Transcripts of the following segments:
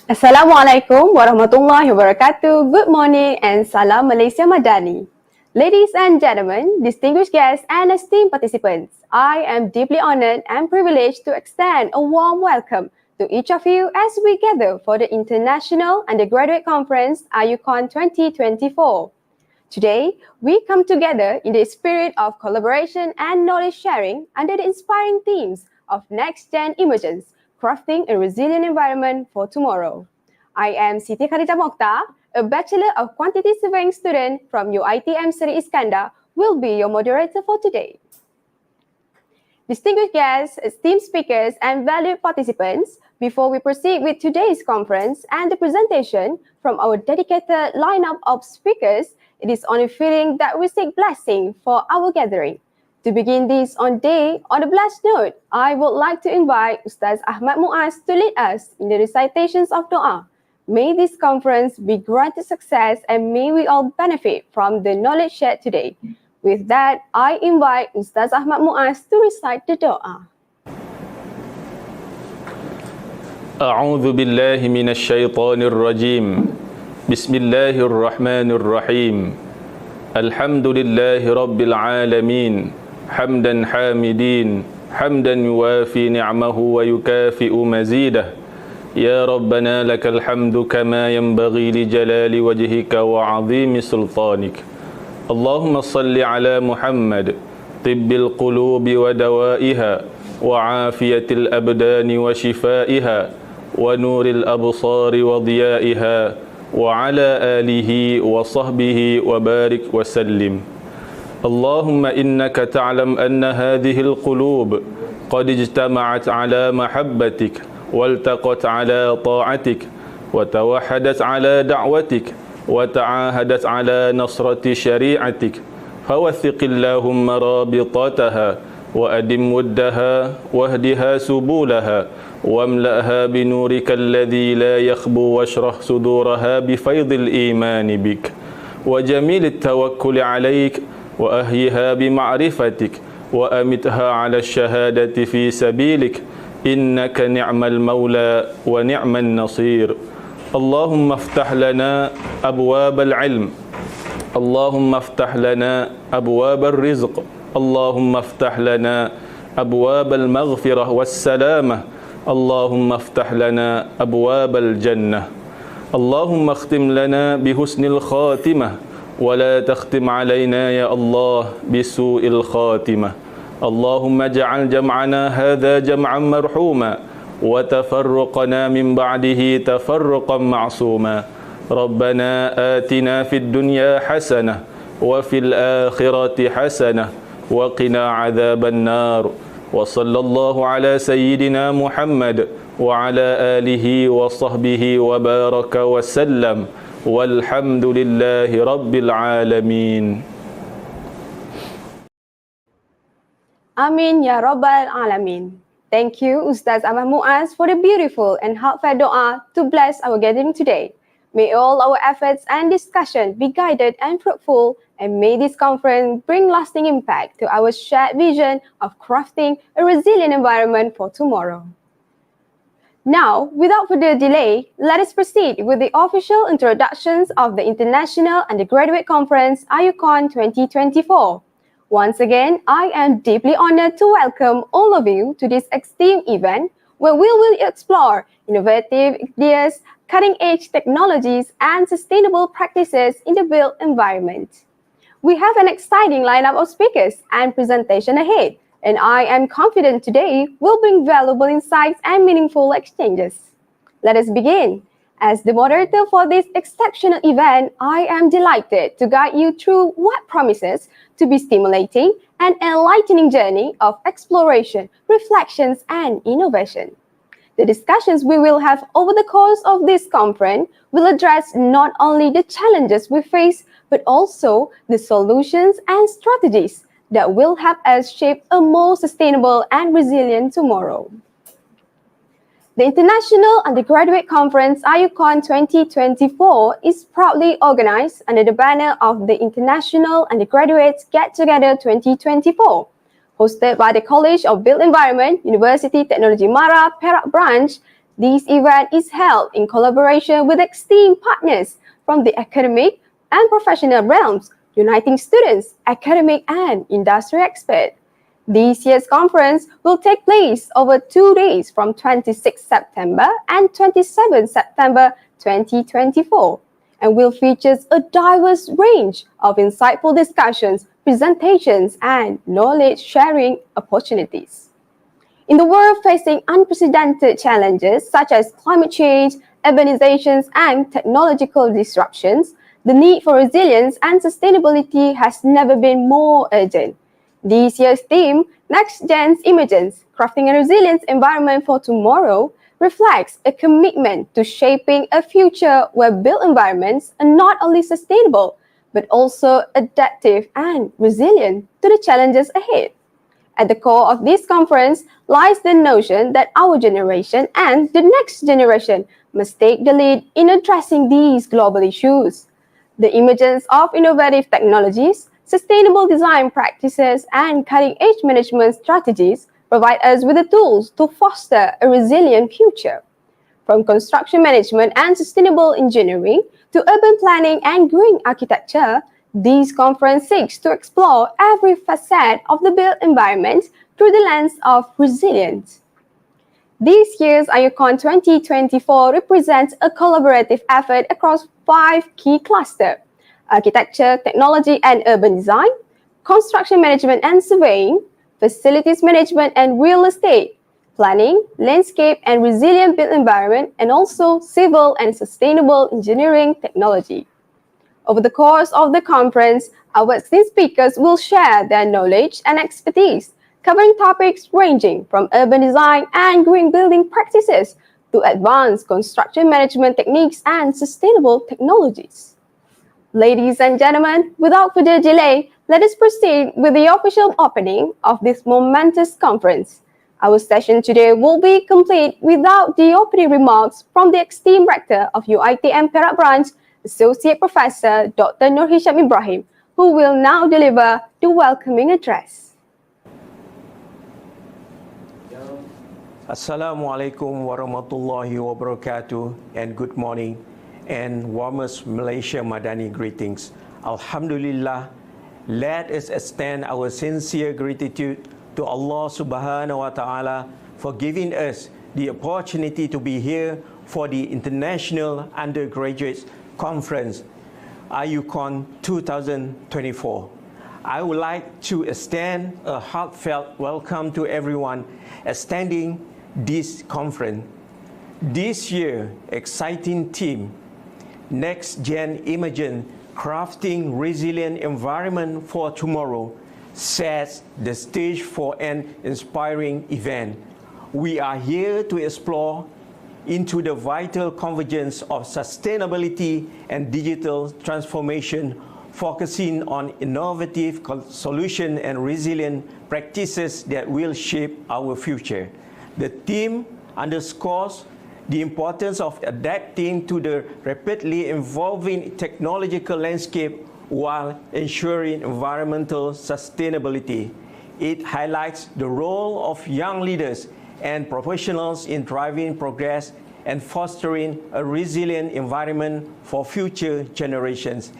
Assalamualaikum warahmatullahi wabarakatuh. Good morning and salam Malaysia Madani. Ladies and gentlemen, distinguished guests and esteemed participants, I am deeply honored and privileged to extend a warm welcome to each of you as we gather for the International Undergraduate Conference IUCON 2024. Today, we come together in the spirit of collaboration and knowledge sharing under the inspiring themes of next-gen emergence, crafting a resilient environment for tomorrow. I am Siti Khadijah Mokhtar, a Bachelor of Quantity Surveying student from UiTM Seri Iskandar, will be your moderator for today. Distinguished guests, esteemed speakers, and valued participants, before we proceed with today's conference and the presentation from our dedicated lineup of speakers, it is only fitting that we seek blessing for our gathering. To begin this on a blessed note, I would like to invite Ustaz Ahmad Muaz to lead us in the recitations of Dua. May this conference be granted success and may we all benefit from the knowledge shared today. With that, I invite Ustaz Ahmad Muaz to recite the Dua. أعوذ بالله من الشيطان الرجيم بسم الله الرحمن الرحيم الحمد لله رب العالمين حمدا حامدين حمدا يوافي نعمه ويكافئ مزيده يا ربنا لك الحمد كما ينبغي لجلال وجهك وعظيم سلطانك اللهم صل على محمد طب القلوب ودوائها وعافية الأبدان وشفائها ونور الأبصار وضيائها وعلى آله وصحبه وبارك وسلم اللهم إنك تعلم أن هذه القلوب قد اجتمعت على محبتك والتقت على طاعتك وتوحدت على دعوتك وتعاهدت على نصرة شريعتك فوثق اللهم رابطتها وأدم ودها واهدها سبولها واملأها بنورك الذي لا يخبو واشرح صدورها بفيض الإيمان بك وجميل التوكل عليك وأهيها بمعرفتك وأمتها على الشهادة في سبيلك إنك نعم المولى ونعم النصير اللهم افتح لنا أبواب العلم اللهم افتح لنا أبواب الرزق اللهم افتح لنا أبواب المغفرة والسلامة اللهم افتح لنا أبواب الجنة اللهم اختم لنا بحسن الخاتمة ولا تختم علينا يا الله بسوء الخاتمة اللهم اجعل جمعنا هذا جمعا مرحوما وتفرقنا من بعده تفرقا معصوما ربنا آتنا في الدنيا حسنة وفي الآخرة حسنة وقنا عذاب النار وصلى الله على سيدنا محمد وعلى آله وصحبه وبارك وسلم والحمد لله رب العالمين Amin ya Rabbal Alamin. Thank you, Ustaz Ahmad Muaz, for the beautiful and heartfelt dua to bless our gathering today. May all our efforts and discussion be guided and fruitful, and may this conference bring lasting impact to our shared vision of crafting a resilient environment for tomorrow. Now, without further delay, let us proceed with the official introductions of the International Undergraduate Conference IUCON 2024. Once again, I am deeply honored to welcome all of you to this esteemed event where we will explore innovative ideas, cutting-edge technologies, and sustainable practices in the built environment. We have an exciting lineup of speakers and presentation ahead, and I am confident today will bring valuable insights and meaningful exchanges. Let us begin. As the moderator for this exceptional event, I am delighted to guide you through what promises to be stimulating and enlightening journey of exploration, reflections, and innovation. The discussions we will have over the course of this conference will address not only the challenges we face, but also the solutions and strategies that will help us shape a more sustainable and resilient tomorrow. The International Undergraduate Conference IUCON 2024 is proudly organized under the banner of the International Undergraduate Get Together 2024, hosted by the College of Built Environment, University Technology Mara, Perak Branch, This event is held in collaboration with esteemed partners from the academic and professional realms, uniting students, academic and industry experts. This year's conference will take place over 2 days from 26 September and 27 September 2024 and will feature a diverse range of insightful discussions, presentations, and knowledge sharing opportunities. In the world facing unprecedented challenges such as climate change, urbanizations, and technological disruptions, the need for resilience and sustainability has never been more urgent. This year's theme, Next Gen's Emergence, Crafting a Resilient Environment for Tomorrow, reflects a commitment to shaping a future where built environments are not only sustainable, but also adaptive and resilient to the challenges ahead. At the core of this conference lies the notion that our generation and the next generation must take the lead in addressing these global issues. The emergence of innovative technologies, sustainable design practices, and cutting-edge management strategies provide us with the tools to foster a resilient future. From construction management and sustainable engineering to urban planning and green architecture, this conference seeks to explore every facet of the built environment through the lens of resilience. This year's IUCON 2024 represents a collaborative effort across 5 key clusters: architecture, technology and urban design, construction management and surveying, facilities management and real estate, planning, landscape and resilient built environment, and also civil and sustainable engineering technology. Over the course of the conference, our esteemed speakers will share their knowledge and expertise, covering topics ranging from urban design and green building practices to advanced construction management techniques and sustainable technologies. Ladies and gentlemen, without further delay, let us proceed with the official opening of this momentous conference. Our session today will be complete without the opening remarks from the esteemed Rector of UiTM Perak Branch, Associate Professor Dr. Nur Hisham Ibrahim, who will now deliver the welcoming address. Assalamualaikum warahmatullahi wabarakatuh and good morning and warmest Malaysia Madani greetings. Alhamdulillah, let us extend our sincere gratitude to Allah subhanahu wa ta'ala for giving us the opportunity to be here for the International Undergraduate Conference, IUCON 2024. I would like to extend a heartfelt welcome to everyone attending this conference. This year, exciting theme, Next Gen Emergence, Crafting Resilient Environment for Tomorrow, sets the stage for an inspiring event. We are here to explore into the vital convergence of sustainability and digital transformation, focusing on innovative solutions and resilient practices that will shape our future. The theme underscores the importance of adapting to the rapidly evolving technological landscape while ensuring environmental sustainability. It highlights the role of young leaders and professionals in driving progress and fostering a resilient environment for future generations.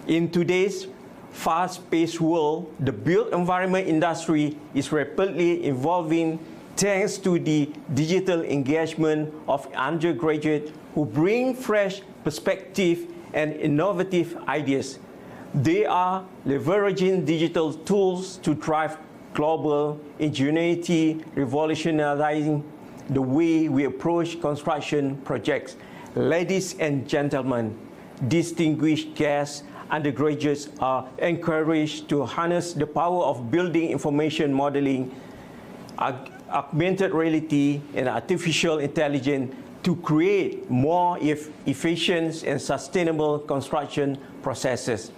In today's fast-paced world, the built environment industry is rapidly evolving thanks to the digital engagement of undergraduates who bring fresh perspective and innovative ideas. They are leveraging digital tools to drive global ingenuity, revolutionizing the way we approach construction projects. Ladies and gentlemen, distinguished guests, undergraduates are encouraged to harness the power of building information modeling, augmented reality, and artificial intelligence to create more efficient and sustainable construction processes.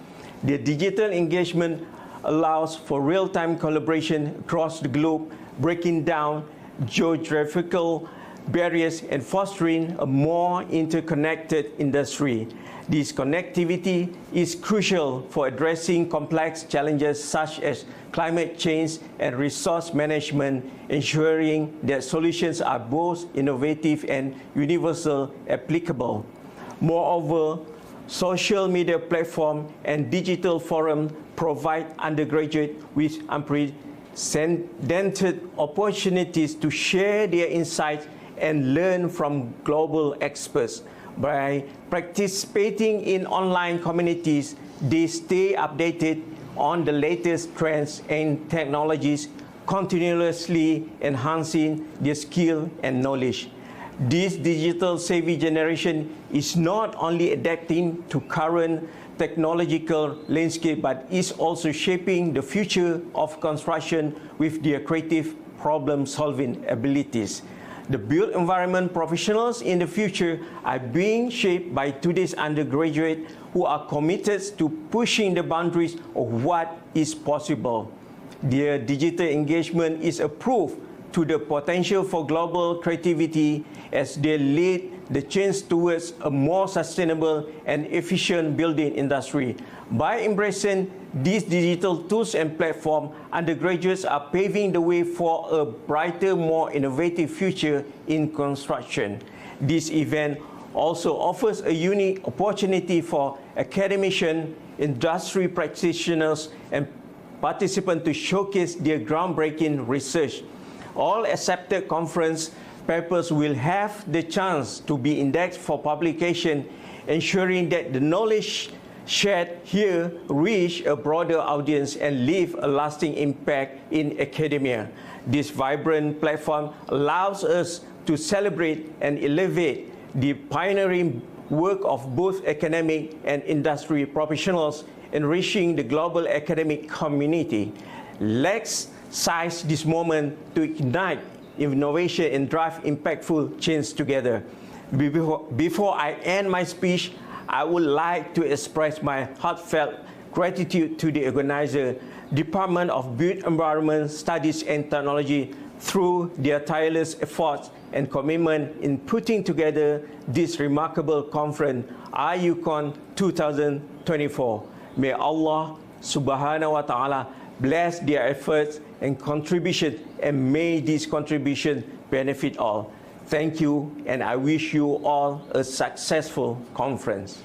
The digital engagement allows for real-time collaboration across the globe, breaking down geographical barriers and fostering a more interconnected industry. This connectivity is crucial for addressing complex challenges such as climate change and resource management, ensuring that solutions are both innovative and universal applicable. Moreover, social media platforms and digital forums provide undergraduates with unprecedented opportunities to share their insights and learn from global experts. By participating in online communities, they stay updated on the latest trends and technologies, continuously enhancing their skill and knowledge. This digital savvy generation is not only adapting to current technological landscape, but is also shaping the future of construction with their creative problem-solving abilities. The built environment professionals in the future are being shaped by today's undergraduates who are committed to pushing the boundaries of what is possible. Their digital engagement is a proof to the potential for global creativity as they lead the change towards a more sustainable and efficient building industry. By embracing these digital tools and platforms, undergraduates are paving the way for a brighter, more innovative future in construction. This event also offers a unique opportunity for academicians, industry practitioners, and participants to showcase their groundbreaking research. All accepted conference papers will have the chance to be indexed for publication, ensuring that the knowledge shared here reach a broader audience and leave a lasting impact in academia. This vibrant platform allows us to celebrate and elevate the pioneering work of both academic and industry professionals, enriching the global academic community. Let's seize this moment to ignite innovation and drive impactful change together. Before I end my speech, I would like to express my heartfelt gratitude to the organizer, Department of Built Environment Studies and Technology, through their tireless efforts and commitment in putting together this remarkable conference, IUCON 2024. May Allah subhanahu wa ta'ala bless their efforts and contribution, and may this contribution benefit all. Thank you, and I wish you all a successful conference.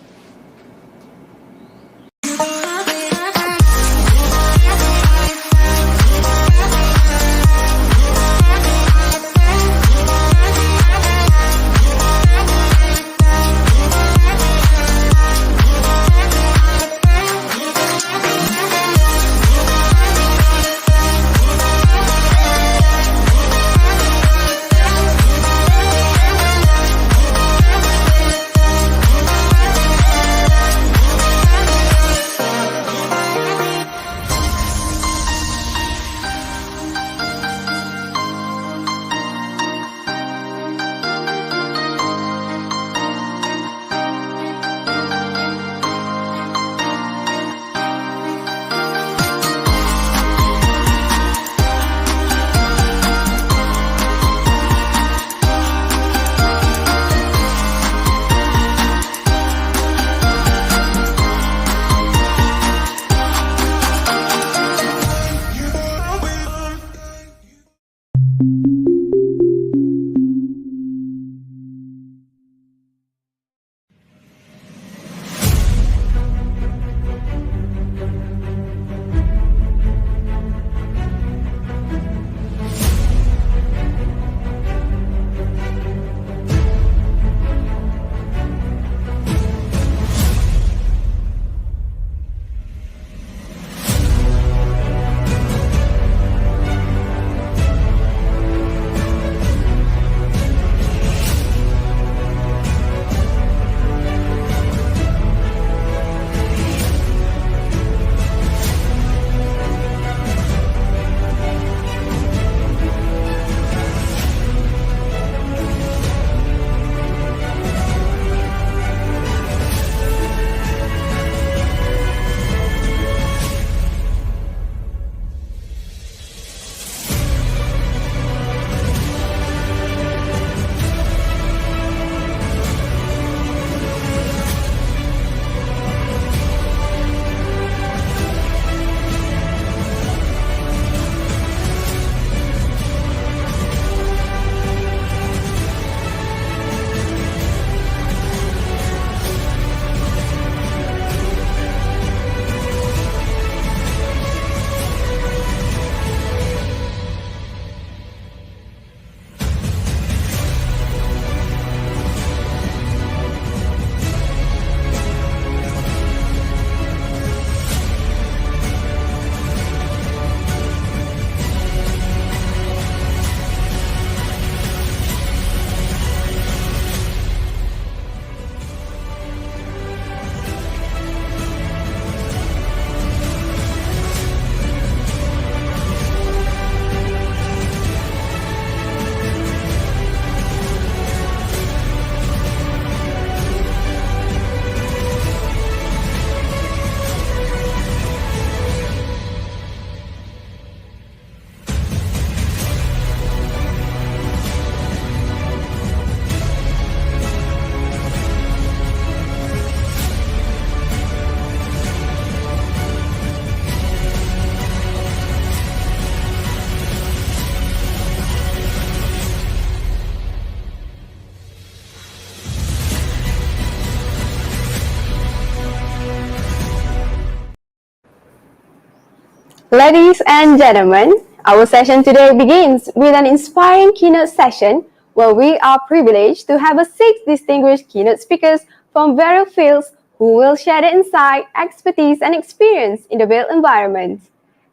Ladies and gentlemen, our session today begins with an inspiring keynote session where we are privileged to have six distinguished keynote speakers from various fields who will share their insight, expertise, and experience in the built environment.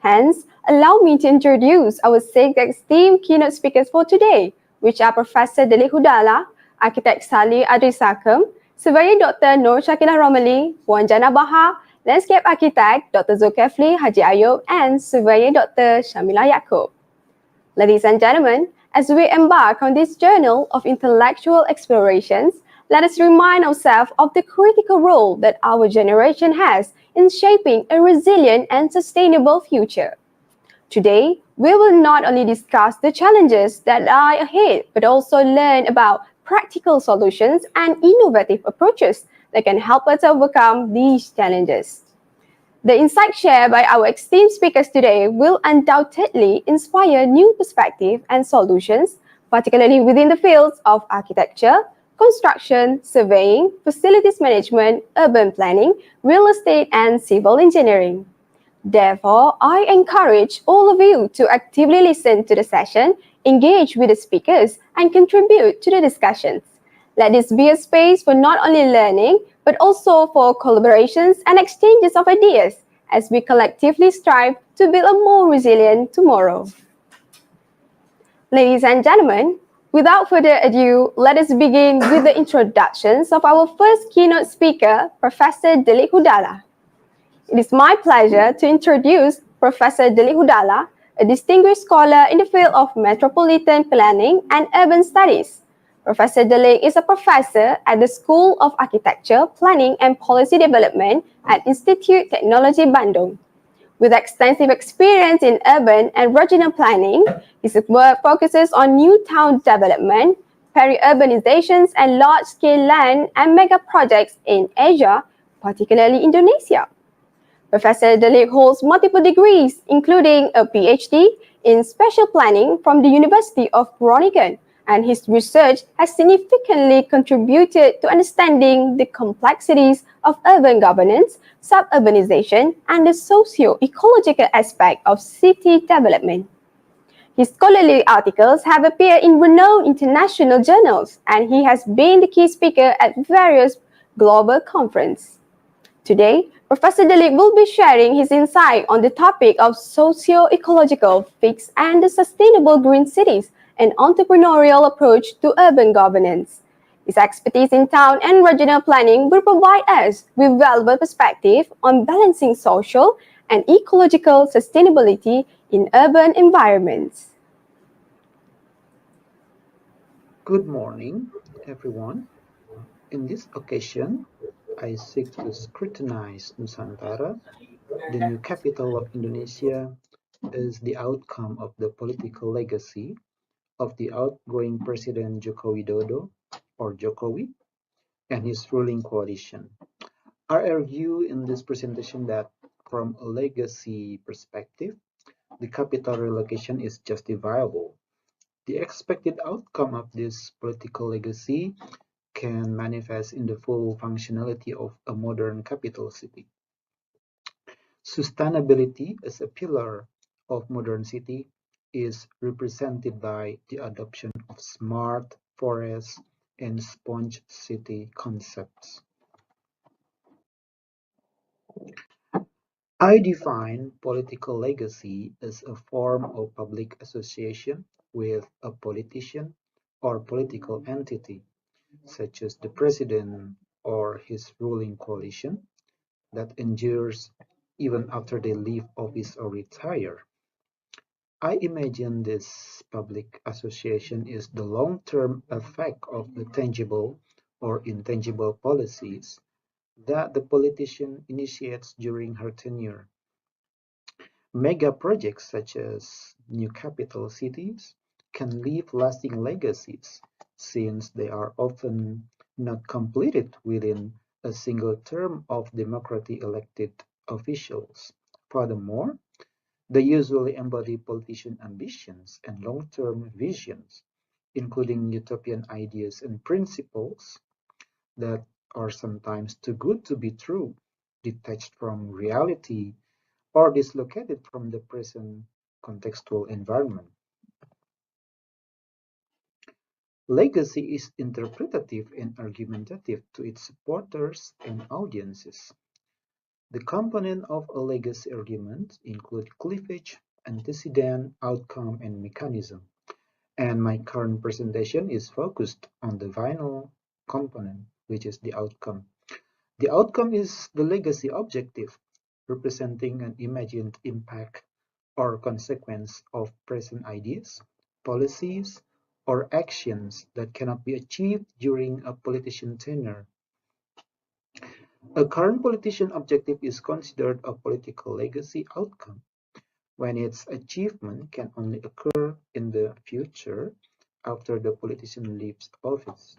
Hence, allow me to introduce our six esteemed keynote speakers for today, which are Professor Delik Hudala, Architect Salih Adrisakem, Surveyor Dr. Nur Shakila Romali, Puan Jana Bahar, Landscape Architect Dr. Zulkifli Haji Ayub, and Surveyor Dr. Shamila Yaakob. Ladies and gentlemen, as we embark on this journey of intellectual explorations, let us remind ourselves of the critical role that our generation has in shaping a resilient and sustainable future. Today, we will not only discuss the challenges that lie ahead, but also learn about practical solutions and innovative approaches that can help us overcome these challenges. The insights shared by our esteemed speakers today will undoubtedly inspire new perspectives and solutions, particularly within the fields of architecture, construction, surveying, facilities management, urban planning, real estate, and civil engineering. Therefore, I encourage all of you to actively listen to the session, engage with the speakers, and contribute to the discussions. Let this be a space for not only learning, but also for collaborations and exchanges of ideas as we collectively strive to build a more resilient tomorrow. Ladies and gentlemen, without further ado, let us begin with the introductions of our first keynote speaker, Professor Delik Hudala. It is my pleasure to introduce Professor Delik Hudala, a distinguished scholar in the field of metropolitan planning and urban studies. Professor Delik is a professor at the School of Architecture, Planning and Policy Development at Institute Technology Bandung. With extensive experience in urban and regional planning, his work focuses on new town development, peri-urbanizations, and large-scale land and mega projects in Asia, particularly Indonesia. Professor Delik holds multiple degrees, including a PhD in spatial planning from the University of Groningen, and his research has significantly contributed to understanding the complexities of urban governance, suburbanization, and the socio-ecological aspect of city development. His scholarly articles have appeared in renowned international journals, and he has been the key speaker at various global conferences. Today, Professor Delik will be sharing his insight on the topic of socio-ecological fix and the sustainable green cities, an entrepreneurial approach to urban governance. His expertise in town and regional planning will provide us with valuable perspective on balancing social and ecological sustainability in urban environments. Good morning, everyone. In this occasion, I seek to scrutinize Nusantara, the new capital of Indonesia, as the outcome of the political legacy of the outgoing President Joko Widodo, or Jokowi, and his ruling coalition. I argue in this presentation that from a legacy perspective, the capital relocation is justifiable. The expected outcome of this political legacy can manifest in the full functionality of a modern capital city. Sustainability as a pillar of modern city is represented by the adoption of smart forest and sponge city concepts. I define political legacy as a form of public association with a politician or political entity, such as the president or his ruling coalition, that endures even after they leave office or retire. I imagine this public association is the long-term effect of the tangible or intangible policies that the politician initiates during her tenure. Mega projects such as new capital cities can leave lasting legacies since they are often not completed within a single term of democratically elected officials. Furthermore, they usually embody politician ambitions and long-term visions, including utopian ideas and principles that are sometimes too good to be true, detached from reality, or dislocated from the present contextual environment. Legacy is interpretative and argumentative to its supporters and audiences. The components of a legacy argument include cleavage, antecedent, outcome, and mechanism. And my current presentation is focused on the final component, which is the outcome. The outcome is the legacy objective, representing an imagined impact or consequence of present ideas, policies, or actions that cannot be achieved during a politician tenure. A current politician objective is considered a political legacy outcome when its achievement can only occur in the future after the politician leaves office.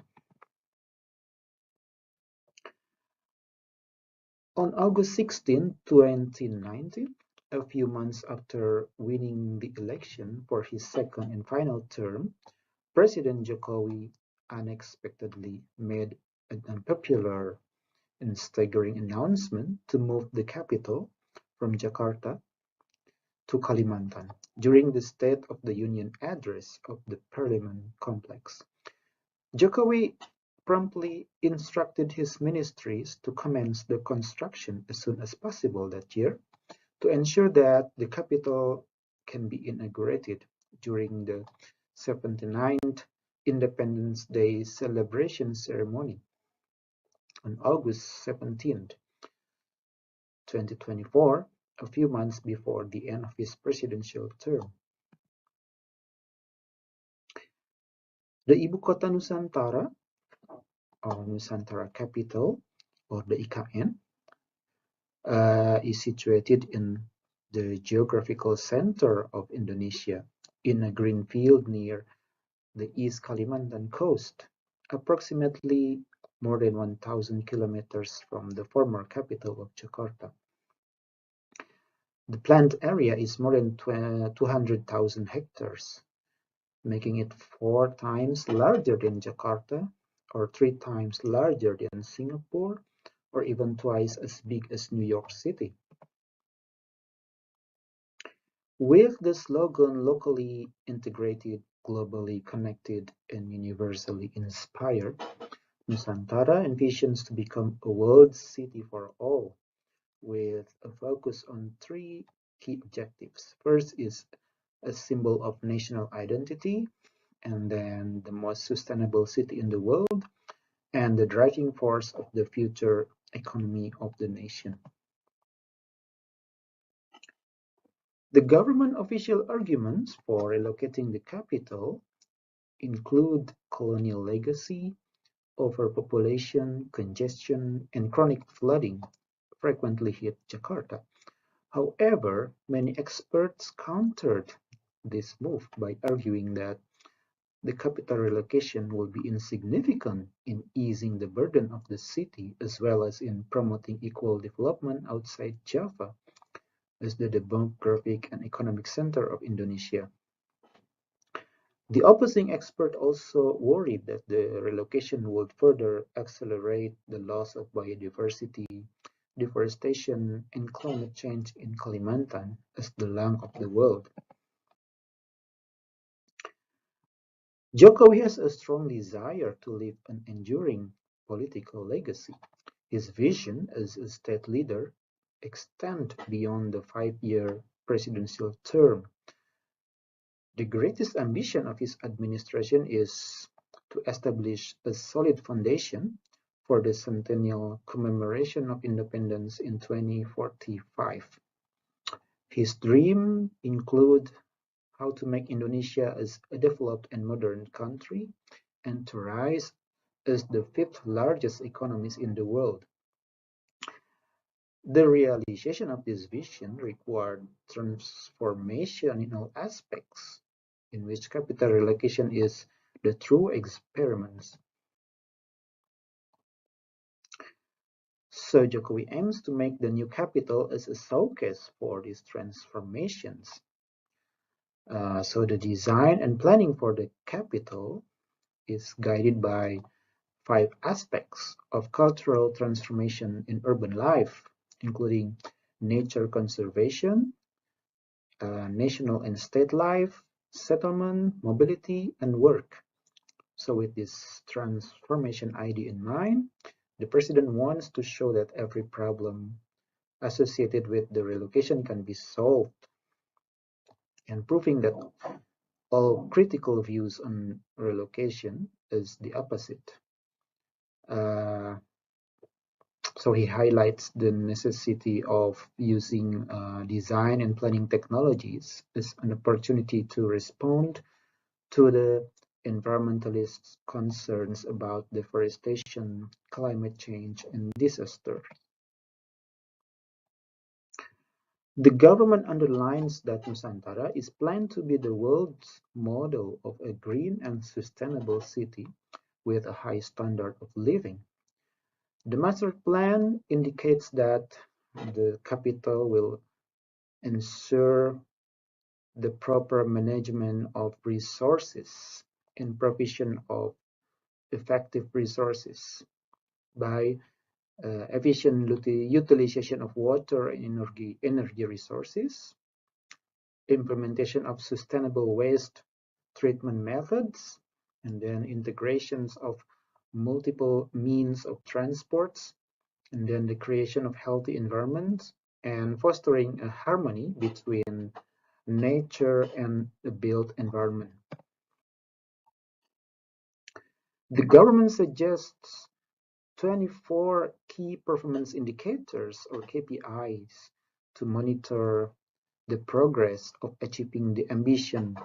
On August 16, 2019, a few months after winning the election for his second and final term, President Jokowi unexpectedly made an unpopular and staggering announcement to move the capital from Jakarta to Kalimantan during the State of the Union address of the Parliament complex. Jokowi promptly instructed his ministries to commence the construction as soon as possible that year to ensure that the capital can be inaugurated during the 79th Independence Day celebration ceremony on August 17, 2024, a few months before the end of his presidential term. The Ibu Kota Nusantara, or Nusantara Capital, or the IKN, is situated in the geographical center of Indonesia in a green field near the East Kalimantan coast, approximately more than 1,000 kilometers from the former capital of Jakarta. The planned area is more than 200,000 hectares, making it 4 times larger than Jakarta, or 3 times larger than Singapore, or even twice as big as New York City. With the slogan locally integrated, globally connected, and universally inspired, Nusantara envisions to become a world city for all, with a focus on 3 key objectives. First is a symbol of national identity, and then the most sustainable city in the world, and the driving force of the future economy of the nation. The government official arguments for relocating the capital include colonial legacy, overpopulation, congestion, and chronic flooding frequently hit Jakarta. However, many experts countered this move by arguing that the capital relocation will be insignificant in easing the burden of the city as well as in promoting equal development outside Java as the demographic and economic center of Indonesia. The opposing expert also worried that the relocation would further accelerate the loss of biodiversity, deforestation, and climate change in Kalimantan as the lung of the world. Jokowi has a strong desire to leave an enduring political legacy. His vision as a state leader extends beyond the 5-year presidential term. The greatest ambition of his administration is to establish a solid foundation for the centennial commemoration of independence in 2045. His dream include how to make Indonesia as a developed and modern country and to rise as the 5th largest economy in the world. The realization of this vision required transformation in all aspects, in which capital relocation is the true experiment. So Jokowi aims to make the new capital as a showcase for these transformations. So the design and planning for the capital is guided by 5 aspects of cultural transformation in urban life, including nature conservation, national and state life, settlement, mobility, and work. So with this transformation idea in mind, the president wants to show that every problem associated with the relocation can be solved, and proving that all critical views on relocation is the opposite. Uh, so he highlights the necessity of using design and planning technologies as an opportunity to respond to the environmentalists' concerns about deforestation, climate change, and disaster. The government underlines that Nusantara is planned to be the world's model of a green and sustainable city with a high standard of living. The master plan indicates that the capital will ensure the proper management of resources and provision of effective resources by efficient utilization of water and energy resources, implementation of sustainable waste treatment methods, and then integrations of multiple means of transports, and then the creation of healthy environments, and fostering a harmony between nature and the built environment. The government suggests 24 key performance indicators or KPIs to monitor the progress of achieving the ambition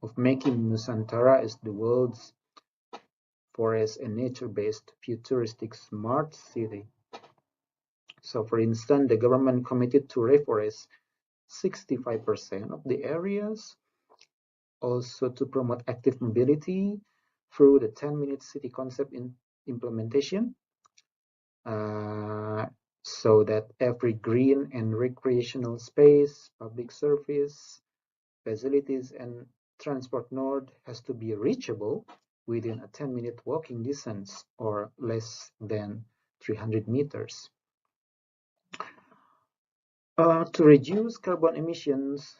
of making Nusantara as the world's forest and nature-based futuristic smart city. So for instance, the government committed to reforest 65% of the areas, also to promote active mobility through the 10-minute city concept implementation, so that every green and recreational space, public service, facilities, and transport node has to be reachable within a 10-minute walking distance or less than 300 meters. To reduce carbon emissions,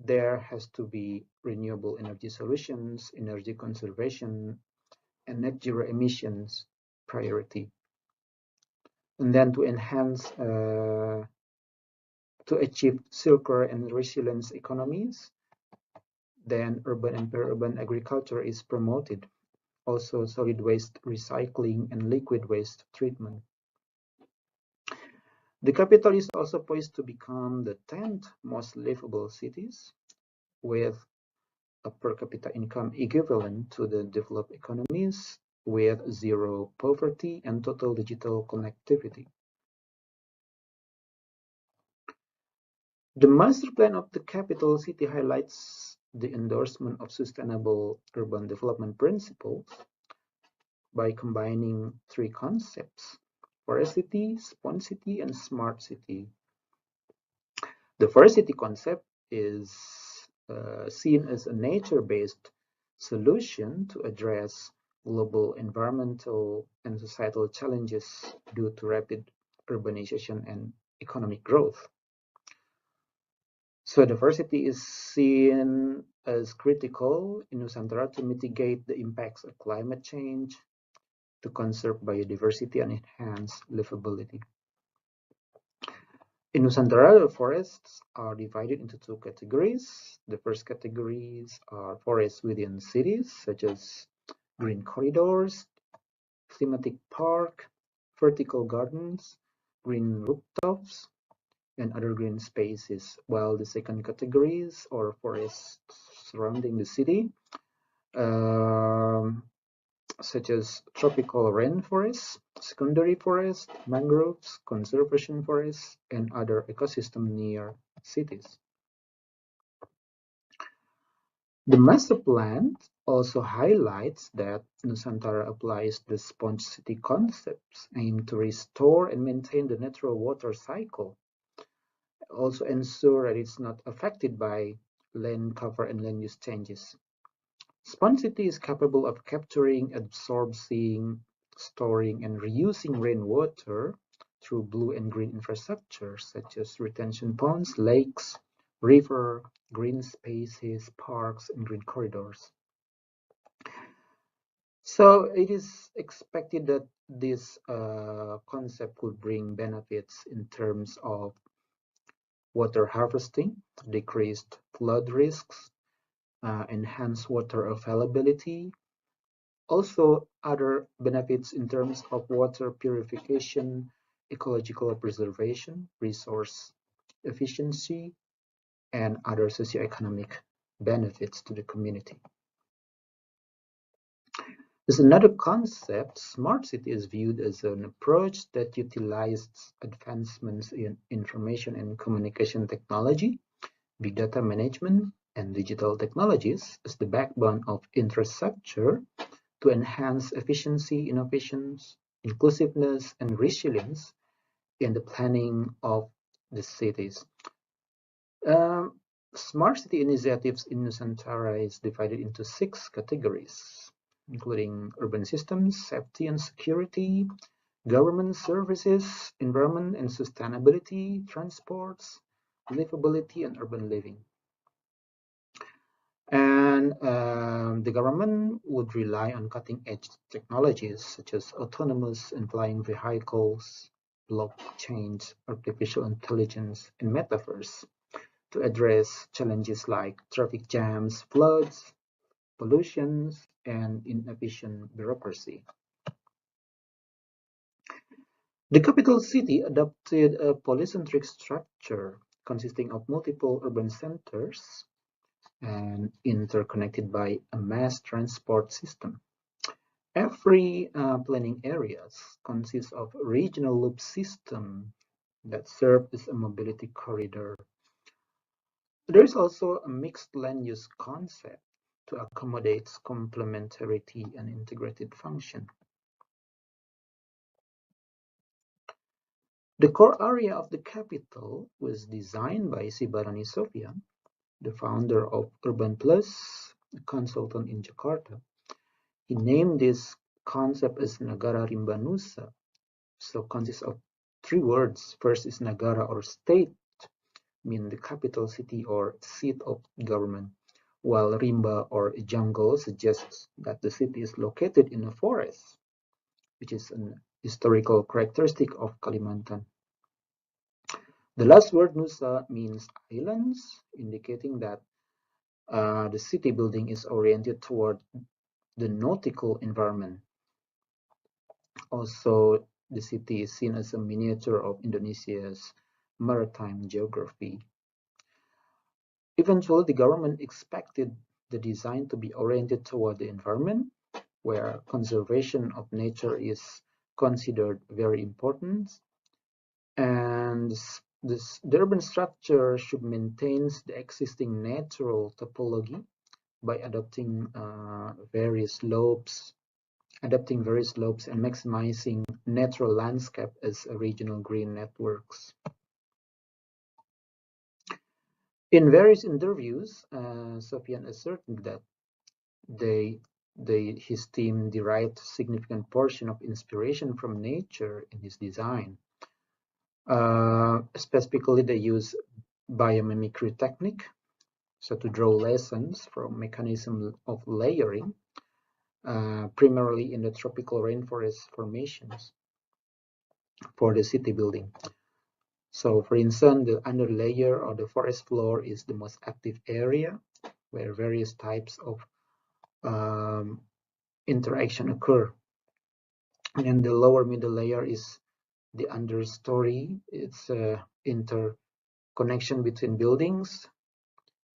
there has to be renewable energy solutions, energy conservation, and net zero emissions priority. And then to enhance, to achieve circular and resilient economies, then urban and peri-urban agriculture is promoted. Also solid waste recycling and liquid waste treatment. The capital is also poised to become the 10th most livable cities, with a per capita income equivalent to the developed economies, with zero poverty and total digital connectivity. The master plan of the capital city highlights the endorsement of sustainable urban development principles by combining three concepts: forest city, sponge city, and smart city. The forest city concept is seen as a nature-based solution to address global environmental and societal challenges due to rapid urbanization and economic growth. So diversity is seen as critical in Nusantara to mitigate the impacts of climate change, to conserve biodiversity and enhance livability. In Nusantara, the forests are divided into two categories. The first categories are forests within cities, such as green corridors, thematic park, vertical gardens, green rooftops, and other green spaces, while the second categories are forests surrounding the city, such as tropical rainforests, secondary forests, mangroves, conservation forests, and other ecosystems near cities. The master plan also highlights that Nusantara applies the sponge city concepts aimed to restore and maintain the natural water cycle, also ensure that it's not affected by land cover and land use changes. Sponge city is capable of capturing, absorbing, storing, and reusing rainwater through blue and green infrastructure such as retention ponds, lakes, river, green spaces, parks, and green corridors. So it is expected that this concept will bring benefits in terms of water harvesting, decreased flood risks, enhanced water availability, also other benefits in terms of water purification, ecological preservation, resource efficiency, and other socioeconomic benefits to the community. There's another concept. Smart city is viewed as an approach that utilizes advancements in information and communication technology, big data management, and digital technologies as the backbone of infrastructure to enhance efficiency, innovations, inclusiveness, and resilience in the planning of the cities. Smart city initiatives in Nusantara is divided into 6 categories, including urban systems, safety and security, government services, environment and sustainability, transports, livability, and urban living. And the government would rely on cutting-edge technologies such as autonomous and flying vehicles, blockchains, artificial intelligence, and metaverse to address challenges like traffic jams, floods, pollutions, and inefficient bureaucracy. The capital city adopted a polycentric structure consisting of multiple urban centers and interconnected by a mass transport system. Every planning areas consists of a regional loop system that serve as a mobility corridor. There is also a mixed land use concept to accommodate complementarity and integrated function. The core area of the capital was designed by Sibarani Sofian, the founder of Urban Plus, a consultant in Jakarta. He named this concept as Nagara Rimbanusa, so consists of 3 words. First is Nagara or state, mean the capital city or seat of government, while Rimba or jungle suggests that the city is located in a forest, which is an historical characteristic of Kalimantan. The last word Nusa means islands, indicating that the city building is oriented toward the nautical environment. Also, the city is seen as a miniature of Indonesia's maritime geography. Eventually, the government expected the design to be oriented toward the environment, where conservation of nature is considered very important. And the urban structure should maintain the existing natural topology by adopting various slopes and maximizing natural landscape as regional green networks. In various interviews, Sofian asserted that his team derived significant portion of inspiration from nature in his design. Specifically, they use biomimicry technique, so to draw lessons from mechanism of layering, primarily in the tropical rainforest formations for the city building. So, for instance, the underlayer or the forest floor is the most active area where various types of interaction occur. And then the lower middle layer is the understory. It's interconnection between buildings.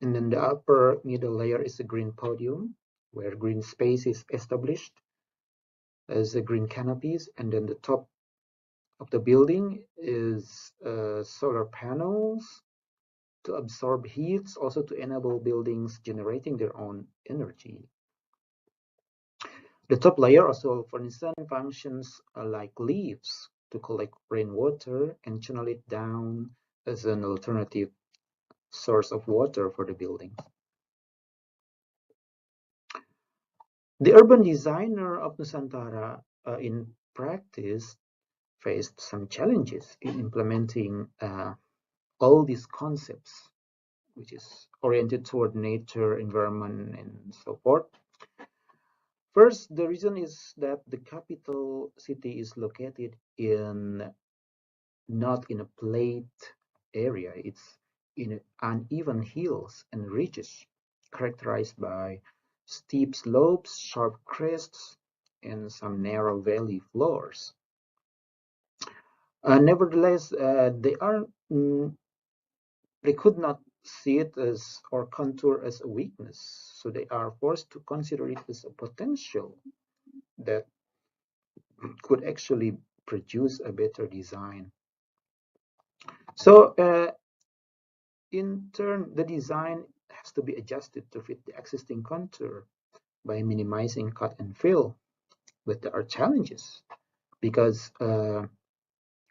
And then the upper middle layer is the green podium, where green space is established as the green canopies. And then the top of the building is solar panels to absorb heat, also to enable buildings generating their own energy. The top layer also, for instance, functions like leaves to collect rainwater and channel it down as an alternative source of water for the building. The urban designer of Nusantara in practice faced some challenges in implementing all these concepts, which is oriented toward nature, environment, and so forth. First, the reason is that the capital city is located in not in a plate area. It's in uneven hills and ridges, characterized by steep slopes, sharp crests, and some narrow valley floors. Nevertheless, they could not see it as or contour as a weakness, so they are forced to consider it as a potential that could actually produce a better design. So in turn, the design has to be adjusted to fit the existing contour by minimizing cut and fill. But there are challenges because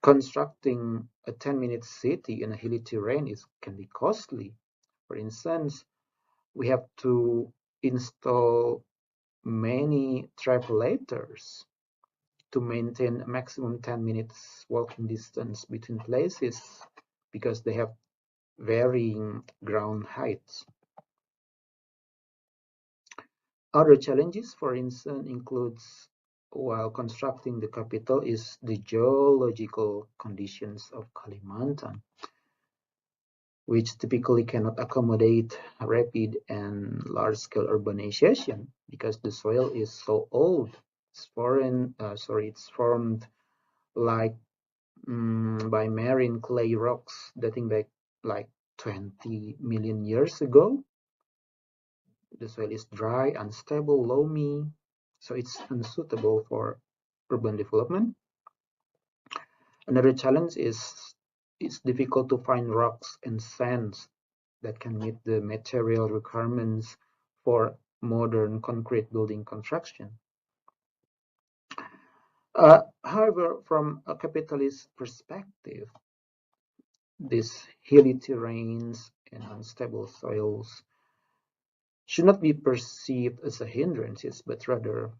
constructing a 10-minute city in a hilly terrain can be costly. For instance, we have to install many travelators to maintain a maximum 10 minutes walking distance between places because they have varying ground heights. Other challenges, for instance, includes while constructing the capital is the geological conditions of Kalimantan, which typically cannot accommodate rapid and large-scale urbanization because the soil is so old. It's formed like by marine clay rocks dating back like 20 million years ago. The soil is dry, unstable, loamy, so it's unsuitable for urban development. Another challenge is it's difficult to find rocks and sands that can meet the material requirements for modern concrete building construction. However, from a capitalist perspective, these hilly terrains and unstable soils should not be perceived as a hindrance, but rather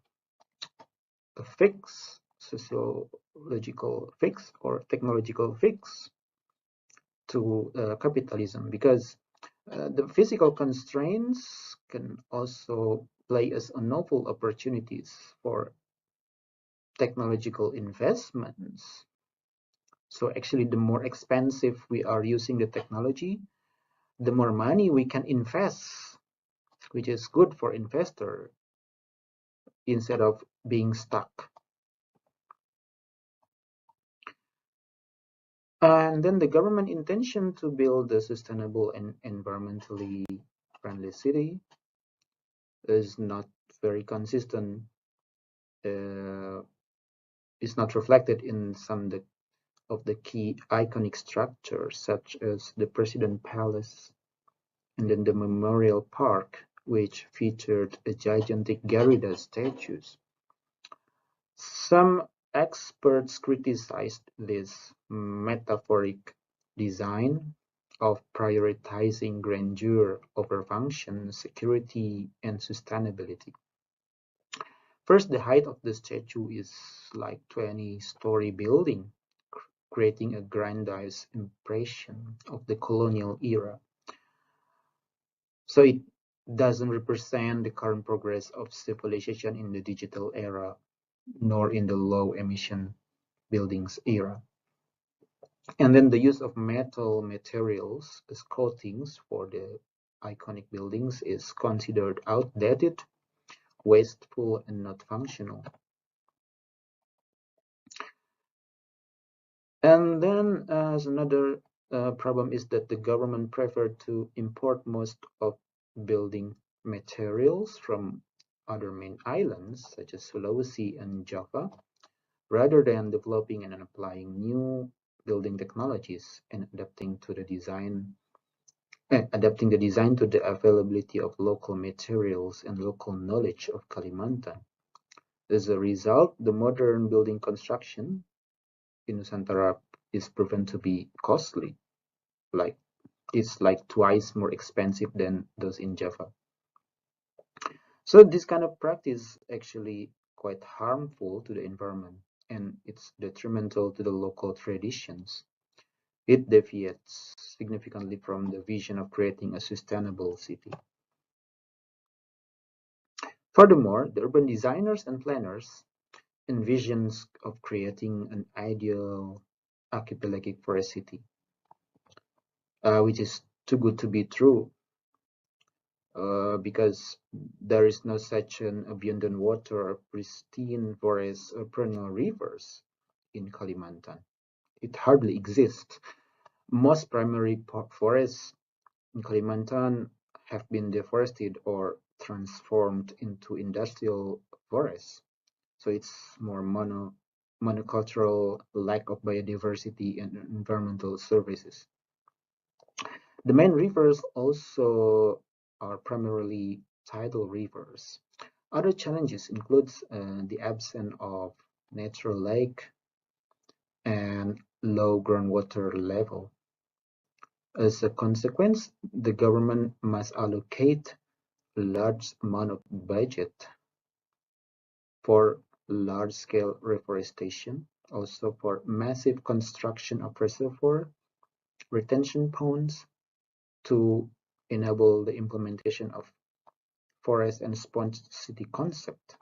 a fix, sociological fix or technological fix to capitalism, because the physical constraints can also play as a novel opportunities for technological investments. So actually, the more expensive we are using the technology, the more money we can invest, which is good for investor instead of being stuck. And then the government intention to build a sustainable and environmentally friendly city is not very consistent. Is not reflected in some of the key iconic structures, such as the President Palace and then the Memorial Park, which featured a gigantic Garuda statues. Some experts criticized this metaphoric design of prioritizing grandeur over function, security, and sustainability. First, the height of the statue is like 20-story building, creating a grandiose impression of the colonial era. So it doesn't represent the current progress of civilization in the digital era, nor in the low emission buildings era. And then the use of metal materials as coatings for the iconic buildings is considered outdated, wasteful, and not functional. And then as another problem is that the government preferred to import most of building materials from other main islands such as Sulawesi and Java, rather than developing and applying new building technologies and adapting the design to the availability of local materials and local knowledge of Kalimantan. As a result, the modern building construction in Nusantara is proven to be costly, like it's like twice more expensive than those in Java. So this kind of practice actually quite harmful to the environment and it's detrimental to the local traditions. It deviates significantly from the vision of creating a sustainable city. Furthermore, the urban designers and planners envisions of creating an ideal archipelagic forest city, which is too good to be true, because there is no such an abundant water or pristine forests or perennial rivers in Kalimantan. It hardly exists. Most primary forests in Kalimantan have been deforested or transformed into industrial forests. So it's more monocultural, lack of biodiversity and environmental services. The main rivers also are primarily tidal rivers. Other challenges include the absence of natural lake and low groundwater level. As a consequence, the government must allocate a large amount of budget for large-scale reforestation, also for massive construction of reservoir retention ponds to enable the implementation of forest and sponge city concept.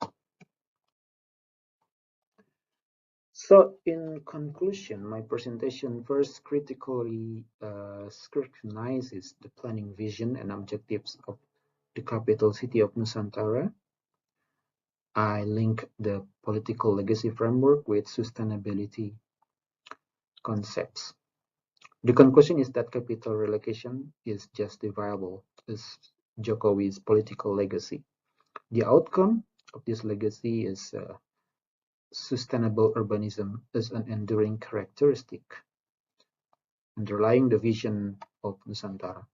So in conclusion, my presentation first critically scrutinizes the planning vision and objectives of the capital city of Nusantara. I link the political legacy framework with sustainability concepts. The conclusion is that capital relocation is justifiable as Jokowi's political legacy. The outcome of this legacy is sustainable urbanism as an enduring characteristic underlying the vision of Nusantara.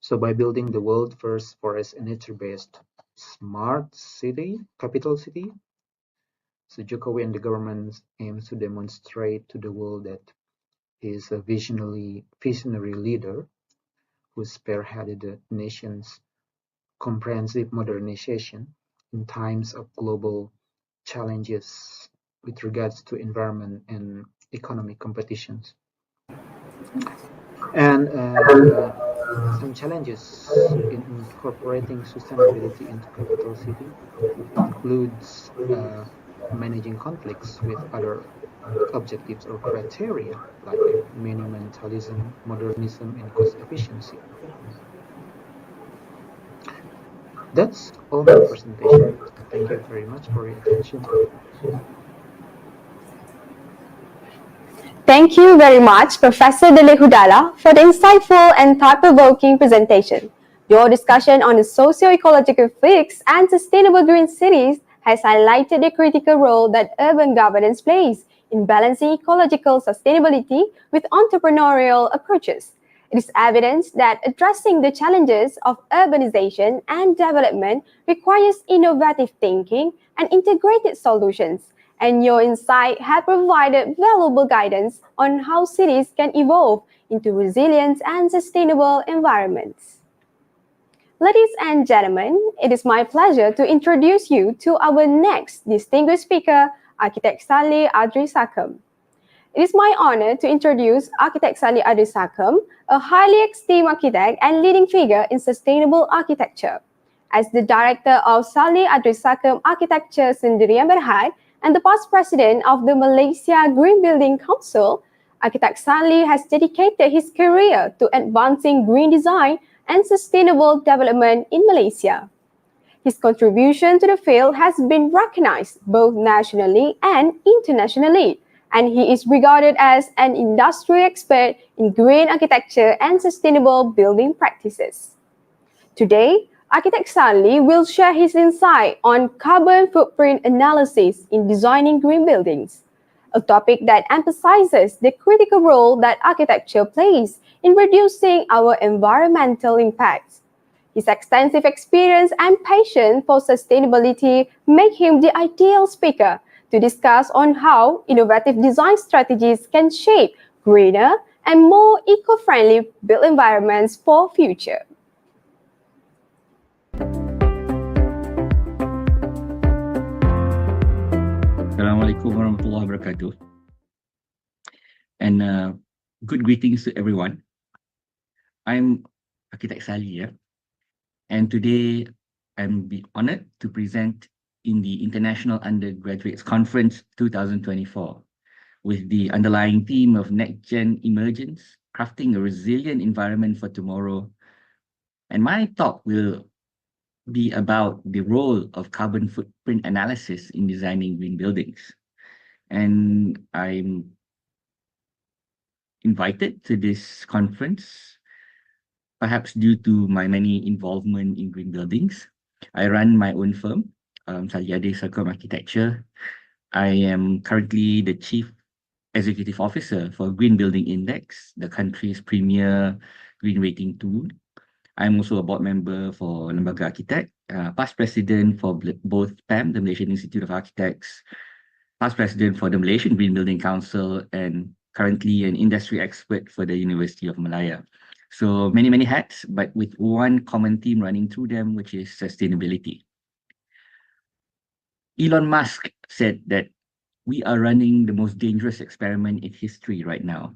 So by building the world's first forest and nature-based smart city, capital city, so Jokowi and the government aims to demonstrate to the world that he is a visionary leader who spearheaded the nation's comprehensive modernization in times of global challenges with regards to environment and economic competitions. And some challenges in incorporating sustainability into capital city includes managing conflicts with other objectives or criteria like monumentalism, modernism, and cost efficiency. That's all my presentation. Thank you very much for your attention. Thank you very much, Professor Dele Hudala, for the insightful and thought-provoking presentation. Your discussion on the socio-ecological fix and sustainable green cities has highlighted the critical role that urban governance plays in balancing ecological sustainability with entrepreneurial approaches. It is evident that addressing the challenges of urbanization and development requires innovative thinking and integrated solutions, and your insight have provided valuable guidance on how cities can evolve into resilient and sustainable environments. Ladies and gentlemen, it is my pleasure to introduce you to our next distinguished speaker, Architect Saleh Adri Sakem. It is my honor to introduce Architect Saleh Adri Sakem, a highly esteemed architect and leading figure in sustainable architecture. As the director of Saleh Adri Sakem Architecture Sendirian Berhad and the past president of the Malaysia Green Building Council, Architect Saleh has dedicated his career to advancing green design and sustainable development in Malaysia. His contribution to the field has been recognized both nationally and internationally, and he is regarded as an industry expert in green architecture and sustainable building practices. Today, Architect Saleh will share his insight on carbon footprint analysis in designing green buildings, a topic that emphasizes the critical role that architecture plays in reducing our environmental impacts. His extensive experience and passion for sustainability make him the ideal speaker to discuss on how innovative design strategies can shape greener and more eco-friendly built environments for future. Assalamualaikum Assalamualaikum warahmatullahi wabarakatuh. And good greetings to everyone. I'm Architect Sali, and today I'm honored to present in the International Undergraduates Conference 2024 with the underlying theme of next-gen emergence, crafting a resilient environment for tomorrow. And my talk will be about the role of carbon footprint analysis in designing green buildings. And I'm invited to this conference, perhaps due to my many involvement in green buildings. I run my own firm, Saliade Circle Architecture. I am currently the Chief Executive Officer for Green Building Index, the country's premier green rating tool. I'm also a board member for Lembaga Architect, past president for both PAM, the Malaysian Institute of Architects, past president for the Malaysian Green Building Council, and currently an industry expert for the University of Malaya. So many, many hats, but with one common theme running through them, which is sustainability. Elon Musk said that we are running the most dangerous experiment in history right now,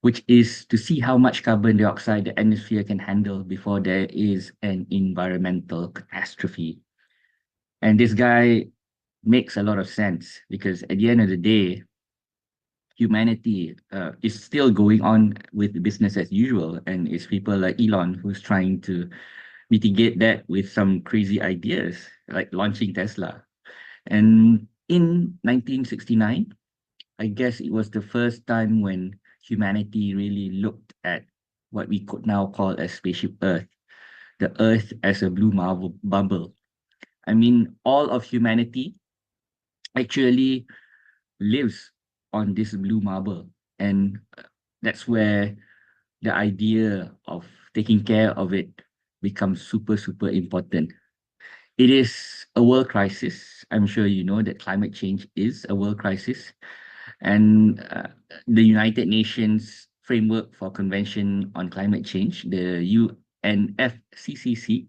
which is to see how much carbon dioxide the atmosphere can handle before there is an environmental catastrophe. And this guy makes a lot of sense because at the end of the day, humanity is still going on with business as usual, and it's people like Elon who's trying to mitigate that with some crazy ideas like launching Tesla. And in 1969, I guess it was the first time when humanity really looked at what we could now call as spaceship Earth, the Earth as a blue marble bubble. I mean, all of humanity actually lives on this blue marble, and that's where the idea of taking care of it becomes super, super important. It is a world crisis. I'm sure you know that climate change is a world crisis. And the United Nations Framework for Convention on Climate Change, the UNFCCC,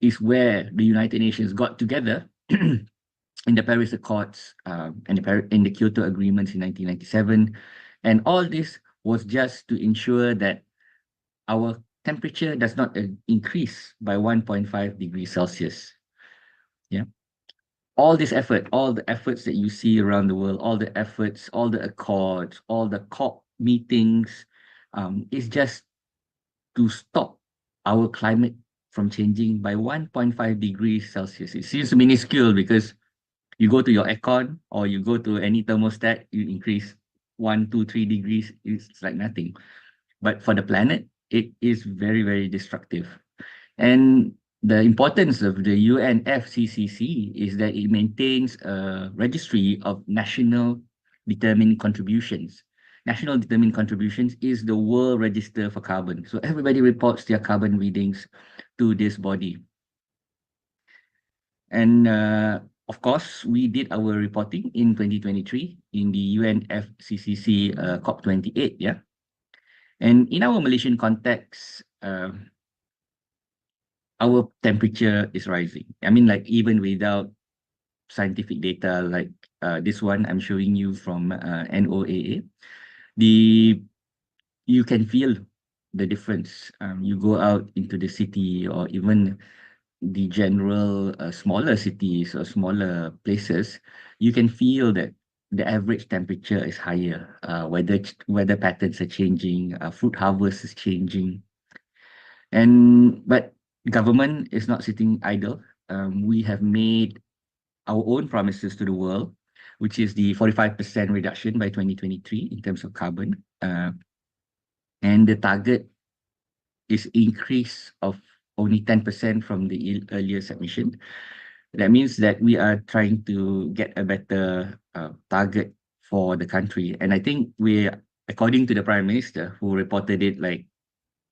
is where the United Nations got together in the Paris Accords and in the Kyoto Agreements in 1997. And all this was just to ensure that our temperature does not increase by 1.5 degrees Celsius. Yeah. All this effort, all the efforts that you see around the world, all the efforts, all the accords, all the COP meetings, is just to stop our climate from changing by 1.5 degrees Celsius. It seems minuscule because you go to your aircon or you go to any thermostat, you increase 1, 2, 3 degrees, it's like nothing. But for the planet, it is very, very destructive. And the importance of the UNFCCC is that it maintains a registry of national determined contributions. National determined contributions is the World Register for Carbon. So everybody reports their carbon readings to this body. And of course, we did our reporting in 2023 in the UNFCCC COP28, yeah. And in our Malaysian context, our temperature is rising. I mean, like even without scientific data like this one I'm showing you from NOAA, you can feel the difference. You go out into the city or even the general smaller cities or smaller places, you can feel that the average temperature is higher. Weather patterns are changing, fruit harvest is changing, but government is not sitting idle. We have made our own promises to the world, which is the 45% reduction by 2023 in terms of carbon. And the target is increase of only 10% from the earlier submission. That means that we are trying to get a better target for the country. And I think according to the Prime Minister, who reported it like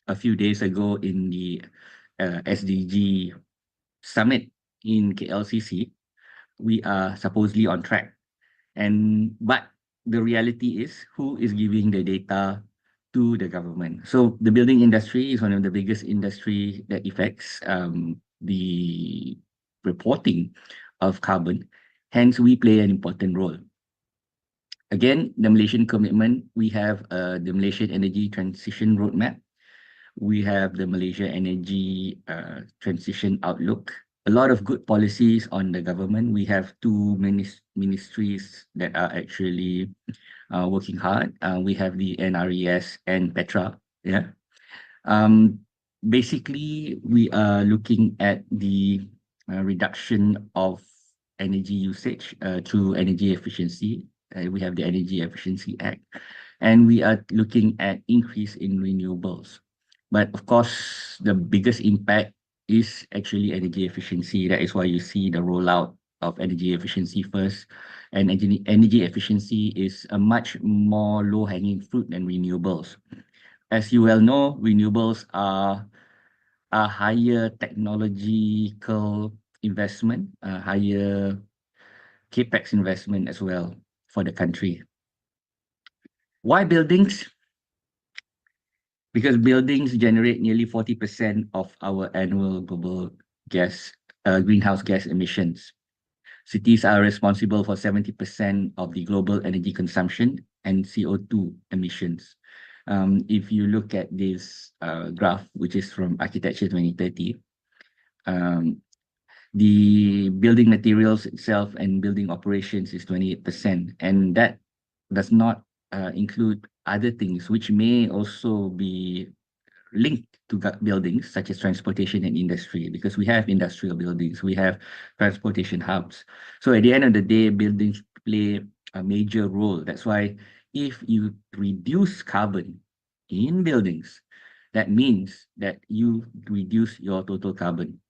a few days ago in the SDG summit in KLCC, we are supposedly on track. But the reality is, who is giving the data to the government? So the building industry is one of the biggest industry that affects the reporting of carbon. Hence, we play an important role. Again, the Malaysian commitment, we have the Malaysian Energy Transition Roadmap. We have the Malaysia Energy Transition Outlook. A lot of good policies on the government. We have two ministries that are actually working hard. We have the NRES and Petra. Yeah. Basically, we are looking at the reduction of energy usage through energy efficiency. We have the Energy Efficiency Act, and we are looking at increase in renewables. But of course, the biggest impact is actually energy efficiency. That is why you see the rollout of energy efficiency first. And energy efficiency is a much more low-hanging fruit than renewables. As you well know, renewables are a higher technological investment, a higher capex investment as well for the country. Why buildings? Because buildings generate nearly 40% of our annual global greenhouse gas emissions. Cities are responsible for 70% of the global energy consumption and CO2 emissions. If you look at this graph, which is from Architecture 2030, the building materials itself and building operations is 28%, and that does not include other things which may also be linked to buildings such as transportation and industry, because we have industrial buildings, we have transportation hubs. So at the end of the day, buildings play a major role. That's why if you reduce carbon in buildings, that means that you reduce your total carbon.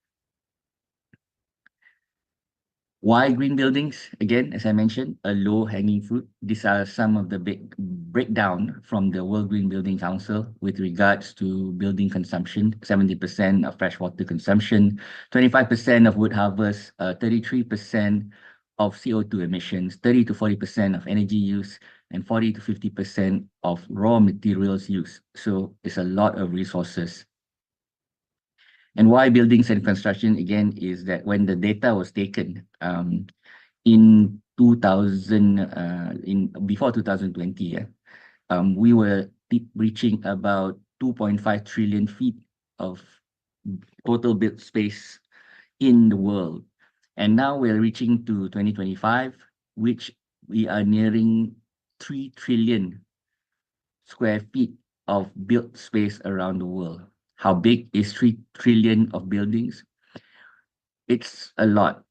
Why green buildings? Again, as I mentioned, a low-hanging fruit. These are some of the big breakdown from the World Green Building Council with regards to building consumption: 70% of freshwater consumption, 25% of wood harvest, 33% of CO2 emissions, 30 to 40% of energy use, and 40 to 50% of raw materials use. So it's a lot of resources. And why buildings and construction, again, is that when the data was taken in 2000, before 2020, we were reaching about 2.5 trillion feet of total built space in the world. And now we're reaching to 2025, which we are nearing 3 trillion square feet of built space around the world. How big is 3 trillion of buildings? It's a lot.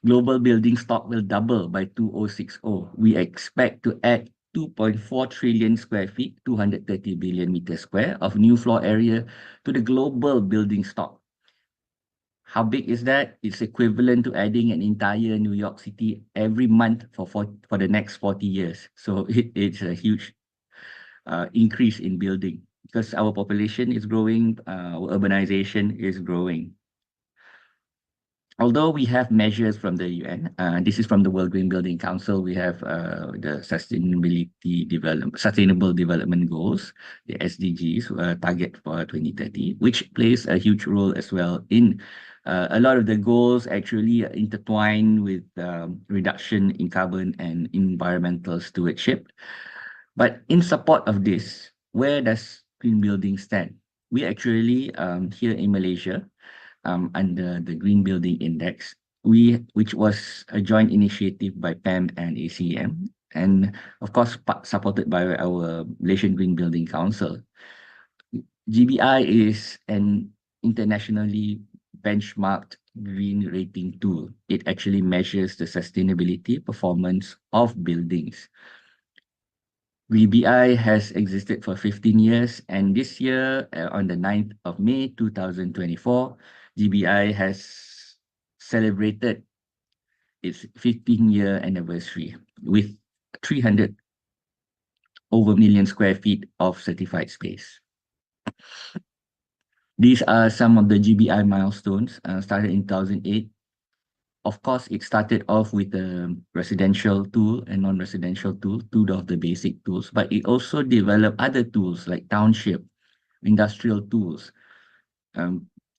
Global building stock will double by 2060. We expect to add 2.4 trillion square feet, 230 billion meters square of new floor area to the global building stock. How big is that? It's equivalent to adding an entire New York City every month for the next 40 years. So it's a huge increase in building, because our population is growing, our urbanization is growing. Although we have measures from the UN, this is from the World Green Building Council, we have the Sustainable Development Goals, the SDGs, target for 2030, which plays a huge role as well in a lot of the goals actually intertwine with reduction in carbon and environmental stewardship. But in support of this, where does green building stand? We actually, here in Malaysia, under the Green Building Index, which was a joint initiative by PAM and ACM, and of course supported by our Malaysian Green Building Council. GBI is an internationally benchmarked green rating tool. It actually measures the sustainability performance of buildings. GBI has existed for 15 years, and this year, on the 9th of May 2024, GBI has celebrated its 15-year anniversary with 300 over million square feet of certified space. These are some of the GBI milestones, started in 2008. Of course, it started off with a residential tool and non-residential tool, two of the basic tools, but it also developed other tools like township, industrial tools.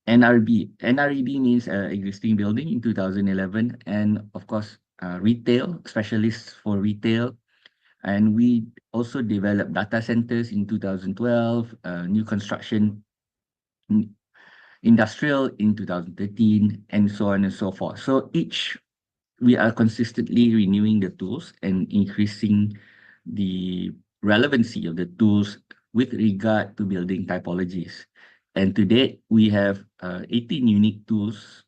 NREB means existing building in 2011, and of course, retail specialists for retail. And we also developed data centers in 2012, new construction, industrial in 2013, and so on and so forth. So we are consistently renewing the tools and increasing the relevancy of the tools with regard to building typologies. And to date, we have 18 unique tools,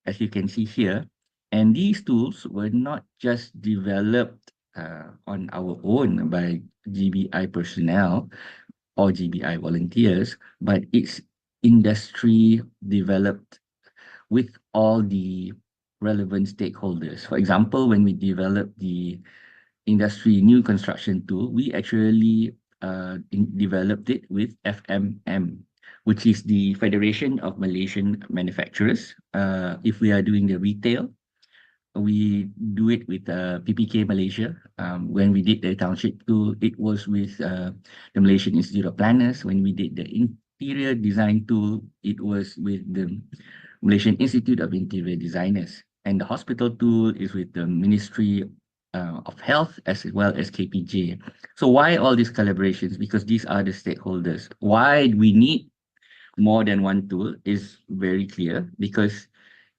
as you can see here. And these tools were not just developed on our own by GBI personnel or GBI volunteers, but it's industry developed with all the relevant stakeholders. For example, when we developed the industry new construction tool, we actually developed it with FMM, which is the Federation of Malaysian Manufacturers. If we are doing the retail, we do it with PPK Malaysia. When we did the township tool, it was with the Malaysian Institute of Planners. When we did the interior design tool, it was with the Malaysian Institute of Interior Designers. And the hospital tool is with the Ministry of Health as well as KPJ. So why all these collaborations? Because these are the stakeholders. Why we need more than one tool is very clear, because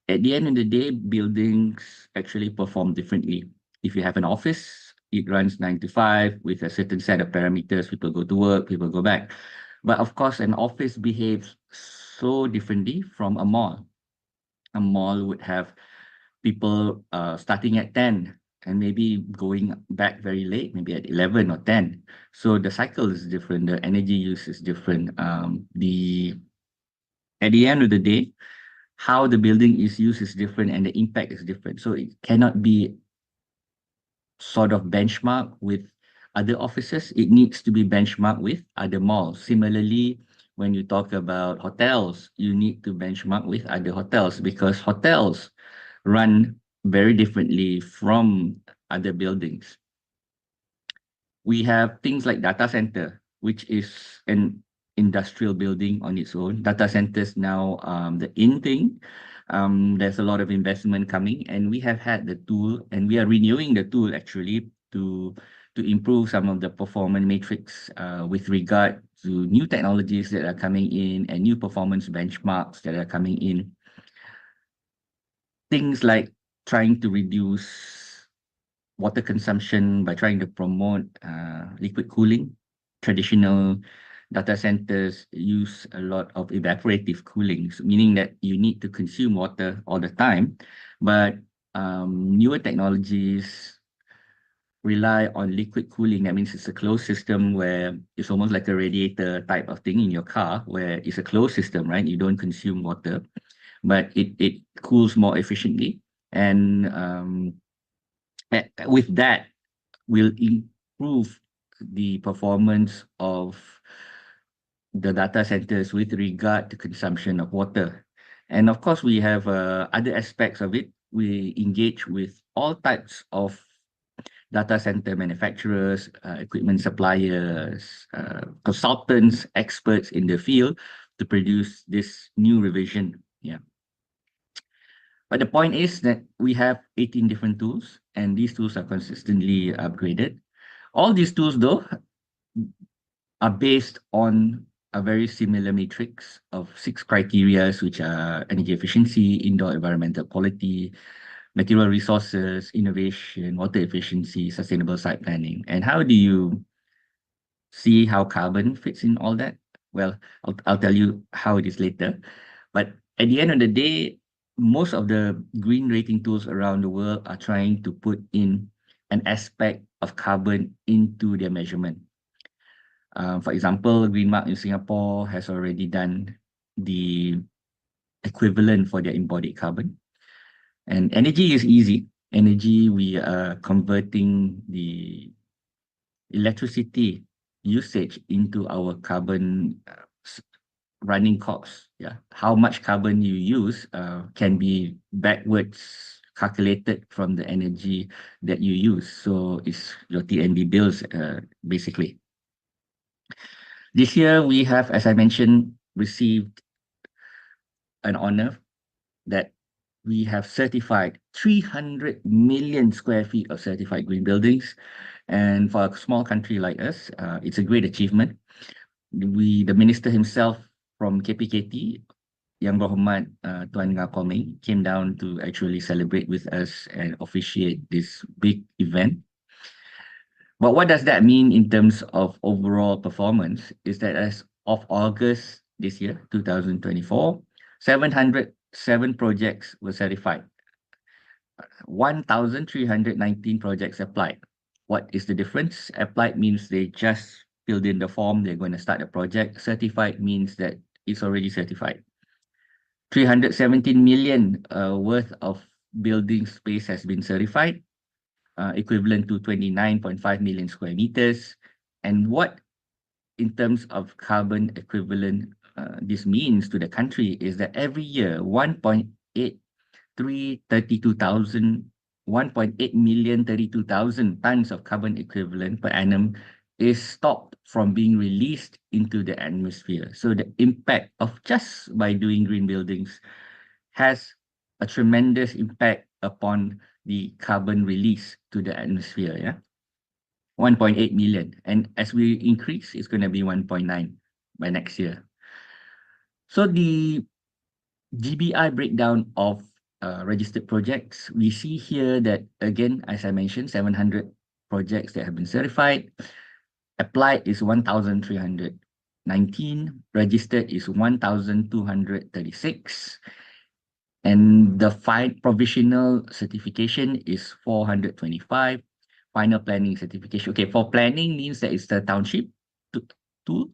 at the end of the day, buildings actually perform differently. If you have an office, it runs 9 to 5 with a certain set of parameters. People go to work, people go back. But of course, an office behaves so differently from a mall. A mall would have people starting at 10 and maybe going back very late, maybe at 11 or 10. So the cycle is different. The energy use is different. At the end of the day, how the building is used is different and the impact is different. So it cannot be sort of benchmarked with other offices. It needs to be benchmarked with other malls. Similarly, when you talk about hotels, you need to benchmark with other hotels, because hotels run very differently from other buildings. We have things like data center, which is an industrial building on its own. Data centers now, the in thing. There's a lot of investment coming, and we have had the tool, and we are renewing the tool actually to improve some of the performance matrix with regard to new technologies that are coming in and new performance benchmarks that are coming in. Things like trying to reduce water consumption by trying to promote liquid cooling. Traditional data centers use a lot of evaporative cooling, so meaning that you need to consume water all the time. But newer technologies rely on liquid cooling. That means it's a closed system where it's almost like a radiator type of thing in your car, where it's a closed system, right? You don't consume water, but it cools more efficiently. And with that, will improve the performance of the data centers with regard to consumption of water. And of course, we have other aspects of it. We engage with all types of data center manufacturers, equipment suppliers, consultants, experts in the field to produce this new revision. Yeah. But the point is that we have 18 different tools, and these tools are consistently upgraded. All these tools, though, are based on a very similar matrix of 6 criteria, which are energy efficiency, indoor environmental quality, material resources, innovation, water efficiency, sustainable site planning. And how do you see how carbon fits in all that? Well, I'll tell you how it is later. But at the end of the day, most of the green rating tools around the world are trying to put in an aspect of carbon into their measurement. For example, Greenmark in Singapore has already done the equivalent for their embodied carbon. And energy is easy. Energy, we are converting the electricity usage into our carbon running costs. Yeah, how much carbon you use can be backwards calculated from the energy that you use. So it's your TNB bills, basically. This year, we have, as I mentioned, received an honor that we have certified 300 million square feet of certified green buildings. And for a small country like us, it's a great achievement. The minister himself from KPKT, Yang Berhormat Tuan Ngah Koming, came down to actually celebrate with us and officiate this big event. But what does that mean in terms of overall performance is that as of August this year, 2024, 707 projects were certified. 1,319 projects applied. What is the difference? Applied means they just filled in the form, they're going to start a project. Certified means that it's already certified. 317 million worth of building space has been certified, equivalent to 29.5 million square meters. And what, in terms of carbon equivalent, this means to the country is that every year 1.8 million 32,000 tons of carbon equivalent per annum is stopped from being released into the atmosphere. So the impact of just by doing green buildings has a tremendous impact upon the carbon release to the atmosphere. Yeah, 1.8 million, and as we increase, it's going to be 1.9 by next year. So the GBI breakdown of registered projects, we see here that, again, as I mentioned, 700 projects that have been certified. Applied is 1,319, registered is 1,236, and the provisional certification is 425. Final planning certification. Okay, for planning means that it's the township two.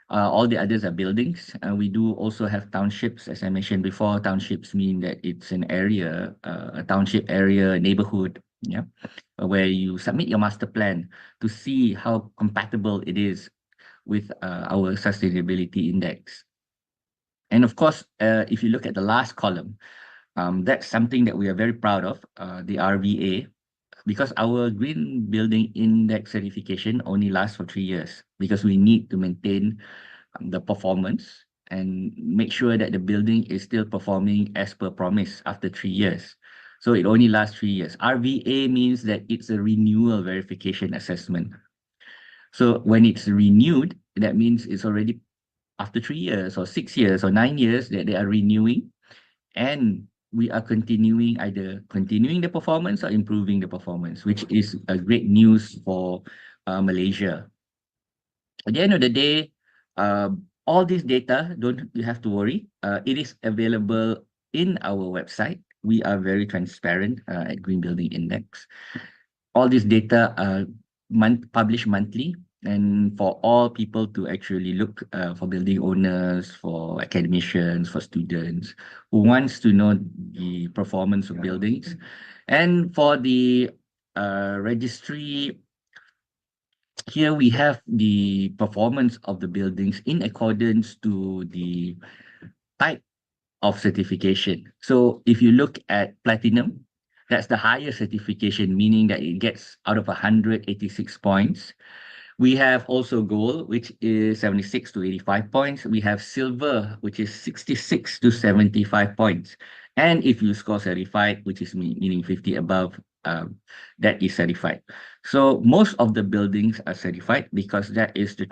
All the others are buildings. We do also have townships. As I mentioned before, townships mean that it's an area, a township area, a neighborhood, yeah, where you submit your master plan to see how compatible it is with our sustainability index. And of course, if you look at the last column, that's something that we are very proud of, the RVA, because our green building index certification only lasts for 3 years because we need to maintain the performance and make sure that the building is still performing as per promise after 3 years. So it only lasts 3 years. RVA means that it's a renewal verification assessment. So when it's renewed, that means it's already after 3 years or 6 years or 9 years that they are renewing, and we are either continuing the performance or improving the performance, which is a great news for Malaysia. At the end of the day, all this data, don't you have to worry. It is available in our website. We are very transparent at Green Building Index. All this data are published monthly, and for all people to actually look, for building owners, for academicians, for students who wants to know the performance of buildings. And for the registry, here we have the performance of the buildings in accordance to the type of certification. So if you look at platinum, that's the highest certification, meaning that it gets out of 186 points. We have also gold, which is 76 to 85 points. We have silver, which is 66 to 75 points. And if you score certified, which is meaning 50 above, that is certified. So most of the buildings are certified because that is the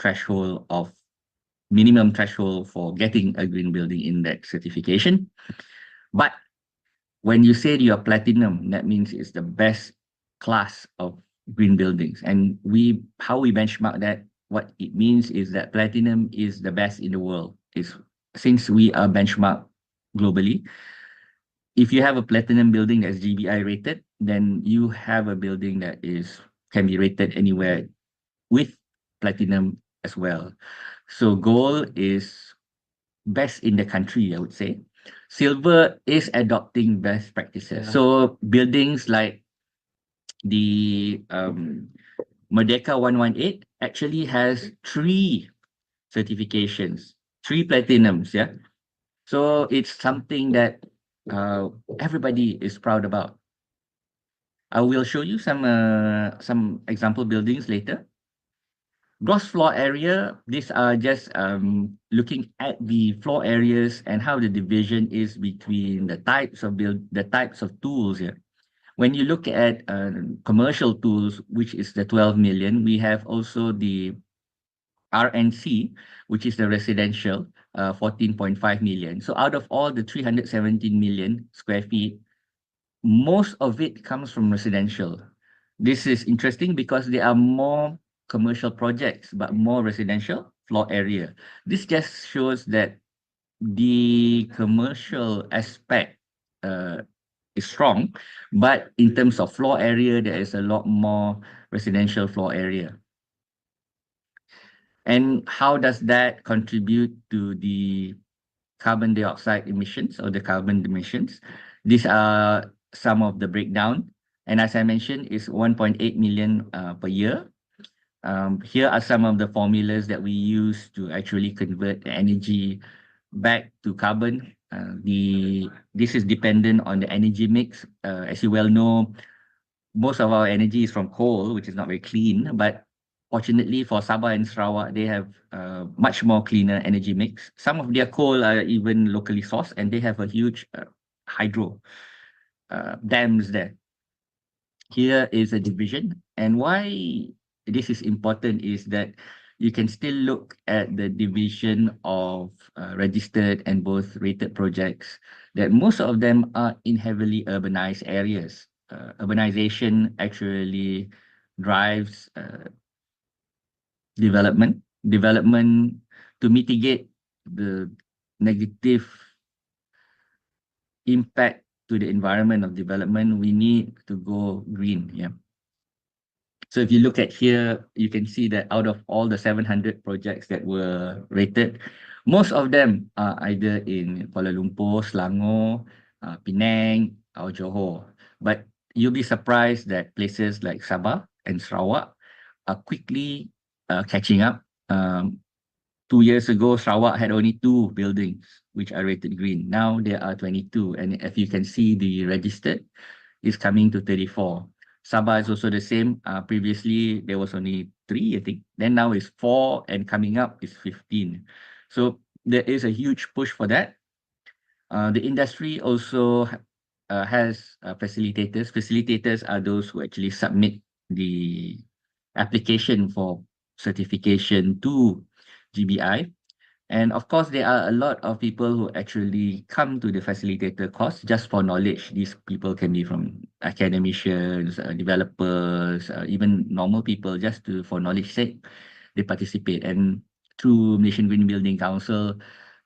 minimum threshold for getting a Green Building Index certification. But when you say you're platinum, that means it's the best class of green buildings. And how we benchmark that, what it means is that platinum is the best in the world. Since we are benchmarked globally, if you have a platinum building that's GBI rated, then you have a building that can be rated anywhere with platinum as well. So gold is best in the country, I would say. Silver is adopting best practices. So buildings like the Merdeka 118 actually has 3 certifications, 3 platinums, yeah. So it's something that everybody is proud about. I will show you some example buildings later. Gross floor area, these are just looking at the floor areas and how the division is between the types of tools here. When you look at commercial tools, which is the 12 million, we have also the RNC, which is the residential, 14.5 million. So out of all the 317 million square feet, most of it comes from residential. This is interesting because there are more commercial projects, but more residential floor area. This just shows that the commercial aspect is strong, but in terms of floor area, there is a lot more residential floor area. And how does that contribute to the carbon dioxide emissions or the carbon emissions? These are some of the breakdown. And as I mentioned, it's 1.8 million per year. Here are some of the formulas that we use to actually convert the energy back to carbon. This is dependent on the energy mix. As you well know, most of our energy is from coal, which is not very clean. But fortunately for Sabah and Sarawak, they have much more cleaner energy mix. Some of their coal are even locally sourced, and they have a huge hydro dams there. Here is a division, and why this is important is that you can still look at the division of registered and both rated projects, that most of them are in heavily urbanized areas. Urbanization actually drives development to mitigate the negative impact to the environment of development. We need to go green. Yeah. So if you look at here, you can see that out of all the 700 projects that were rated, most of them are either in Kuala Lumpur, Selangor, Penang, or Johor. But you'll be surprised that places like Sabah and Sarawak are quickly catching up. 2 years ago, Sarawak had only 2 buildings which are rated green. Now there are 22, and if you can see, the registered is coming to 34. Sabah is also the same. Previously, there was only 3, I think. Then now it's 4, and coming up is 15. So there is a huge push for that. The industry also has facilitators. Facilitators are those who actually submit the application for certification to GBI. And of course, there are a lot of people who actually come to the facilitator course just for knowledge. These people can be from academicians, developers, even normal people, just for knowledge sake, they participate. And through Malaysian Green Building Council,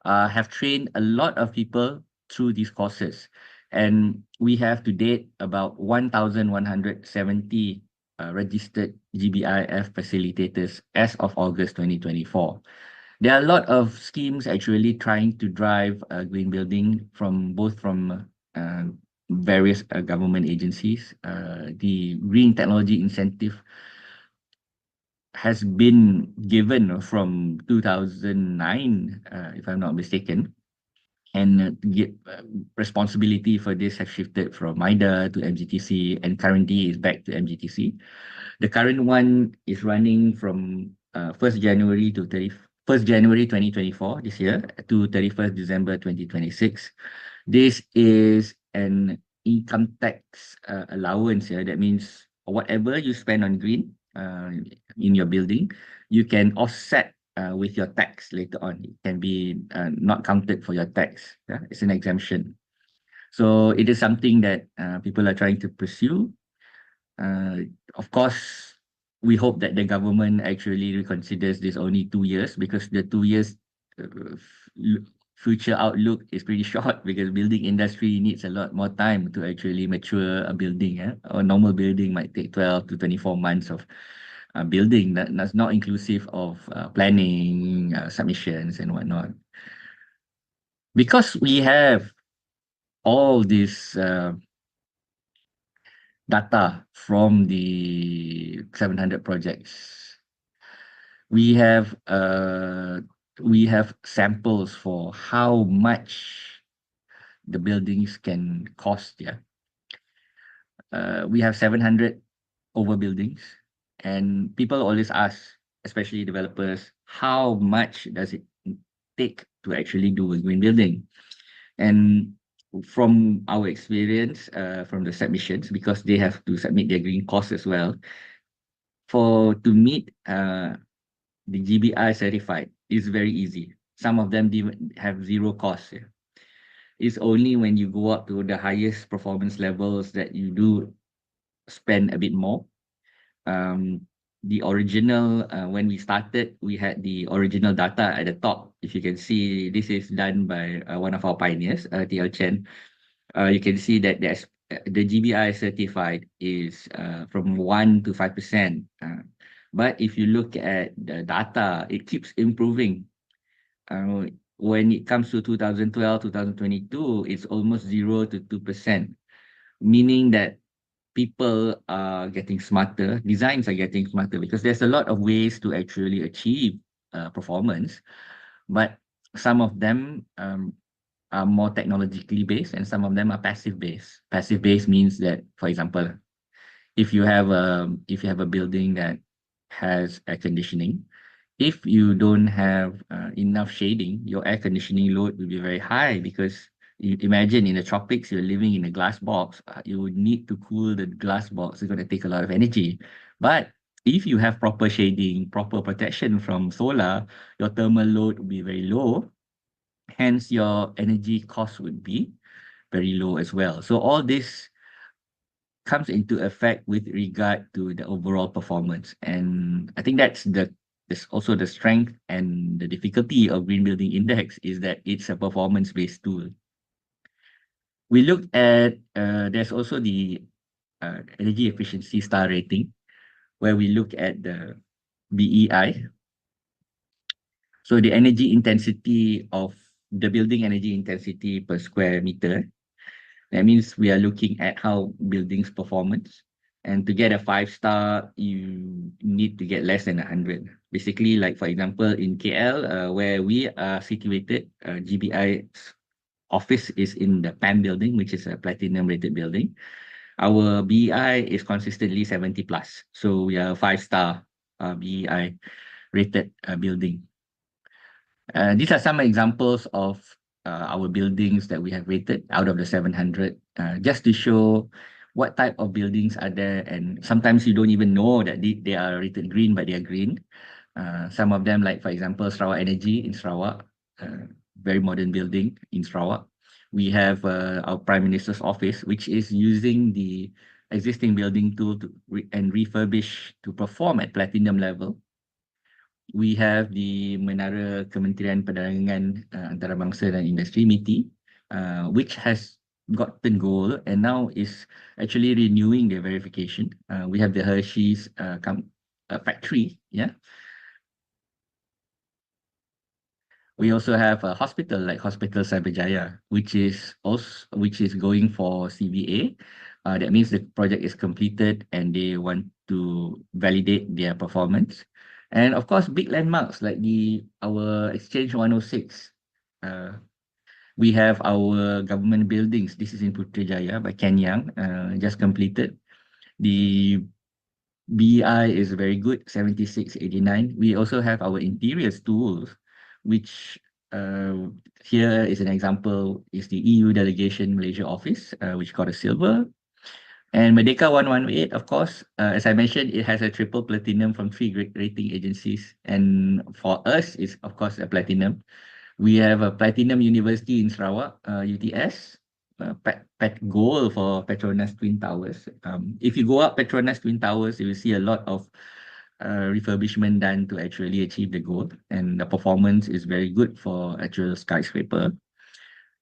have trained a lot of people through these courses. And we have to date about 1,170 registered GBIF facilitators as of August 2024. There are a lot of schemes actually trying to drive green building from various government agencies. The Green Technology Incentive has been given from 2009, if I'm not mistaken. And responsibility for this has shifted from MIDA to MGTC, and currently is back to MGTC. The current one is running from 1st January to 1st January 2024 this year to 31st December 2026. This is an income tax allowance here. That means whatever you spend on green in your building, you can offset with your tax later on. It can be not counted for your tax. Yeah? It's an exemption. So it is something that people are trying to pursue. Of course, we hope that the government actually reconsiders this only 2 years, because the 2 years future outlook is pretty short, because building industry needs a lot more time to actually mature a building. Yeah? A normal building might take 12 to 24 months of building. That's not inclusive of planning, submissions, and whatnot. Because we have all this data from the 700 projects, we have samples for how much the buildings can cost. Yeah, we have 700 over buildings, and people always ask, especially developers, how much does it take to actually do a green building? And from our experience, from the submissions, because they have to submit their green costs as well, for to meet the GBI certified is very easy. Some of them even have zero cost. Yeah. It's only when you go up to the highest performance levels that you do spend a bit more. The original, when we started, we had the original data at the top. If you can see, this is done by one of our pioneers, TL Chen. You can see that the GBI certified is from 1 to 5%. But if you look at the data, it keeps improving. When it comes to 2012, 2022, it's almost 0 to 2%, meaning that people are getting smarter, designs are getting smarter, because there's a lot of ways to actually achieve performance, but some of them are more technologically based and some of them are passive based. Passive based means that, for example, if you have a building that has air conditioning, if you don't have enough shading, your air conditioning load will be very high, because you imagine in the tropics, you're living in a glass box, you would need to cool the glass box. It's going to take a lot of energy. But if you have proper shading, proper protection from solar, your thermal load will be very low. Hence, your energy cost would be very low as well. So all this comes into effect with regard to the overall performance. And I think that's also the strength and the difficulty of Green Building Index, is that it's a performance-based tool. We looked at, there's also the energy efficiency star rating, where we look at the BEI. So the energy intensity of the building energy intensity per square meter. That means we are looking at how buildings performance. And to get a 5-star, you need to get less than 100. Basically, like for example, in KL, where we are situated, GBI's office is in the PAM building, which is a platinum rated building. Our BEI is consistently 70 plus. So we are a 5-star BEI rated building. These are some examples of our buildings that we have rated out of the 700, just to show what type of buildings are there. And sometimes you don't even know that they are rated green, but they are green. Some of them, like for example, Sarawak Energy in Sarawak, very modern building in Sarawak. We have our Prime Minister's office, which is using the existing building tool and refurbish to perform at platinum level. We have the Menara Kementerian Perdagangan Antarabangsa dan Industri MITI, which has gotten gold and now is actually renewing their verification. We have the Hershey's factory, yeah. We also have a hospital like Hospital Cyberjaya, which is going for CVA. That means the project is completed and they want to validate their performance. And of course, big landmarks like our Exchange 106. We have our government buildings. This is in Putrajaya by Kenyang, just completed. The BI is very good, 7689. We also have our interiors tools, which here is an example, is the EU Delegation Malaysia office, which got a silver. And Merdeka 118, of course, as I mentioned, it has a triple platinum from 3 rating agencies. And for us, it's of course a platinum. We have a Platinum University in Sarawak, UTS, Pet Gold for Petronas Twin Towers. If you go up Petronas Twin Towers, you will see a lot of refurbishment done to actually achieve the gold. And the performance is very good for actual skyscraper.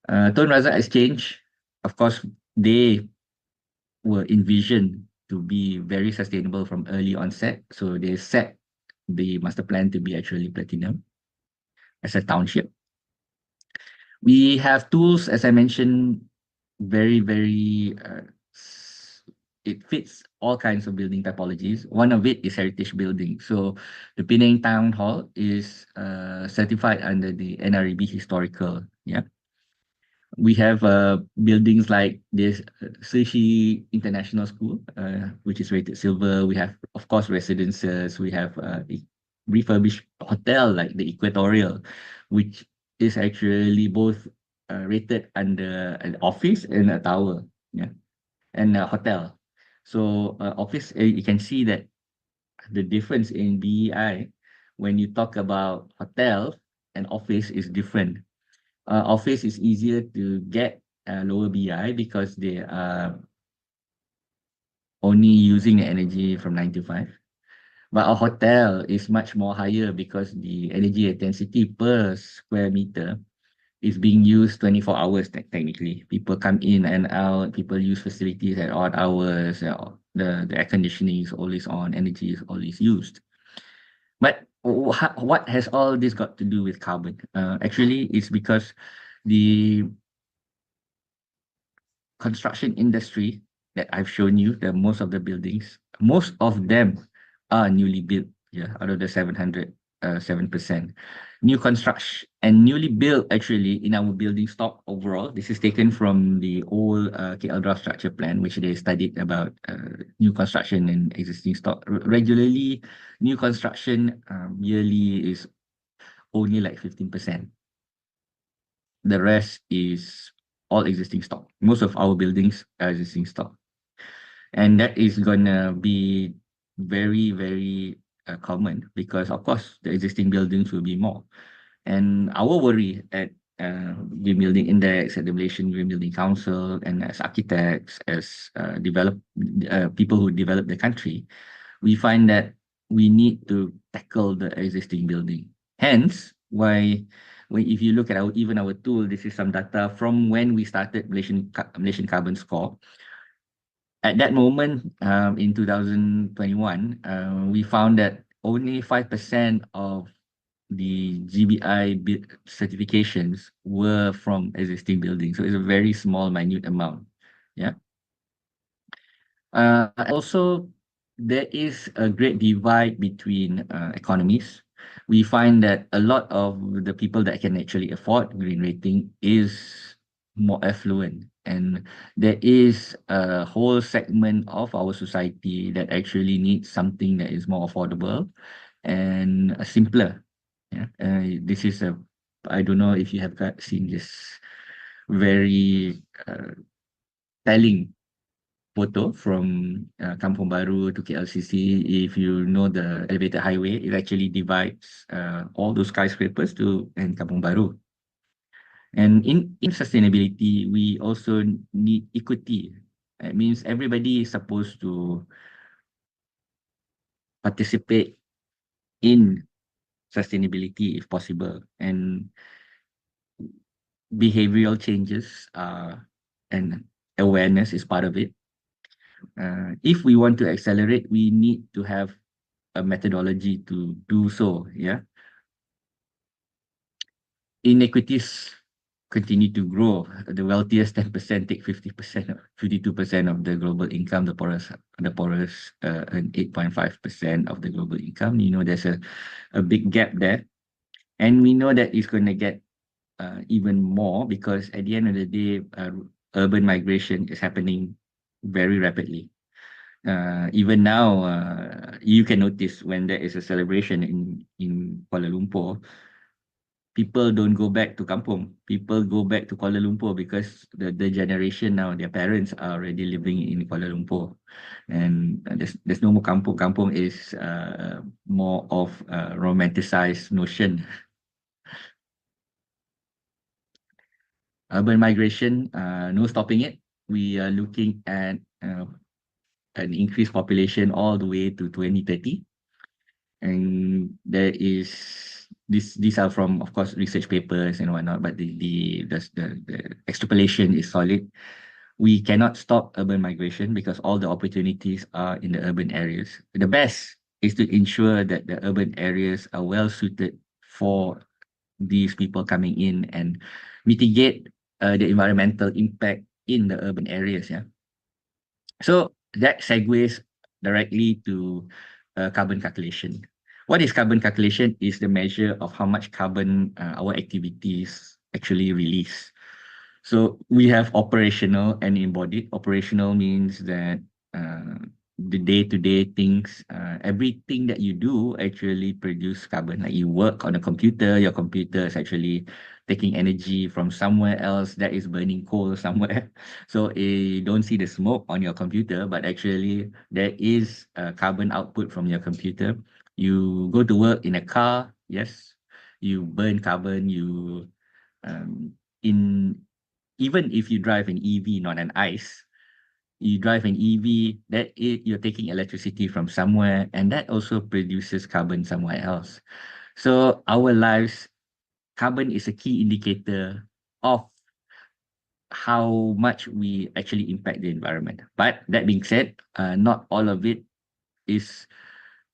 Tun Razak Exchange, of course, they were envisioned to be very sustainable from early onset. So they set the master plan to be actually platinum as a township. We have tools, as I mentioned, very, it fits all kinds of building typologies. One of it is heritage building. So the Penang Town Hall is certified under the NREB historical, yeah. We have buildings like this Sushi International School, which is rated silver. We have, of course, residences. We have refurbished hotel like the Equatorial, which is actually both rated under an office and a tower, yeah, and a hotel. So office, you can see that the difference in BEI when you talk about hotel and office is different. Office is easier to get lower BI because they are only using the energy from 9 to 5. But a hotel is much more higher because the energy intensity per square meter is being used 24 hours technically. People come in and out, people use facilities at odd hours, the air conditioning is always on, energy is always used. But what has all this got to do with carbon? Actually, it's because the construction industry that I've shown you, the most of the buildings, most of them are newly built. Yeah, out of the 7%. New construction and newly built actually in our building stock overall. This is taken from the old KL draft structure plan, which they studied about new construction and existing stock. Regularly, new construction yearly is only like 15%. The rest is all existing stock. Most of our buildings are existing stock. And that is gonna be very, very common because of course the existing buildings will be more. And our worry at Green Building Index, at the Malaysian Green Building Council, and as architects, as people who develop the country, we find that we need to tackle the existing building. Hence, why if you look at our tool, this is some data from when we started Malaysian Carbon Score. At that moment, in 2021, we found that only 5% of the GBI certifications were from existing buildings. So it's a very small, minute amount. Yeah. Also, there is a great divide between economies. We find that a lot of the people that can actually afford green rating is more affluent, and there is a whole segment of our society that actually needs something that is more affordable and simpler. Yeah, this is a, I don't know if you have seen this very telling photo from Kampung Baru to KLCC. If you know the elevated highway, it actually divides all those skyscrapers to and Kampung Baru. And in sustainability, we also need equity. It means everybody is supposed to participate in sustainability if possible. And behavioral changes and awareness is part of it. If we want to accelerate, we need to have a methodology to do so. Yeah. Inequities continue to grow. The wealthiest 10% take 50%, 52% of the global income. The poorest earn 8.5% of the global income. You know, there's a big gap there. And we know that it's going to get even more because at the end of the day, urban migration is happening very rapidly. Even now, you can notice when there is a celebration in Kuala Lumpur, people don't go back to kampung. People go back to Kuala Lumpur because the generation now, their parents are already living in Kuala Lumpur, and there's no more kampung. Kampung is more of a romanticized notion. Urban migration, no stopping it. We are looking at an increased population all the way to 2030. And there is these are from, of course, research papers and whatnot, but the extrapolation is solid. We cannot stop urban migration because all the opportunities are in the urban areas. The best is to ensure that the urban areas are well suited for these people coming in and mitigate the environmental impact in the urban areas. Yeah. So that segues directly to carbon calculation. What is carbon calculation? Is the measure of how much carbon our activities actually release. So we have operational and embodied. Operational means that the day-to-day things, everything that you do actually produce carbon. Like you work on a computer, your computer is actually taking energy from somewhere else that is burning coal somewhere. So you don't see the smoke on your computer, but actually there is carbon output from your computer. You go to work in a car, yes, you burn carbon. You in even if you drive an EV, not an ICE, you drive an EV, you're taking electricity from somewhere, and that also produces carbon somewhere else. So our lives, carbon is a key indicator of how much we actually impact the environment. But that being said, not all of it is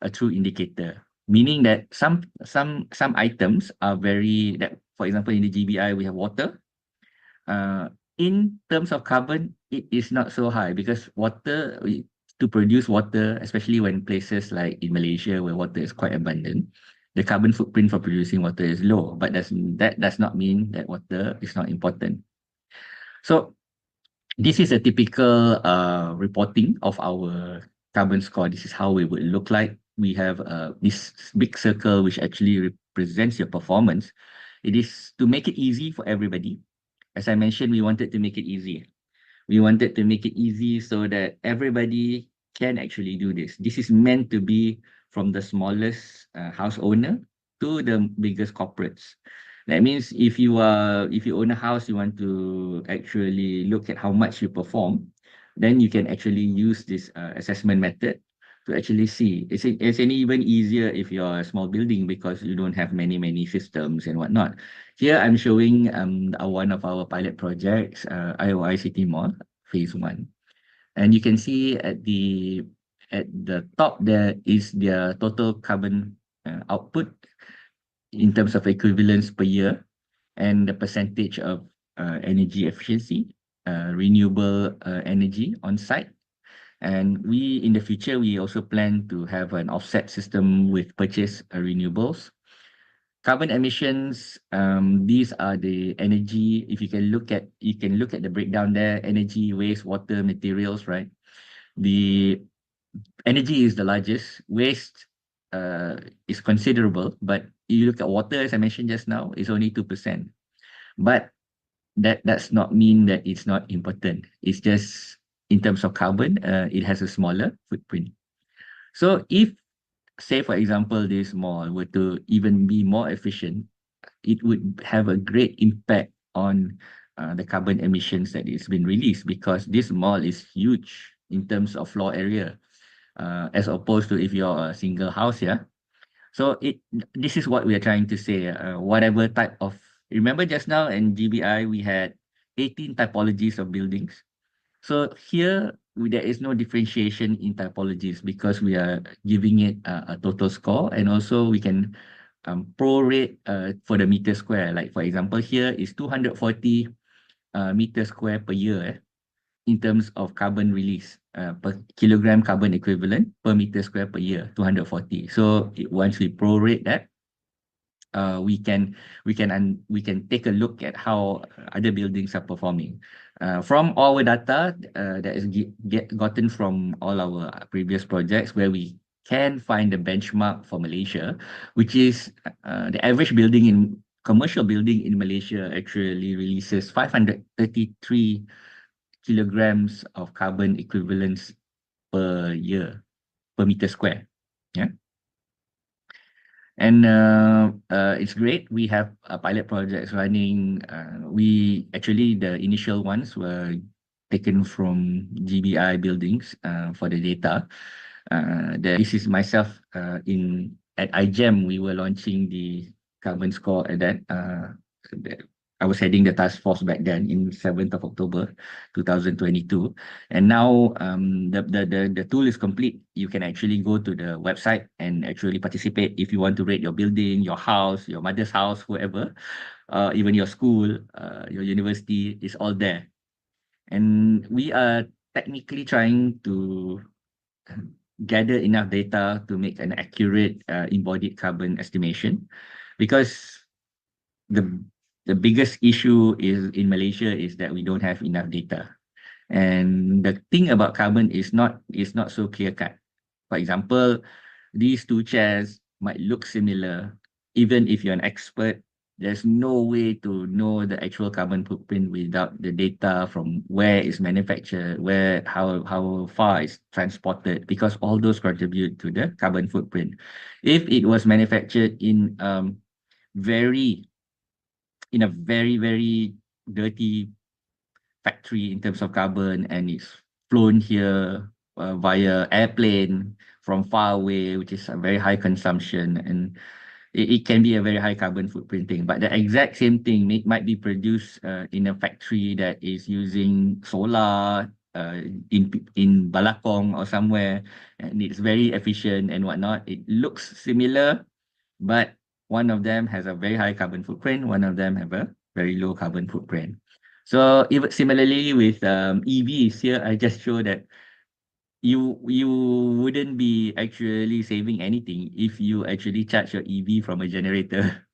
a true indicator. Meaning that some items are very that, for example, in the GBI we have water. In terms of carbon, it is not so high because to produce water, especially when places like in Malaysia where water is quite abundant, the carbon footprint for producing water is low. But that does not mean that water is not important. So this is a typical reporting of our carbon score. This is how it would look like. We have this big circle which actually represents your performance. It is to make it easy for everybody. As I mentioned, we wanted to make it easy. We wanted to make it easy so that everybody can actually do this. This is meant to be from the smallest house owner to the biggest corporates. That means if you own a house, you want to actually look at how much you perform, then you can actually use this assessment method to actually see. It's even easier if you're a small building because you don't have many systems and whatnot. Here I'm showing one of our pilot projects, IOI City Mall, phase 1. And you can see at the top there is their total carbon output in terms of equivalence per year and the percentage of energy efficiency, renewable energy on site. And in the future, we also plan to have an offset system with purchase renewables. Carbon emissions, these are the energy. If you can look at the breakdown there, energy, waste, water, materials, right? The energy is the largest. Waste is considerable, but you look at water, as I mentioned just now, is only 2%. But that does not mean that it's not important. It's just in terms of carbon, it has a smaller footprint. So if, say, for example, this mall were to even be more efficient, it would have a great impact on the carbon emissions that is been released because this mall is huge in terms of floor area, as opposed to if you're a single house, yeah. So this is what we are trying to say. Whatever type of, remember just now in GBI we had 18 typologies of buildings. So here there is no differentiation in typologies because we are giving it a total score, and also we can prorate for the meter square. Like for example, here is 240 meter square per year in terms of carbon release per kilogram carbon equivalent per meter square per year, 240. So once we prorate that, we can take a look at how other buildings are performing. From our data that is gotten from all our previous projects, where we can find the benchmark for Malaysia, which is the average commercial building in Malaysia actually releases 533 kilograms of carbon equivalents per year, per meter square. Yeah. And it's great. We have pilot projects running. The initial ones were taken from GBI buildings for the data. This is myself at iGEM. We were launching the carbon score at that. I was heading the task force back then in 7th of October 2022. And now the tool is complete. You can actually go to the website and actually participate if you want to rate your building, your house, your mother's house, whoever, even your school, your university is all there. And we are technically trying to gather enough data to make an accurate embodied carbon estimation, because the biggest issue is in Malaysia is that we don't have enough data. And the thing about carbon is not so clear cut. For example, these two chairs might look similar. Even if you're an expert, there's no way to know the actual carbon footprint without the data from where it's manufactured, where how far it's transported, because all those contribute to the carbon footprint. If it was manufactured very in a very dirty factory in terms of carbon, and it's flown here via airplane from far away, which is a very high consumption, and it can be a very high carbon footprint thing. But the exact same thing might be produced in a factory that is using solar in Balakong or somewhere, and it's very efficient and whatnot. It looks similar, but one of them has a very high carbon footprint, one of them have a very low carbon footprint. So even similarly with EVs, here I just show that you wouldn't be actually saving anything if you actually charge your EV from a generator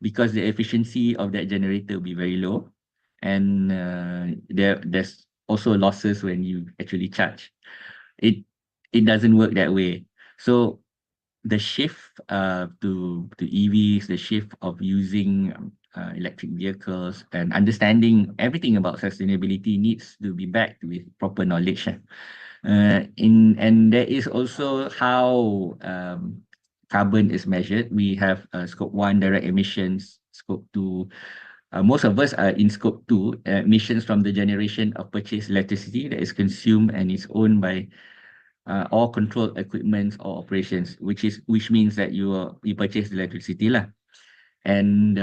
because the efficiency of that generator will be very low, and there's also losses when you actually charge. It doesn't work that way. So the shift to EVs, the shift of using electric vehicles and understanding everything about sustainability needs to be backed with proper knowledge. And there is also how carbon is measured. We have scope 1 direct emissions, scope 2. Most of us are in scope 2, emissions from the generation of purchased electricity that is consumed and is owned by all controlled equipment or operations, which means that you purchase electricity lah. And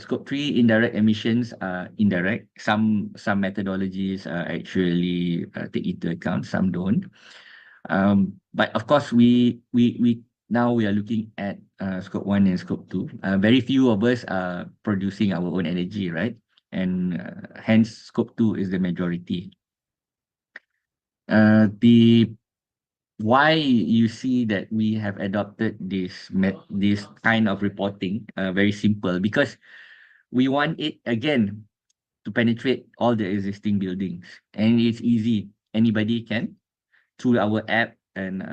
scope 3 indirect emissions are indirect. Some methodologies actually take into account, some don't. But of course, we now we are looking at scope 1 and scope 2. Very few of us are producing our own energy, right? And hence scope 2 is the majority. The why you see that we have adopted this kind of reporting, very simple, because we want it again to penetrate all the existing buildings, and it's easy. Anybody can, through our app and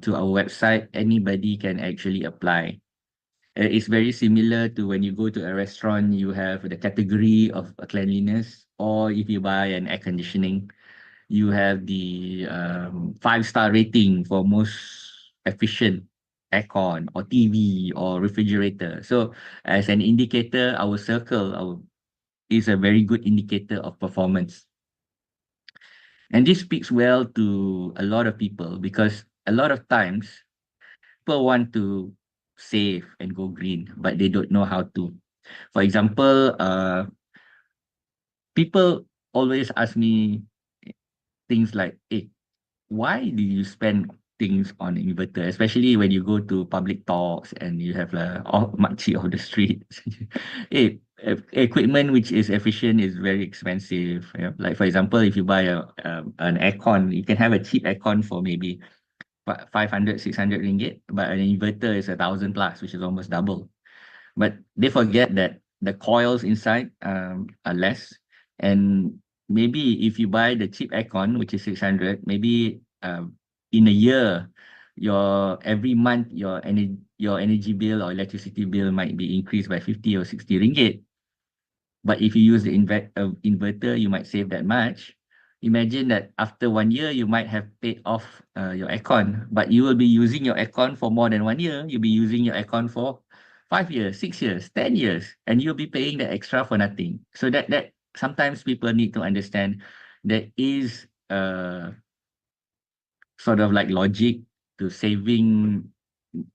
to our website, anybody can actually apply. It's very similar to when you go to a restaurant, you have the category of cleanliness, or if you buy an air conditioning, you have the 5-star rating for most efficient aircon or TV or refrigerator. So as an indicator, our circle is a very good indicator of performance. And this speaks well to a lot of people, because a lot of times people want to save and go green, but they don't know how to. For example, people always ask me things like, hey, why do you spend things on inverter, especially when you go to public talks and you have all makcik of the street. Hey, equipment which is efficient is very expensive. Yeah? Like for example, if you buy an aircon, you can have a cheap aircon for maybe 500, 600 ringgit, but an inverter is 1,000 plus, which is almost double. But they forget that the coils inside are less, and maybe if you buy the cheap aircon, which is 600, maybe in a year, every month your energy bill or electricity bill might be increased by 50 or 60 ringgit. But if you use the inverter, you might save that much. Imagine that after 1 year, you might have paid off your aircon, but you will be using your aircon for more than 1 year. You'll be using your aircon for 5 years, 6 years, 10 years, and you'll be paying the extra for nothing. So that sometimes people need to understand there is sort of like logic to saving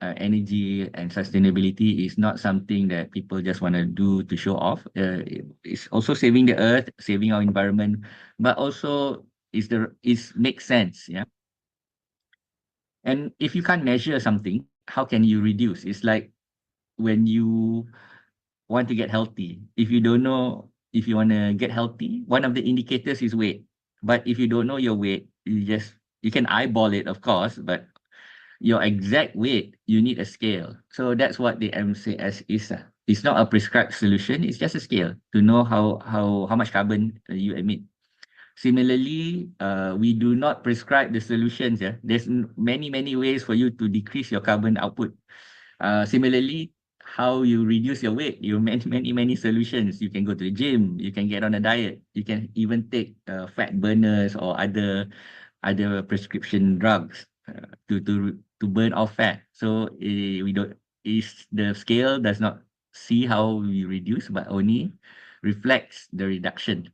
energy, and sustainability is not something that people just want to do to show off. It's also saving the earth, saving our environment, but also makes sense. Yeah. And if you can't measure something, how can you reduce? It's like when you want to get healthy. If you don't know if you want to get healthy, one of the indicators is weight. But if you don't know your weight, you can eyeball it, of course, but your exact weight, you need a scale. So that's what the MCS is. It's not a prescribed solution. It's just a scale to know how much carbon you emit. Similarly, we do not prescribe the solutions. Yeah, there's many ways for you to decrease your carbon output. Similarly, how you reduce your weight, you many solutions. You can go to the gym, you can get on a diet, you can even take fat burners or other prescription drugs to burn off fat. So we don't is the scale does not see how we reduce, but only reflects the reduction.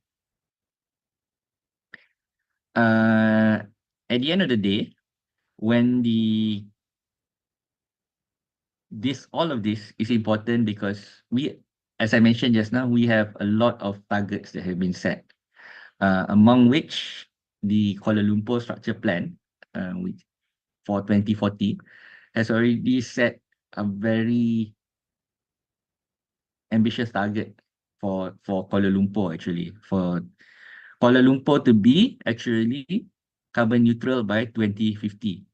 At the end of the day, when all of this is important because we, as I mentioned just now, we have a lot of targets that have been set, among which the Kuala Lumpur Structure Plan, which for 2040, has already set a very ambitious target for Kuala Lumpur actually, for Kuala Lumpur to be actually carbon neutral by 2050.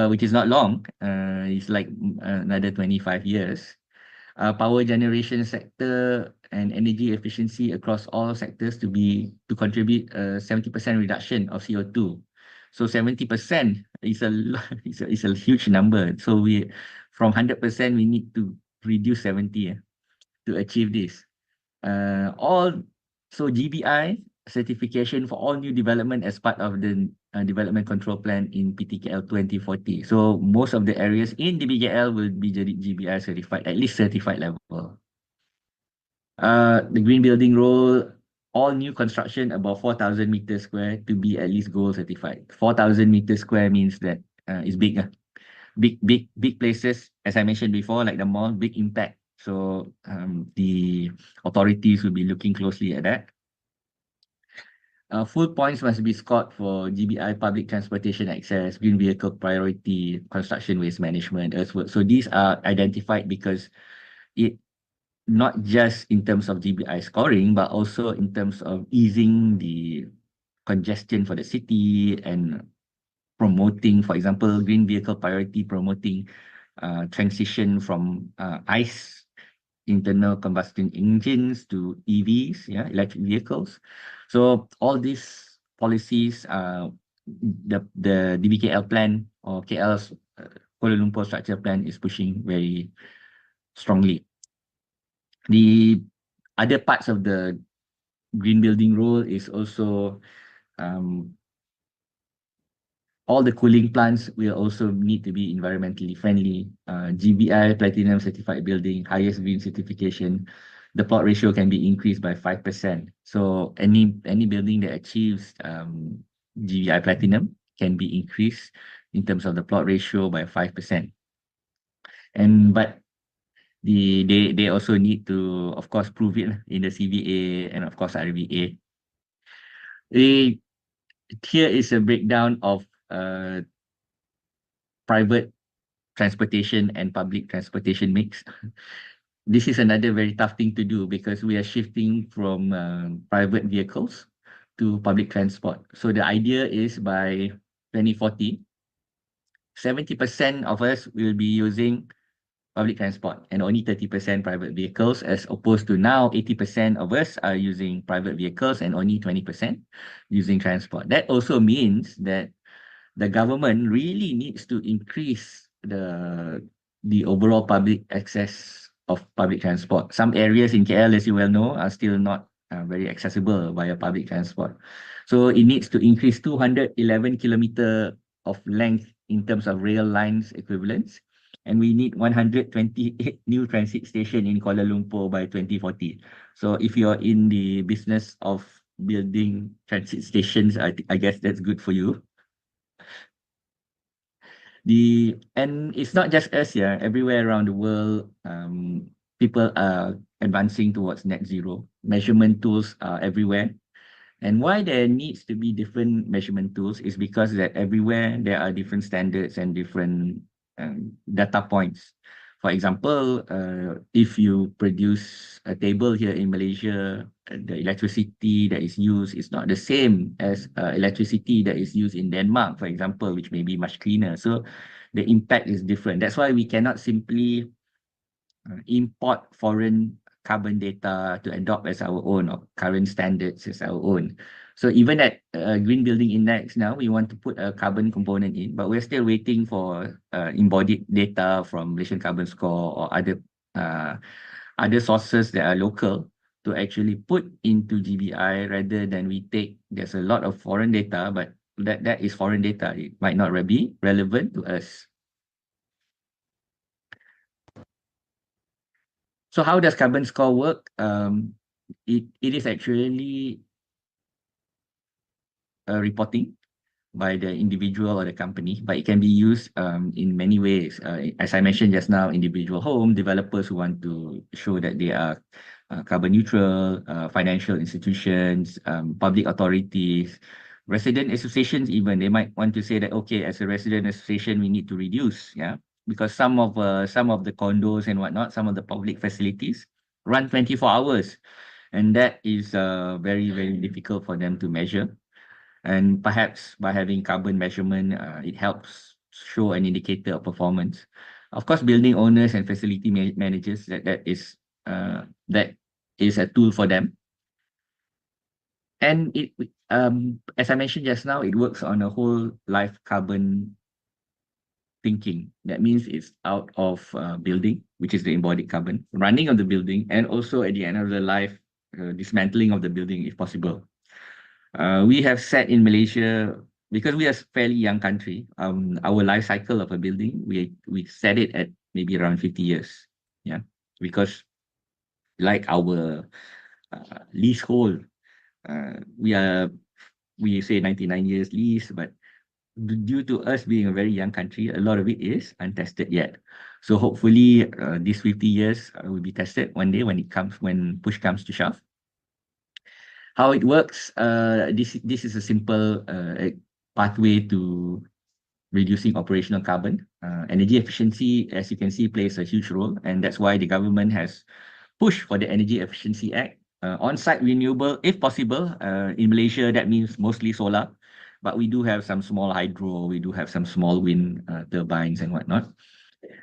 Which is not long. It's like another 25 years. Power generation sector and energy efficiency across all sectors to contribute 70% reduction of CO2. So 70% is is a huge number. So from 100% we need to reduce 70 to achieve this. So GBI certification for all new development as part of the development control plan in PTKL 2040. So most of the areas in DBKL will be GBI certified, at least certified level. The green building rule, all new construction above 4,000 meters square to be at least gold certified. 4,000 meters square means that it's big. Big places, as I mentioned before, like the mall, big impact. So the authorities will be looking closely at that. Full points must be scored for GBI public transportation access, green vehicle priority, construction waste management, earthwork. So these are identified because it not just in terms of GBI scoring, but also in terms of easing the congestion for the city and promoting, for example, green vehicle priority, promoting transition from ICE internal combustion engines to EVs, yeah, electric vehicles. So all these policies, the DBKL plan or KL's Kuala Lumpur structure plan is pushing very strongly. The other parts of the green building rule is also all the cooling plants will also need to be environmentally friendly. GBI Platinum certified building, highest green certification. The plot ratio can be increased by 5%. So any building that achieves GBI Platinum can be increased in terms of the plot ratio by 5%. But they also need to, of course, prove it in the CVA and of course RVA. Here is a breakdown of private transportation and public transportation mix. This is another very tough thing to do because we are shifting from private vehicles to public transport. So the idea is by 2040, 70% of us will be using public transport and only 30% private vehicles, as opposed to now 80% of us are using private vehicles and only 20% using transport. That also means that the government really needs to increase the overall public access of public transport. Some areas in KL, as you well know, are still not very accessible via public transport. So it needs to increase 211 kilometer of length in terms of rail lines equivalents. And we need 128 new transit station in Kuala Lumpur by 2040. So if you're in the business of building transit stations, I guess that's good for you. And it's not just us here. Everywhere around the world, people are advancing towards net zero. Measurement tools are everywhere. And why there needs to be different measurement tools is because that everywhere there are different standards and different data points. For example, if you produce a table here in Malaysia, the electricity that is used is not the same as electricity that is used in Denmark, for example, which may be much cleaner. So the impact is different. That's why we cannot simply import foreign carbon data to adopt as our own or current standards as our own. So even at Green Building Index now, we want to put a carbon component in, but we're still waiting for embodied data from Malaysian Carbon Score or other sources that are local to actually put into GBI rather than we take. There's a lot of foreign data, but that is foreign data. It might not be relevant to us. So how does carbon score work? It is actually reporting by the individual or the company, but it can be used in many ways. As I mentioned just now, individual home developers who want to show that they are carbon neutral, financial institutions, public authorities, resident associations even, they might want to say that, okay, as a resident association, we need to reduce, yeah, because some of the condos and whatnot, some of the public facilities run 24 hours, and that is very, very difficult for them to measure. And perhaps by having carbon measurement, it helps show an indicator of performance. Of course, building owners and facility managers, that is a tool for them. And as I mentioned just now, it works on a whole life carbon thinking. That means it's out of building, which is the embodied carbon, running of the building, and also at the end of the life, dismantling of the building if possible. We have set in Malaysia, because we are a fairly young country, our life cycle of a building, we set it at maybe around 50 years. Yeah, because like our leasehold, we say 99 years lease, but due to us being a very young country, a lot of it is untested yet. So hopefully, these 50 years will be tested one day when push comes to shove. How it works, this is a simple pathway to reducing operational carbon. Energy efficiency, as you can see, plays a huge role, and that's why the government has pushed for the Energy Efficiency Act. On-site renewable, if possible. In Malaysia, that means mostly solar, but we do have some small hydro, we do have some small wind turbines and whatnot.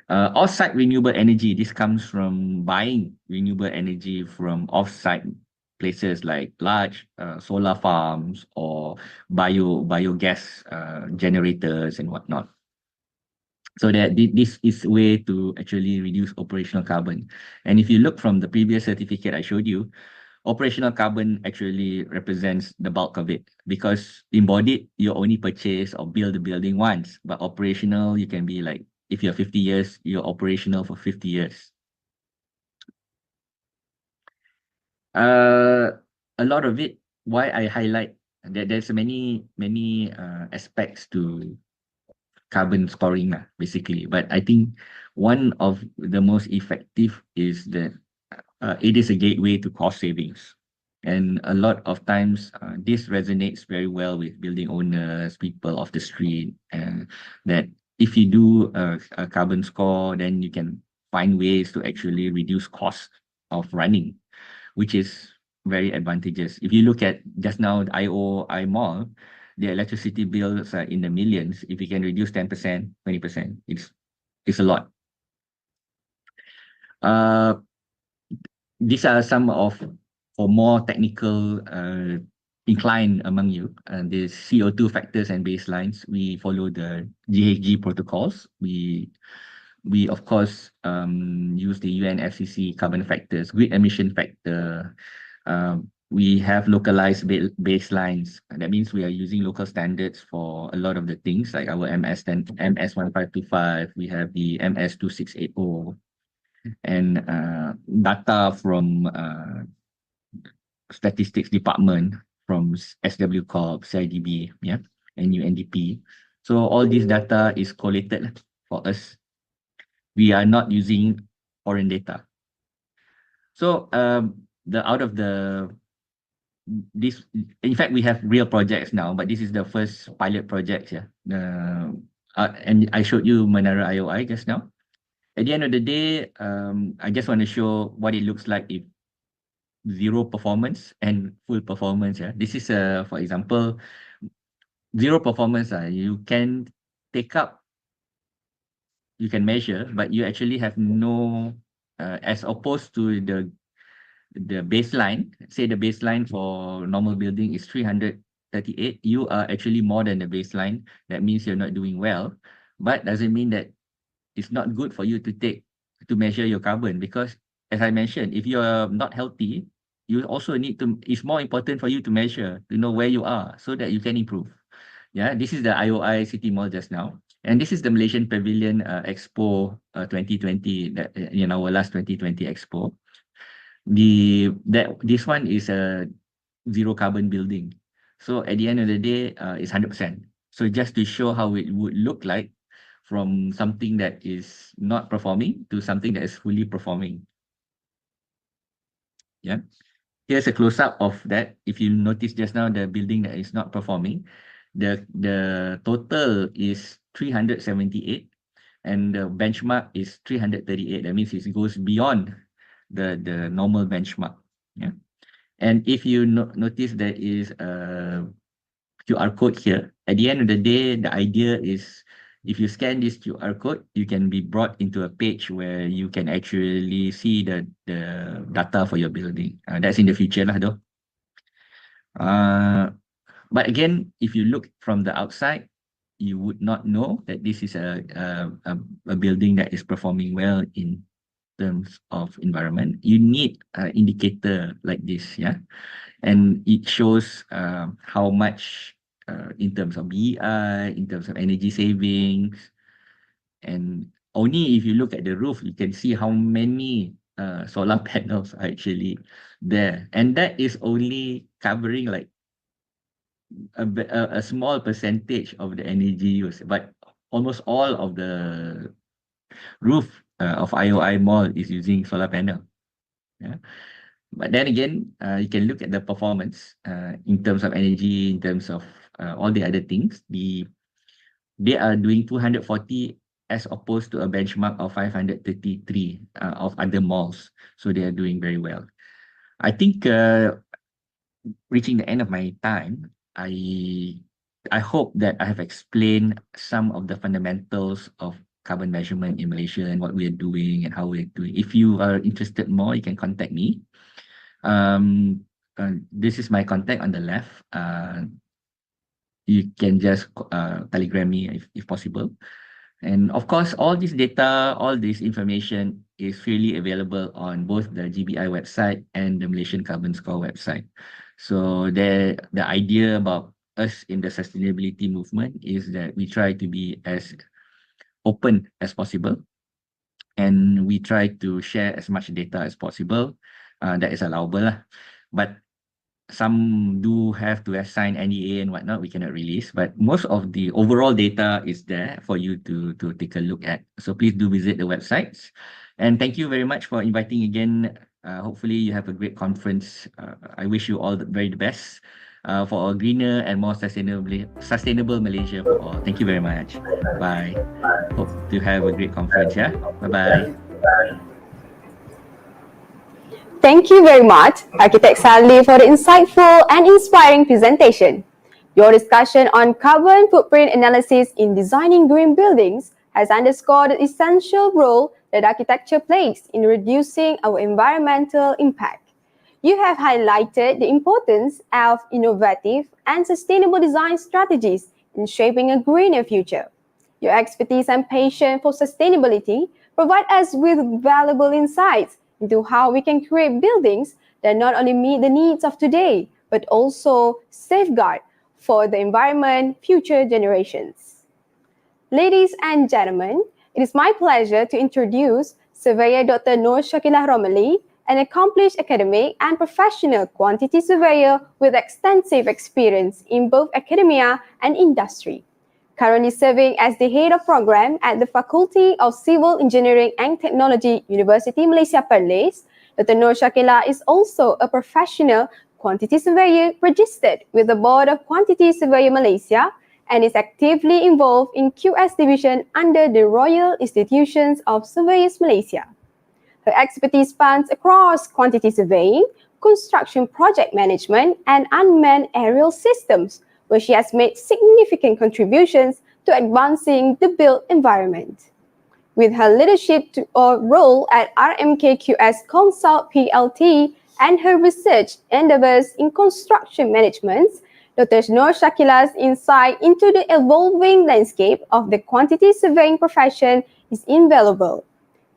Off-site renewable energy, this comes from buying renewable energy from off-site places like large solar farms or biogas generators and whatnot. So that this is a way to actually reduce operational carbon. And if you look from the previous certificate I showed you, operational carbon actually represents the bulk of it, because embodied, you only purchase or build the building once, but operational, you can be like, if you're 50 years, you're operational for 50 years. A lot of it, why I highlight that there's many aspects to carbon scoring basically, but I think one of the most effective is that it is a gateway to cost savings. And a lot of times, this resonates very well with building owners, people off the street, and that if you do a carbon score, then you can find ways to actually reduce cost of running, which is very advantageous. If you look at just now the IOI mall, the electricity bills are in the millions. If you can reduce 10%, 20%, it's a lot. These are some of, for more technical inclined among you, the CO2 factors and baselines. We follow the GHG protocols. We of course use the UNFCCC carbon factors, grid emission factor. We have localized baselines. That means we are using local standards for a lot of the things, like our MS1525. We have the MS2680, and data from statistics department, from SW Corp, CIDB, yeah, and UNDP. So all this data is collated for us. We are not using foreign data. So in fact, we have real projects now, but this is the first pilot project, yeah. And I showed you Menara IOI just now. At the end of the day, I just want to show what it looks like if zero performance and full performance. Yeah, this is for example, zero performance. You can take up, you can measure, but you actually have no, as opposed to the the baseline, say the baseline for normal building is 338, you are actually more than the baseline. That means you're not doing well, but doesn't mean that it's not good for you to measure your carbon, because as I mentioned, if you're not healthy, you also need to, it's more important for you to measure, to know where you are so that you can improve. Yeah, this is the IOI City Mall just now. And this is the Malaysian Pavilion Expo 2020, that in our last 2020 Expo. This one is a zero carbon building. So at the end of the day, it's 100%. So just to show how it would look like from something that is not performing to something that is fully performing. Yeah. Here's a close-up of that. If you notice just now, the building that is not performing, the total is 378 and the benchmark is 338. That means it goes beyond the normal benchmark. Yeah. And if you notice, there is a QR code here. At the end of the day, the idea is if you scan this QR code, you can be brought into a page where you can actually see the data for your building. That's in the future lah, though. But again, if you look from the outside, you would not know that this is a building that is performing well in terms of environment. You need an indicator like this, yeah, and it shows how much in terms of BEI, in terms of energy savings, and only if you look at the roof, you can see how many solar panels are actually there, and that is only covering like a small percentage of the energy use, but almost all of the roof of IOI Mall is using solar panel. Yeah. But then again, you can look at the performance in terms of energy, in terms of all the other things. They are doing 240 as opposed to a benchmark of 533 of other malls. So they are doing very well. I think reaching the end of my time, I hope that I have explained some of the fundamentals of carbon measurement in Malaysia and what we are doing and how we're doing. If you are interested more, you can contact me. This is my contact on the left. You can just telegram me if possible. And of course, all this data, all this information is freely available on both the GBI website and the Malaysian Carbon Score website. So the idea about us in the sustainability movement is that we try to be as open as possible, and we try to share as much data as possible that is allowable. But some do have to assign NDA and whatnot, we cannot release, but most of the overall data is there for you to take a look at. So please do visit the websites. And thank you very much for inviting again. Hopefully you have a great conference. I wish you all the very best for a greener and more sustainable Malaysia for all. Thank you very much. Bye. Hope to have a great conference. Yeah. Bye-bye. Thank you very much, Architect Salih, for the insightful and inspiring presentation. Your discussion on carbon footprint analysis in designing green buildings has underscored the essential role that architecture plays in reducing our environmental impact. You have highlighted the importance of innovative and sustainable design strategies in shaping a greener future. Your expertise and passion for sustainability provide us with valuable insights into how we can create buildings that not only meet the needs of today, but also safeguard for the environment, future generations. Ladies and gentlemen, it is my pleasure to introduce Surveyor Dr. Nur Shakilah Romali, an accomplished academic and professional quantity surveyor with extensive experience in both academia and industry. Currently serving as the head of program at the Faculty of Civil Engineering and Technology, University Malaysia Perlis, Dr. Nur Shakilah is also a professional quantity surveyor registered with the Board of Quantity Surveyor Malaysia and is actively involved in QS division under the Royal Institutions of Surveyors Malaysia. Her expertise spans across quantity surveying, construction project management, and unmanned aerial systems, where she has made significant contributions to advancing the built environment. With her leadership role at RMKQS Consult PLT and her research endeavors in construction management, Dr. Nur Shakila's insight into the evolving landscape of the quantity surveying profession is invaluable.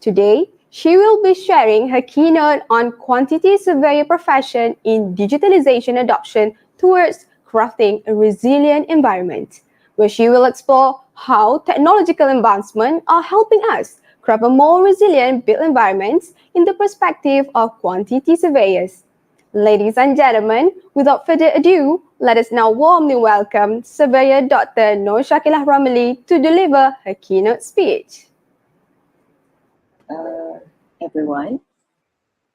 Today, she will be sharing her keynote on quantity surveyor profession in digitalization adoption towards crafting a resilient environment, where she will explore how technological advancements are helping us craft a more resilient built environment in the perspective of quantity surveyors. Ladies and gentlemen, without further ado, let us now warmly welcome Surveyor Dr. Nur Shakilah Ramli to deliver her keynote speech. Everyone.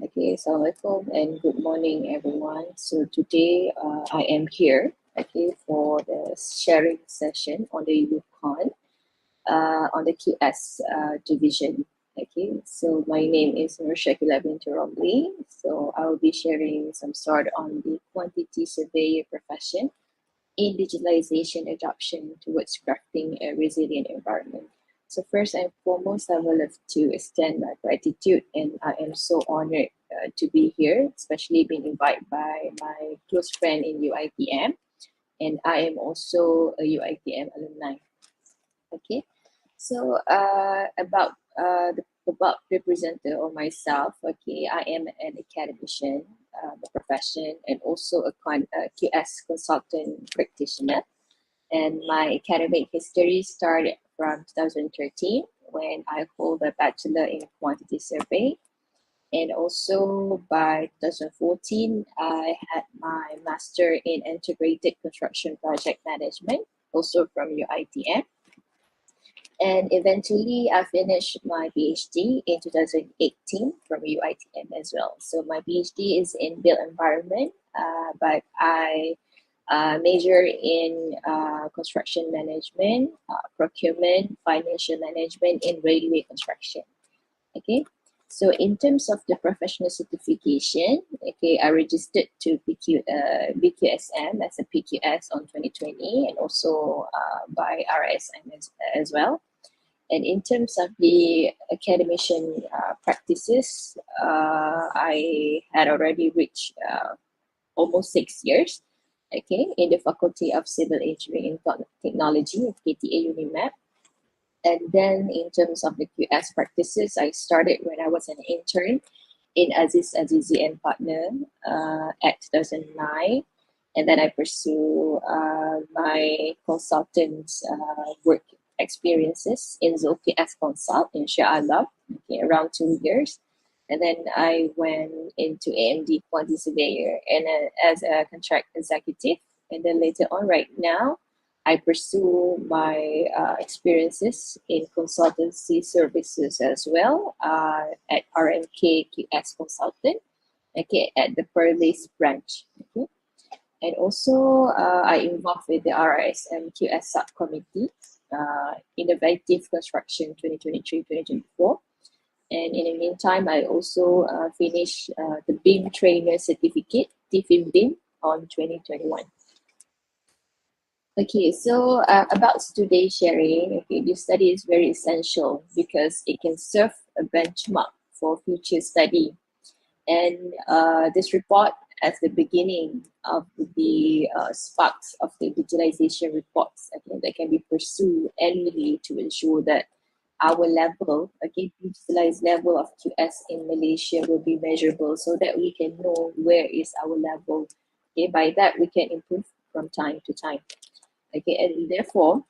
Okay, Assalamualaikum and good morning everyone. So today I am here for the sharing session on the IUCON on the QS division. Okay, so my name is Nur Shakilah binti Romli. So I will be sharing some sort on the quantity surveyor profession in digitalization adoption towards crafting a resilient environment. So first and foremost, I would love to extend my gratitude, and I am so honored to be here, especially being invited by my close friend in UITM, and I am also a UITM alumni. Okay, so about the presenter or myself. Okay, I am an academician, the profession, and also a QS consultant practitioner. And my academic history started from 2013 when I hold a bachelor in quantity survey. And also by 2014, I had my master in integrated construction project management, also from UITM. And eventually, I finished my PhD in 2018 from UITM as well. So my PhD is in built environment, but I major in construction management, procurement, financial management in railway construction. Okay, so in terms of the professional certification, okay, I registered to BQSM as a PQS on 2020 and also by RSM as well. And in terms of the academician practices, I had already reached almost 6 years, okay, in the Faculty of Civil Engineering and Technology of KTA UNIMAP. And then in terms of the QS practices, I started when I was an intern in Aziz Azizi and Partner at 2009. And then I pursue my consultant work experiences in ZulQS Consult in Shah Alam, okay, around 2 years. And then I went into AMD Quantity Surveyor and as a contract executive. And then later on, right now, I pursue my experiences in consultancy services as well at RMK QS Consultant, okay, at the Perlis branch. Okay. And also, I involved with the RSM QS subcommittee, Innovative Construction 2023-2024. And in the meantime, I also finished the BIM Trainer Certificate, TFIM BIM, on 2021. Okay, so about today's sharing, okay, this study is very essential because it can serve a benchmark for future study. And this report as the beginning of the sparks of the digitalization reports, okay, that can be pursued annually to ensure that our level, okay, digitalized level of QS in Malaysia will be measurable so that we can know where is our level. Okay, by that we can improve from time to time. Okay, and therefore,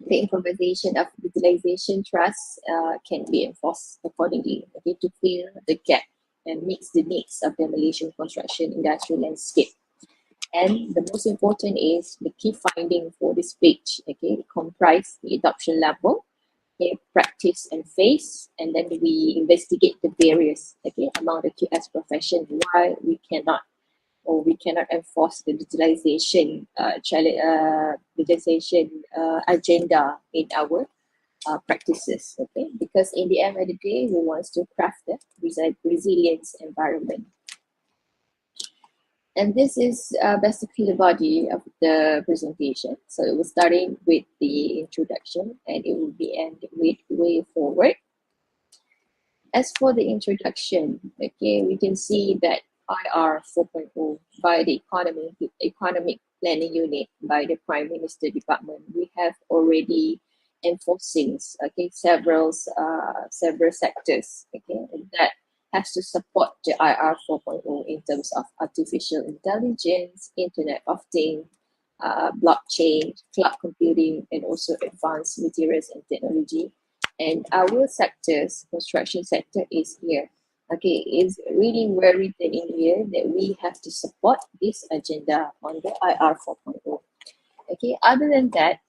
the improvisation of digitalization trust can be enforced accordingly, okay, to fill the gap and meets the needs of the Malaysian construction industrial landscape. And the most important is the key finding for this page, okay, comprise the adoption level, okay, practice and phase, and then we investigate the barriers, okay, among the QS profession, why we cannot enforce the digitalization agenda in our practices, okay? Because in the end of the day, we want to craft a resilience environment. And this is basically the body of the presentation. So it will starting with the introduction and it will be ending with way forward. As for the introduction, okay, we can see that IR 4.0 by the Economic Planning Unit by the Prime Minister Department. We have already enforcing several sectors that has to support the IR 4.0 in terms of artificial intelligence, Internet of Things, blockchain, cloud computing, and also advanced materials and technology. And our sectors, construction sector, is here. It's really well written in here that we have to support this agenda on the IR 4.0. Other than that,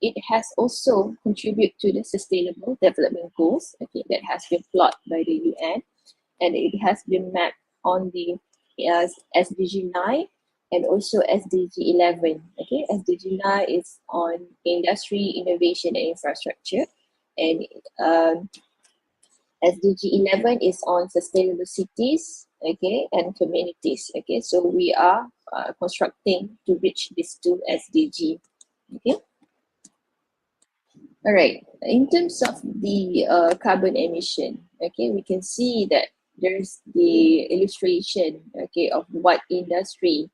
it has also contributed to the Sustainable Development Goals, that has been plotted by the UN, and it has been mapped on the SDG 9 and also SDG 11. SDG 9 is on industry, innovation, and infrastructure, and SDG 11 is on sustainable cities, and communities. So we are constructing to reach these two SDG. All right. In terms of the carbon emission, we can see that there's the illustration, of what industry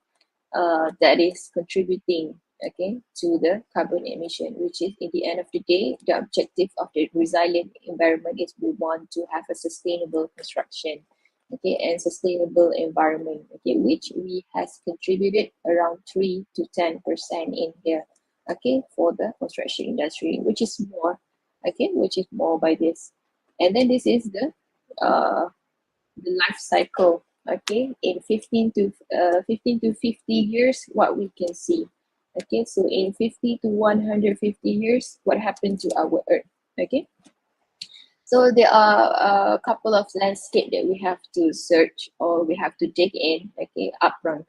that is contributing, to the carbon emission, which is, in the end of the day, the objective of the resilient environment is we want to have a sustainable construction, and sustainable environment, which we has contributed around 3 to 10% in here, for the construction industry, which is more, by this. And then this is the life cycle, in 15 to 50 years, what we can see. So in 50 to 150 years, what happened to our Earth? So there are a couple of landscape that we have to search or we have to dig in. Upfront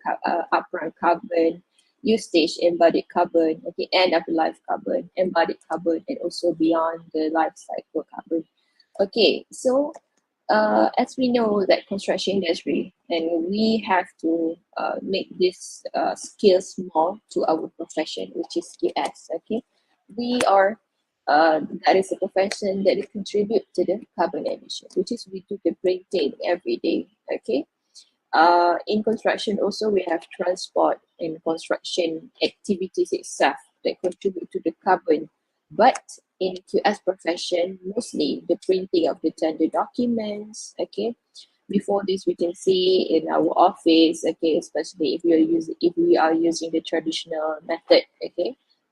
carbon, usage embodied carbon, end of life carbon, embodied carbon, and also beyond the life cycle carbon. So as we know that construction industry, and we have to make this skills more to our profession, which is QS. We are that is a profession that contribute to the carbon emission, which is we do the printing every day. In construction also we have transport and construction activities itself that contribute to the carbon. But in QS profession, mostly the printing of the tender documents. Before this, we can see in our office. Especially if we are using the traditional method.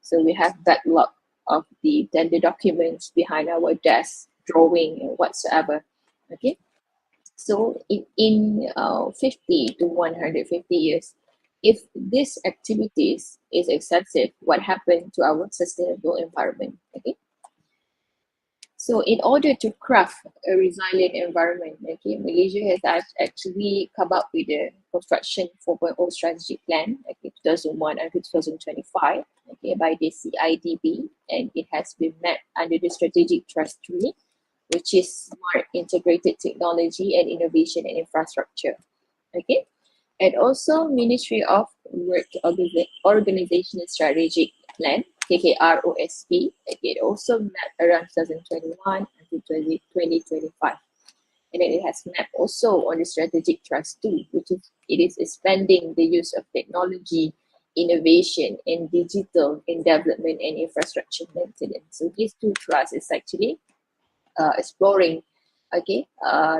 So we have backlog of the tender documents behind our desk, drawing and whatsoever. So in 50 to 150 years, if this activities is excessive, what happened to our sustainable environment? So in order to craft a resilient environment, Malaysia has actually come up with the Construction 4.0 strategic plan, 2001 until 2025, by the CIDB, and it has been mapped under the strategic trust tree, which is smart integrated technology and innovation and infrastructure. And also Ministry of Work Organization Strategic Plan, KKROSP, it also mapped around 2021 until 2025. And then it has mapped also on the strategic trust too, which is it is expanding the use of technology, innovation, and digital in development and infrastructure maintenance. So these two trusts is actually exploring the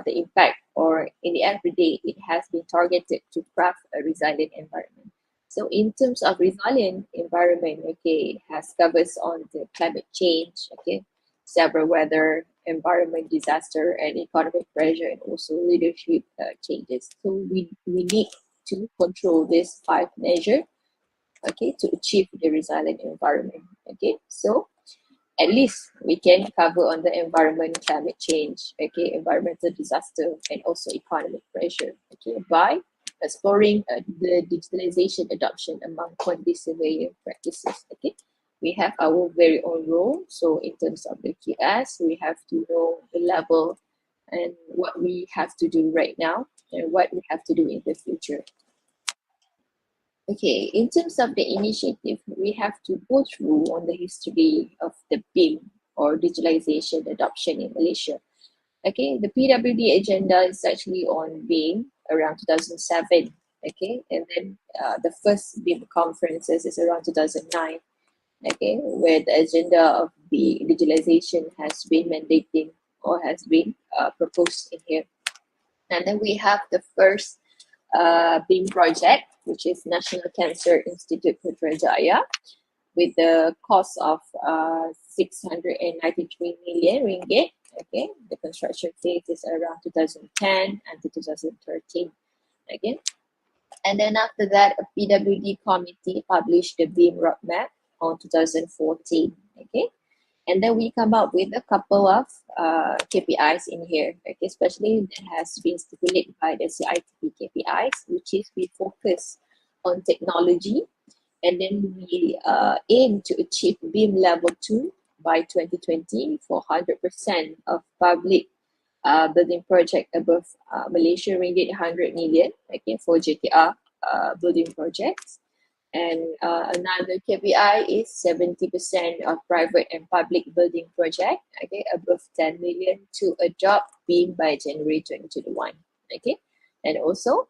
impact, or in the end of the day, it has been targeted to craft a resilient environment. So in terms of resilient environment, it has covers on the climate change, several weather, environment disaster, and economic pressure, and also leadership changes. So we need to control these 5 measures, to achieve the resilient environment. So at least we can cover on the environment, climate change, environmental disaster, and also economic pressure, by exploring the digitalization adoption among quantity surveying practices. We have our very own role. So in terms of the QS, we have to know the level and what we have to do right now and what we have to do in the future. In terms of the initiative, we have to go through on the history of the BIM or digitalization adoption in Malaysia. Okay, the PWD agenda is actually on BEAM around 2007. Okay, and then the first BEAM conferences is around 2009. Okay, where the agenda of the digitalization has been mandating or has been proposed in here. And then we have the first BEAM project, which is National Cancer Institute Putrajaya, with the cost of 693 million ringgit. Okay, the construction phase is around 2010 and 2013. Okay, and then after that, a PWD committee published the BEAM roadmap on 2014. Okay, and then we come up with a couple of KPIs in here, okay, especially that has been stipulated by the CITP KPIs, which is we focus on technology, and then we aim to achieve BEAM level 2 by 2020 for 100% of public building project above Malaysia ringgit 100 million, okay, for JTR building projects. And another KPI is 70% of private and public building project, okay, above 10 million to adopt BEAM by January 2021. Okay, and also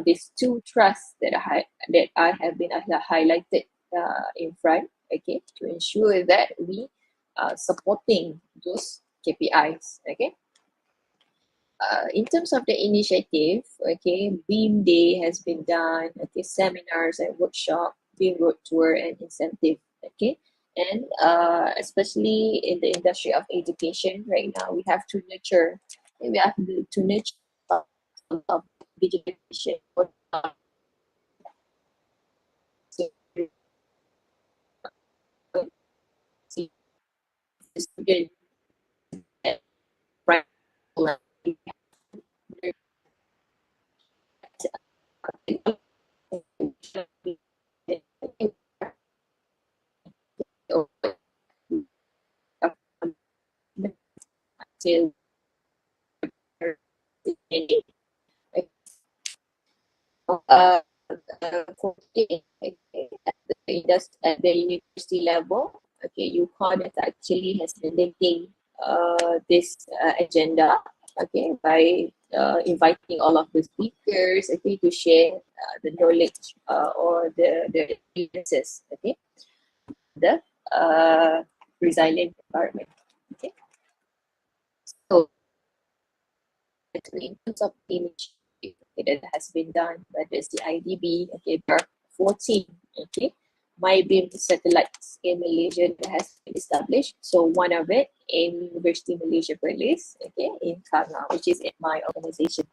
these two trusts that I have been highlighted in front, okay, to ensure that we are supporting those KPIs. Okay. In terms of the initiative, okay, BEAM Day has been done, okay, seminars and workshop, BEAM road tour and incentive, okay, and especially in the industry of education right now, we have to nurture of digitalization for the student at primary level. Till for at the university level, okay, UCON actually has been linking this agenda, okay, by inviting all of the speakers, okay, to share the knowledge or the experiences, okay, the resilient environment, okay. So in terms of image, okay, that has been done by the CIDB, okay, there are 14, okay, MyBeam satellites in Malaysia that has been established. So one of it in University Malaysia Perlis, okay, in Kanga, which is in my organization.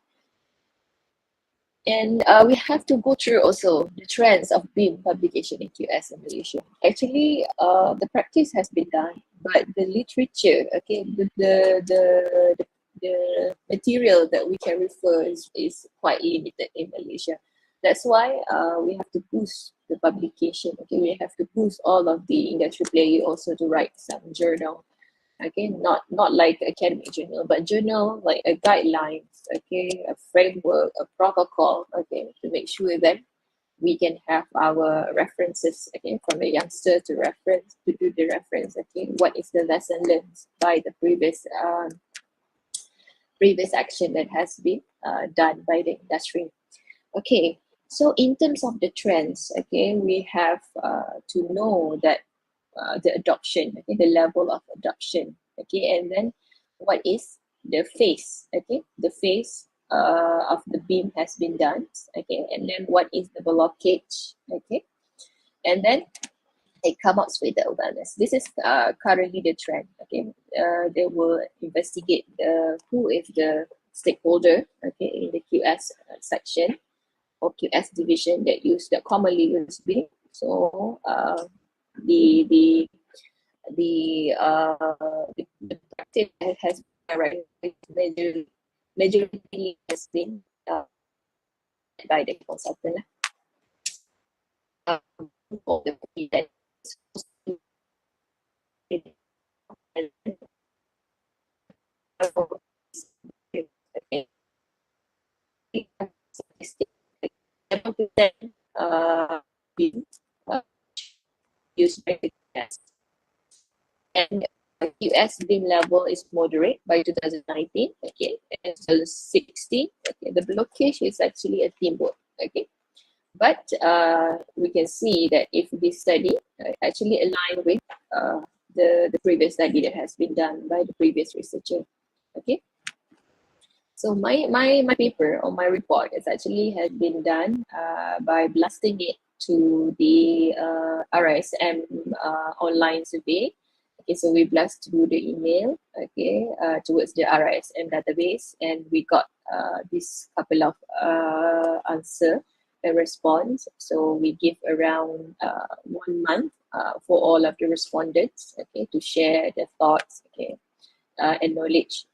And we have to go through also the trends of BEAM publication in QS in Malaysia. Actually, the practice has been done, but the literature, okay, the material that we can refer is quite limited in Malaysia. That's why we have to boost the publication. Okay, we have to boost all of the industry players also to write some journal. Okay, not like academic journal, but journal like a guidelines. Okay, a framework, a protocol. Okay, to make sure that we can have our references, okay, from a youngster to reference to do the reference. Okay, what is the lesson learned by the previous action that has been done by the industry. Okay, so in terms of the trends, okay, we have to know that the adoption, okay, the level of adoption, okay, and then what is the phase, okay, the phase of the BEAM has been done, okay, and then what is the blockage, okay, and then it comes up with the awareness. This is currently the trend, okay. They will investigate who is the stakeholder, okay, in the QS section or QS division that commonly use BEAM. So the practice has been majority has been by the consultant. Used by the test, and QS BIM level is moderate by 2019, okay, and 2016, okay, the blockage is actually a teamwork, okay. But we can see that if this study actually align with the previous study that has been done by the previous researcher, okay. So my paper or my report is actually has been done by blasting it to the RISM online survey. Okay, so we blast through the email, okay, towards the RISM database, and we got this couple of answer and response. So we give around 1 month for all of the respondents, okay, to share their thoughts, okay, and knowledge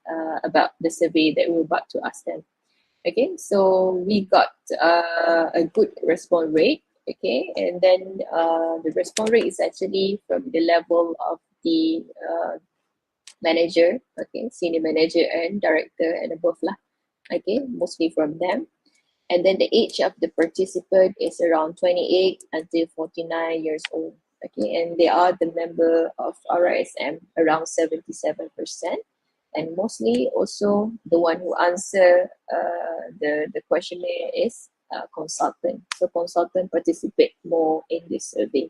about the survey that we're about to ask them. Okay, so we got a good response rate, okay, and then the response rate is actually from the level of the manager, okay, senior manager and director and above lah, okay, mostly from them. And then the age of the participant is around 28 until 49 years old, okay, and they are the member of RISM around 77%. And mostly also the one who answer the questionnaire is consultant. So consultant participate more in this survey.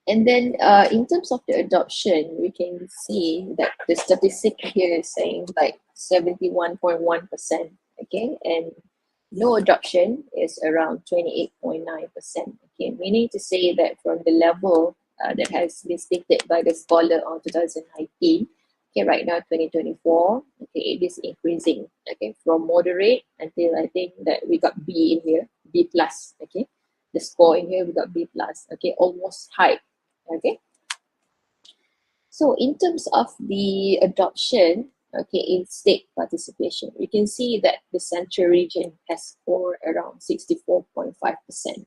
And then in terms of the adoption, we can see that the statistic here is saying like 71.1%, okay, and no adoption is around 28.9%, okay, meaning to say that from the level that has been stated by the scholar on 2019, okay, right now 2024, okay, it is increasing, okay, from moderate until I think that we got B in here, B plus, okay, the score in here we got B plus, okay, almost high, okay. So in terms of the adoption, okay, in state participation, we can see that the central region has scored around 64.5%.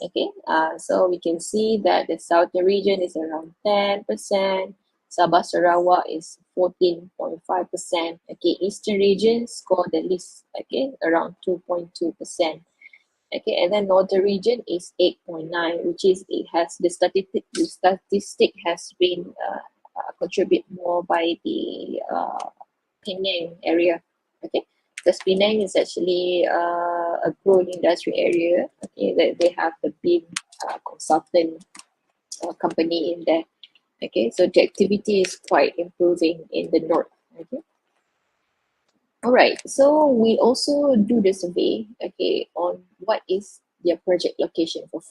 Okay, so we can see that the southern region is around 10%, Sabah Sarawak is 14.5%, okay, eastern region scored the least, okay, around 2.2%. Okay, and then northern region is 8.9, which is it has the statistic has been contribute more by the Penang area. Okay, because Penang is actually a growing industry area. Okay, that they have the big consultant company in there. Okay, so the activity is quite improving in the north. Okay. All right, so we also do the survey, okay, on what is their project location for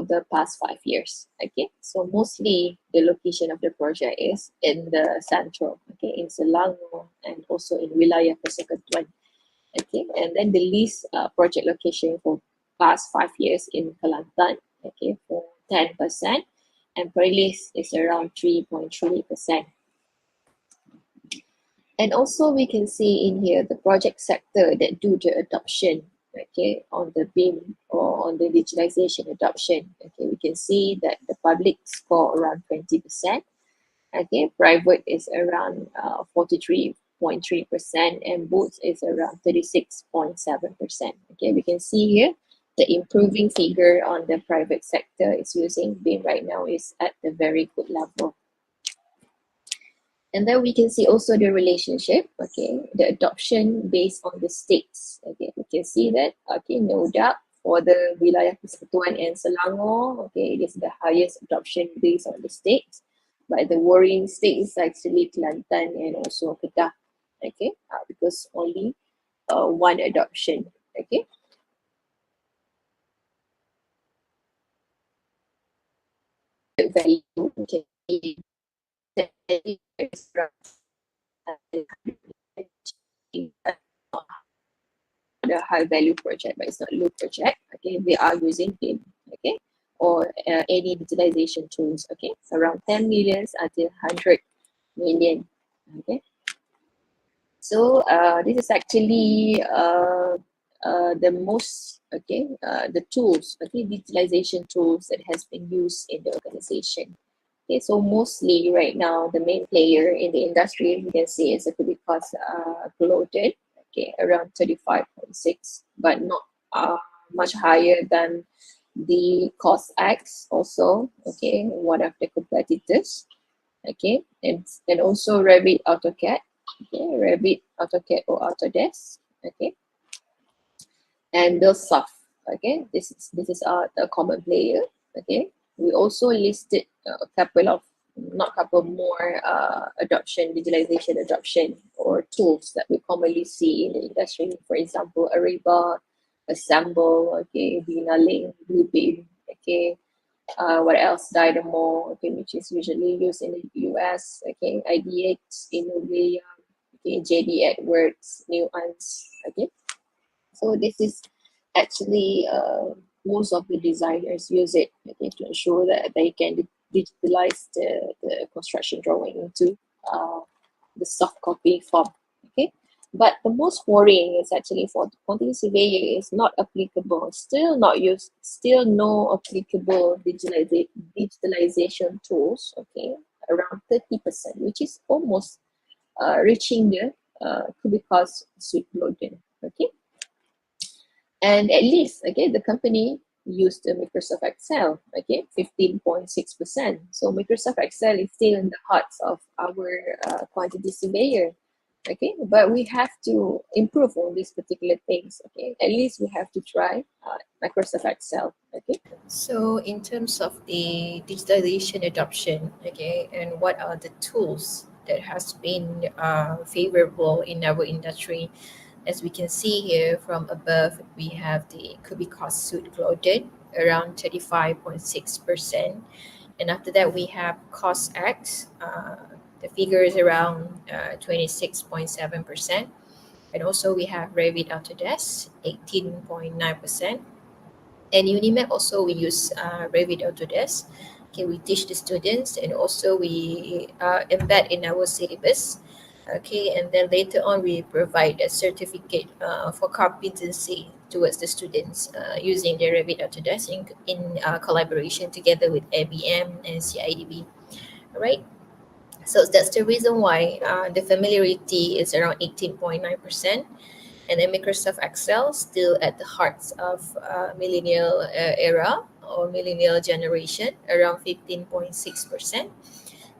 the past 5 years. Okay, so mostly the location of the project is in the central, okay, in Selangor and also in Wilayah Persekutuan. Okay, and then the least project location for past 5 years in Kelantan, okay, for 10%, and Perlis is around 3.3%. And also we can see in here the project sector that do the adoption, okay, on the BIM or on the digitalization adoption. Okay, we can see that the public score around 20%, okay, private is around 43.3%, and booths is around 36.7%. Okay, we can see here the improving figure on the private sector is using BIM right now is at a very good level. And then we can see also the relationship, okay, the adoption based on the states. Okay, we can see that, okay, no doubt for the Wilayah Persekutuan and Selangor, okay, it is the highest adoption based on the states. But the worrying state is actually Kelantan and also Kedah, okay, because only one adoption, okay. Value, okay, the high value project, but it's not low project. Okay, they are using BIM, okay, or any digitalization tools. Okay, so around 10 million until 100 million. Okay, so this is actually the most, okay, the tools, okay, digitalization tools that has been used in the organization. Okay, so mostly right now, the main player in the industry, you can see is a cubic cost bloated, okay, around 35.6, but not much higher than the cost X also, okay, one of the competitors. okay, and also Revit AutoCAD, okay, Revit AutoCAD or Autodesk, okay, and BuildSoft, okay. This is the common player, okay. We also listed a couple of not couple more digitalization adoption or tools that we commonly see in the industry. For example, Ariba, Assemble, okay, Link, Bluebeam, okay. What else? Dynamo, okay, which is usually used in the US, okay. IDX, Innovia, okay, JD Edwards, Nuance, okay. So this is actually most of the designers use it, okay, to ensure that they can digitalize the construction drawing into the soft copy form. Okay, but the most worrying is actually for the quantity surveyor is not applicable, still not used, still no applicable digitalization tools. Okay, around 30%, which is almost reaching the cubic cost suite loading. Okay. And at least, okay, the company used the Microsoft Excel, okay, 15.6%. So Microsoft Excel is still in the hearts of our quantity surveyor, okay. But we have to improve on these particular things, okay. At least we have to try Microsoft Excel, okay. So, in terms of the digitalization adoption, okay, and what are the tools that has been favorable in our industry? As we can see here from above, we have the cubic cost suit loaded around 35.6%. And after that, we have cost X. The figure is around 26.7%. And also we have Revit Autodesk, 18.9%. And Unimap also we use Revit Autodesk. Okay, we teach the students and also we embed in our syllabus. Okay, and then later on we provide a certificate for competency towards the students using the Revit Autodesk in collaboration together with ABM and CIDB. All right. So that's the reason why the familiarity is around 18.9%. And then Microsoft Excel still at the heart of millennial era or millennial generation, around 15.6%.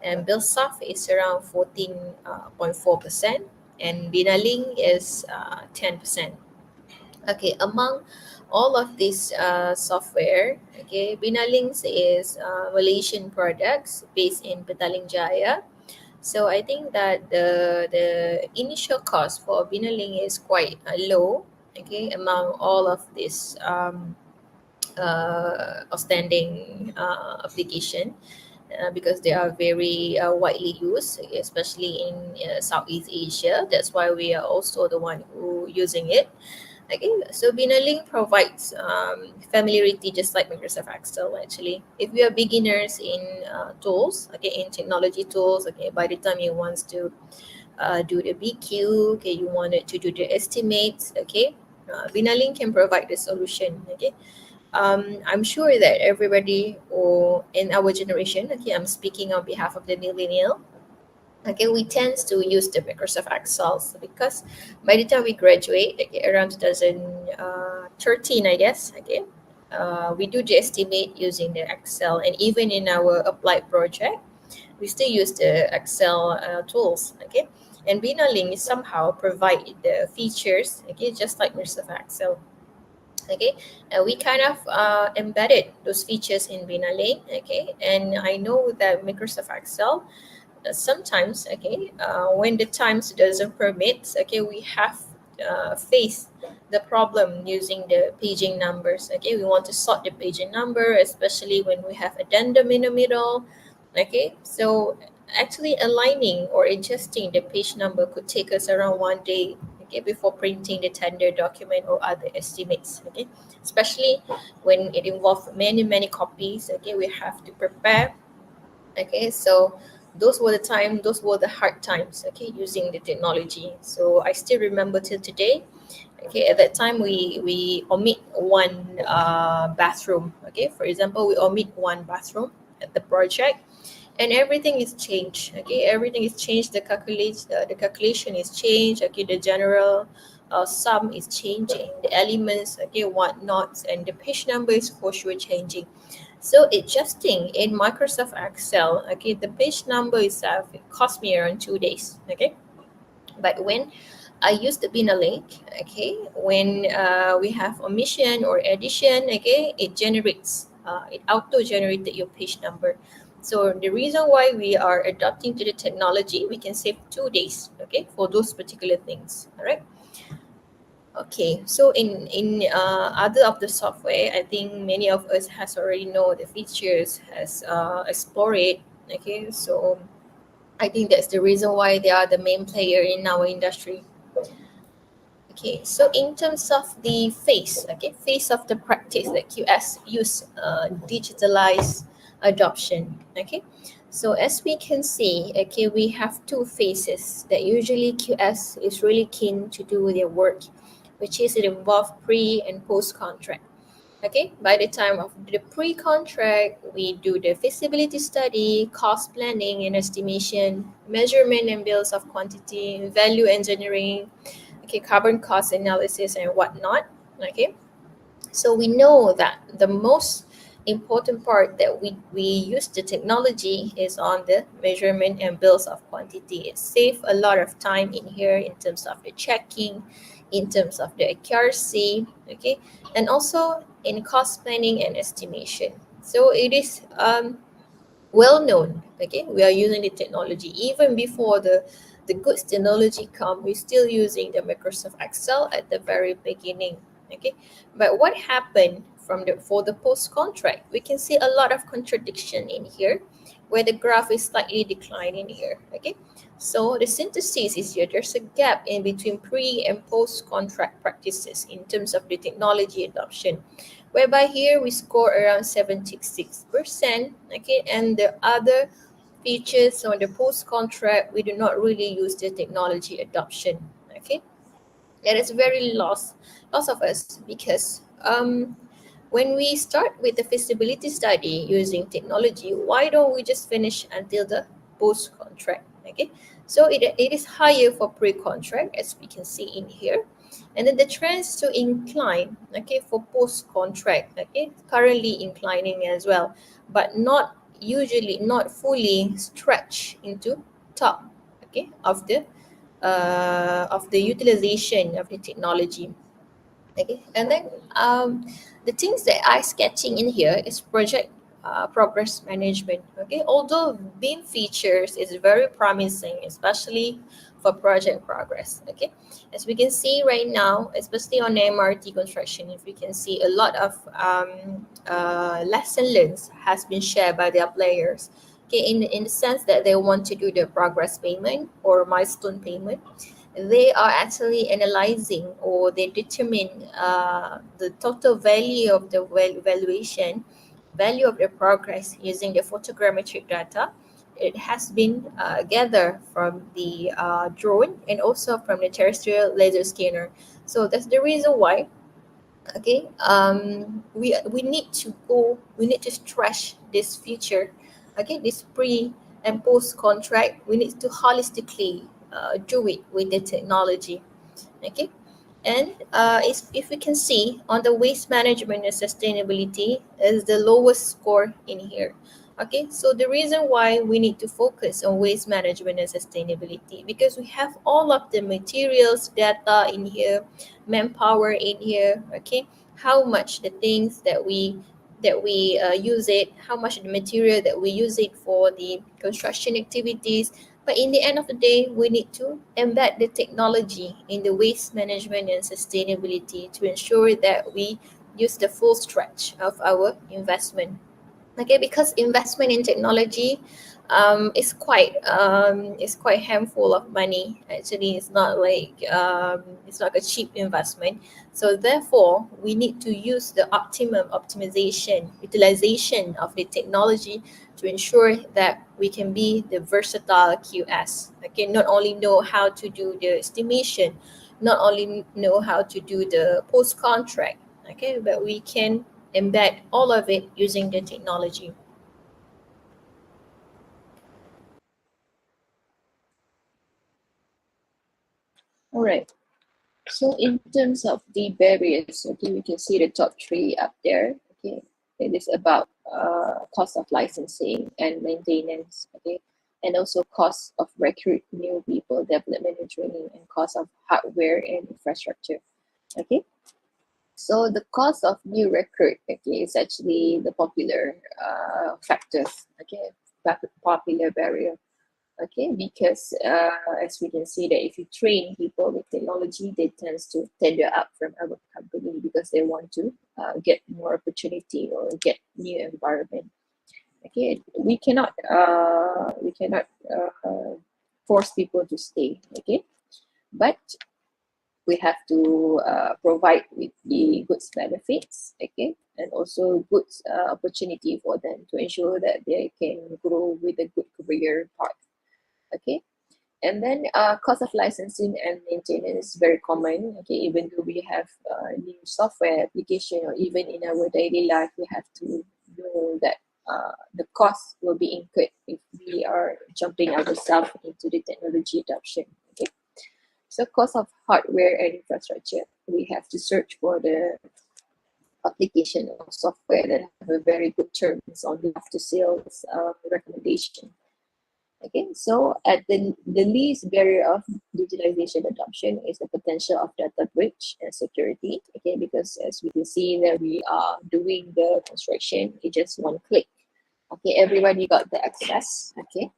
And BuildSoft is around 14.4%. And Binaling is 10%. Okay, among all of these software, okay, Binalings is Malaysian products based in Petaling Jaya. So I think that the initial cost for Binaling is quite low, okay, among all of this outstanding application. Because they are very widely used, especially in Southeast Asia. That's why we are also the one who using it. Okay, so Binaling provides familiarity just like Microsoft Excel actually. If we are beginners in tools, okay, in technology tools, okay, by the time you want to do the BQ, okay, you wanted to do the estimates, okay, Binaling can provide the solution, okay. I'm sure that everybody or in our generation, okay, I'm speaking on behalf of the millennial, okay, we tend to use the Microsoft Excel because by the time we graduate, okay, around 2013, I guess, okay, we do the estimate using the Excel, and even in our applied project, we still use the Excel tools, okay. And Binaling somehow provide the features, okay, just like Microsoft Excel. Okay, we kind of embedded those features in Binaling, okay, and I know that Microsoft Excel sometimes, okay, when the times doesn't permit, okay, we have faced the problem using the paging numbers. Okay, we want to sort the paging number, especially when we have addendum in the middle. Okay, so actually aligning or adjusting the page number could take us around 1 day, okay, before printing the tender document or other estimates, okay, especially when it involves many copies. Okay, we have to prepare. Okay, so those were the hard times, okay, using the technology. So I still remember till today. Okay, at that time we omit one bathroom. Okay, for example, we omit one bathroom at the project, and everything is changed. Okay, everything is changed. The calculation is changed. Okay, the general sum is changing, the elements, okay, whatnots, and the page number is for sure changing. So adjusting in Microsoft Excel, okay, the page number itself, it cost me around 2 days, okay. But when I use the binner link, okay, when we have omission or addition, okay, it generates, it auto-generated your page number. So the reason why we are adapting to the technology, we can save 2 days, okay, for those particular things, all right? Okay, so in other of the software, I think many of us has already know the features, has explored it, okay, so I think that's the reason why they are the main player in our industry. Okay, so in terms of the phase, okay, phase of the practice that QS use digitalized adoption, okay. So as we can see, okay, we have two phases that usually QS is really keen to do their work, which is it involve pre and post contract. Okay, by the time of the pre-contract, we do the feasibility study, cost planning and estimation, measurement and bills of quantity, value engineering, okay, carbon cost analysis and whatnot. Okay, so we know that the most important part that we use the technology is on the measurement and bills of quantity. It saves a lot of time in here in terms of the checking, in terms of the accuracy, okay, and also in cost planning and estimation. So it is well known, okay, we are using the technology even before the goods technology come. We're still using the Microsoft Excel at the very beginning, okay. But what happened from the for the post contract, we can see a lot of contradiction in here where the graph is slightly declining here, okay. So the synthesis is here, there's a gap in between pre and post contract practices in terms of the technology adoption, whereby here we score around 76%, okay, and the other features on the post contract, we do not really use the technology adoption, okay. That is very loss of us because when we start with the feasibility study using technology, why don't we just finish until the post contract, okay. So it is higher for pre-contract as we can see in here, and then the trends to incline, okay, for post contract, okay, currently inclining as well, but not usually not fully stretched into top, okay, of the utilization of the technology. Okay, and then the things that I sketching in here is project progress management. Okay, although BIM features is very promising, especially for project progress. Okay, as we can see right now, especially on MRT construction, if we can see a lot of lesson learned has been shared by their players. Okay, in the sense that they want to do the progress payment or milestone payment, they are actually analyzing or they determine the total value of the valuation, value of the progress using the photogrammetric data. It has been gathered from the drone and also from the terrestrial laser scanner. So that's the reason why, okay, we need to go, we need to stretch this feature, okay, this pre and post contract, we need to holistically do it with the technology, okay. And if we can see on the waste management and sustainability is the lowest score in here. Okay, so the reason why we need to focus on waste management and sustainability, because we have all of the materials data in here, manpower in here, okay, how much the things that we use it, how much the material that we use it for the construction activities. But in the end of the day, we need to embed the technology in the waste management and sustainability to ensure that we use the full stretch of our investment. Okay, because investment in technology is quite handful of money. Actually, it's not a cheap investment. So therefore, we need to use the optimum optimization utilization of the technology to ensure that we can be the versatile QS. Okay, not only know how to do the estimation, not only know how to do the post contract, okay, but we can embed all of it using the technology. All right. So in terms of the barriers, okay, we can see the top three up there. Okay, it is about cost of licensing and maintenance. Okay, and also cost of recruit new people, development and training, and cost of hardware and infrastructure. Okay, so the cost of new recruit, okay, is actually the popular factors. Okay, popular barrier. Okay, because as we can see that if you train people with technology, they tend to tender up from our company because they want to get more opportunity or get new environment. Okay, we cannot force people to stay. Okay, but we have to provide with the goods benefits. Okay, and also good opportunity for them to ensure that they can grow with a good career path. Okay, and then cost of licensing and maintenance is very common. Okay, even though we have new software application or even in our daily life, we have to know that the cost will be incurred if we are jumping ourselves into the technology adoption. Okay, so cost of hardware and infrastructure, we have to search for the application or software that have a very good terms on the after sales recommendation. Okay, so at the least barrier of digitalization adoption is the potential of data breach and security. Okay, because as we can see that we are doing the construction, it's just one click. Okay, everybody got the access. Okay,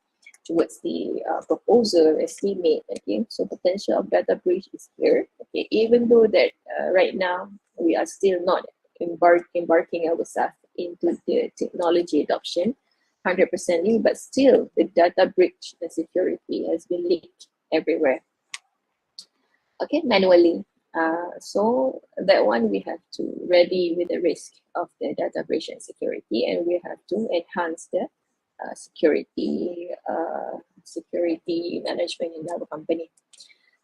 towards the proposal estimate. Okay, so potential of data breach is here. Okay, even though that right now we are still not embarking ourselves into the technology adoption 100% new, but still the data breach and security has been leaked everywhere. Okay, manually. So that one we have to ready with the risk of the data breach and security, and we have to enhance the security management in our company.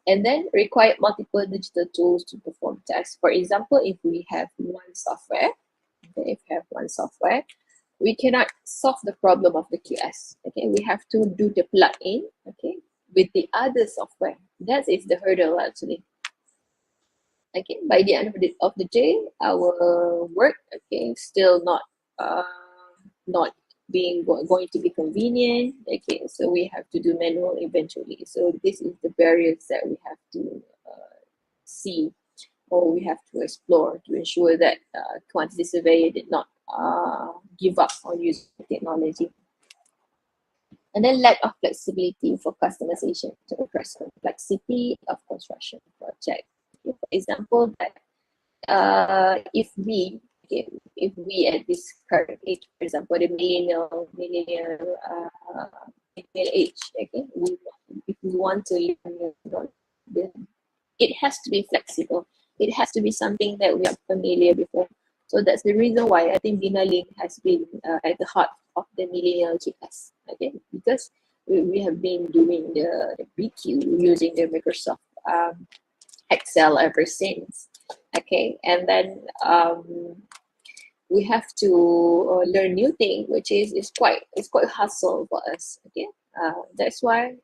And then require multiple digital tools to perform tasks. For example, if we have one software, okay, if we have one software, we cannot solve the problem of the QS. Okay, we have to do the plug-in, okay, with the other software. That is the hurdle actually. Okay, by the end of the day, our work, okay, still not going to be convenient. Okay, so we have to do manual eventually. So this is the barriers that we have to see, or we have to explore to ensure that quantity surveyor did not give up on using technology. And then lack of flexibility for customization to address complexity of construction project. Okay, for example, that if we at this current age, for example, the millennial age, okay, if we want to learn, it has to be flexible. It has to be something that we are familiar before. So that's the reason why I think Binalink has been at the heart of the millennial GS. Okay, because we have been doing the BQ using the Microsoft Excel ever since. Okay, and then we have to learn new thing, which is quite hassle for us. Okay, that's why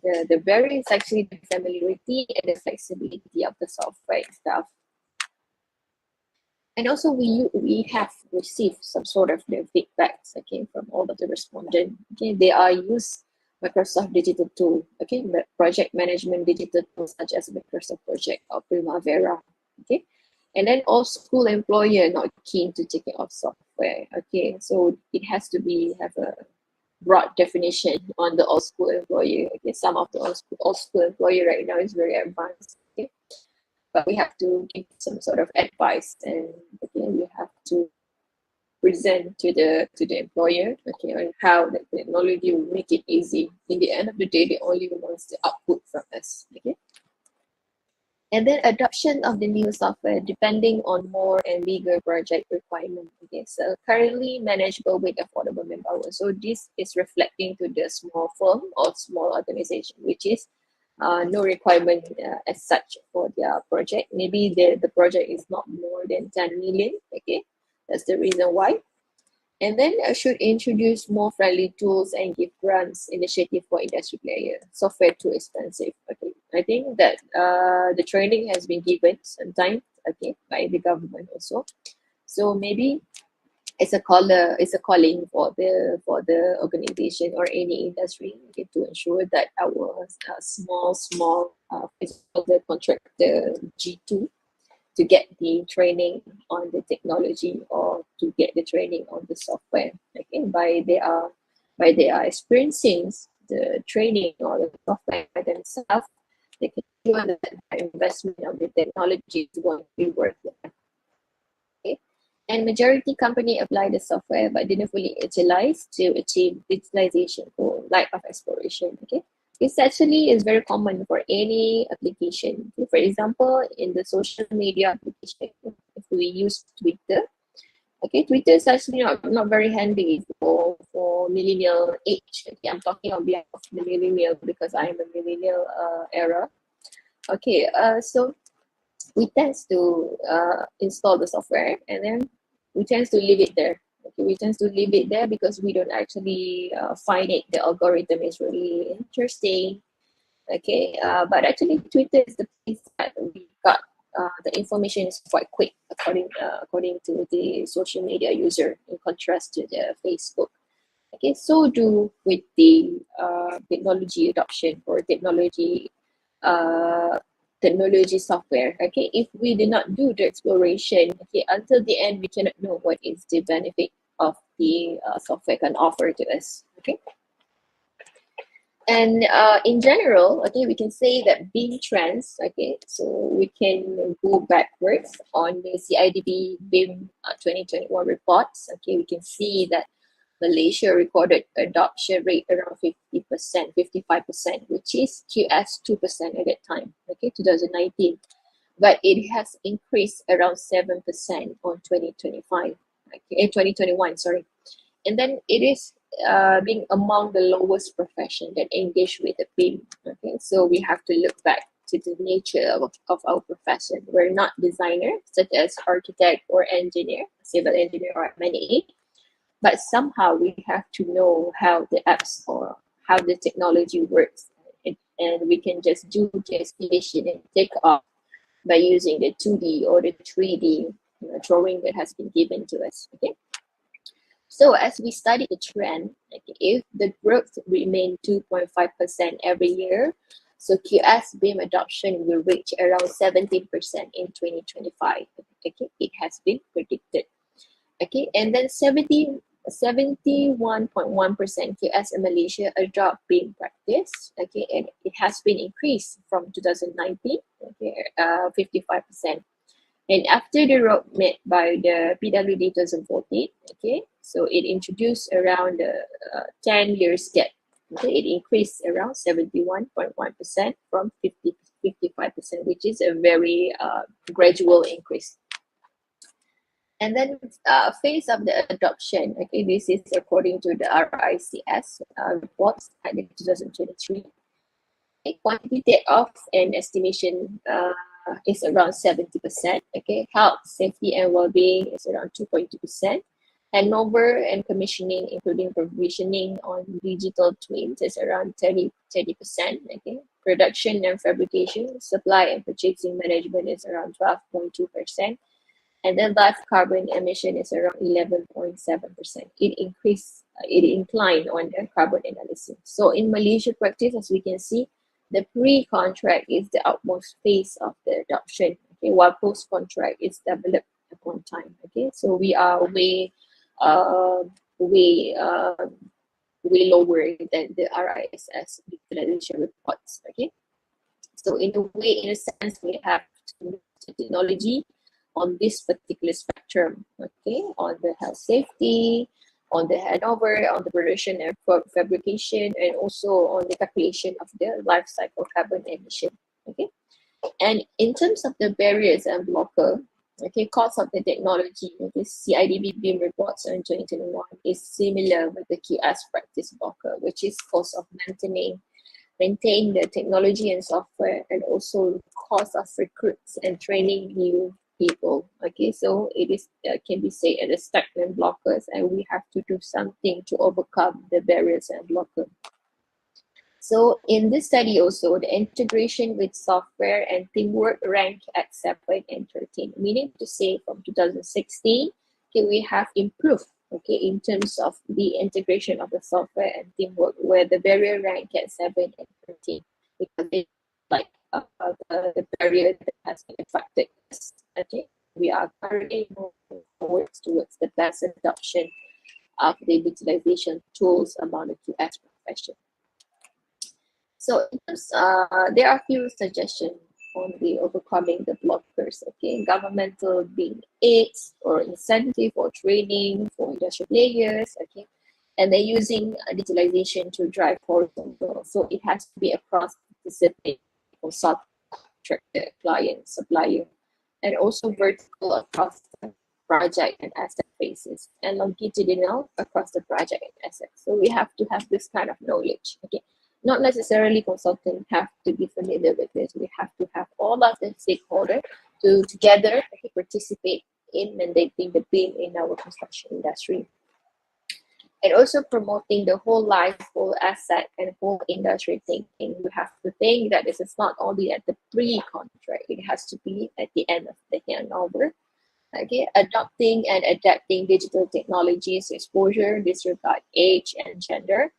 the barrier is actually the familiarity and the flexibility of the software stuff. And also we have received some sort of the feedbacks, okay, from all of the respondents. Okay, they are used Microsoft digital tool, okay, project management digital tools such as Microsoft Project or Primavera. Okay, and then all school employer not keen to take it off software. Okay, so it has to have a broad definition on the all school employer. Okay, some of the all school employer right now is very advanced. Okay, but we have to give some sort of advice, and again we have to present to the employer, okay, on how the technology will make it easy. In the end of the day, they only wants the output from us. Okay. And then adoption of the new software depending on more and bigger project requirement. Okay, so currently manageable with affordable manpower. So this is reflecting to the small firm or small organization, which is no requirement as such for their project. Maybe the project is not more than 10 million. Okay, that's the reason why. And then should introduce more friendly tools and give grants initiative for industry player. Software too expensive. Okay, I think that the training has been given sometime, okay, by the government also. So maybe it's a calling for the organization or any industry, okay, to ensure that our small the contractor G2 to get the training on the technology or to get the training on the software. Okay, by they are experiencing the training or the software by themselves, they can ensure that the investment of the technology is going to be worth it. Okay. And majority company apply the software but didn't fully utilize to achieve digitalization for lack of exploration. Okay. This actually is very common for any application. For example, in the social media application, if we use Twitter, okay, Twitter is actually not very handy for millennial age. Okay, I'm talking on behalf of the millennial because I am a millennial era. Okay, so we tend to install the software and then we tend to leave it there. Okay, we tend to leave it there because we don't actually find it. The algorithm is really interesting. Okay, but actually Twitter is the place that we got the information is quite quick according to the social media user in contrast to the Facebook. Okay, so do with the technology adoption or uh, technology software. Okay, if we did not do the exploration, okay, until the end we cannot know what is the benefit of the software can offer to us. Okay. And in general, okay, we can say that being trends, okay, so we can go backwards on the CIDB BIM 2021 reports. Okay, we can see that Malaysia recorded adoption rate around 50%, 55%, which is QS 2% at that time, okay, 2019. But it has increased around 7% on 2025, okay, 2021, sorry. And then it is being among the lowest profession that engage with the BIM. Okay, so we have to look back to the nature of our profession. We're not designer, such as architect or engineer, civil engineer or M&E, but somehow we have to know how the apps or how the technology works, and we can just do the estimation and take off by using the 2D or the 3D drawing that has been given to us. Okay. So as we study the trend, okay, if the growth remain 2.5% every year, so QS BIM adoption will reach around 17% in 2025. Okay, it has been predicted. Okay, and then 71.1% QS in Malaysia adopt BIM practice. Okay, and it has been increased from 2019. Okay, 55%. And after the roadmap by the PWD 2014, okay, so it introduced around 10 years gap. Okay, it increased around 71.1% from 55%, which is a very gradual increase. And then phase of the adoption, okay, this is according to the RICS reports at 2023. Okay, quantity of an estimation is around 70%. Okay, health, safety, and well-being is around 2.2%. Handover and commissioning, including provisioning on digital twins, is around 30%. Okay, production and fabrication, supply and purchasing management is around 12.2%. And then live carbon emission is around 11.7%. It inclined on the carbon analysis. So in Malaysia practice, as we can see, the pre-contract is the utmost phase of the adoption, okay, while post-contract is developed upon time. Okay, so we are way lower than the RISS digitalization reports. Okay, so in a sense, we have technology on this particular spectrum. Okay, on the health safety, on the handover, on the production and fabrication, and also on the calculation of the life cycle carbon emission. Okay, and in terms of the barriers and blocker, okay, cost of the technology, okay, CIDB BIM reports in 2021 is similar with the QS practice blocker, which is cost of maintain the technology and software, and also cost of recruits and training new people. Okay, so it is can be said as stagnant blockers, and we have to do something to overcome the barriers and blockers. So in this study also, the integration with software and teamwork ranked at 7 and 13, meaning to say from 2016, okay, we have improved, okay, in terms of the integration of the software and teamwork, where the barrier ranked at 7 and 13, because it's like the barrier that has been affected. Okay, we are currently moving forward towards the best adoption of the digitalization tools among the QS profession. So in terms, there are a few suggestions on the overcoming the blockers. Okay, governmental being aids or incentive or training for industrial players. Okay, and they're using digitalization to drive horizontal. So it has to be across discipline, consultant, contractor, client, supplier, and also vertical across the project and asset phases, and longitudinal across the project and assets. So we have to have this kind of knowledge. Okay, not necessarily consultants have to be familiar with this. We have to have all of the stakeholders to together participate in mandating the BIM in our construction industry. And also promoting the whole life, whole asset, and whole industry thinking. We have to think that this is not only at the pre-contract, it has to be at the end of the handover. Okay, adopting and adapting digital technologies, exposure, disregard age and gender.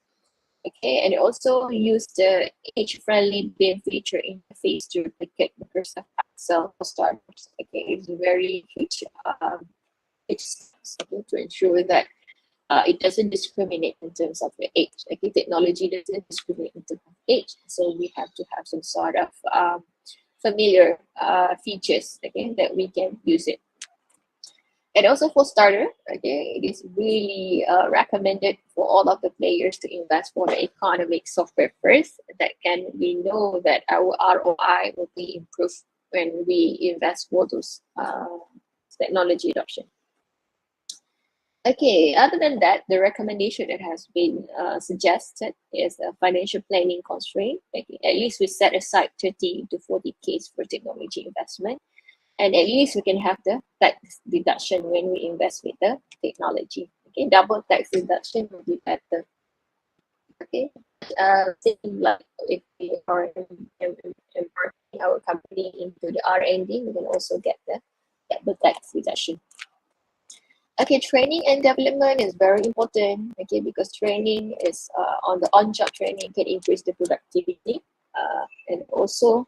Okay, and also use the age-friendly BIM feature interface to replicate Microsoft Excel for startups. Okay, it's very huge. To ensure that it doesn't discriminate in terms of the age. Okay, technology doesn't discriminate in terms of age, so we have to have some sort of familiar features, okay, that we can use it. And also for starter, okay, it is really recommended for all of the players to invest for the economic software first. That can we know that our ROI will be improved when we invest for those technology adoption. Okay, other than that, the recommendation that has been suggested is a financial planning constraint. Okay, at least we set aside 30 to 40K for technology investment. And at least we can have the tax deduction when we invest with the technology. Okay, double tax deduction will be better. Okay, same like if we are embarking our company into the R&D, we can also get the tax deduction. Okay, training and development is very important. Okay, because training is on the on-job training can increase the productivity and also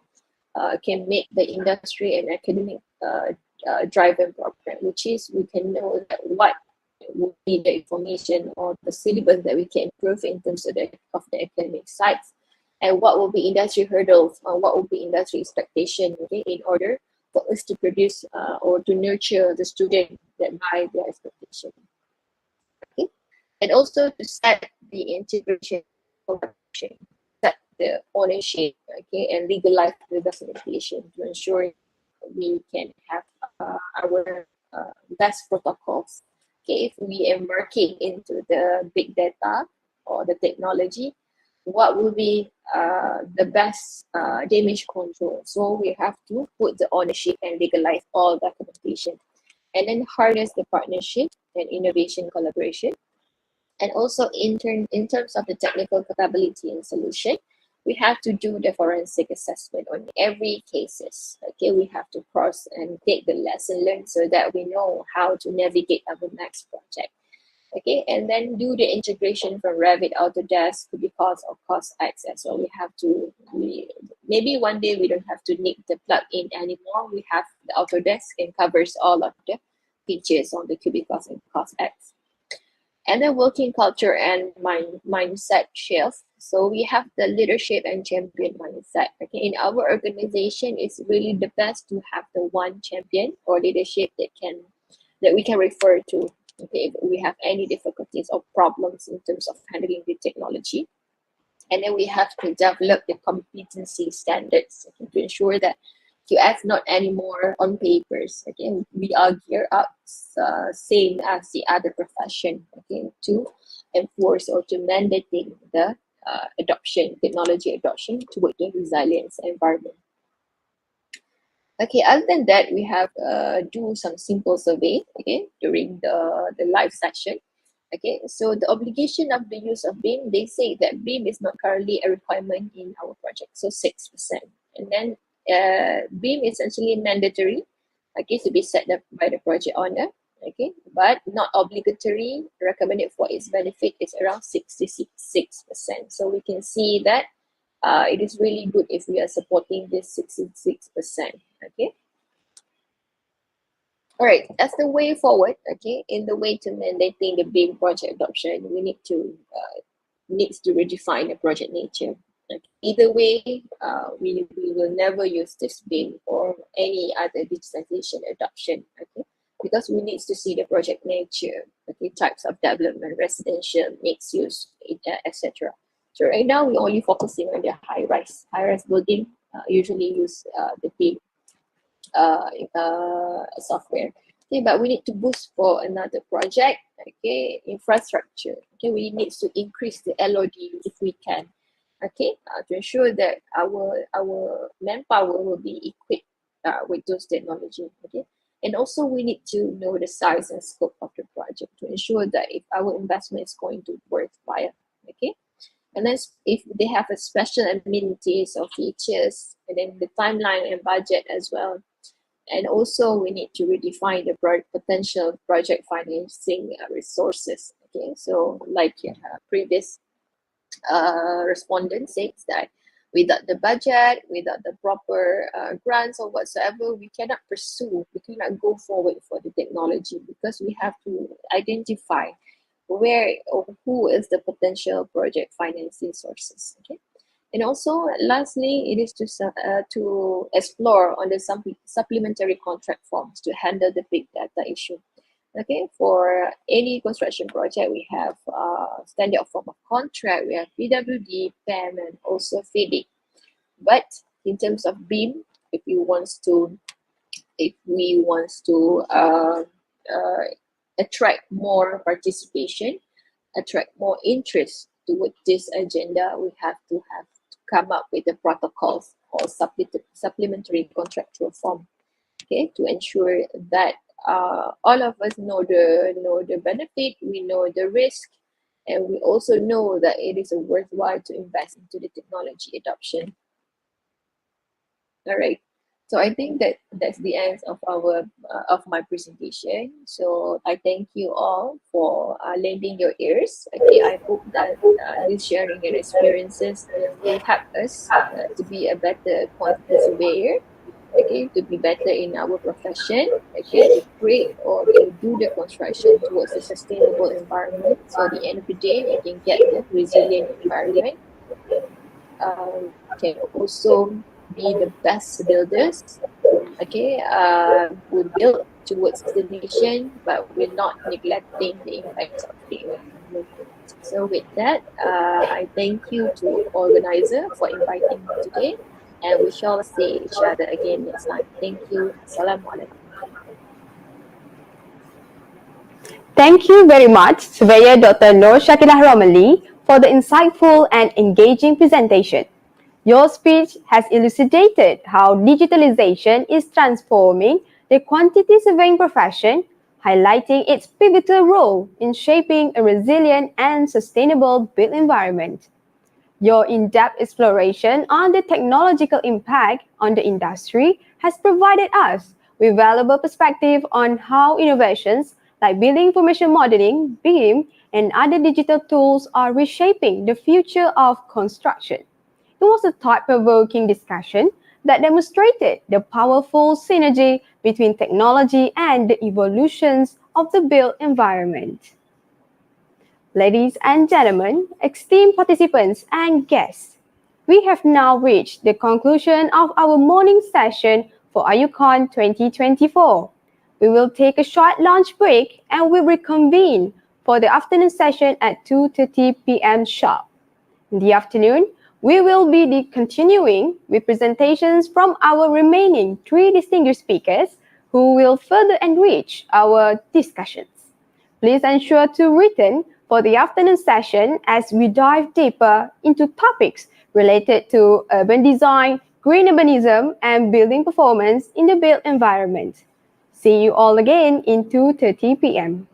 can make the industry and academic driven program, which is we can know that what would be the information or the syllabus that we can improve in terms of the academic sides, and what will be industry hurdles or what will be industry expectation, okay, in order for us to produce or to nurture the student that by their expectation. Okay, and also to set the integration production, set the ownership, okay, and legalize the documentation to ensure we can have our best protocols. Okay, if we are working into the big data or the technology, what will be the best damage control? So we have to put the ownership and legalize all documentation, and then harness the partnership and innovation collaboration. And also in terms of the technical capability and solution, we have to do the forensic assessment on every cases. Okay, we have to cross and take the lesson learned so that we know how to navigate our next project. Okay, and then do the integration from Revit, Autodesk, because of cost access. So we have to, maybe one day we don't have to need the plug-in anymore. We have the Autodesk and covers all of the features on the Cubicos and CosX. And the working culture and mindset shift. So we have the leadership and champion mindset. Okay, in our organization, it's really the best to have the one champion or leadership that we can refer to. Okay, if we have any difficulties or problems in terms of handling the technology. And then we have to develop the competency standards, okay, to ensure that QF not anymore on papers. Okay, we are geared up same as the other profession, okay, to enforce or to mandating the technology adoption toward the resilience environment. Okay, other than that, we have do some simple survey, okay, during the live session. Okay, so the obligation of the use of BIM, they say that BIM is not currently a requirement in our project, so 6%. And then BIM is essentially mandatory, okay, to be set up by the project owner, okay, but not obligatory. Recommended for its benefit is around 66%. So we can see that it is really good if we are supporting this 66%, okay. All right, as the way forward, okay, in the way to mandating the BIM project adoption, we need to needs to redefine the project nature. Okay. Either way, we will never use this BIM or any other digitization adoption, okay, because we need to see the project nature, okay, types of development, residential, mixed use, etc. So right now, we're only focusing on the high-rise building, usually use the BIM software. Okay, but we need to boost for another project. Okay, infrastructure. Okay, we need to increase the LOD if we can. Okay, to ensure that our manpower will be equipped with those technology. Okay, and also we need to know the size and scope of the project to ensure that if our investment is going to worthwhile. Okay. And then if they have a special amenities or features, and then the timeline and budget as well. And also we need to redefine the potential project financing resources. Okay, so like previous respondent says that without the budget, without the proper grants or whatsoever, we cannot go forward for the technology, because we have to identify where or who is the potential project financing sources. Okay, and also lastly, it is to explore on the supplementary contract forms to handle the big data issue. Okay, for any construction project, we have standard form of contract, we have PWD, PAM, and also FIDIC. But in terms of BIM, if we want to attract more participation, attract more interest toward this agenda, we have to come up with the protocols or supplementary contractual form, okay, to ensure that all of us know the benefit, we know the risk, and we also know that it is worthwhile to invest into the technology adoption. All right. So I think that's the end of my presentation. So I thank you all for lending your ears. Okay, I hope that this sharing your experiences will help us to be a better quantity surveyor. Okay, to be better in our profession. Okay, to create or to do the construction towards a sustainable environment. So at the end of the day, we can get the resilient environment. Can also be the best builders, okay, who build towards the nation, but we're not neglecting the impacts of the environment. So with that, I thank you to organizer for inviting me today, and we shall see each other again next time. Thank you. Assalamualaikum. Thank you very much, Surveyor Dr. Nur Shakilah Romali, for the insightful and engaging presentation. Your speech has elucidated how digitalization is transforming the quantity surveying profession, highlighting its pivotal role in shaping a resilient and sustainable built environment. Your in-depth exploration on the technological impact on the industry has provided us with valuable perspective on how innovations like building information modeling, BIM, and other digital tools are reshaping the future of construction. It was a thought-provoking discussion that demonstrated the powerful synergy between technology and the evolutions of the built environment. Ladies and gentlemen, esteemed participants and guests, we have now reached the conclusion of our morning session for IUCON 2024. We will take a short lunch break and will reconvene for the afternoon session at 2:30 p.m. sharp. In the afternoon, we will be continuing with presentations from our remaining 3 distinguished speakers who will further enrich our discussions. Please ensure to return for the afternoon session as we dive deeper into topics related to urban design, green urbanism, and building performance in the built environment. See you all again in 2:30 p.m.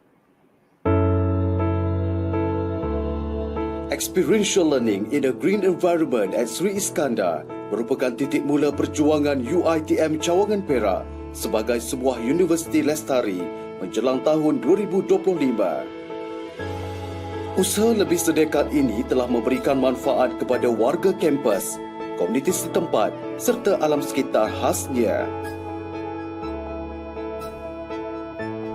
Experiential learning in a green environment at Sri Iskandar merupakan titik mula perjuangan UiTM Cawangan Perak sebagai sebuah universiti lestari menjelang tahun 2025. Usaha lebih sedekat ini telah memberikan manfaat kepada warga kampus, komuniti setempat serta alam sekitar khasnya.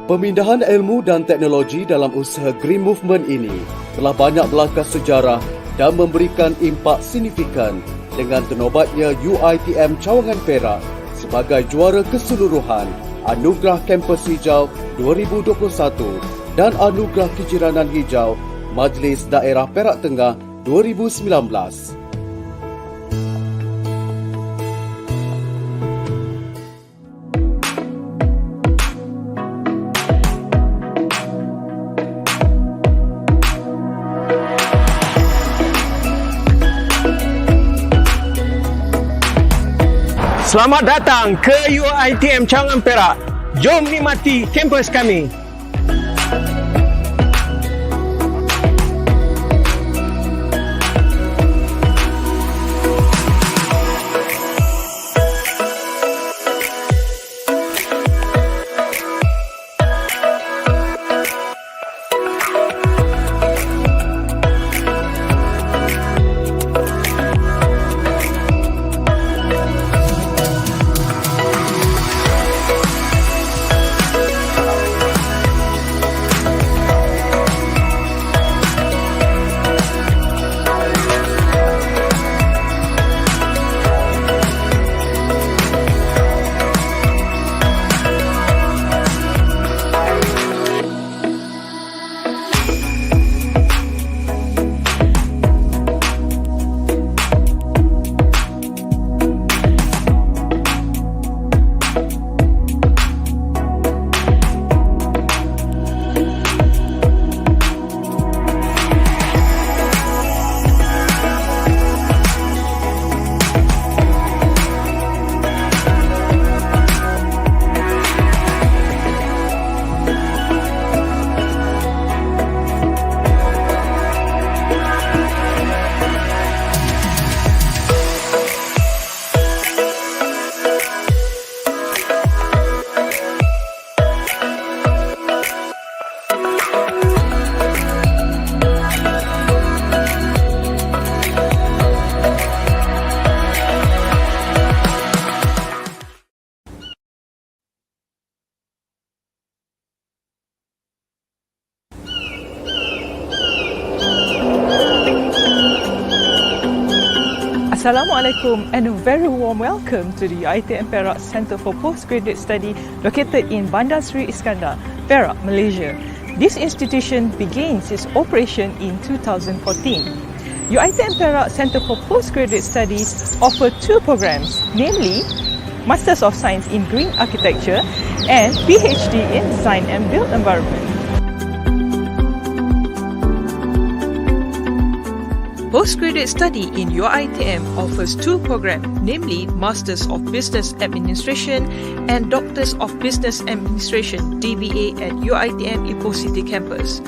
Pemindahan ilmu dan teknologi dalam usaha Green Movement ini telah banyak melangkah sejarah dan memberikan impak signifikan dengan ternobatnya UiTM Cawangan Perak sebagai juara keseluruhan Anugerah Kampus Hijau 2021 dan Anugerah Kejiranan Hijau Majlis Daerah Perak Tengah 2019. Selamat datang ke UiTM Cawangan Perak. Jom nikmati kampus kami. Assalamualaikum and a very warm welcome to the UiTM Perak Centre for Postgraduate Study located in Bandar Sri Iskandar, Perak, Malaysia. This institution begins its operation in 2014. UiTM Perak Centre for Postgraduate Studies offer two programs, namely Masters of Science in Green Architecture and PhD in Design and Built Environment. Postgraduate study in UiTM offers two programs, namely Masters of Business Administration and Doctors of Business Administration (DBA) at UiTM Ipoh City campus.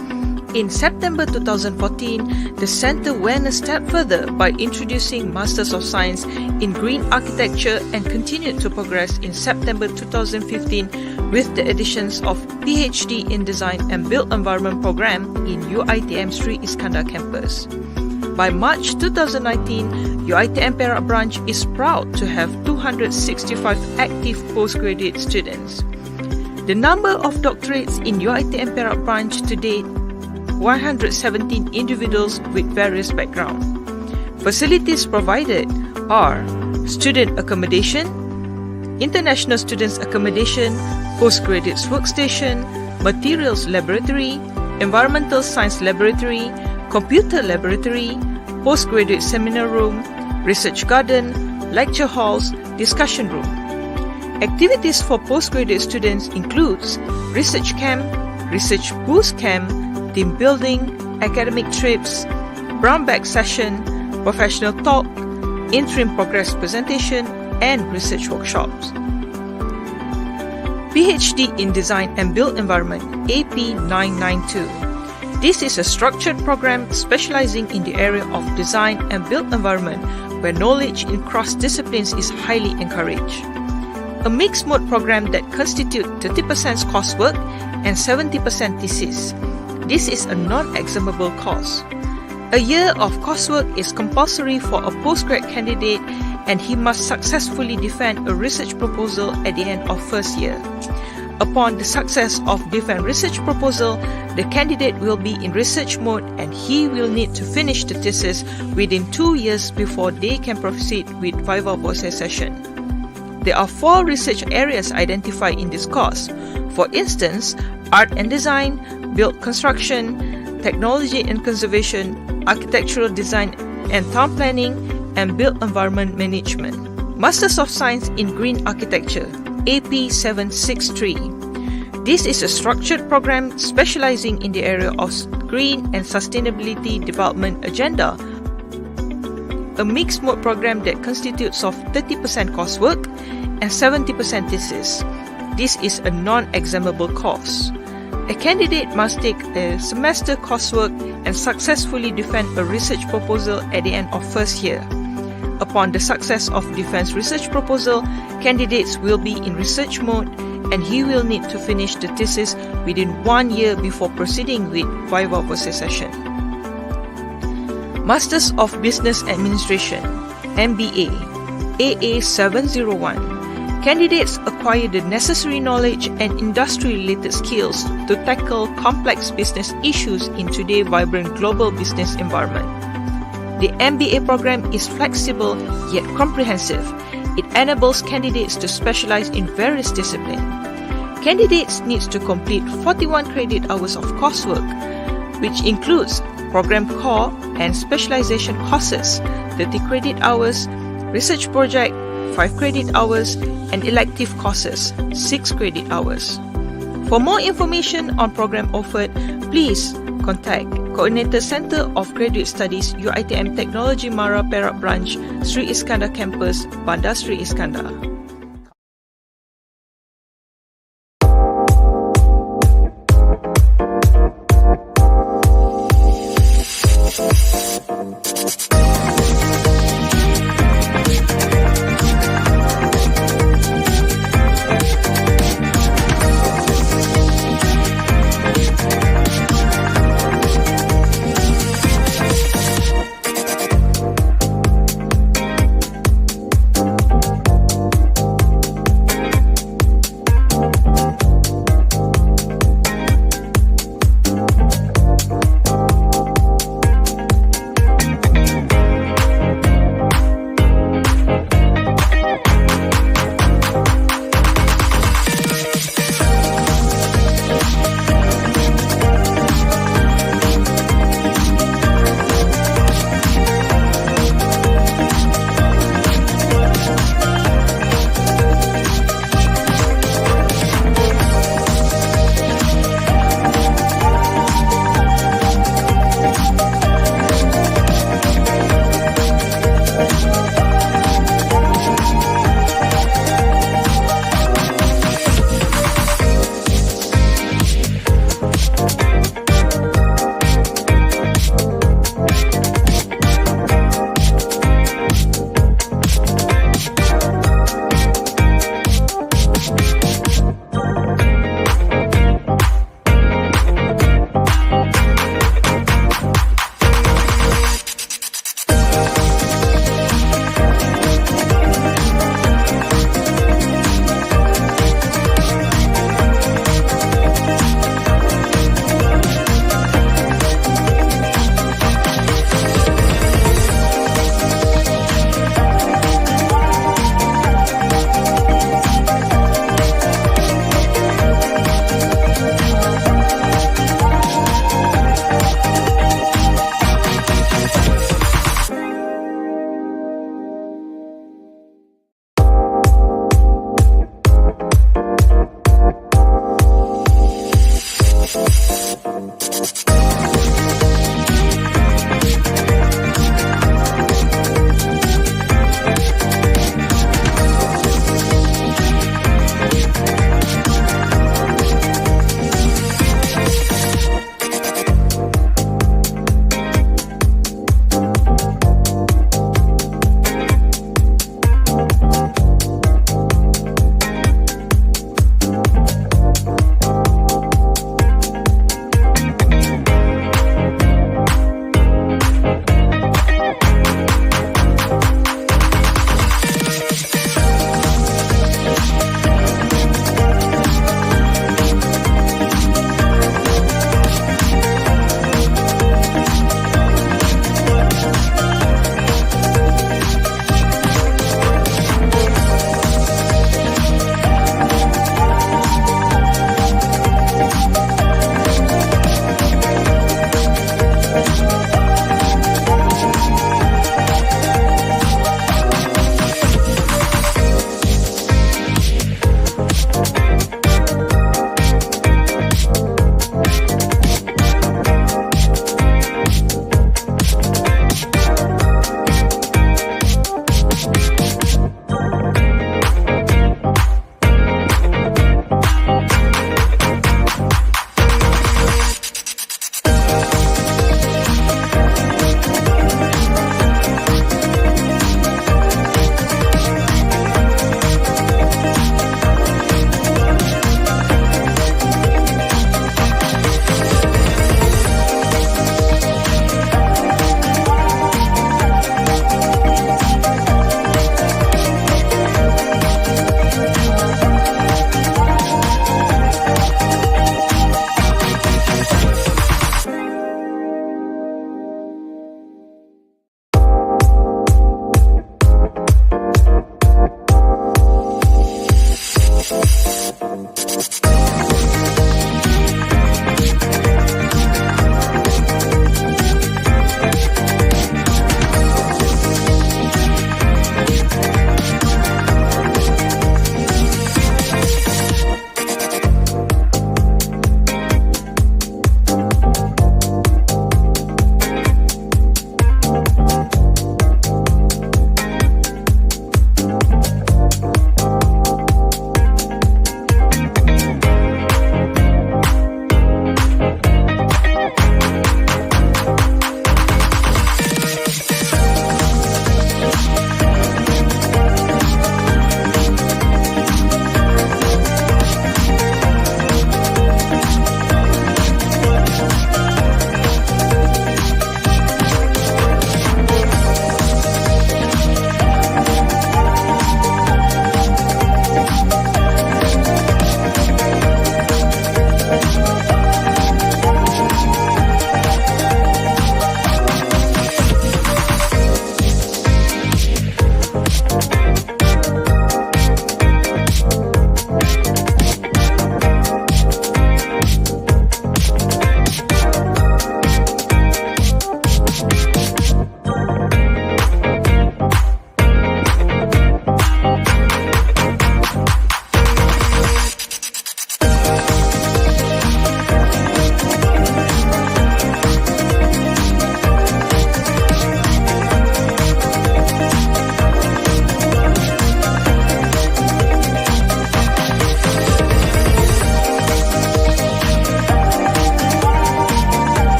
In September 2014, the centre went a step further by introducing Masters of Science in Green Architecture and continued to progress in September 2015 with the additions of PhD in Design and Built Environment program in UiTM Sri Iskandar campus. By March 2019, UiTM Perak branch is proud to have 265 active postgraduate students. The number of doctorates in UiTM Perak branch to date, 117 individuals with various backgrounds. Facilities provided are student accommodation, international students accommodation, postgraduate workstation, materials laboratory, environmental science laboratory, computer laboratory, postgraduate seminar room, research garden, lecture halls, discussion room. Activities for postgraduate students includes research camp, research boost camp, team building, academic trips, brown bag session, professional talk, interim progress presentation, and research workshops. PhD in Design and Built Environment AP 992. This is a structured program specializing in the area of design and built environment where knowledge in cross disciplines is highly encouraged. A mixed mode program that constitutes 30% coursework and 70% thesis. This is a non-examinable course. A year of coursework is compulsory for a postgrad candidate and he must successfully defend a research proposal at the end of first year. Upon the success of defend research proposal, the candidate will be in research mode and he will need to finish the thesis within 2 years before they can proceed with viva voce session. There are 4 research areas identified in this course. For instance, art and design, built construction, technology and conservation, architectural design and town planning, and built environment management. Masters of Science in Green Architecture, AP 763. This is a structured program specializing in the area of green and sustainability development agenda. A mixed mode program that constitutes of 30% coursework and 70% thesis. This is a non-examinable course. A candidate must take a semester coursework and successfully defend a research proposal at the end of first year. Upon the success of defense research proposal, candidates will be in research mode and he will need to finish the thesis within 1 year before proceeding with viva voce session. Masters of Business Administration, MBA, AA 701. Candidates acquire the necessary knowledge and industry-related skills to tackle complex business issues in today's vibrant global business environment. The MBA program is flexible yet comprehensive. It enables candidates to specialize in various disciplines. Candidates need to complete 41 credit hours of coursework, which includes program core and specialization courses, 30 credit hours, research project, 5 credit hours, and elective courses, 6 credit hours. For more information on program offered, please contact Coordinator Center of Graduate Studies UiTM Technology Mara Perak Branch, Sri Iskandar Campus, Bandar Sri Iskandar.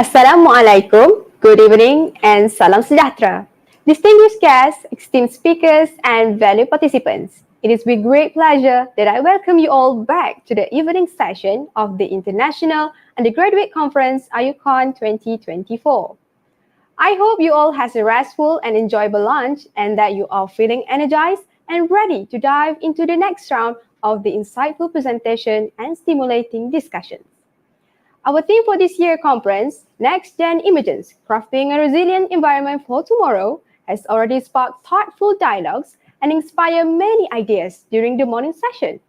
Assalamualaikum, good evening, and salam sejahtera. Distinguished guests, esteemed speakers, and valued participants, it is with great pleasure that I welcome you all back to the evening session of the International Undergraduate Conference IUCON 2024. I hope you all had a restful and enjoyable lunch and that you are feeling energized and ready to dive into the next round of the insightful presentation and stimulating discussions. Our theme for this year's conference, Next Gen Emergence, Crafting a Resilient Environment for Tomorrow, has already sparked thoughtful dialogues and inspired many ideas during the morning session.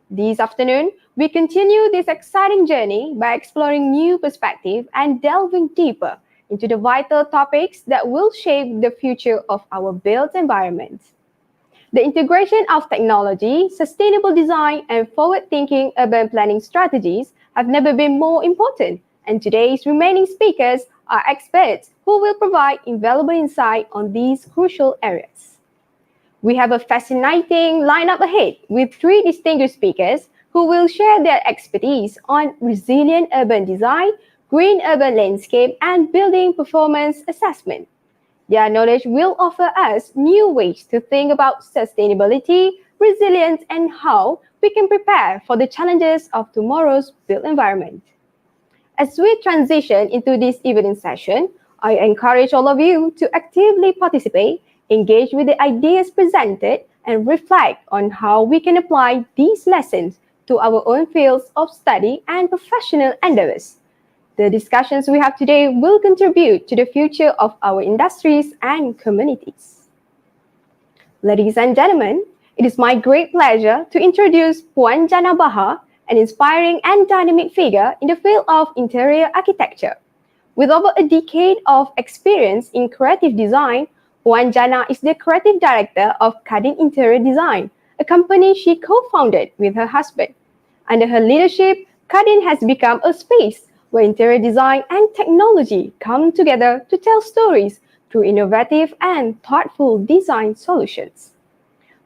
This afternoon, we continue this exciting journey by exploring new perspectives and delving deeper into the vital topics that will shape the future of our built environment. The integration of technology, sustainable design, and forward-thinking urban planning strategies have never been more important, and today's remaining speakers are experts who will provide invaluable insight on these crucial areas. We have a fascinating lineup ahead with three distinguished speakers who will share their expertise on resilient urban design, green urban landscape, and building performance assessment. Their knowledge will offer us new ways to think about sustainability, resilience, and how we can prepare for the challenges of tomorrow's built environment. As we transition into this evening session, I encourage all of you to actively participate, engage with the ideas presented, and reflect on how we can apply these lessons to our own fields of study and professional endeavors. The discussions we have today will contribute to the future of our industries and communities. Ladies and gentlemen, it is my great pleasure to introduce Puan Jana Baha, an inspiring and dynamic figure in the field of interior architecture. With over a decade of experience in creative design, Puan Jana is the creative director of Kadin Interior Design, a company she co-founded with her husband. Under her leadership, Kadin has become a space where interior design and technology come together to tell stories through innovative and thoughtful design solutions.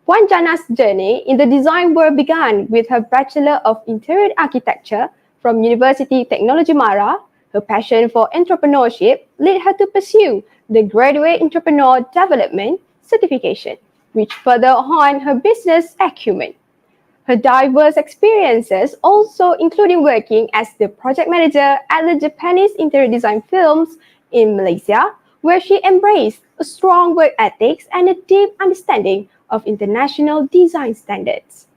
Puan Jana's journey in the design world began with her Bachelor of Interior Architecture from University Technology Mara. Her passion for entrepreneurship led her to pursue the Graduate Entrepreneur Development certification, which further honed her business acumen. Her diverse experiences also including working as the project manager at the Japanese interior design firms in Malaysia, where she embraced a strong work ethics and a deep understanding of international design standards.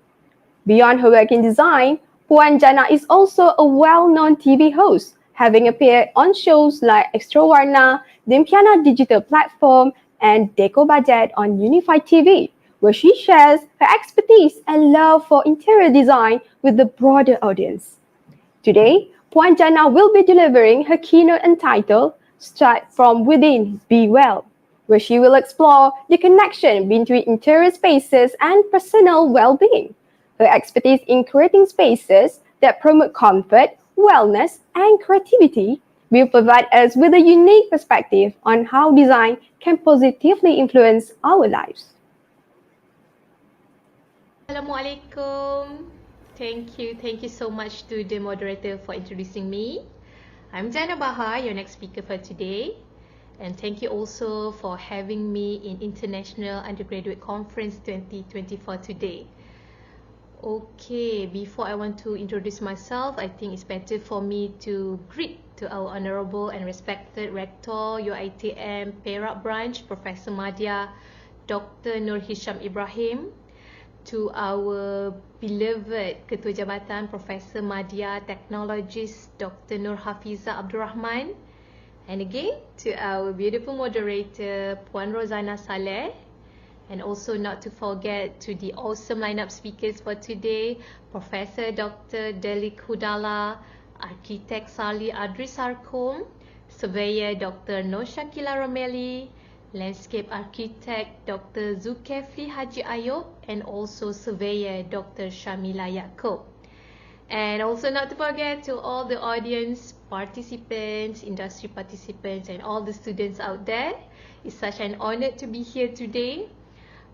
Beyond her work in design, Puan Jana is also a well-known TV host, having appeared on shows like Extra Warna, the Impiana Digital Platform, and Deco Budget on Unified TV, where she shares her expertise and love for interior design with the broader audience. Today, Puan Jana will be delivering her keynote entitled Start From Within, Be Well, where she will explore the connection between interior spaces and personal well-being. Her expertise in creating spaces that promote comfort, wellness, and creativity will provide us with a unique perspective on how design can positively influence our lives. Assalamualaikum. Thank you so much to the moderator for introducing me. I'm Jana Baha, your next speaker for today. And thank you also for having me in International Undergraduate Conference 2024 today. Okay, before I want to introduce myself, I think it's better for me to greet to our honorable and respected Rector, UiTM Perak Branch, Professor Madya, Dr. Nur Hisham Ibrahim, to our beloved Ketua Jabatan Professor Madya Technologist Dr. Nur Hafiza Abdul Rahman, and again to our beautiful moderator Puan Rozana Saleh, and also not to forget to the awesome lineup speakers for today, Professor Dr. Delik Hudala, Architect Sali Adri Sarkom, Surveyor Dr. Nur Shakila Romeli, Landscape Architect Dr. Zulkefli Haji Ayub, and also Surveyor Dr. Shamila Yaakob. And also not to forget to all the audience participants, industry participants, and all the students out there. It's such an honor to be here today.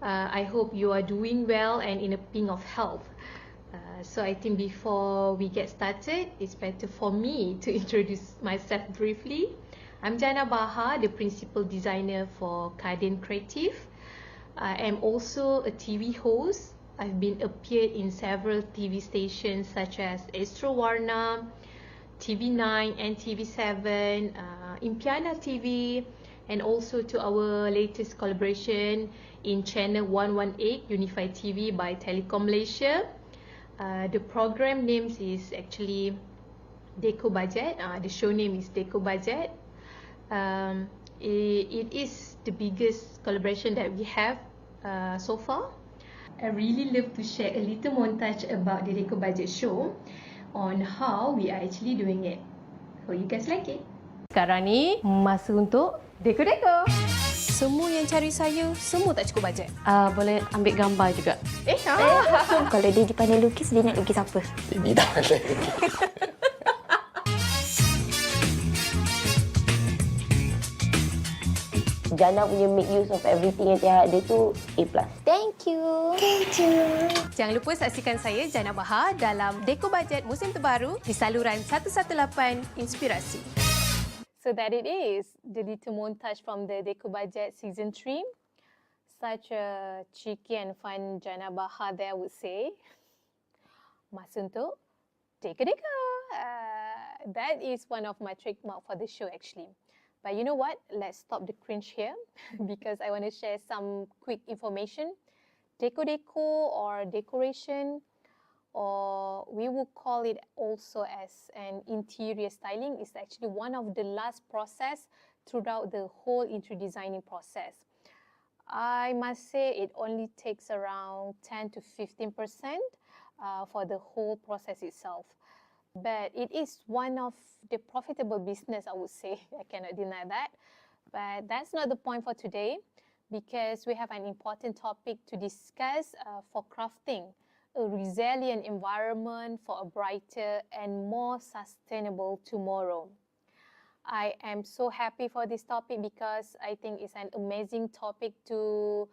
I hope you are doing well and in a ping of health. So I think before we get started, it's better for me to introduce myself briefly. I'm Jana Baha, the principal designer for Cardin Creative. I am also a TV host. I've been appeared in several TV stations such as Astro Warna, TV9 and TV7, Impiana TV, and also to our latest collaboration in channel 118 Unified TV by Telekom Malaysia. The program name is actually Deco Budget. The show name is Deco Budget. It is the biggest collaboration that we have so far. I really love to share a little montage about the Deco Budget show on how we are actually doing it. Hope you guys like it. Sekarang ni masa untuk deko-deko. Semua yang cari saya, semua tak cukup bajet. Boleh ambil gambar juga. Kalau dia pandai lukis, dia nak lukis apa? Dia tak pandai lukis. Jana punya make use of everything yang dia ada tu A+. Thank you. Thank you. Jangan lupa saksikan saya, Jana Baha, dalam Deco Budget musim terbaru di saluran 118 Inspirasi. So that it is, the little montage from the Deco Budget Season 3. Such a cheeky and fun Jana Baha there, I would say. Masa untuk deko-deko. That is one of my trademark for the show actually. But you know what? Let's stop the cringe here because I want to share some quick information. Deco-deco or decoration, or we would call it also as an interior styling, is actually one of the last process throughout the whole interior designing process. I must say it only takes around 10 to 15% for the whole process itself. But it is one of the profitable business, I would say. I cannot deny that. But that's not the point for today because we have an important topic to discuss for crafting a resilient environment for a brighter and more sustainable tomorrow. I am so happy for this topic because I think it's an amazing topic to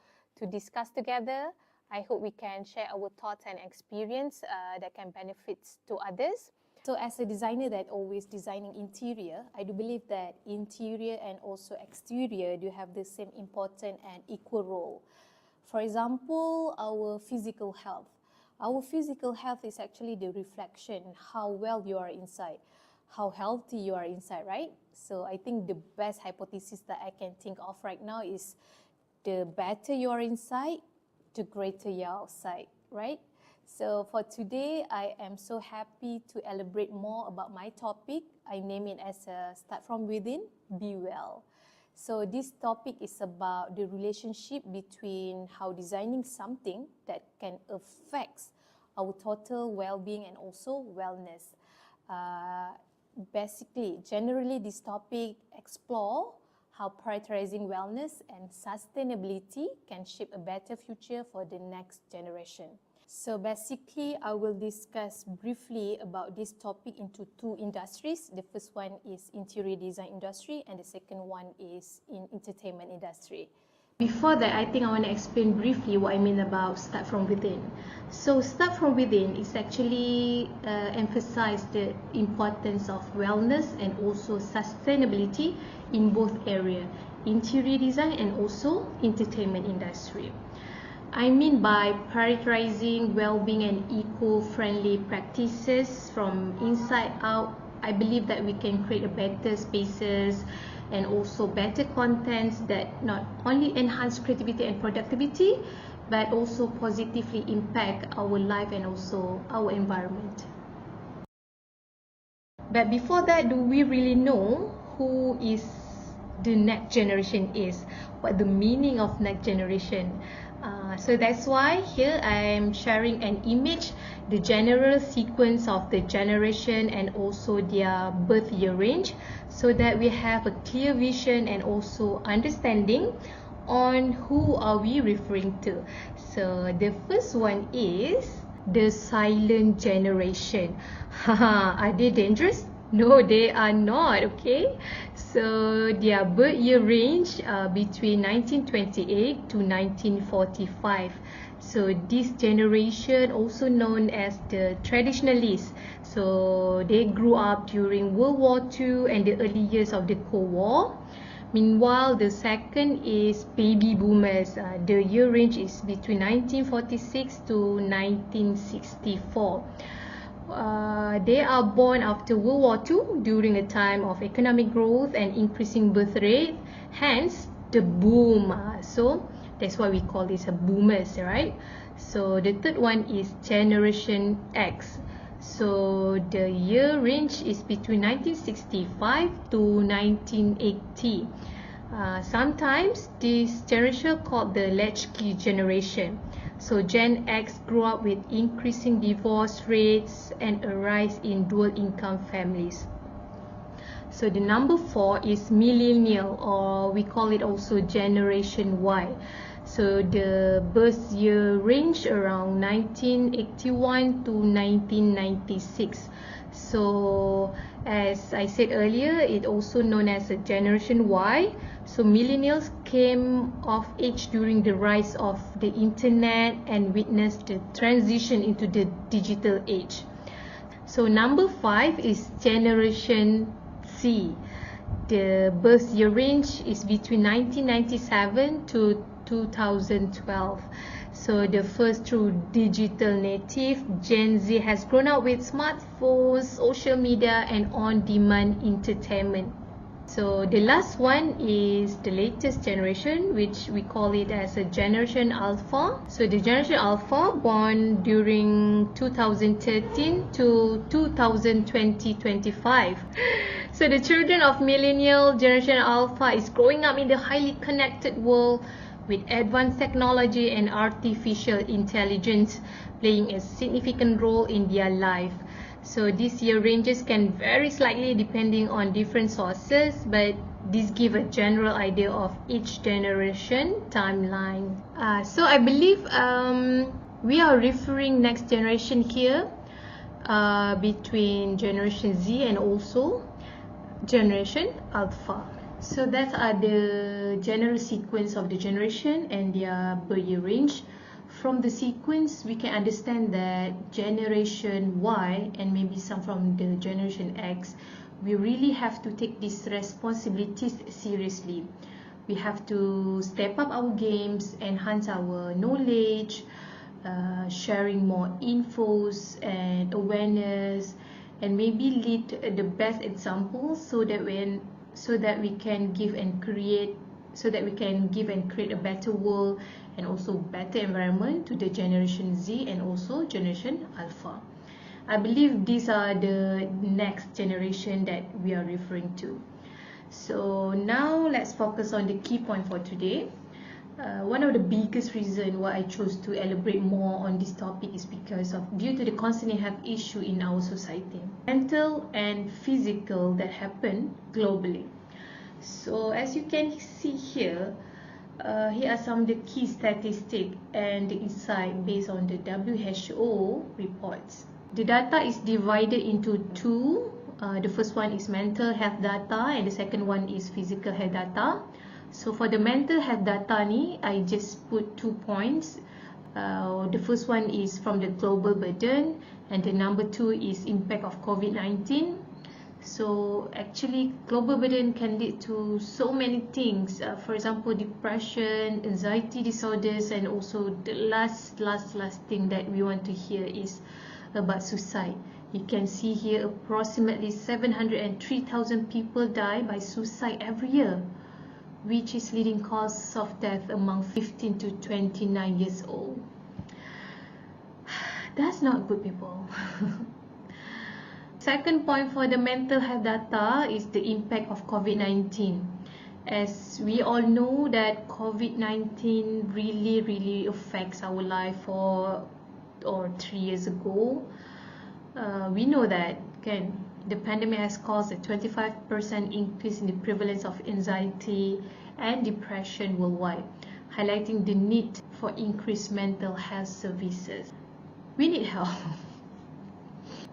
discuss together. I hope we can share our thoughts and experience that can benefit to others. So as a designer that always designing interior, I do believe that interior and also exterior do have the same important and equal role. For example, our physical health. Our physical health is actually the reflection how well you are inside, how healthy you are inside, right? So I think the best hypothesis that I can think of right now is the better you are inside, the greater you are outside, right? So for today, I am so happy to elaborate more about my topic. I name it as Start From Within, Be Well. So this topic is about the relationship between how designing something that can affect our total well-being and also wellness. Generally, this topic explore how prioritizing wellness and sustainability can shape a better future for the next generation. So basically, I will discuss briefly about this topic into two industries. The first one is interior design industry and the second one is in entertainment industry. Before that, I think I want to explain briefly what I mean about Start From Within. So Start From Within is actually emphasize the importance of wellness and also sustainability in both areas, interior design and also entertainment industry. I mean by prioritizing well-being and eco-friendly practices from inside out, I believe that we can create a better spaces and also better contents that not only enhance creativity and productivity, but also positively impact our life and also our environment. But before that, do we really know who is the next generation is? What the meaning of next generation? So that's why here I am sharing an image, the general sequence of the generation and also their birth year range, so that we have a clear vision and also understanding on who are we referring to. So the first one is the silent generation. Are they dangerous? No, they are not, okay? So their birth year range between 1928 to 1945. So this generation, also known as the traditionalists, so they grew up during World War II and the early years of the Cold War. Meanwhile, the second is baby boomers. The year range is between 1946 to 1964. They are born after World War II during a time of economic growth and increasing birth rate, hence the boom. So that's why we call this a boomers, right? So the third one is Generation X. So the year range is between 1965 to 1980. Sometimes this generation called the latchkey generation. So Gen X grew up with increasing divorce rates and a rise in dual income families. So the number 4 is millennial, or we call it also Generation Y. So the birth year range around 1981 to 1996. So as I said earlier, it also known as a Generation Y. So millennials came of age during the rise of the internet and witnessed the transition into the digital age. So number 5 is Generation Z. The birth year range is between 1997 to 2012. So the first true digital native, Gen Z, has grown up with smartphones, social media and on-demand entertainment. So the last one is the latest generation, which we call it as a Generation Alpha. So the Generation Alpha, born during 2013 to 2020-25. So the children of millennial Generation Alpha is growing up in the highly connected world with advanced technology and artificial intelligence playing a significant role in their life. So these year ranges can vary slightly depending on different sources, but these give a general idea of each generation timeline. So I believe we are referring next generation here between Generation Z and also Generation Alpha. So that are the general sequence of the generation and their birth year range. From the sequence, we can understand that Generation Y and maybe some from the Generation X, we really have to take these responsibilities seriously. We have to step up our games, enhance our knowledge, sharing more infos and awareness, and maybe lead the best examples so that we can give and create a better world and also better environment to the Generation Z and also Generation Alpha. I believe these are the next generation that we are referring to. So now let's focus on the key point for today. One of the biggest reasons why I chose to elaborate more on this topic is because of due to the constant health issue in our society, mental and physical, that happen globally. So as you can see here, here are some of the key statistics and the insight based on the WHO reports. The data is divided into two. The first one is mental health data and the second one is physical health data. So for the mental health data ni, I just put 2 points. The first one is from the global burden and the number 2 is impact of COVID-19. So actually global burden can lead to so many things, for example depression, anxiety disorders, and also the last thing that we want to hear is about suicide. You can see here approximately 703,000 people die by suicide every year, which is leading cause of death among 15 to 29 years old. That's not good, people. Second point for the mental health data is the impact of COVID-19. As we all know that COVID-19 really affects our life 4 or 3 years ago. We know that the pandemic has caused a 25% increase in the prevalence of anxiety and depression worldwide, highlighting the need for increased mental health services. We need help.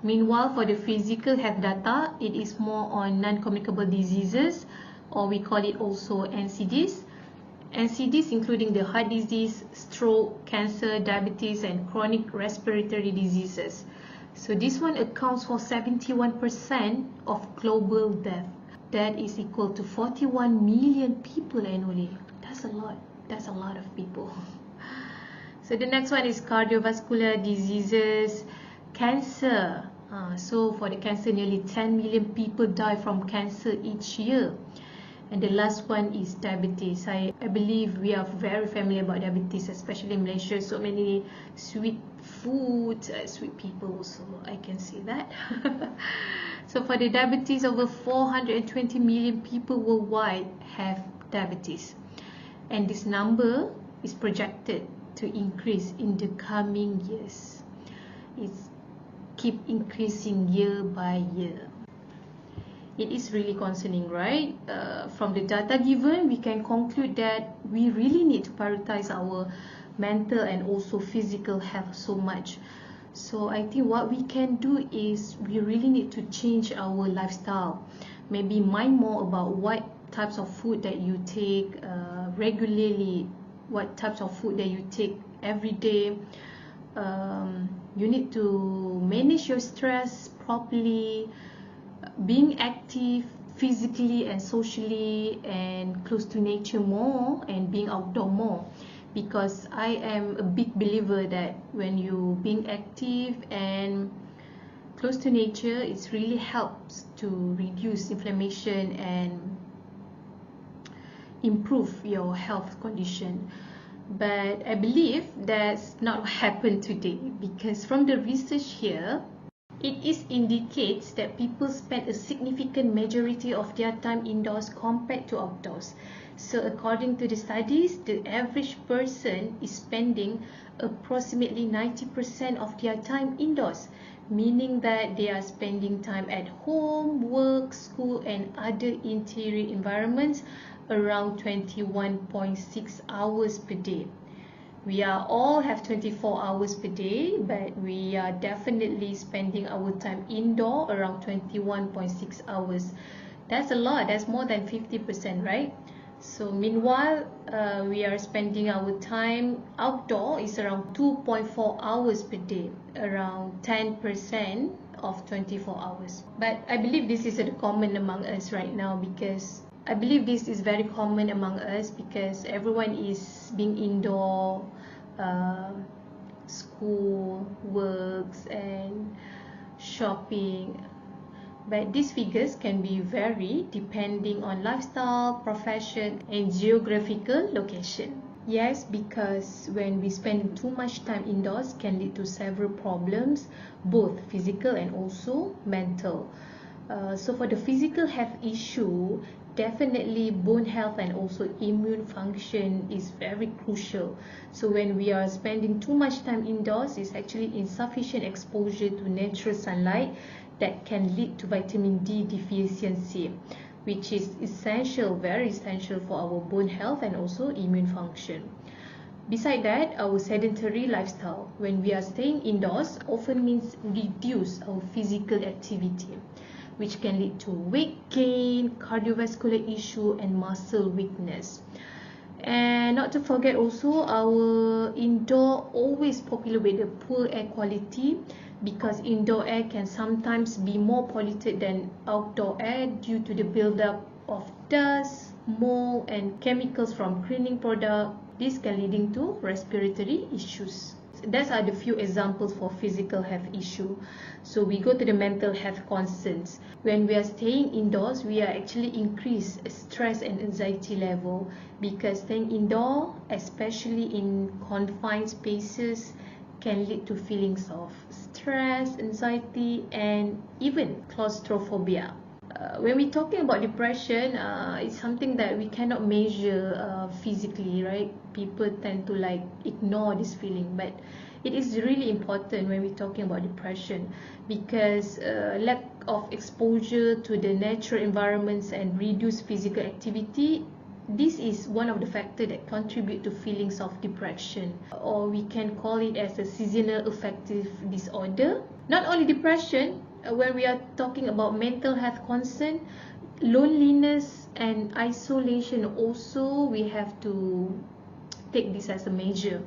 Meanwhile, for the physical health data, it is more on non-communicable diseases, or we call it also NCDs. NCDs including the heart disease, stroke, cancer, diabetes, and chronic respiratory diseases. So this one accounts for 71% of global death. That is equal to 41 million people annually. That's a lot. That's a lot of people. So the next one is cardiovascular diseases, cancer. So for the cancer, nearly 10 million people die from cancer each year. And the last one is diabetes. I believe we are very familiar about diabetes, especially in Malaysia. So many sweet food, sweet people also, I can say that. So for the diabetes, over 420 million people worldwide have diabetes. And this number is projected to increase in the coming years. It's keep increasing year by year. It is really concerning, right? From the data given, we can conclude that we really need to prioritize our mental and also physical health so much. So I think what we can do is we really need to change our lifestyle. Maybe mind more about what types of food that you take regularly, what types of food that you take every day. You need to manage your stress properly, being active physically and socially, and close to nature more, and being outdoor more, because I am a big believer that when you being active and close to nature, it really helps to reduce inflammation and improve your health condition. But I believe that's not what happened today, because from the research here, it indicates that people spend a significant majority of their time indoors compared to outdoors. So according to the studies, the average person is spending approximately 90% of their time indoors, meaning that they are spending time at home, work, school, and other interior environments around 21.6 hours per day. We are all have 24 hours per day, but we are definitely spending our time indoor around 21.6 hours. That's a lot. That's more than 50%, right? So meanwhile, we are spending our time outdoor is around 2.4 hours per day, around 10% of 24 hours. But I believe this is common among us right now, because I believe this is very common among us because everyone is being indoor, school, works, and shopping. But these figures can be vary depending on lifestyle, profession, and geographical location. Yes, because when we spend too much time indoors can lead to several problems, both physical and also mental. So for the physical health issue, definitely bone health and also immune function is very crucial. So when we are spending too much time indoors, it's actually insufficient exposure to natural sunlight that can lead to vitamin D deficiency, which is essential, very essential for our bone health and also immune function. Beside that, our sedentary lifestyle, when we are staying indoors, often means reduce our physical activity, which can lead to weight gain, cardiovascular issue, and muscle weakness. And not to forget also, our indoor always popular with the poor air quality, because indoor air can sometimes be more polluted than outdoor air due to the buildup of dust, mold, and chemicals from cleaning products. This can leading to respiratory issues. Those are the few examples for physical health issue. So we go to the mental health concerns. When we are staying indoors, we are actually increase stress and anxiety level, because staying indoor, especially in confined spaces, can lead to feelings of stress, anxiety, and even claustrophobia. When we're talking about depression, it's something that we cannot measure physically, right? People tend to ignore this feeling, but it is really important when we're talking about depression, because lack of exposure to the natural environments and reduced physical activity This is one of the factors that contribute to feelings of depression, or we can call it as a seasonal affective disorder. Not only depression, when we are talking about mental health concern, loneliness and isolation also we have to take this as a measure.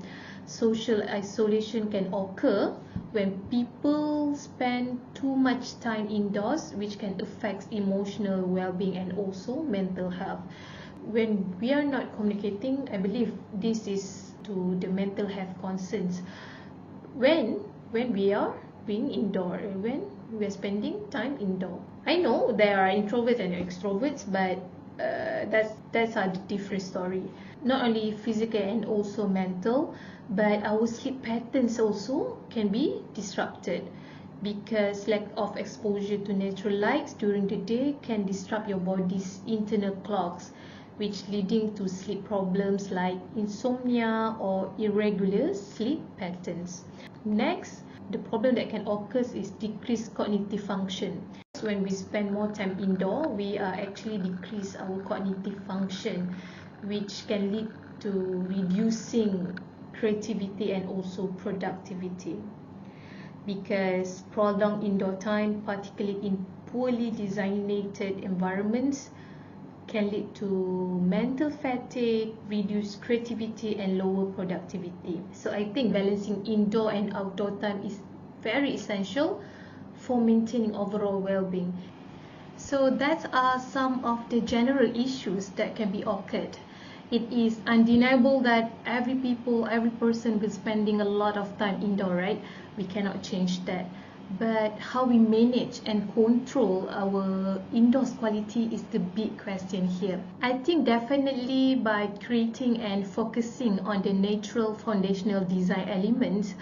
Social isolation can occur when people spend too much time indoors, which can affect emotional well-being and also mental health. When we are not communicating, I believe this is to the mental health concerns. When we are being indoor, when we are spending time indoor. I know there are introverts and extroverts, but that's a different story. Not only physical and also mental, but our sleep patterns also can be disrupted, because lack of exposure to natural lights during the day can disrupt your body's internal clocks, which leading to sleep problems like insomnia or irregular sleep patterns. Next, the problem that can occur is decreased cognitive function. When we spend more time indoor, we are actually decrease our cognitive function, which can lead to reducing creativity and also productivity. Because prolonged indoor time, particularly in poorly designated environments, can lead to mental fatigue, reduced creativity and lower productivity. So I think balancing indoor and outdoor time is very essential for maintaining overall well-being. So that are some of the general issues that can be occurred. It is undeniable that every person will spending a lot of time indoor, right? We cannot change that. But how we manage and control our indoors quality is the big question here. I think definitely by creating and focusing on the natural foundational design elements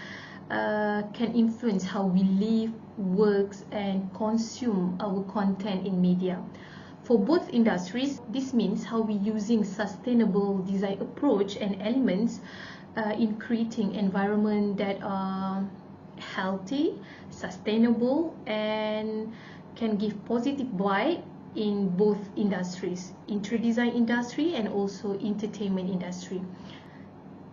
can influence how we live, works and consume our content in media. For both industries, this means how we using sustainable design approach and elements in creating environment that are healthy, sustainable and can give positive vibe in both industries, interior design industry and also entertainment industry.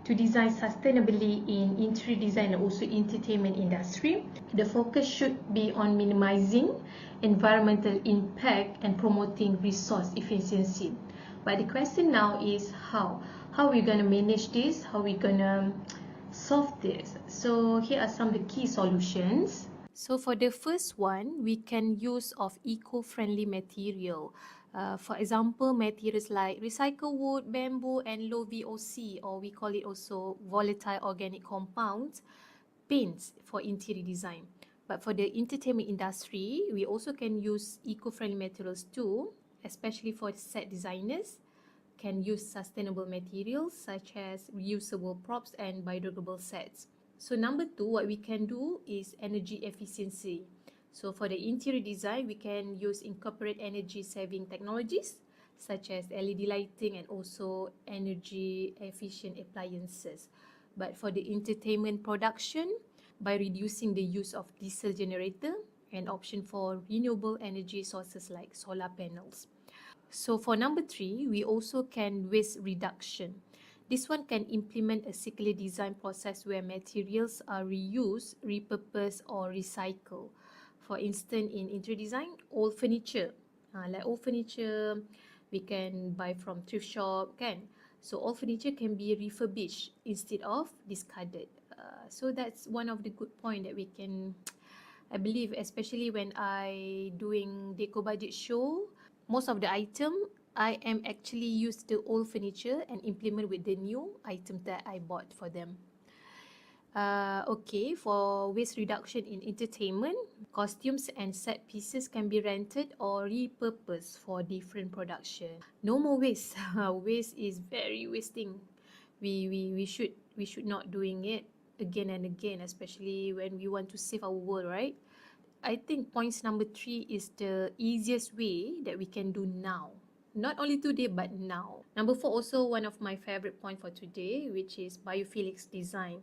To design sustainably in interior design and also entertainment industry, the focus should be on minimizing environmental impact and promoting resource efficiency. But the question now is how are we going to manage this? How are we going to solve this? So here are some of the key solutions. So for the first one, we can use of eco-friendly material. For example, materials like recycled wood, bamboo and low VOC, or we call it also volatile organic compounds, paints for interior design. But for the entertainment industry, we also can use eco-friendly materials too, especially for set designers. Can use sustainable materials such as reusable props and biodegradable sets. So number two, what we can do is energy efficiency. So for the interior design, we can incorporate energy saving technologies such as LED lighting and also energy efficient appliances. But for the entertainment production, by reducing the use of diesel generator and option for renewable energy sources like solar panels. So for number three, we also can waste reduction. This one can implement a circular design process where materials are reused, repurposed or recycled. For instance, in interior design, old furniture. Like old furniture, we can buy from thrift shop, kan? So old furniture can be refurbished instead of discarded. So that's one of the good point that we can, I believe, especially when I doing Deco Budget show, most of the item I am actually use the old furniture and implement with the new item that I bought for them. Okay, for waste reduction in entertainment, costumes and set pieces can be rented or repurposed for different production. No more waste. Waste is very wasting. We should not doing it again and again, especially when we want to save our world, right? I think points number 3 is the easiest way that we can do now. Not only today, but now. Number 4, also one of my favorite point for today, which is biophilic design.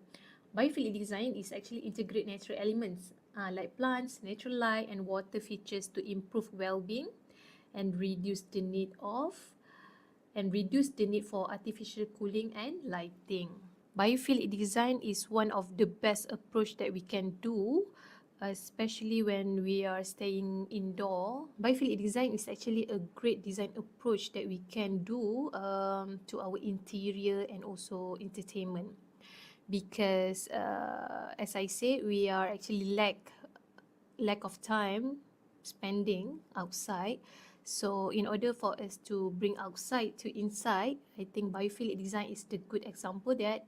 Biophilic design is actually integrate natural elements like plants, natural light and water features to improve well-being and reduce the need of and reduce the need for artificial cooling and lighting. Biofield design is one of the best approach that we can do, especially when we are staying indoor. Biofield design is actually a great design approach that we can do to our interior and also entertainment, because as I said, we are actually lack of time spending outside. So in order for us to bring outside to inside, I think biofield design is the good example that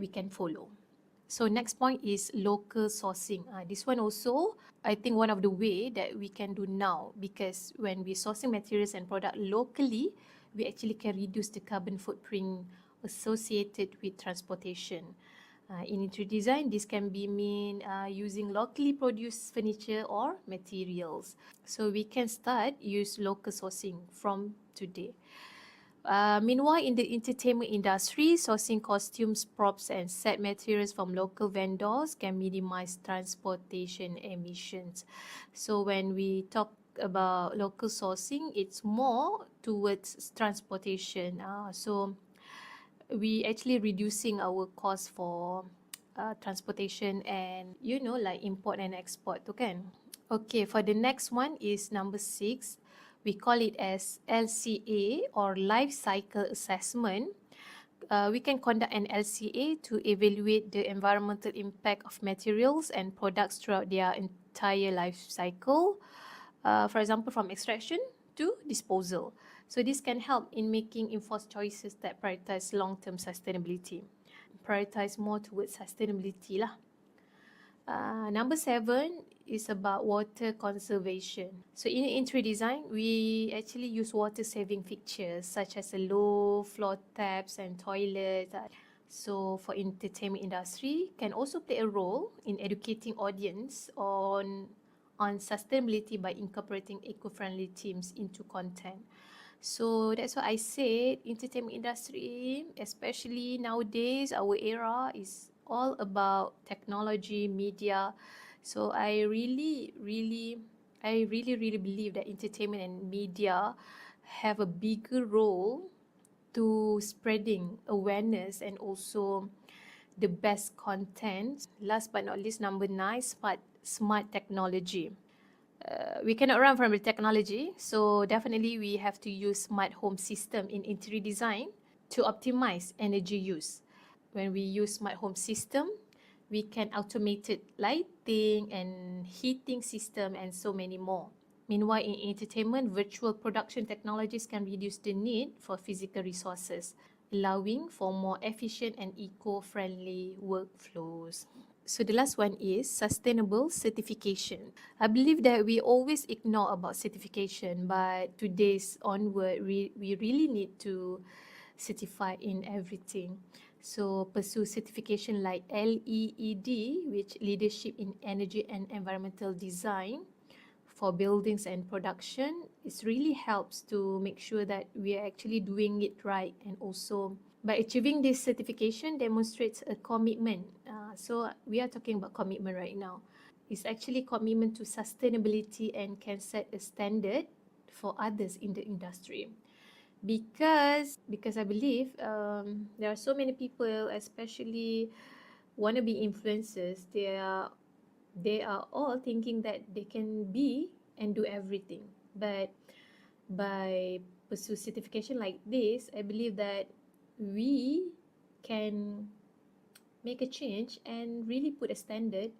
we can follow. So next point is local sourcing. This one also, I think one of the way that we can do now, because when we sourcing materials and product locally, we actually can reduce the carbon footprint associated with transportation. In interior design, this can be mean using locally produced furniture or materials. So we can start use local sourcing from today. Meanwhile, in the entertainment industry, sourcing costumes, props, and set materials from local vendors can minimize transportation emissions. So when we talk about local sourcing, it's more towards transportation. So we actually reducing our cost for transportation and like import and export tu kan. Okay, for the next one is number 6. We call it as LCA or life cycle assessment. We can conduct an LCA to evaluate the environmental impact of materials and products throughout their entire life cycle. For example, from extraction to disposal. So this can help in making informed choices that prioritize long-term sustainability. Prioritize more towards sustainability lah. Number 7 is about water conservation. So in interior design, we actually use water saving fixtures such as low floor taps and toilets. So for entertainment industry, can also play a role in educating audience on sustainability by incorporating eco-friendly themes into content. So that's why I said entertainment industry, especially nowadays, our era is all about technology, media. So I really believe that entertainment and media have a bigger role to spreading awareness and also the best content. Last but not least, number 9, smart technology. We cannot run from the technology, so definitely we have to use smart home system in interior design to optimize energy use. When we use smart home system, we can automate lighting and heating system and so many more. Meanwhile, in entertainment, virtual production technologies can reduce the need for physical resources, allowing for more efficient and eco-friendly workflows. So the last one is sustainable certification. I believe that we always ignore about certification, but today's onward, we really need to certify in everything. So pursue certification like LEED, which Leadership in Energy and Environmental Design for buildings and production. It really helps to make sure that we are actually doing it right, and also by achieving this certification demonstrates a commitment. So we are talking about commitment right now. It's actually commitment to sustainability and can set a standard for others in the industry. Because I believe there are so many people, especially wannabe influencers, they are all thinking that they can be and do everything. But by pursue certification like this, I believe that we can make a change and really put a standard,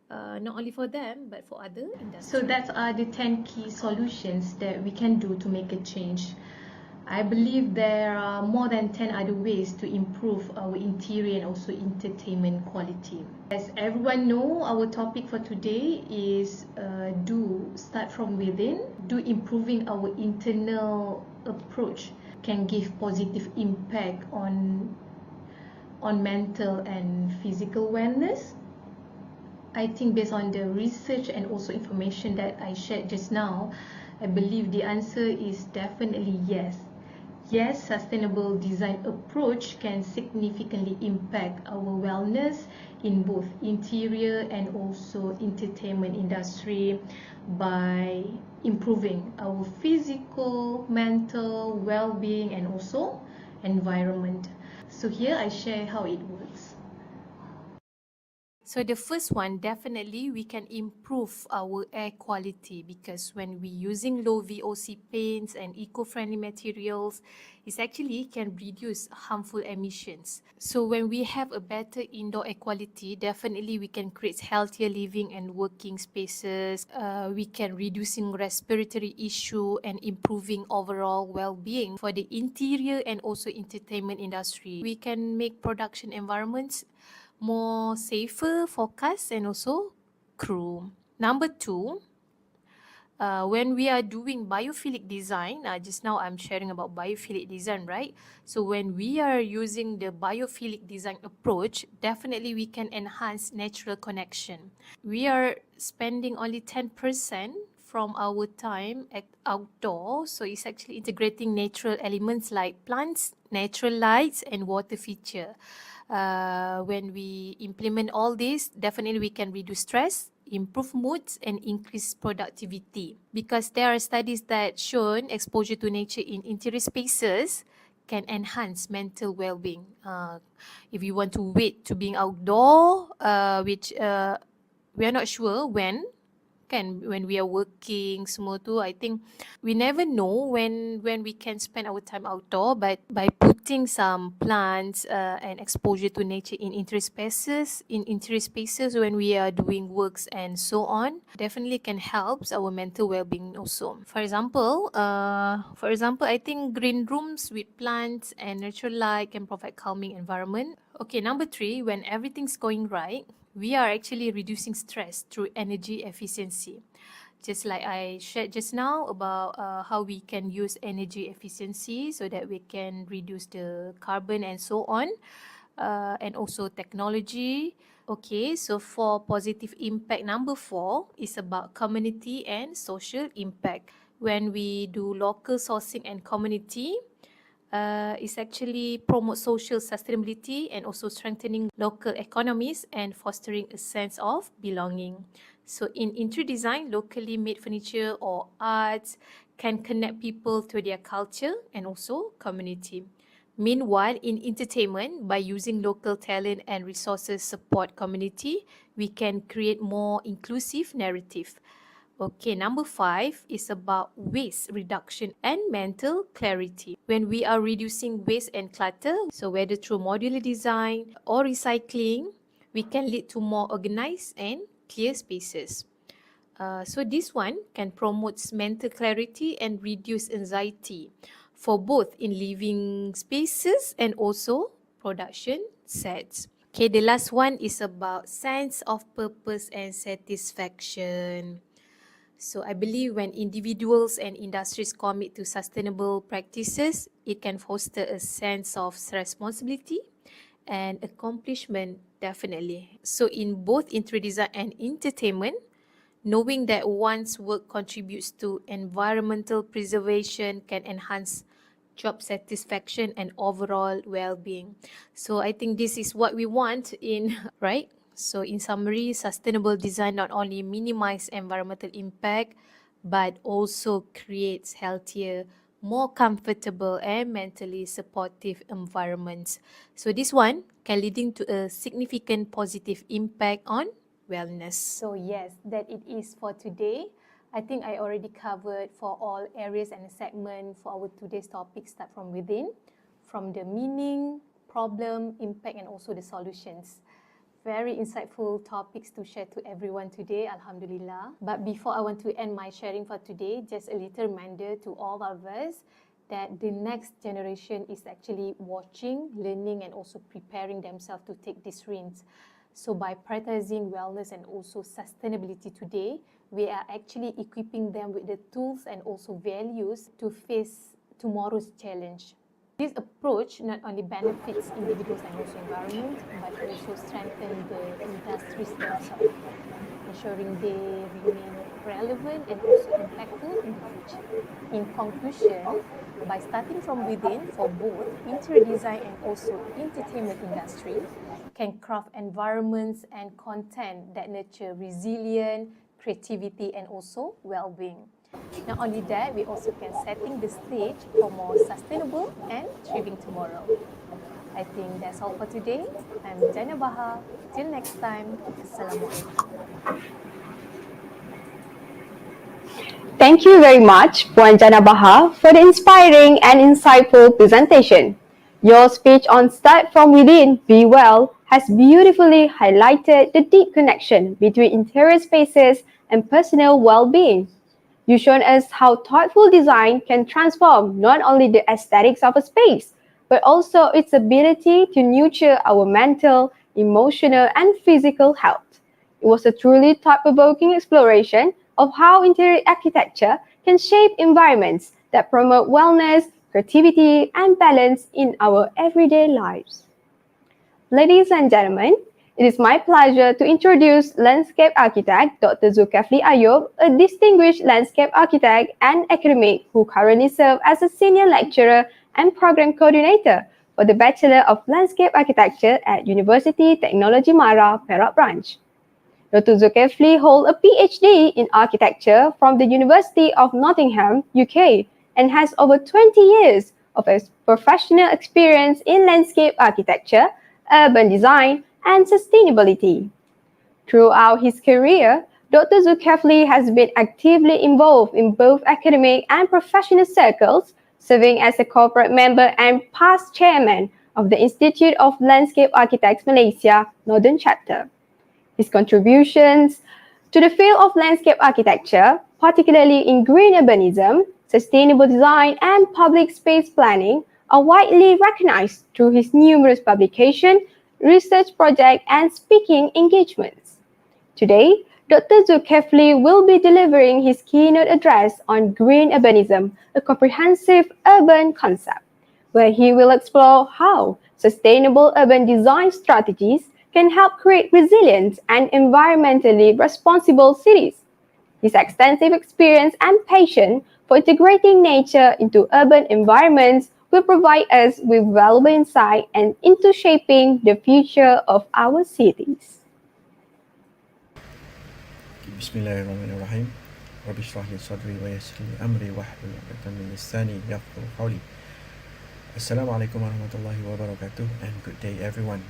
not only for them but for other industries. So that are the 10 key solutions that we can do to make a change. I believe there are more than 10 other ways to improve our interior and also entertainment quality. As everyone know, our topic for today is do start from within. Do improving our internal approach can give positive impact on mental and physical wellness. I think based on the research and also information that I shared just now, I believe the answer is definitely yes. Yes, sustainable design approach can significantly impact our wellness in both interior and also entertainment industry by improving our physical, mental well-being and also environment. So here I share how it works. So the first one, definitely we can improve our air quality, because when we using low VOC paints and eco-friendly materials, it actually can reduce harmful emissions. So when we have a better indoor air quality, definitely we can create healthier living and working spaces. We can reducing respiratory issue and improving overall well-being. For the interior and also entertainment industry, we can make production environments more safer for cast and also crew. Number two, when we are doing biophilic design, just now I'm sharing about biophilic design, right? So when we are using the biophilic design approach, definitely we can enhance natural connection. We are spending only 10% from our time at outdoor, so it's actually integrating natural elements like plants, natural lights, and water feature. When we implement all this, definitely we can reduce stress, improve moods, and increase productivity. Because there are studies that shown exposure to nature in interior spaces can enhance mental well-being. If you want to wait to being outdoor, which we are not sure when we are working semua tu, I think we never know when we can spend our time outdoor, but by putting some plants and exposure to nature in interior spaces when we are doing works and so on, definitely can help our mental well-being also. For example, I think green rooms with plants and natural light can provide calming environment. Okay, number 3, when everything's going right, we are actually reducing stress through energy efficiency. Just like I shared just now about how we can use energy efficiency so that we can reduce the carbon and so on, and also technology. Okay, so for positive impact, number 4 is about community and social impact. When we do local sourcing and community, is actually promote social sustainability and also strengthening local economies and fostering a sense of belonging. So in interior design, locally made furniture or arts can connect people to their culture and also community. Meanwhile, in entertainment, by using local talent and resources support community, we can create more inclusive narrative. Okay, number 5 is about waste reduction and mental clarity. When we are reducing waste and clutter, so whether through modular design or recycling, we can lead to more organized and clear spaces. So this one can promote mental clarity and reduce anxiety for both in living spaces and also production sets. Okay, the last one is about sense of purpose and satisfaction. So I believe when individuals and industries commit to sustainable practices, it can foster a sense of responsibility and accomplishment, definitely. So in both interior design and entertainment, knowing that one's work contributes to environmental preservation can enhance job satisfaction and overall well-being. So I think this is what we want in, right? So in summary, sustainable design not only minimize environmental impact, but also creates healthier, more comfortable and mentally supportive environments. So this one can leading to a significant positive impact on wellness. So yes, that it is for today. I think I already covered for all areas and segments for our today's topic, start from within, from the meaning, problem, impact, and also the solutions. Very insightful topics to share to everyone today, Alhamdulillah. But before I want to end my sharing for today, just a little reminder to all of us that the next generation is actually watching, learning, and also preparing themselves to take these reins. So by prioritizing wellness and also sustainability today, we are actually equipping them with the tools and also values to face tomorrow's challenge. This approach not only benefits individuals and also environment, but also strengthens the industries themselves, ensuring they remain relevant and also impactful in the future. In conclusion, by starting from within for both interior design and also entertainment industry, can craft environments and content that nurture resilience, creativity, and also well-being. Not only that, we also can setting the stage for more sustainable and thriving tomorrow. I think that's all for today. I'm Jana Baha. Till next time, Assalamualaikum. Thank you very much, Puan Jana Baha, for the inspiring and insightful presentation. Your speech on Start From Within, Be Well has beautifully highlighted the deep connection between interior spaces and personal well-being. You've shown us how thoughtful design can transform not only the aesthetics of a space, but also its ability to nurture our mental, emotional, and physical health. It was a truly thought-provoking exploration of how interior architecture can shape environments that promote wellness, creativity, and balance in our everyday lives. Ladies and gentlemen, it is my pleasure to introduce landscape architect Dr. Zulkifli Ayub, a distinguished landscape architect and academic who currently serves as a senior lecturer and program coordinator for the Bachelor of Landscape Architecture at University Technology Mara, Perak branch. Dr. Zulkifli holds a PhD in architecture from the University of Nottingham, UK, and has over 20 years of professional experience in landscape architecture, urban design, and sustainability. Throughout his career, Dr. Zulkifli has been actively involved in both academic and professional circles, serving as a corporate member and past chairman of the Institute of Landscape Architects Malaysia Northern Chapter. His contributions to the field of landscape architecture, particularly in green urbanism, sustainable design, and public space planning, are widely recognized through his numerous publications, research projects, and speaking engagements. Today, Dr. Zulkifli will be delivering his keynote address on green urbanism, a comprehensive urban concept, where he will explore how sustainable urban design strategies can help create resilient and environmentally responsible cities. His extensive experience and passion for integrating nature into urban environments will provide us with valuable insight and into shaping the future of our cities. Bismillahirrahmanirrahim. Rabbi shrah li sadri wa yassir li amri wahlul 'uqdatam min lisani yafqahu qawli. Assalamualaikum warahmatullahi wabarakatuh, and good day everyone.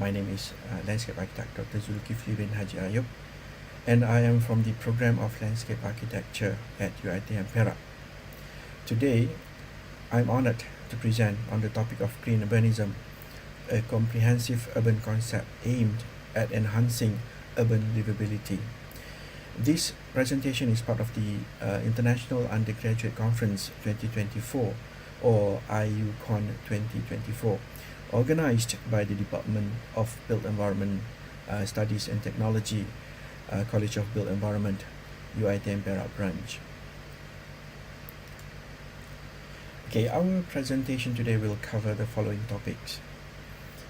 My name is landscape architect Dr. Zulkifli bin Haji Ayub, and I am from the program of landscape architecture at UiTM Perak. Today, I'm honored to present on the topic of green urbanism, a comprehensive urban concept aimed at enhancing urban livability. This presentation is part of the International Undergraduate Conference 2024, or IUCON 2024, organized by the Department of Built Environment Studies and Technology, College of Built Environment, UiTM Perak branch. Okay, our presentation today will cover the following topics.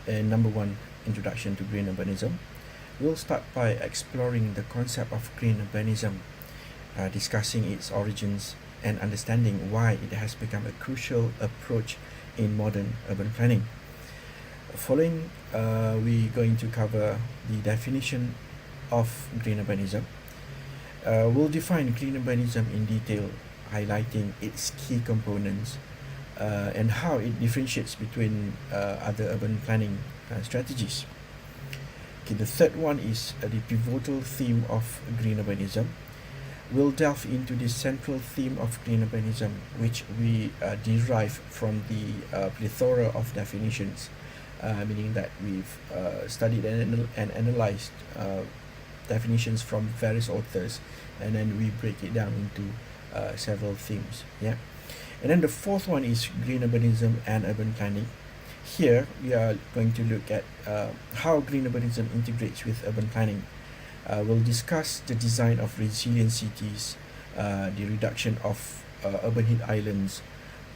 Number one, introduction to green urbanism. We'll start by exploring the concept of green urbanism, discussing its origins and understanding why it has become a crucial approach in modern urban planning. Following, we're going to cover the definition of green urbanism. We'll define green urbanism in detail, highlighting its key components and how it differentiates between other urban planning strategies. Okay, the third one is the pivotal theme of green urbanism. We'll delve into the central theme of green urbanism, which we derive from the plethora of definitions, meaning that we've studied and analyzed definitions from various authors, and then we break it down into several themes. Yeah. And then the fourth one is green urbanism and urban planning. Here we are going to look at how green urbanism integrates with urban planning. We'll discuss the design of resilient cities, the reduction of urban heat islands,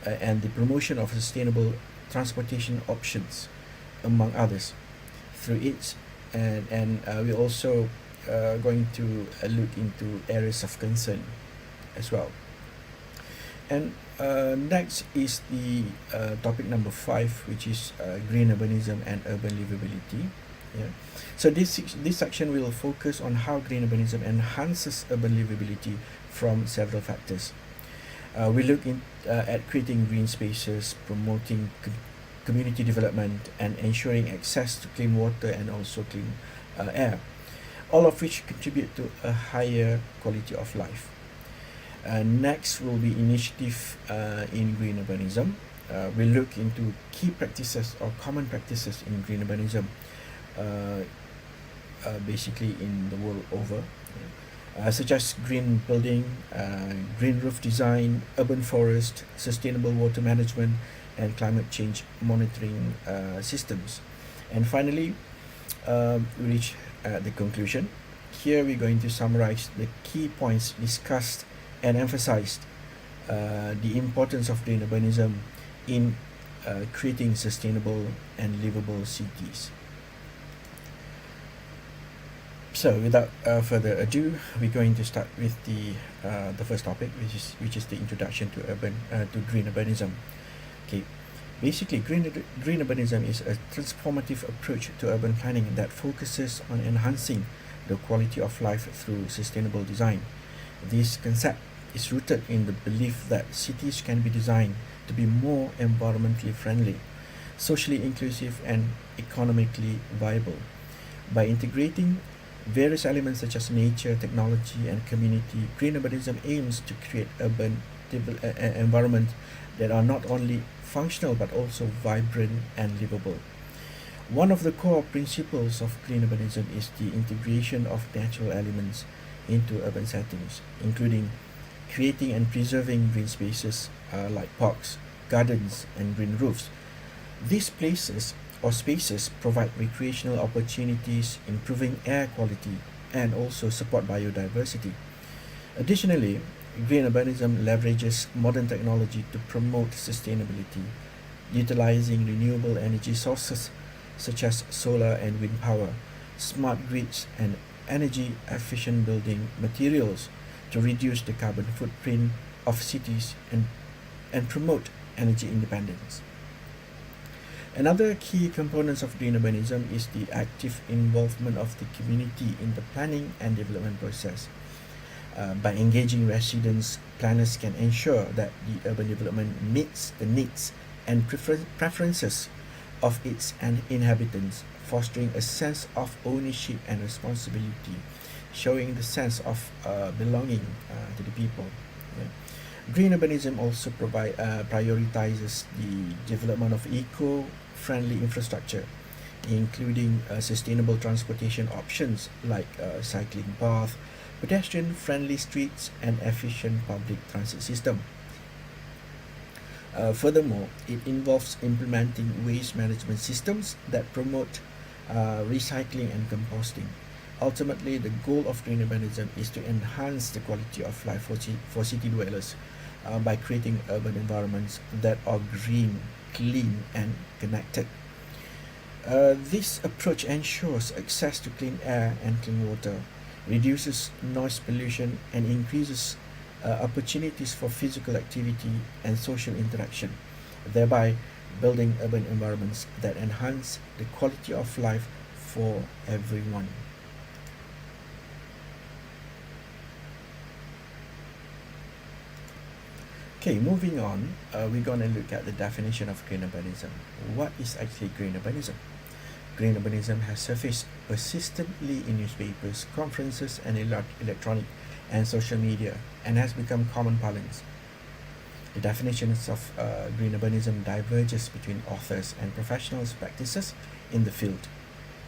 and the promotion of sustainable transportation options, among others, through it. And we're also going to look into areas of concern as well. And next is the topic number 5, which is green urbanism and urban livability. Yeah. So this section will focus on how green urbanism enhances urban livability from several factors. We look at creating green spaces, promoting community development, and ensuring access to clean water and also clean air, all of which contribute to a higher quality of life. Next will be initiative in green urbanism. We look into key practices or common practices in green urbanism, basically in the world over, such as green building, green roof design, urban forest, sustainable water management, and climate change monitoring systems. And finally, we reach the conclusion. Here we're going to summarize the key points discussed and emphasized the importance of green urbanism in creating sustainable and livable cities. So, without further ado, we're going to start with the first topic, which is the introduction to green urbanism. Okay, basically, green urbanism is a transformative approach to urban planning that focuses on enhancing the quality of life through sustainable design. This concept is rooted in the belief that cities can be designed to be more environmentally friendly, socially inclusive, and economically viable. By integrating various elements such as nature, technology, and community, green urbanism aims to create urban environments that are not only functional but also vibrant and livable. One of the core principles of green urbanism is the integration of natural elements into urban settings, including creating and preserving green spaces like parks, gardens, and green roofs. These places or spaces provide recreational opportunities, improving air quality, and also support biodiversity. Additionally, green urbanism leverages modern technology to promote sustainability, utilizing renewable energy sources such as solar and wind power, smart grids, and energy-efficient building materials to reduce the carbon footprint of cities and promote energy independence. Another key component of green urbanism is the active involvement of the community in the planning and development process. By engaging residents, planners can ensure that the urban development meets the needs and preferences of its inhabitants, fostering a sense of ownership and responsibility, showing the sense of belonging to the people. Yeah. Green urbanism also prioritizes the development of eco-friendly infrastructure, including sustainable transportation options like cycling paths, pedestrian-friendly streets, and efficient public transit system. Furthermore, it involves implementing waste management systems that promote recycling and composting. Ultimately, the goal of green urbanism is to enhance the quality of life for city dwellers by creating urban environments that are green, clean, and connected. This approach ensures access to clean air and clean water, reduces noise pollution, and increases opportunities for physical activity and social interaction, thereby building urban environments that enhance the quality of life for everyone. Okay, moving on, we're going to look at the definition of green urbanism. What is actually green urbanism? Green urbanism has surfaced persistently in newspapers, conferences, and electronic and social media, and has become common parlance. The definitions of green urbanism diverges between authors and professionals' practices in the field.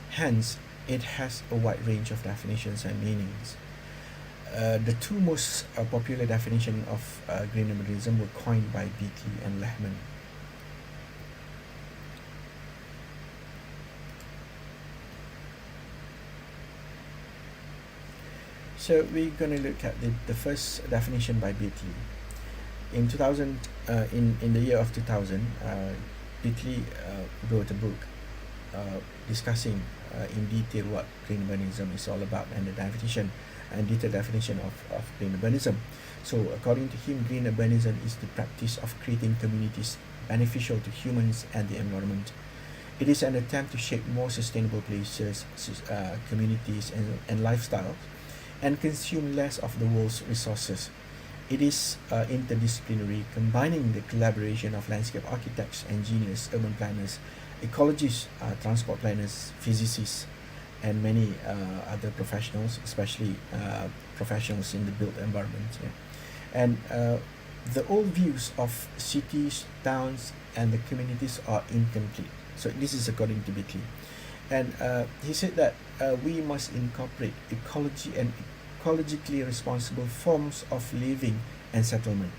Hence, it has a wide range of definitions and meanings. The two most popular definitions of green urbanism were coined by Beatley and Lehman. So we're going to look at the first definition by Beatley. In the year of 2000, Beatley wrote a book discussing in detail what green urbanism is all about and the definition and detailed definition of green urbanism. So according to him, green urbanism is the practice of creating communities beneficial to humans and the environment. It is an attempt to shape more sustainable places, communities, and lifestyles, and consume less of the world's resources. It is interdisciplinary, combining the collaboration of landscape architects, engineers, urban planners, ecologists, transport planners, physicists, and many other professionals, especially professionals in the built environment. Yeah. And the old views of cities, towns, and the communities are incomplete. So this is according to Bitley. And he said that we must incorporate ecology and ecologically responsible forms of living and settlement.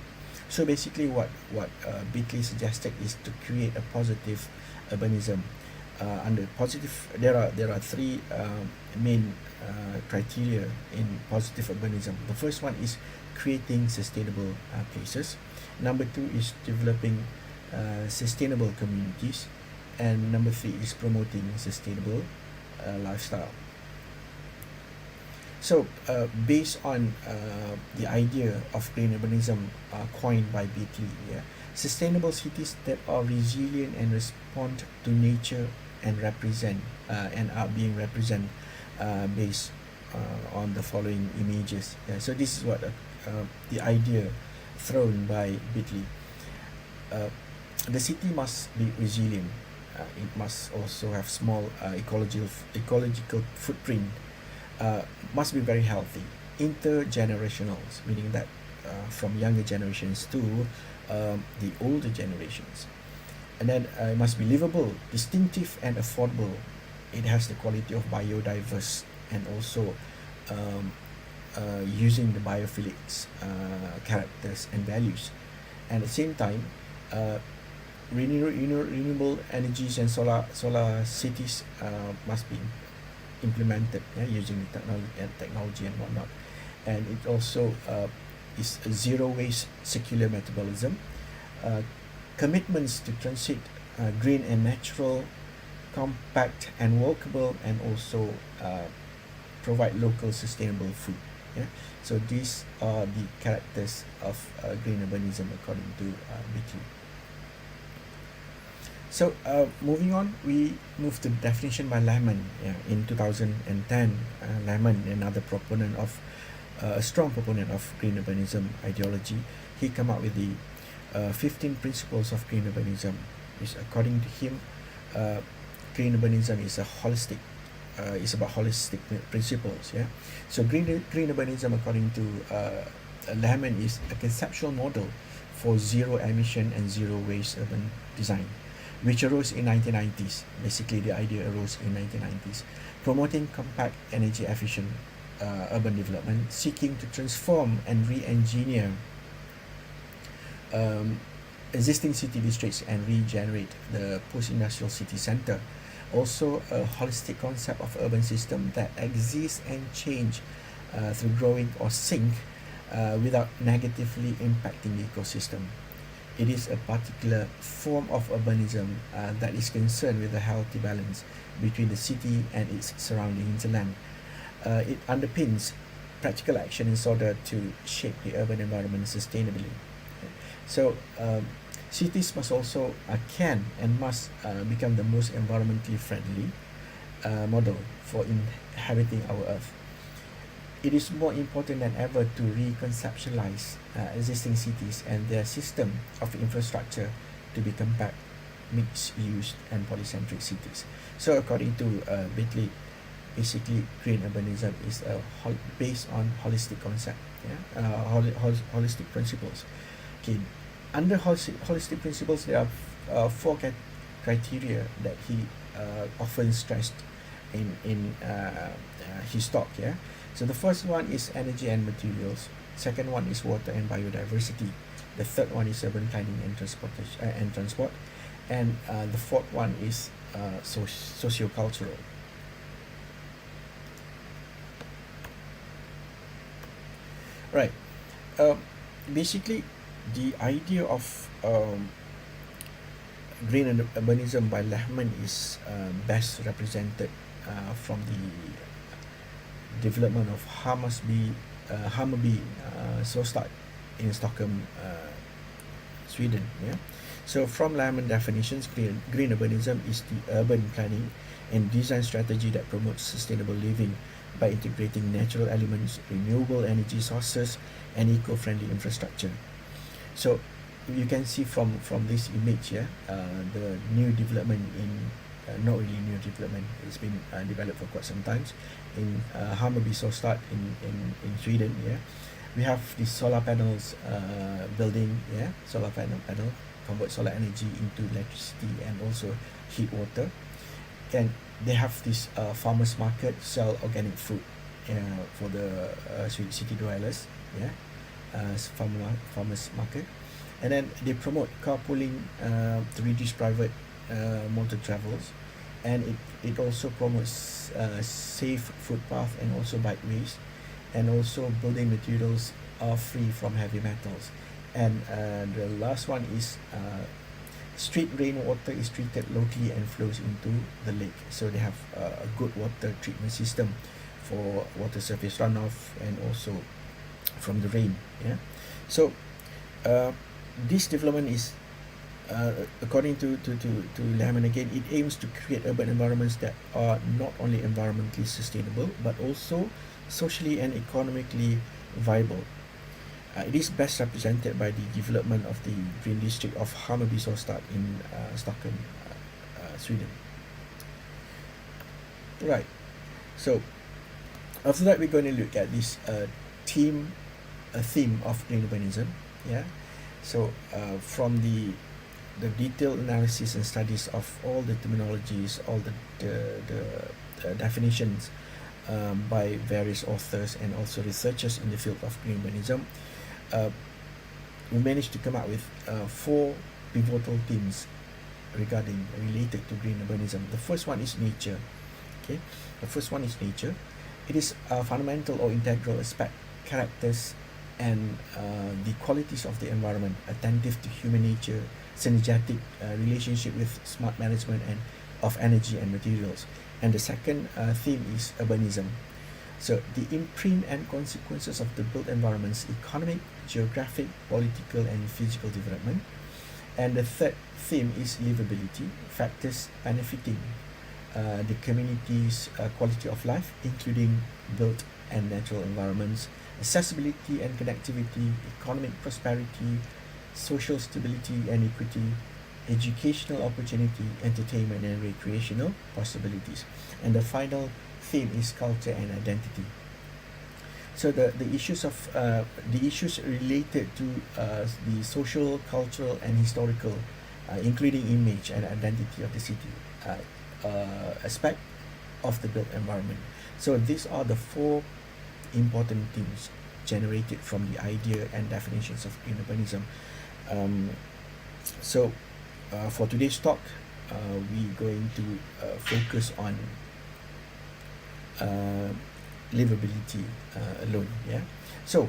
So basically what Bitley suggested is to create a positive urbanism. Under positive, there are three main criteria in positive urbanism. The first one is creating sustainable places. Number two is developing sustainable communities, and number three is promoting sustainable lifestyle. So based on the idea of green urbanism coined by Bitley, sustainable cities that are resilient and respond to nature and represent and are being represented based on the following images. So this is what the idea thrown by Bitley. The city must be resilient. It must also have small ecological footprint. Must be very healthy, intergenerational, meaning that from younger generations to the older generations. And then it must be livable, distinctive, and affordable. It has the quality of biodiverse and also using the biophilics characters and values. And at the same time, renewable energies and solar cities must be implemented using technology and whatnot. And it also is a zero waste circular metabolism, commitments to transit green and natural, compact and walkable, and also provide local sustainable food. So these are the characters of green urbanism according to Bitley. So moving on, we move to the definition by Lehman. In 2010, Lehman, another proponent of a strong proponent of green urbanism ideology, he came up with the 15 principles of green urbanism. Which, according to him, green urbanism is a holistic. It's about holistic principles. So green urbanism, according to Lehman, is a conceptual model for zero emission and zero waste urban design, which arose in 1990s. Basically, the idea arose in 1990s, promoting compact, energy efficient urban development, seeking to transform and re-engineer existing city districts and regenerate the post-industrial city center. Also, a holistic concept of urban system that exists and change through growing or sink without negatively impacting the ecosystem. It is a particular form of urbanism that is concerned with a healthy balance between the city and its surrounding hinterland. It underpins practical action in order to shape the urban environment sustainably. So cities must also can and must become the most environmentally friendly model for inhabiting our earth. It is more important than ever to reconceptualize existing cities and their system of infrastructure to be compact, mixed-use, and polycentric cities. So according to Bitley, basically green urbanism is based on holistic concept, holistic principles. Okay, under holistic principles, there are four criteria that he often stressed in his talk. So the first one is energy and materials. Second one is water and biodiversity. The third one is urban planning and transport. And the fourth one is socio-cultural. Right. Basically, the idea of green urbanism by Lehman is best represented from the development of Hammarby Slotstad in Stockholm, Sweden. So from layman definitions, green urbanism is the urban planning and design strategy that promotes sustainable living by integrating natural elements, renewable energy sources, and eco-friendly infrastructure. So you can see from this image here, the new development in not really new development. It's been developed for quite some time in Hammarby Stad in Sweden. Yeah, we have the solar panels building. Yeah, solar panel convert solar energy into electricity and also heat water. And they have this farmers market, sell organic food for the city dwellers. Yeah, farmers market. And then they promote carpooling to reduce private motor travels, and it also promotes safe footpath and also bikeways, and also building materials are free from heavy metals. And the last one is street rainwater is treated locally and flows into the lake. So they have a good water treatment system for water surface runoff and also from the rain. Yeah, so this development is according to Lehman again, it aims to create urban environments that are not only environmentally sustainable but also socially and economically viable. It is best represented by the development of the green district of Hammarby Stad in Stockholm, Sweden. Right. So after that, we're going to look at this theme of green urbanism. Yeah. So from the detailed analysis and studies of all the terminologies, all the definitions by various authors and also researchers in the field of green urbanism, we managed to come up with 4 pivotal themes related to green urbanism. The first one is nature. Okay, the first one is nature. It is a fundamental or integral aspect, characters, and the qualities of the environment, attentive to human nature, synergetic relationship with smart management and of energy and materials. And the second theme is urbanism. So the imprint and consequences of the built environment's economic, geographic, political, and physical development. And the third theme is livability, factors benefiting the community's quality of life, including built and natural environments, accessibility and connectivity, economic prosperity, social stability and equity, educational opportunity, entertainment and recreational possibilities. And the final theme is culture and identity. So the issues related to the social, cultural, and historical, including image and identity of the city, aspect of the built environment. So these are the 4 important themes generated from the idea and definitions of green urbanism. So for today's talk, we're going to focus on livability alone. Yeah. So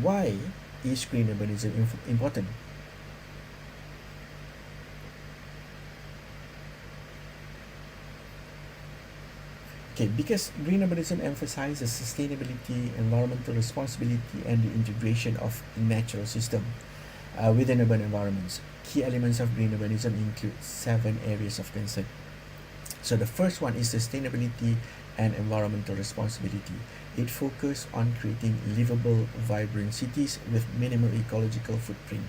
why is green urbanism important? Okay, because green urbanism emphasizes sustainability, environmental responsibility, and the integration of natural system within urban environments. Key elements of green urbanism include 7 areas of concern. So the first one is sustainability and environmental responsibility. It focuses on creating livable, vibrant cities with minimal ecological footprint.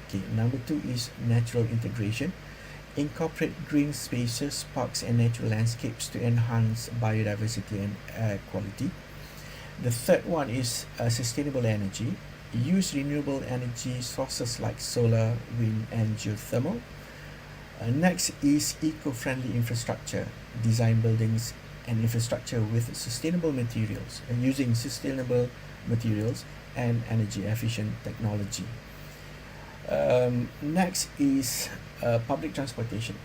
Okay, number 2 is natural integration. Incorporate green spaces, parks, and natural landscapes to enhance biodiversity and air quality. The third one is sustainable energy. Use renewable energy sources like solar, wind, and geothermal. Next is eco-friendly infrastructure. Design buildings and infrastructure with sustainable materials and using sustainable materials and energy-efficient technology. Next is public transportation.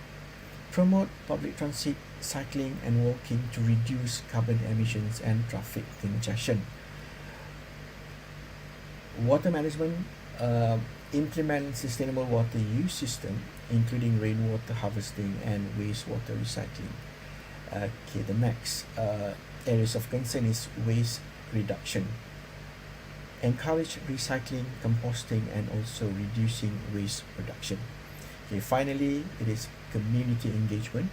Promote public transit, cycling, and walking to reduce carbon emissions and traffic congestion. Water management. Implement sustainable water use system, including rainwater harvesting and wastewater recycling. Okay, the next areas of concern is waste reduction. Encourage recycling, composting, and also reducing waste production. Okay, finally, it is community engagement,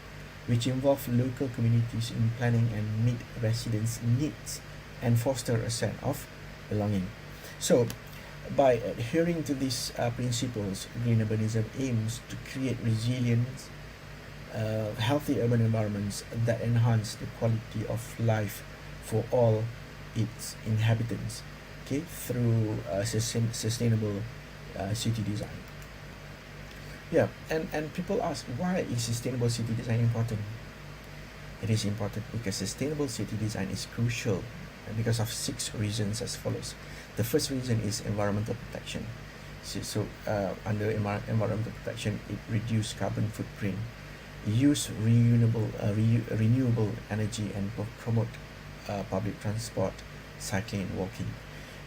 which involve local communities in planning and meet residents' needs and foster a sense of belonging. So, by adhering to these principles, green urbanism aims to create resilient, healthy urban environments that enhance the quality of life for all its inhabitants, okay, through sustainable city design. Yeah, and people ask, why is sustainable city design important? It is important because sustainable city design is crucial because of 6 reasons as follows. The first reason is environmental protection. So under environmental protection, it reduces carbon footprint, use renewable energy, and promote public transport, cycling and walking.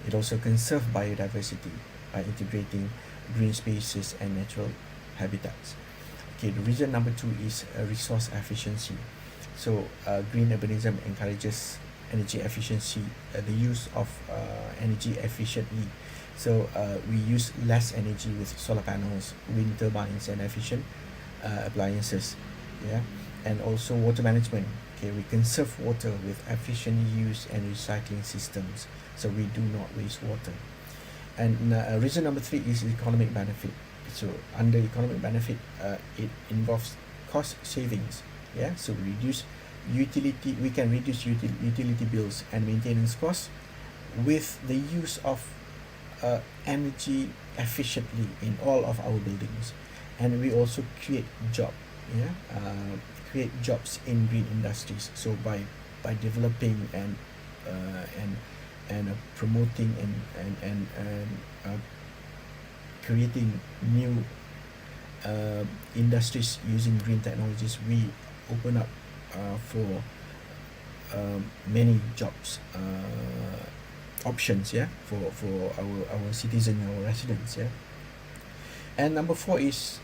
It also conserves biodiversity by integrating green spaces and natural habitats. Okay, the reason number 2 is resource efficiency. So green urbanism encourages energy efficiency, the use of energy efficiently. So we use less energy with solar panels, wind turbines, and efficient appliances. Yeah, and also water management. Okay, we conserve water with efficient use and recycling systems, so we do not waste water. And reason number 3 is economic benefit. So under economic benefit, it involves cost savings. Yeah, so we can reduce utility bills and maintenance costs with the use of energy efficiently in all of our buildings, and we also create jobs in green industries. So by developing and promoting and creating new industries using green technologies, we open up for many jobs options, yeah, for our citizens, our residents, yeah. And number 4 is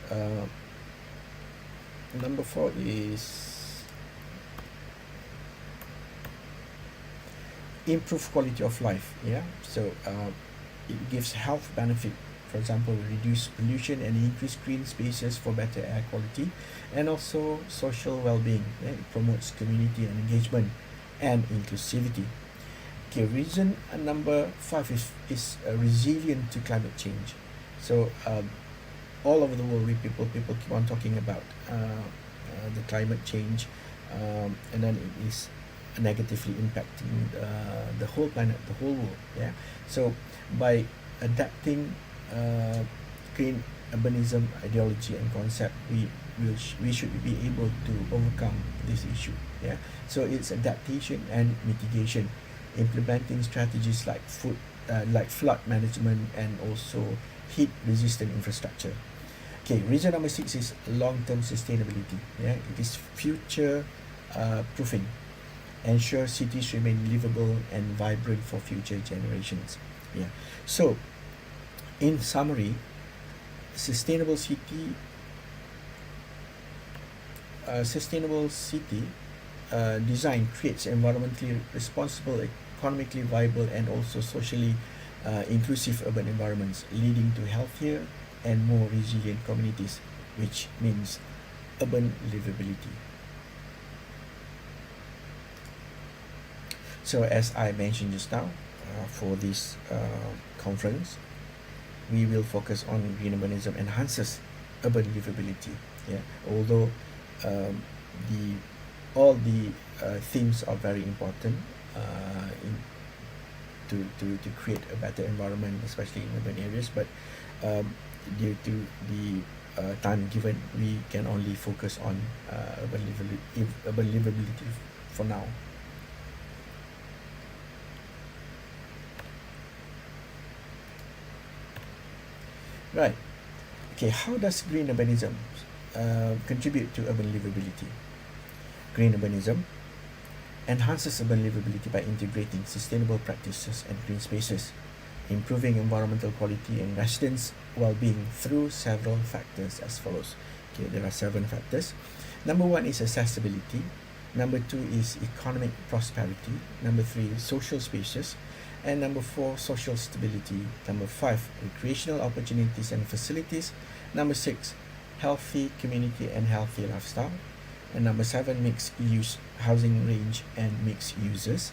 improve quality of life. Yeah, so it gives health benefit. For example, reduce pollution and increase green spaces for better air quality, and also social well-being. Yeah? It promotes community and engagement and inclusivity. Okay, reason number 5 is resilient to climate change. So all over the world, people keep on talking about the climate change, and then it is negatively impacting the whole planet, the whole world. Yeah, so by adapting green urbanism ideology and concept, we should be able to overcome this issue. Yeah, so it's adaptation and mitigation, implementing strategies like flood management and also heat resistant infrastructure. Okay, reason number 6 is long-term sustainability. Yeah, it is future proofing, ensure cities remain livable and vibrant for future generations. Yeah, so in summary, sustainable city design creates environmentally responsible, economically viable, and also socially inclusive urban environments, leading to healthier and more resilient communities, which means urban livability. So as I mentioned just now, for this conference, we will focus on green urbanism enhances urban livability. Yeah, although all the themes are very important to create a better environment, especially in urban areas, but due to the time given, we can only focus on urban livability for now. Right. Okay, how does green urbanism contribute to urban livability? Green urbanism enhances urban livability by integrating sustainable practices and green spaces, improving environmental quality and residents' well-being through several factors as follows. Okay, there are 7 factors. Number 1 is accessibility. Number 2 is economic prosperity. Number 3 is social spaces. And number 4, social stability. Number 5, recreational opportunities and facilities. Number 6, healthy community and healthy lifestyle. And number 7, mixed use housing range and mixed users.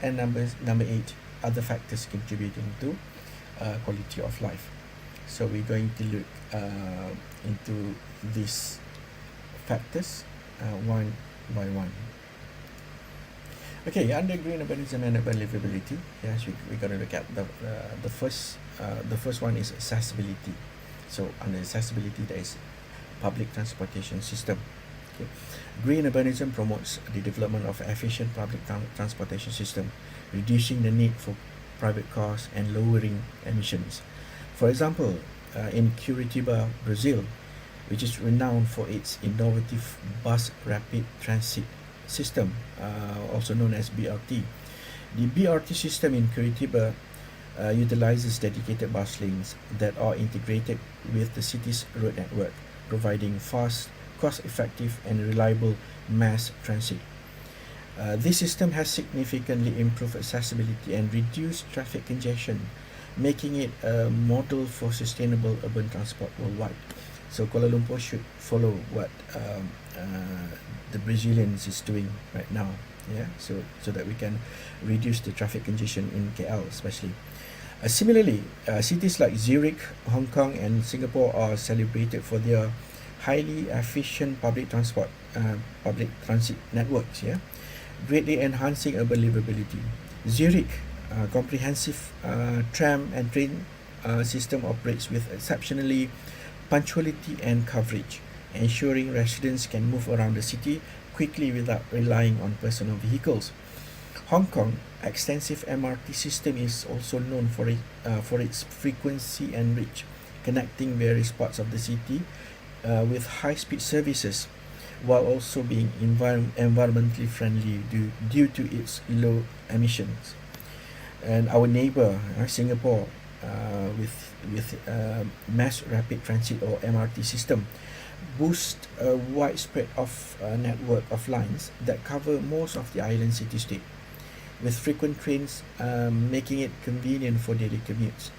And number 8, other factors contributing to quality of life. So we're going to look into these factors one by one. Okay, under green urbanism and urban livability, yes, we're going to look at the first one is accessibility. So under accessibility, there is public transportation system. Okay. Green urbanism promotes the development of efficient public transportation system, reducing the need for private cars and lowering emissions. For example, in Curitiba, Brazil, which is renowned for its innovative bus rapid transit system, also known as BRT. The BRT system in Curitiba utilizes dedicated bus lanes that are integrated with the city's road network, providing fast, cost-effective and reliable mass transit. This system has significantly improved accessibility and reduced traffic congestion, making it a model for sustainable urban transport worldwide. So Kuala Lumpur should follow what the Brazilians is doing right now, yeah, so that we can reduce the traffic congestion in KL especially. Similarly, cities like Zurich, Hong Kong and Singapore are celebrated for their highly efficient public transit networks, yeah, greatly enhancing urban livability. Zurich comprehensive tram and train system operates with exceptionally punctuality and coverage, ensuring residents can move around the city quickly without relying on personal vehicles. Hong Kong extensive MRT system is also known for its frequency and reach, connecting various parts of the city with high-speed services, while also being environmentally friendly due to its low emissions. And our neighbor Singapore, with mass rapid transit or MRT system, boost a widespread of network of lines that cover most of the island city-state, with frequent trains making it convenient for daily commutes.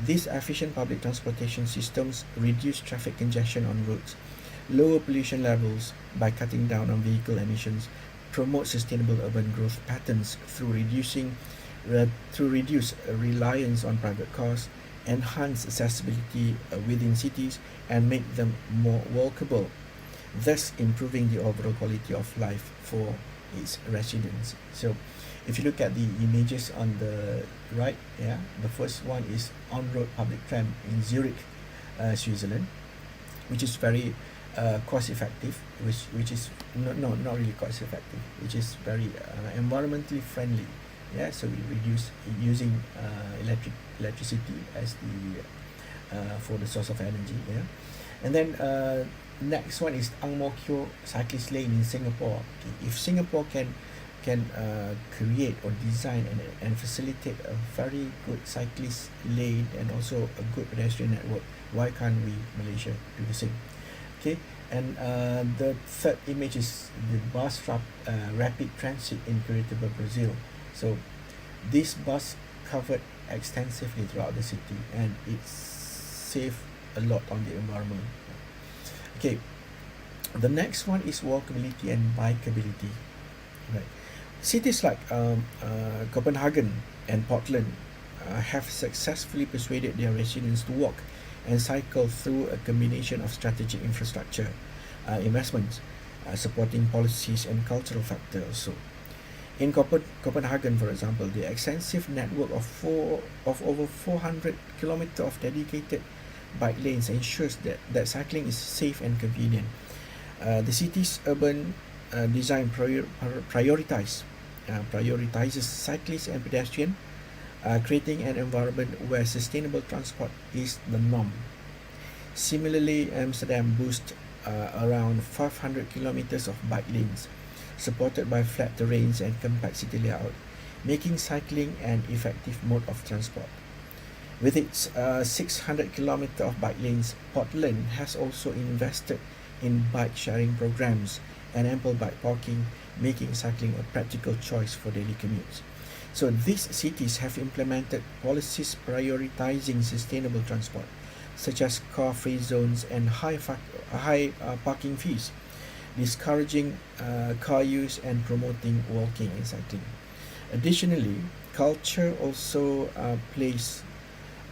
These efficient public transportation systems reduce traffic congestion on roads, lower pollution levels by cutting down on vehicle emissions, promote sustainable urban growth patterns through reduce reliance on private cars, enhance accessibility within cities, and make them more walkable, thus improving the overall quality of life for its residents. So if you look at the images on the right, yeah, the first one is on-road public tram in Zurich, Switzerland, which is very cost effective, which is not really cost effective, which is very environmentally friendly. Yeah, so we reduce using electricity as the for the source of energy. Yeah, and then next one is Ang Mo Kio cyclist lane in Singapore. Okay. If Singapore can create or design and facilitate a very good cyclist lane and also a good pedestrian network, why can't we, Malaysia, do the same? Okay, and the third image is the bus rapid transit in Curitiba, Brazil. So this bus covered extensively throughout the city and it saved a lot on the environment. Okay, the next one is walkability and bikeability. Right, cities like Copenhagen and Portland have successfully persuaded their residents to walk and cycle through a combination of strategic infrastructure investments, supporting policies and cultural factors. So in Copenhagen, for example, the extensive network of over 400 kilometers of dedicated bike lanes ensures that cycling is safe and convenient. The city's urban design prioritizes cyclists and pedestrians, creating an environment where sustainable transport is the norm. Similarly, Amsterdam boasts around 500 kilometers of bike lanes, supported by flat terrains and compact city layout, making cycling an effective mode of transport. With its 600 kilometers of bike lanes, Portland has also invested in bike sharing programs and ample bike parking, making cycling a practical choice for daily commutes. So these cities have implemented policies prioritizing sustainable transport, such as car-free zones and high parking fees, discouraging car use and promoting walking and cycling. Additionally, culture also plays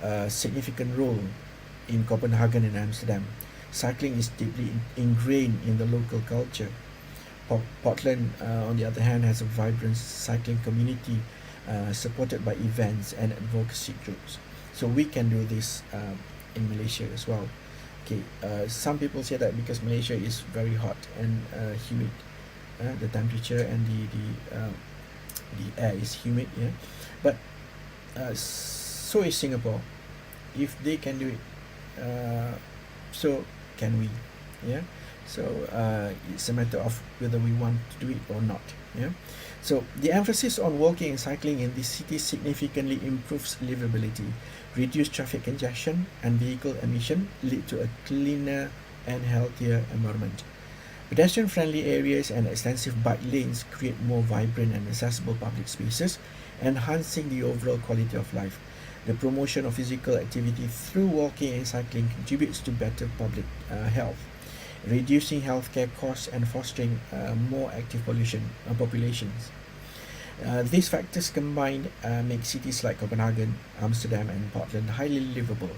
a significant role in Copenhagen and Amsterdam. Cycling is deeply ingrained in the local culture. Portland, on the other hand, has a vibrant cycling community supported by events and advocacy groups. So we can do this in Malaysia as well. Okay, some people say that because Malaysia is very hot and humid, the temperature and the air is humid, yeah. But so is Singapore. If they can do it, so can we, yeah. So it's a matter of whether we want to do it or not, yeah. So the emphasis on walking and cycling in these cities significantly improves livability, reduce traffic congestion and vehicle emission, lead to a cleaner and healthier environment. Pedestrian-friendly areas and extensive bike lanes create more vibrant and accessible public spaces, enhancing the overall quality of life. The promotion of physical activity through walking and cycling contributes to better public health, reducing healthcare costs and fostering more active populations. These factors combined make cities like Copenhagen, Amsterdam and Portland highly livable,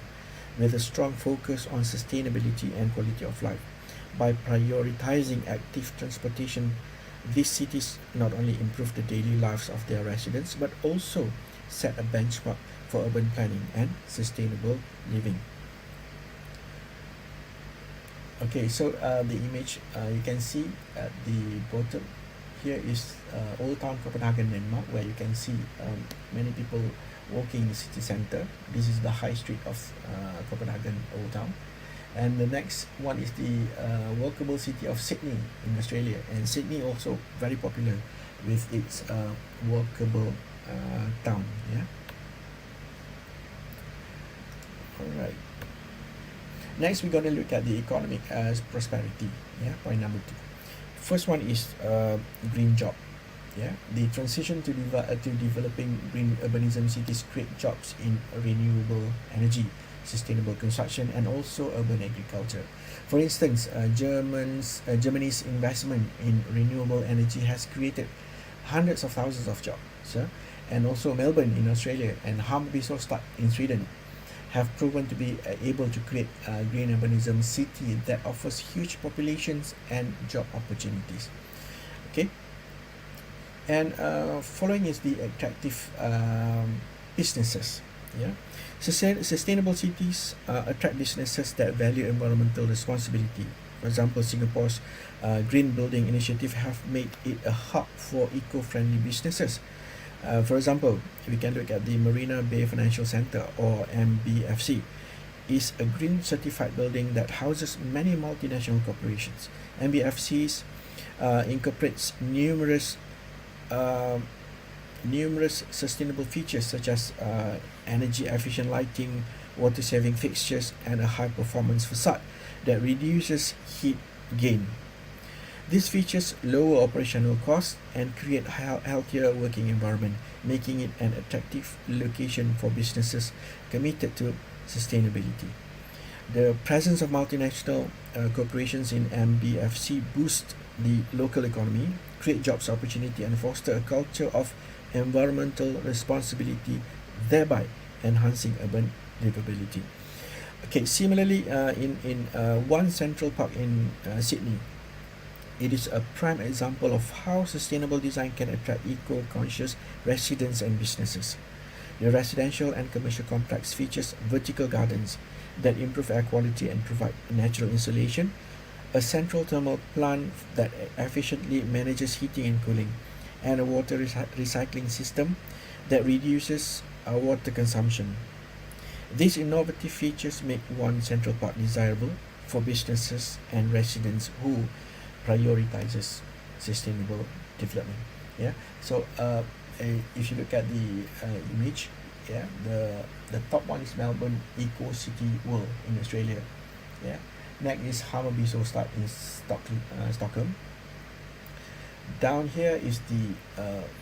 with a strong focus on sustainability and quality of life. By prioritizing active transportation, these cities not only improve the daily lives of their residents, but also set a benchmark for urban planning and sustainable living. Okay, so the image you can see at the bottom here is Old Town Copenhagen, Denmark, where you can see many people walking in the city center. This is the high street of Copenhagen, Old Town. And the next one is the walkable city of Sydney in Australia. And Sydney also very popular with its walkable town. Yeah. All right. Next, we're going to look at the economic prosperity. Yeah, point number 2. First one is green job. Yeah, the transition to developing green urbanism cities create jobs in renewable energy, sustainable construction, and also urban agriculture. For instance, Germany's investment in renewable energy has created hundreds of thousands of jobs. And also Melbourne in Australia and Hammarby in Sweden have proven to be able to create a green urbanism city that offers huge populations and job opportunities. Okay, and following is the attractive businesses. Yeah, sustainable cities attract businesses that value environmental responsibility. For example, Singapore's green building initiative have made it a hub for eco-friendly businesses. For example, we can look at the Marina Bay Financial Centre, or MBFC. Is a green certified building that houses many multinational corporations. MBFCs incorporates numerous sustainable features such as energy efficient lighting, water saving fixtures, and a high performance facade that reduces heat gain. These features lower operational costs and create healthier working environment, making it an attractive location for businesses committed to sustainability. The presence of multinational corporations in MBFC boosts the local economy, create jobs opportunity, and foster a culture of environmental responsibility, thereby enhancing urban livability. Okay, similarly, in One Central Park in Sydney, it is a prime example of how sustainable design can attract eco-conscious residents and businesses. The residential and commercial complex features vertical gardens that improve air quality and provide natural insulation, a central thermal plant that efficiently manages heating and cooling, and a water recycling system that reduces water consumption. These innovative features make One Central Park desirable for businesses and residents who prioritizes sustainable development. Yeah. So if you look at the image, yeah, the top one is Melbourne Eco City World in Australia. Yeah. Next is Hammarby in Stockholm. Down here is the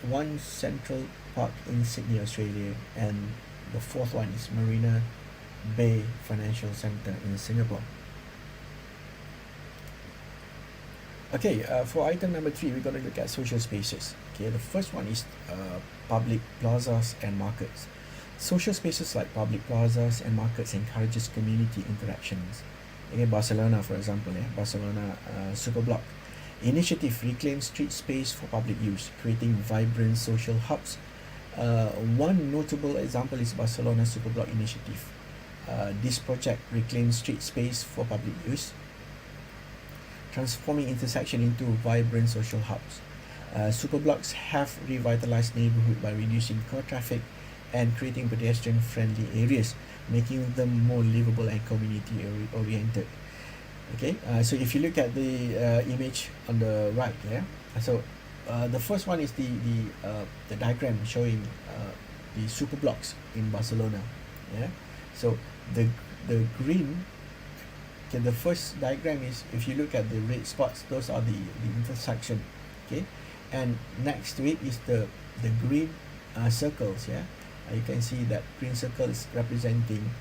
One Central Park in Sydney, Australia, and the fourth one is Marina Bay Financial Centre in Singapore. Okay, for item number 3, we're going to look at social spaces. Okay, the first one is public plazas and markets. Social spaces like public plazas and markets encourages community interactions. Okay, Barcelona, for example, Barcelona Superblock initiative reclaims street space for public use, creating vibrant social hubs. One notable example is Barcelona Superblock initiative. This project reclaims street space for public use, transforming intersection into vibrant social hubs. Superblocks have revitalized neighborhood by reducing car traffic and creating pedestrian-friendly areas, making them more livable and community-oriented. Okay, so if you look at the image on the right, so the first one is the diagram showing the superblocks in Barcelona. So the green. Okay, the first diagram is, if you look at the red spots, those are the intersection. Okay, and next to it is the green circles. You can see that green circle is representing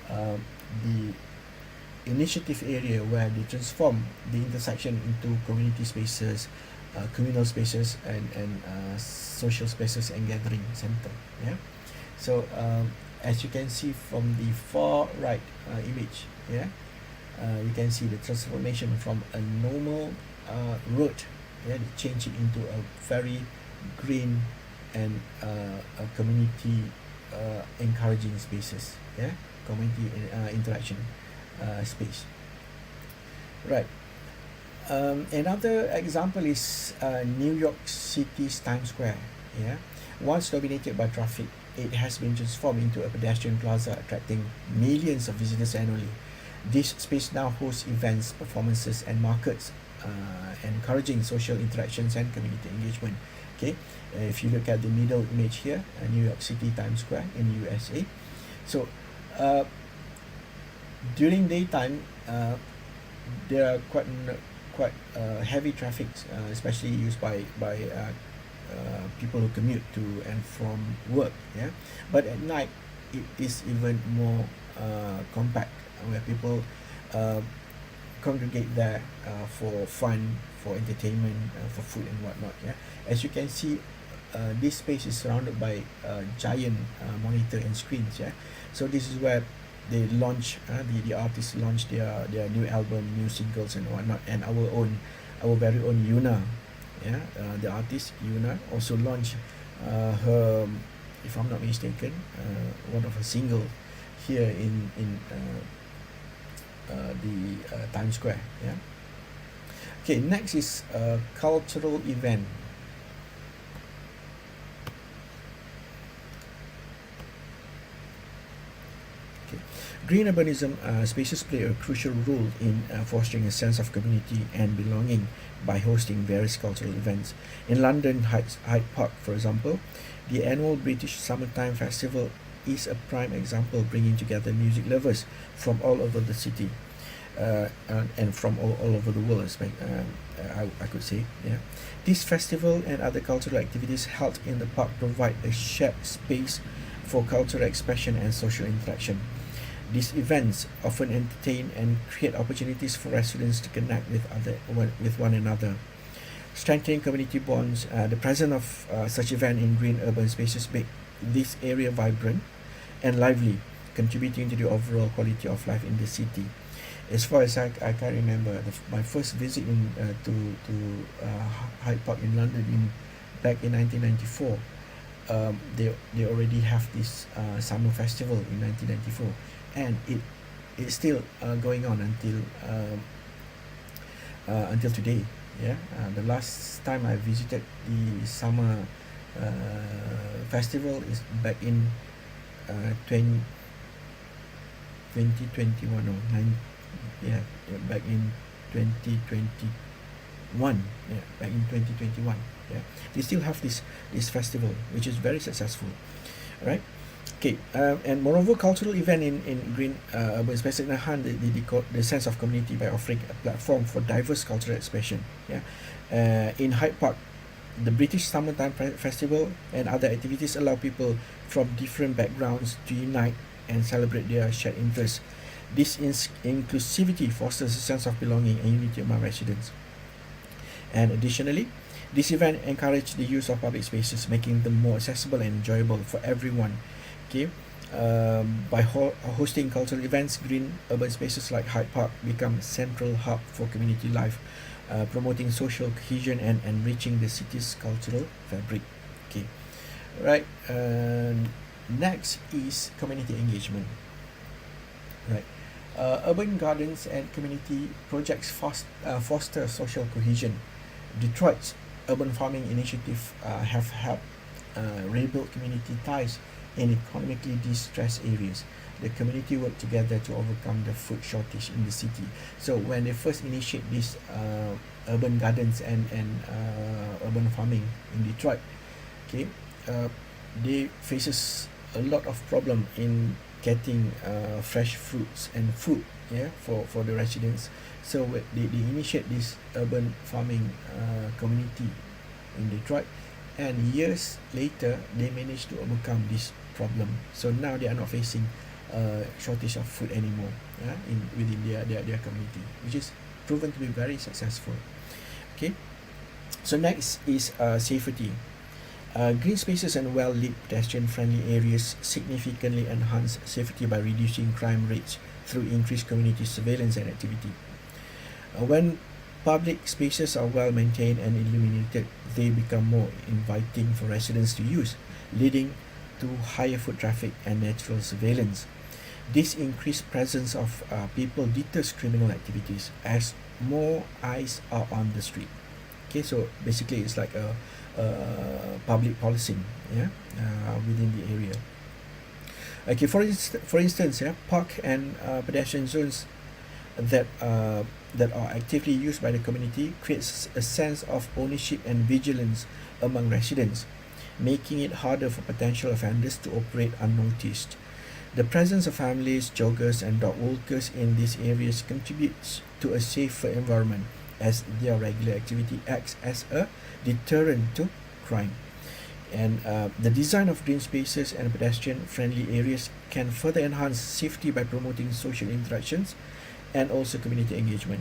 the initiative area where they transform the intersection into community spaces, communal spaces, and social spaces and gathering center. So as you can see from the far right image, you can see the transformation from a normal road, they change it into a very green and a community encouraging spaces, community interaction space. Right. Another example is New York City's Times Square. Once dominated by traffic, it has been transformed into a pedestrian plaza, attracting millions of visitors annually. This space now hosts events, performances, and markets, encouraging social interactions and community engagement. Okay, if you look at the middle image here, New York City Times Square in USA. So during daytime, there are quite heavy traffic, especially used by people who commute to and from work. But at night, it is even more compact, where people congregate there for fun, for entertainment, for food and whatnot. As you can see, this space is surrounded by giant monitor and screens. So this is where they launch, the artists launch their new album, new singles and whatnot. And our very own Yuna, the artist Yuna also launched her, if I'm not mistaken, one of her single here in the Times Square. Okay, next is a cultural event. Green urbanism spaces play a crucial role in fostering a sense of community and belonging by hosting various cultural events. In London Hyde Park, for example, the annual British Summertime Festival is a prime example, bringing together music lovers from all over the city and from all over the world, I could say. This festival and other cultural activities held in the park provide a shared space for cultural expression and social interaction. These events often entertain and create opportunities for residents to connect with one another, strengthening community bonds. The presence of such event in green urban spaces make this area vibrant and lively, contributing to the overall quality of life in the city. As far as I can remember, my first visit to Hyde Park in London back in 1994, they already have this summer festival in 1994, and it's still going on until today. The last time I visited the summer festival is back in 2021 or back in 2021. Back in 2021. They still have this festival, which is very successful, right? Okay, and moreover, cultural event in green urban spaces enhance the sense of community by offering a platform for diverse cultural expression. In Hyde Park, the British Summertime Festival and other activities allow people from different backgrounds to unite and celebrate their shared interests. This inclusivity fosters a sense of belonging and unity among residents. And additionally, this event encouraged the use of public spaces, making them more accessible and enjoyable for everyone. Okay, by hosting cultural events, green urban spaces like Hyde Park become a central hub for community life, promoting social cohesion and enriching the city's cultural fabric. Okay, right. Next is community engagement. Right. Urban gardens and community projects foster social cohesion. Detroit's urban farming initiative have helped rebuild community ties in economically distressed areas. The community worked together to overcome the food shortage in the city. So when they first initiate these urban gardens and urban farming in Detroit, okay, they faces a lot of problem in getting fresh fruits and food, yeah, for the residents. So they initiate this urban farming community in Detroit, and years later they managed to overcome this problem. So now they are not facing shortage of food anymore, within their community, which is proven to be very successful. Okay, so next is safety. Green spaces and well-lit pedestrian-friendly areas significantly enhance safety by reducing crime rates through increased community surveillance and activity. When public spaces are well maintained and illuminated, they become more inviting for residents to use, leading to higher foot traffic and natural surveillance. This increased presence of people deters criminal activities as more eyes are on the street. Okay, so basically it's like a public policing, within the area. Okay, for instance, park and pedestrian zones that are actively used by the community creates a sense of ownership and vigilance among residents, making it harder for potential offenders to operate unnoticed. The presence of families, joggers, and dog walkers in these areas contributes to a safer environment, as their regular activity acts as a deterrent to crime. And the design of green spaces and pedestrian-friendly areas can further enhance safety by promoting social interactions and also community engagement.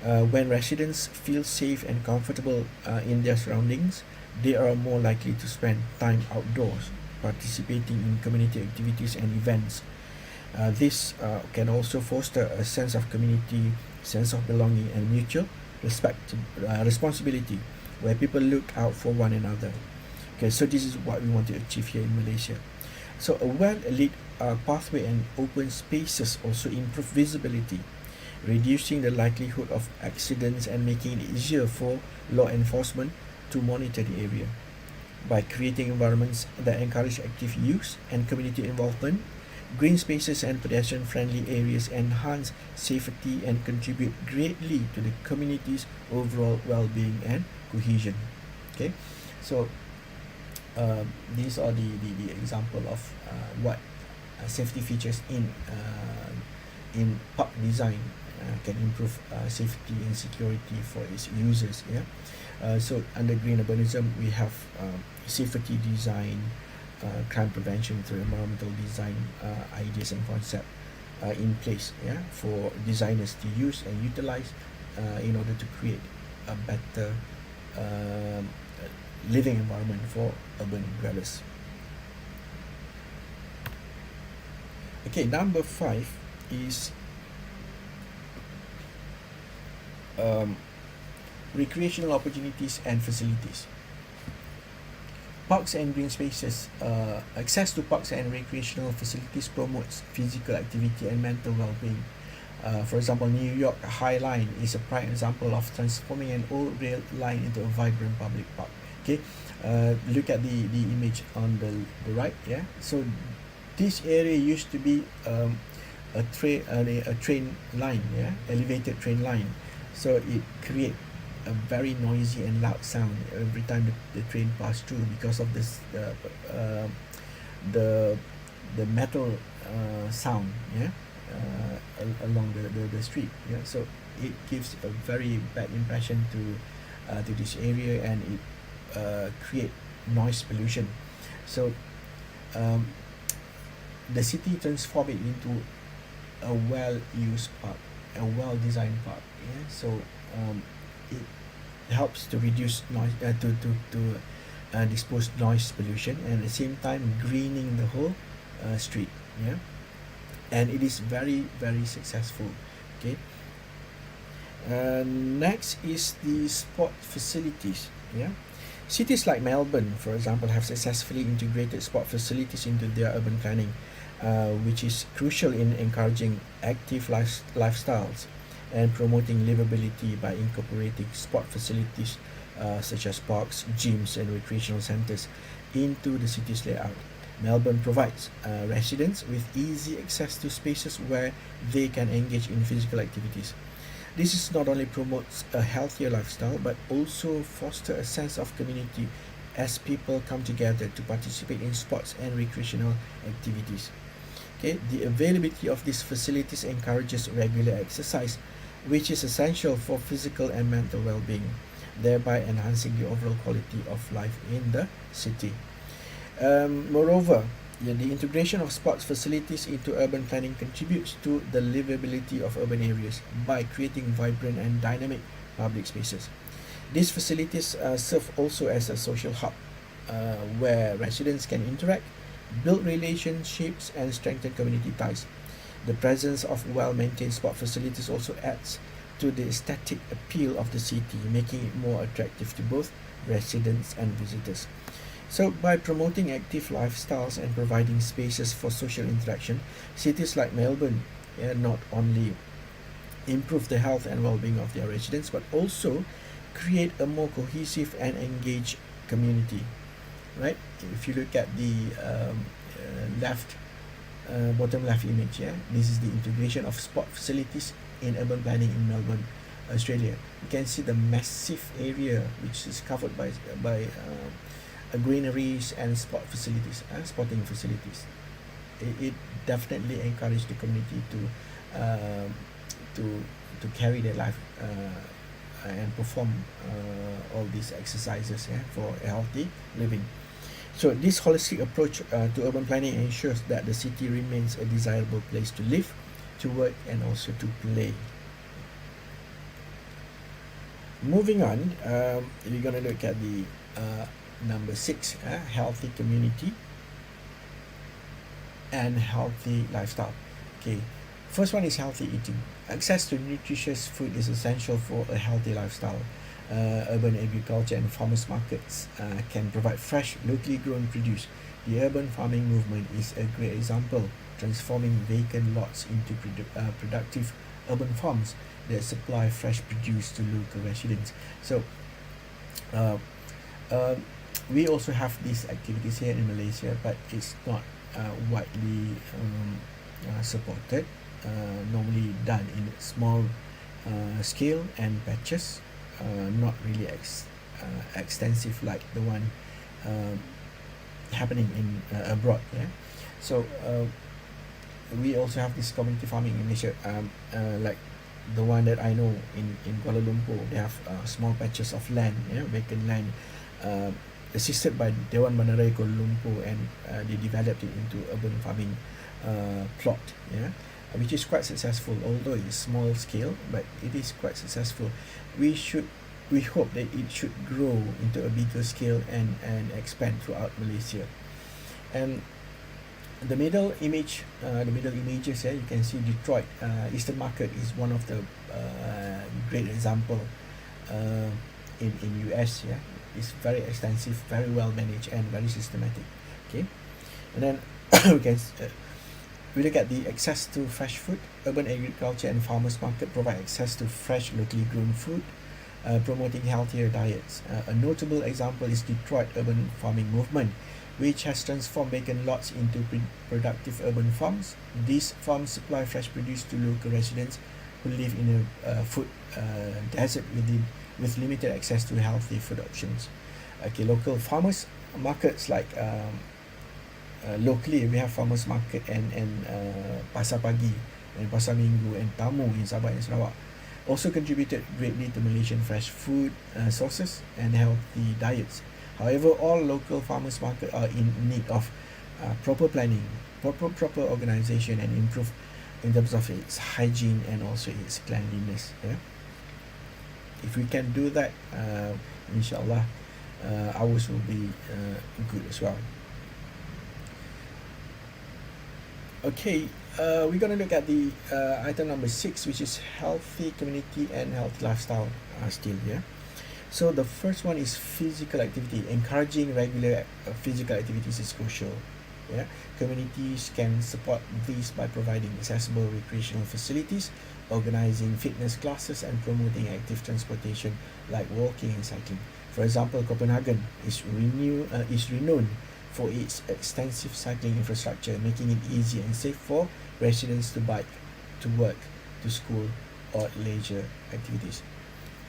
When residents feel safe and comfortable in their surroundings, they are more likely to spend time outdoors, participating in community activities and events. This can also foster a sense of community, sense of belonging, and mutual responsibility, where people look out for one another. Okay, so this is what we want to achieve here in Malaysia. So a well-lit pathway and open spaces also improve visibility, reducing the likelihood of accidents and making it easier for law enforcement to monitor the area. By creating environments that encourage active use and community involvement, green spaces and pedestrian-friendly areas enhance safety and contribute greatly to the community's overall well-being and cohesion. Okay, so these are the example of what safety features in park design can improve safety and security for its users. So under green urbanism, we have safety design, crime prevention through environmental design ideas and concept in place, for designers to use and utilize in order to create a better living environment for urban dwellers. Okay, number 5 is recreational opportunities and facilities. Parks and green spaces. Access to parks and recreational facilities promotes physical activity and mental well-being. For example, New York High Line is a prime example of transforming an old rail line into a vibrant public park. Okay, look at the image on the right. So this area used to be a train line, elevated train line. So it create a very noisy and loud sound every time the train passed through because of this the metal sound along the street. So it gives a very bad impression to this area, and it create noise pollution. So the city transform it into a well-used park, a well-designed park. Yeah, so it helps to reduce noise, to dispose noise pollution, and at the same time greening the whole street. Yeah, and it is very very successful. Okay. Next is the sport facilities. Yeah, cities like Melbourne, for example, have successfully integrated sport facilities into their urban planning, which is crucial in encouraging active lifestyles and promoting livability by incorporating sport facilities such as parks, gyms, and recreational centres into the city's layout. Melbourne provides residents with easy access to spaces where they can engage in physical activities. This is not only promotes a healthier lifestyle but also foster a sense of community as people come together to participate in sports and recreational activities. Okay, the availability of these facilities encourages regular exercise, which is essential for physical and mental well-being, thereby enhancing the overall quality of life in the city. Moreover, the integration of sports facilities into urban planning contributes to the livability of urban areas by creating vibrant and dynamic public spaces. These facilities serve also as a social hub where residents can interact, build relationships, and strengthen community ties. The presence of well-maintained sport facilities also adds to the aesthetic appeal of the city, making it more attractive to both residents and visitors. So, by promoting active lifestyles and providing spaces for social interaction, cities like Melbourne not only improve the health and well-being of their residents, but also create a more cohesive and engaged community. Right? If you look at the bottom left image, this is the integration of sport facilities in urban planning in Melbourne, Australia. You can see the massive area which is covered by greeneries and sporting facilities. It definitely encouraged the community to carry their life and perform all these exercises for a healthy living. So this holistic approach to urban planning ensures that the city remains a desirable place to live, to work, and also to play. Moving on, we're going to look at the number 6, healthy community and healthy lifestyle. Okay, first one is healthy eating. Access to nutritious food is essential for a healthy lifestyle. Urban agriculture and farmers markets can provide fresh, locally grown produce. The urban farming movement is a great example, transforming vacant lots into productive urban farms that supply fresh produce to local residents. So we also have these activities here in Malaysia, but it's not widely supported. Normally done in small scale and patches, not really extensive like the one happening in abroad. So we also have this community farming in Malaysia, like the one that I know in Kuala Lumpur. They have small patches of land, vacant land, assisted by Dewan Bandaraya Kuala Lumpur, and they developed it into urban farming plot, which is quite successful. Although it's small scale, but it is quite successful. We hope that it should grow into a bigger scale and expand throughout Malaysia. And the middle images here, you can see Detroit Eastern Market is one of the great example in US. It's very extensive, very well managed, and very systematic. Okay, and then we look at the access to fresh food. Urban agriculture and farmers market provide access to fresh, locally grown food, promoting healthier diets. A notable example is Detroit urban farming movement, which has transformed vacant lots into productive urban farms. These farms supply fresh produce to local residents who live in a food desert with limited access to healthy food options. Okay, local farmers markets like locally we have farmers market and Pasar Pagi and Pasar Minggu and Tamu in Sabah and Sarawak also contributed greatly to Malaysian fresh food sources and healthy diets. However, all local farmers market are in need of proper planning proper organization and improve in terms of its hygiene and also its cleanliness. Yeah, if we can do that, inshallah, ours will be good as well. Okay, we're going to look at the item number 6, which is healthy community and healthy lifestyle still. Yeah, so the first one is physical activity. Encouraging regular physical activities is crucial. Yeah, communities can support these by providing accessible recreational facilities, organizing fitness classes, and promoting active transportation like walking and cycling. For example, Copenhagen is renowned for its extensive cycling infrastructure, making it easy and safe for residents to bike to work, to school, or leisure activities.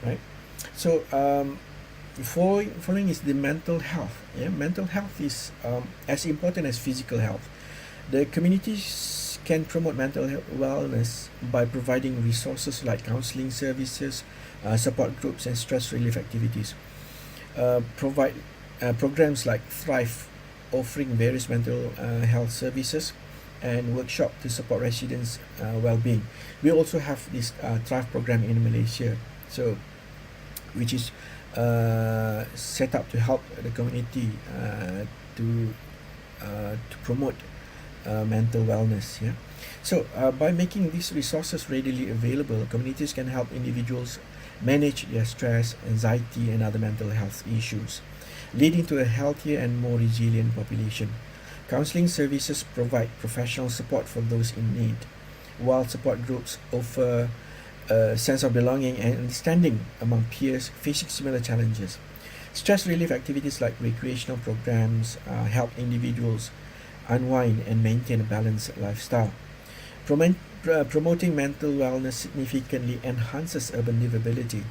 Right. So following is the mental health. Yeah, mental health is as important as physical health. The communities can promote mental wellness by providing resources like counseling services, support groups, and stress relief activities. Provide programs like Thrive, offering various mental health services and workshop to support residents' well-being. We also have this Thrive program in Malaysia, so which is set up to help the community to promote mental wellness. Yeah, so by making these resources readily available, communities can help individuals manage their stress, anxiety, and other mental health issues, leading to a healthier and more resilient population. Counseling services provide professional support for those in need, while support groups offer a sense of belonging and understanding among peers facing similar challenges. Stress relief activities like recreational programs help individuals unwind and maintain a balanced lifestyle. Promoting mental wellness significantly enhances urban livability.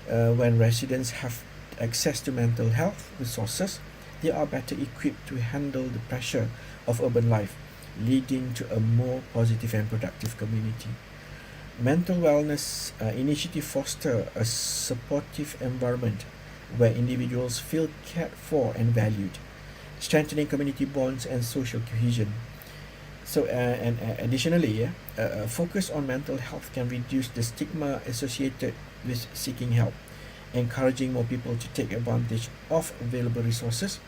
When residents have access to mental health resources, they are better equipped to handle the pressure of urban life, leading to a more positive and productive community. Mental wellness initiatives foster a supportive environment where individuals feel cared for and valued, strengthening community bonds and social cohesion. So, and additionally, a focus on mental health can reduce the stigma associated with seeking help, encouraging more people to take advantage of available resources.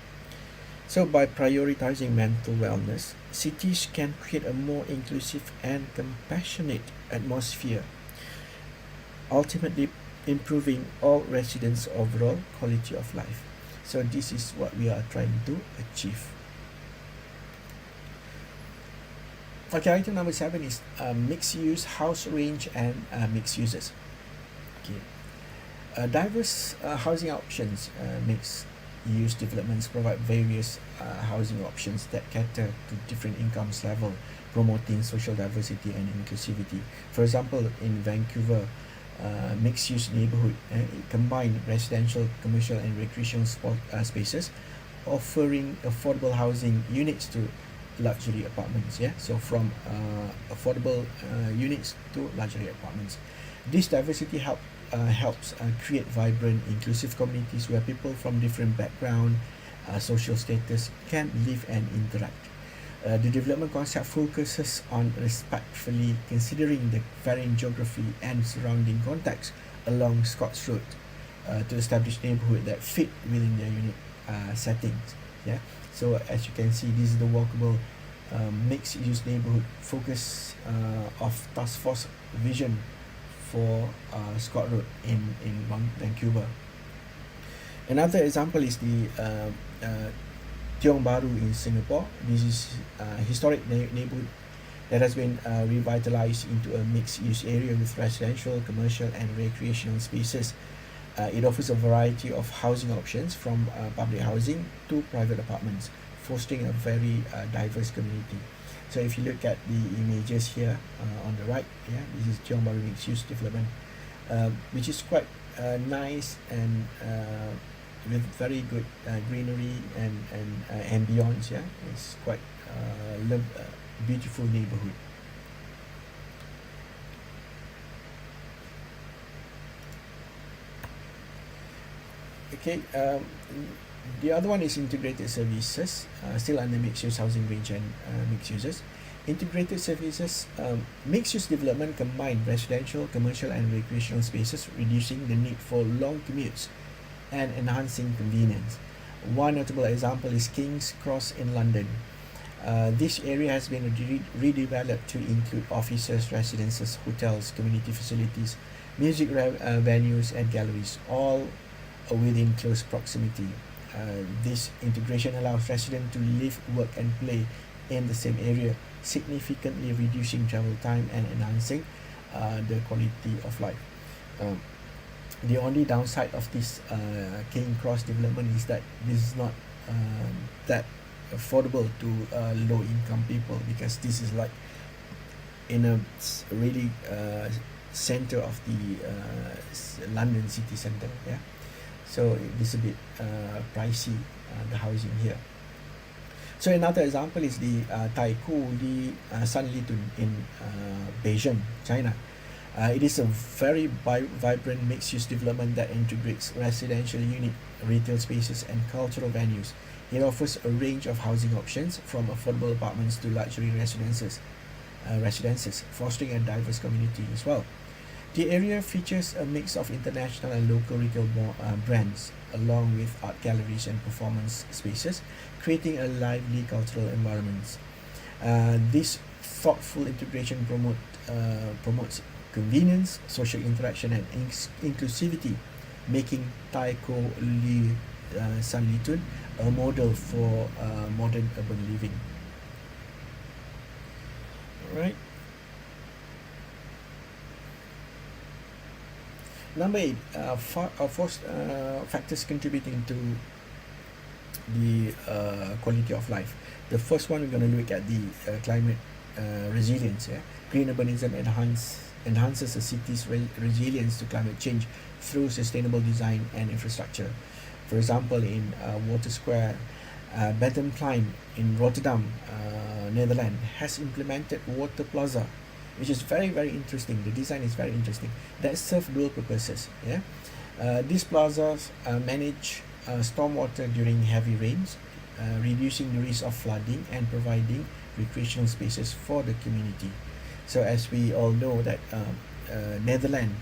So, by prioritizing mental wellness, cities can create a more inclusive and compassionate atmosphere, ultimately improving all residents' overall quality of life. So, this is what we are trying to achieve. Okay, item number 7 is mixed use, house range, and mixed uses. Okay, diverse housing options, mixed use developments provide various housing options that cater to different incomes level, promoting social diversity and inclusivity. For example, in Vancouver, mixed use neighborhood combine residential, commercial, and recreational spaces, offering affordable housing units to luxury apartments. Yeah, so from affordable units to luxury apartments. This diversity helps create vibrant, inclusive communities where people from different background, social status can live and interact. The development concept focuses on respectfully considering the varying geography and surrounding context along Scots Road to establish neighborhood that fit within their unique settings. Yeah, so as you can see, this is the walkable mixed-use neighborhood focus of Task Force vision for Scott Road in Vancouver. Another example is the Tiong Bahru in Singapore. This is a historic neighborhood that has been revitalized into a mixed-use area with residential, commercial, and recreational spaces. It offers a variety of housing options from public housing to private apartments, fostering a very diverse community. So if you look at the images here on the right, yeah, this is Tiong Bahru mixed-use development, which is quite nice and with very good greenery and ambience. Yeah, it's quite beautiful neighborhood. Okay, The other one is integrated services, still under mixed-use housing range and mixed uses. Integrated services, mixed-use development combine residential, commercial and recreational spaces, reducing the need for long commutes and enhancing convenience. One notable example is King's Cross in London. This area has been redeveloped to include offices, residences, hotels, community facilities, music venues and galleries, all within close proximity. This integration allows residents to live, work and play in the same area, significantly reducing travel time and enhancing the quality of life. The only downside of this King Cross development is that this is not that affordable to low income people, because this is like in a really center of the London city center. Yeah, so it is a bit pricey, the housing here. So another example is the Taikoo Li Sanlitun in Beijing, China. It is a very vibrant mixed-use development that integrates residential unit, retail spaces and cultural venues. It offers a range of housing options from affordable apartments to luxury residences, fostering a diverse community as well. The area features a mix of international and local retail brands, along with art galleries and performance spaces, creating a lively cultural environment. This thoughtful integration promotes convenience, social interaction and inclusivity, making Taikoo Li Sanlitun a model for modern urban living. Alright. Number 8, factors contributing to the quality of life. The first one, we're going to look at the climate resilience. Yeah? Green urbanism enhances a city's resilience to climate change through sustainable design and infrastructure. For example, in Water Square, Benthemplein in Rotterdam, Netherlands, has implemented Water Plaza, which is very, very interesting. The design is very interesting. That serve dual purposes. Yeah, these plazas manage stormwater during heavy rains, reducing the risk of flooding and providing recreational spaces for the community. So, as we all know that Netherlands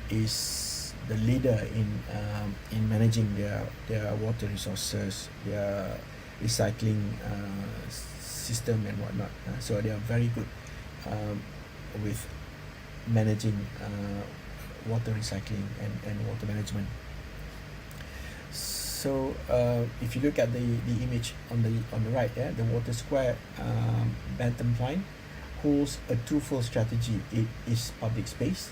is the leader in managing their water resources, their recycling system and whatnot. So they are very good with managing water recycling and water management. So if you look at the image on the right, yeah, the Water Square Benthemplein holds a twofold strategy. It is public space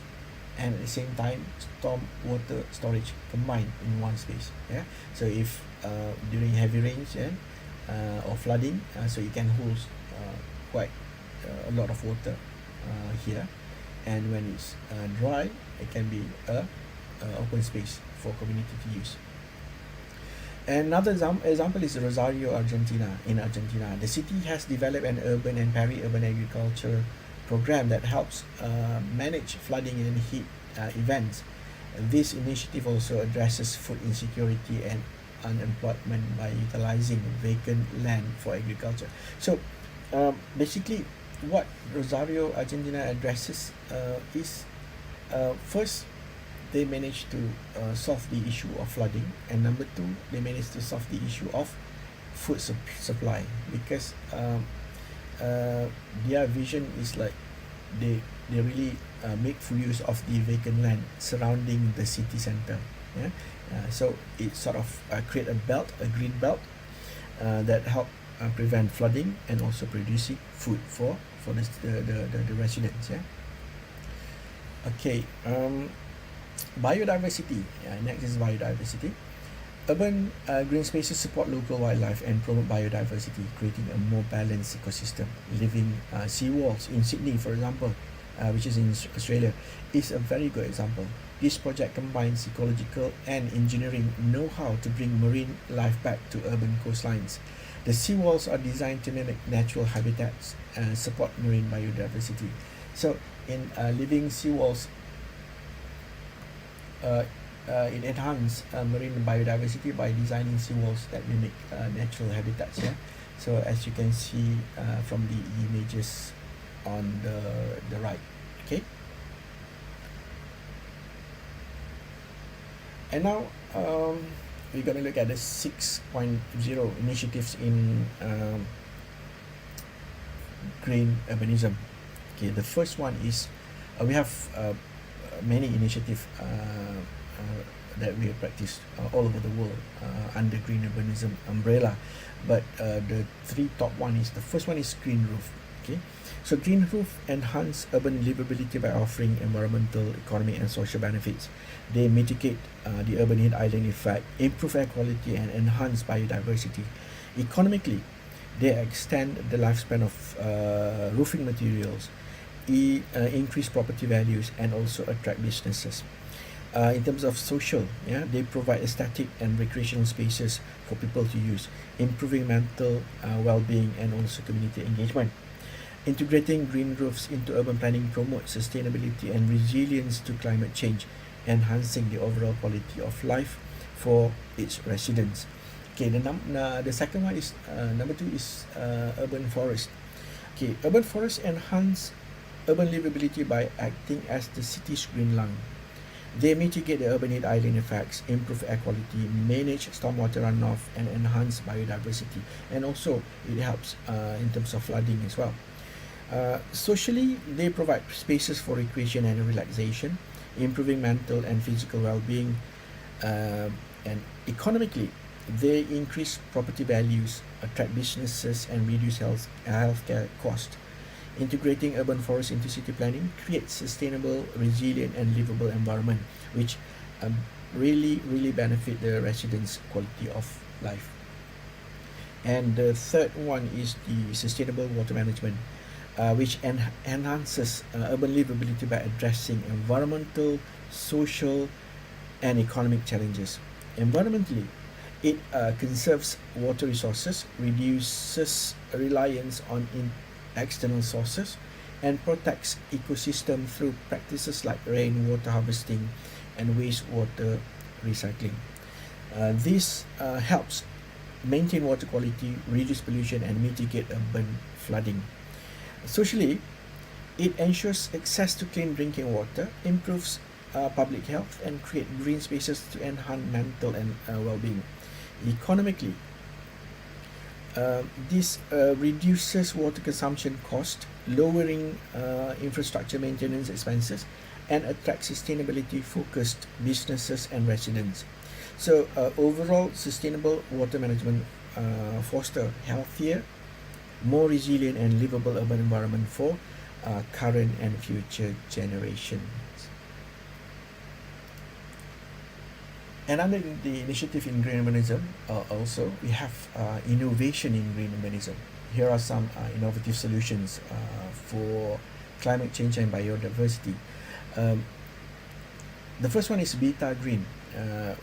and at the same time storm water storage combined in one space. Yeah, so if during heavy rains, yeah, or flooding, so it can hold quite a lot of water here, and when it's dry, it can be a open space for community to use. Another example is Rosario, Argentina. In Argentina, the city has developed an urban and peri-urban agriculture program that helps manage flooding and heat events. This initiative also addresses food insecurity and unemployment by utilizing vacant land for agriculture. So basically what Rosario, Argentina addresses is first, they managed to solve the issue of flooding, and number two, they managed to solve the issue of food supply, because their vision is like they really make full use of the vacant land surrounding the city center. Yeah, so it sort of create a green belt that help prevent flooding and also producing food for the residents. Yeah. Okay. Biodiversity. Next is biodiversity. Urban green spaces support local wildlife and promote biodiversity, creating a more balanced ecosystem. Living seawalls in Sydney, for example, which is in Australia, is a very good example. This project combines ecological and engineering know-how to bring marine life back to urban coastlines. The seawalls are designed to mimic natural habitats and support marine biodiversity. So in living seawalls, it enhance marine biodiversity by designing seawalls that mimic natural habitats. Yeah. So as you can see from the images on the right. Okay. And now we're going to look at the 6.0 initiatives in green urbanism. Okay, the first one is we have many initiatives that we have practiced all over the world under green urbanism umbrella, but the three top one is, the first one is green roof. Okay, so green roof enhance urban livability by offering environmental, economic and social benefits. They mitigate the urban heat island effect, improve air quality and enhance biodiversity. Economically, they extend the lifespan of roofing materials, increase property values and also attract businesses. In terms of social, yeah, they provide aesthetic and recreational spaces for people to use, improving mental well-being and also community engagement. Integrating green roofs into urban planning promotes sustainability and resilience to climate change, enhancing the overall quality of life for its residents. Okay, the second one is number 2 is urban forest. Okay, urban forests enhance urban livability by acting as the city's green lung. They mitigate the urban heat island effects, improve air quality, manage stormwater runoff, and enhance biodiversity. And also, it helps in terms of flooding as well. Socially, they provide spaces for recreation and relaxation, improving mental and physical well-being. And economically, they increase property values, attract businesses, and reduce healthcare costs. Integrating urban forests into city planning creates sustainable, resilient, and livable environment, which really benefit the residents' quality of life. And the third one is the sustainable water management, which enhances urban livability by addressing environmental, social, and economic challenges. Environmentally, it conserves water resources, reduces reliance on external sources, and protects ecosystem through practices like rainwater harvesting and wastewater recycling. This helps maintain water quality, reduce pollution, and mitigate urban flooding. Socially, it ensures access to clean drinking water, improves public health, and create green spaces to enhance mental and well-being. Economically, this reduces water consumption cost, lowering infrastructure maintenance expenses, and attracts sustainability-focused businesses and residents. So overall, sustainable water management foster healthier, more resilient and livable urban environment for current and future generations. And under the initiative in green urbanism, also we have innovation in green urbanism. Here are some innovative solutions for climate change and biodiversity. The first one is Beta Green,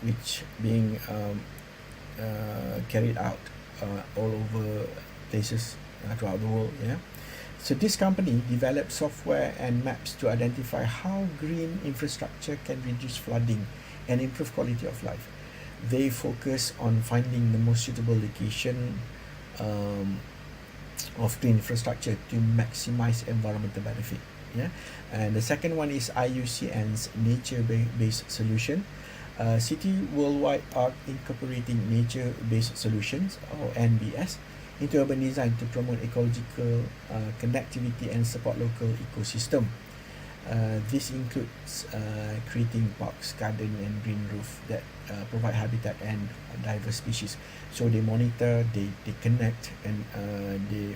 which being carried out all over places throughout the world. Yeah. So this company develops software and maps to identify how green infrastructure can reduce flooding and improve quality of life. They focus on finding the most suitable location of green infrastructure to maximize environmental benefit. Yeah, and the second one is IUCN's nature-based solution. City worldwide are incorporating nature-based solutions, or NBS, into urban design to promote ecological connectivity and support local ecosystem. This includes creating parks, garden and green roof that provide habitat and diverse species. So they monitor, they connect, and they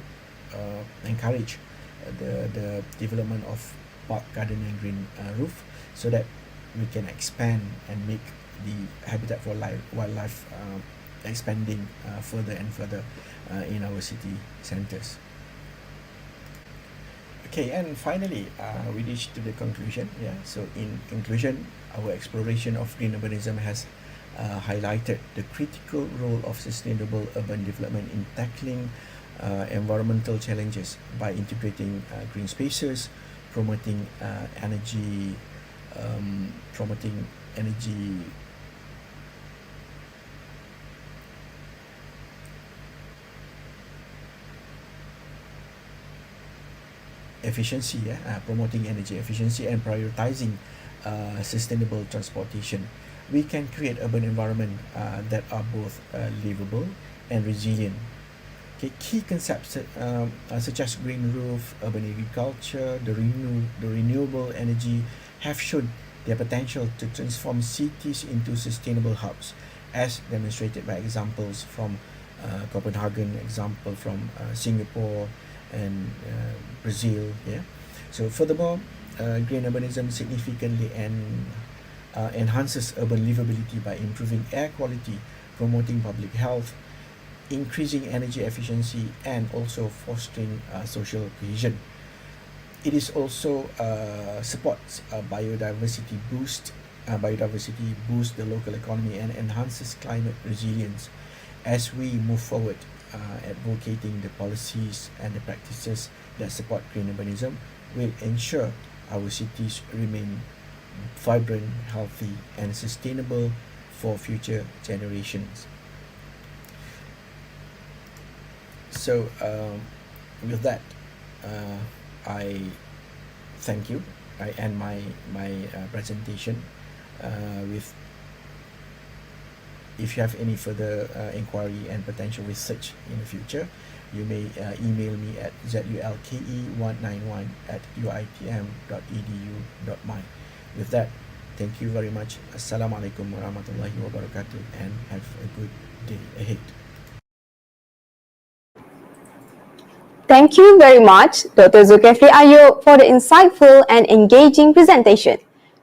encourage the development of park, garden and green roof, so that we can expand and make the habitat for wildlife expanding further and further in our city centres. Okay, and finally, we reach to the conclusion. Yeah. So in conclusion, our exploration of green urbanism has highlighted the critical role of sustainable urban development in tackling environmental challenges by integrating green spaces, promoting energy, promoting energy efficiency, promoting energy efficiency and prioritizing sustainable transportation, we can create urban environment that are both livable and resilient. Okay, key concepts such as green roof, urban agriculture, the renewable energy have shown their potential to transform cities into sustainable hubs, as demonstrated by examples from Copenhagen, example from Singapore and Brazil. Yeah. So furthermore, green urbanism significantly enhances urban livability by improving air quality, promoting public health, increasing energy efficiency, and also fostering social cohesion. It is also supports biodiversity boost the local economy and enhances climate resilience. As we move forward, advocating the policies and the practices that support green urbanism will ensure our cities remain vibrant, healthy, and sustainable for future generations. So, with that, I thank you. I end my presentation with. If you have any further inquiry and potential research in the future, you may email me at zulke191@uitm.edu.my. With that, thank you very much. Assalamualaikum warahmatullahi wabarakatuh, and have a good day ahead. Thank you very much, Dr. Zulkifli Ayub, for the insightful and engaging presentation.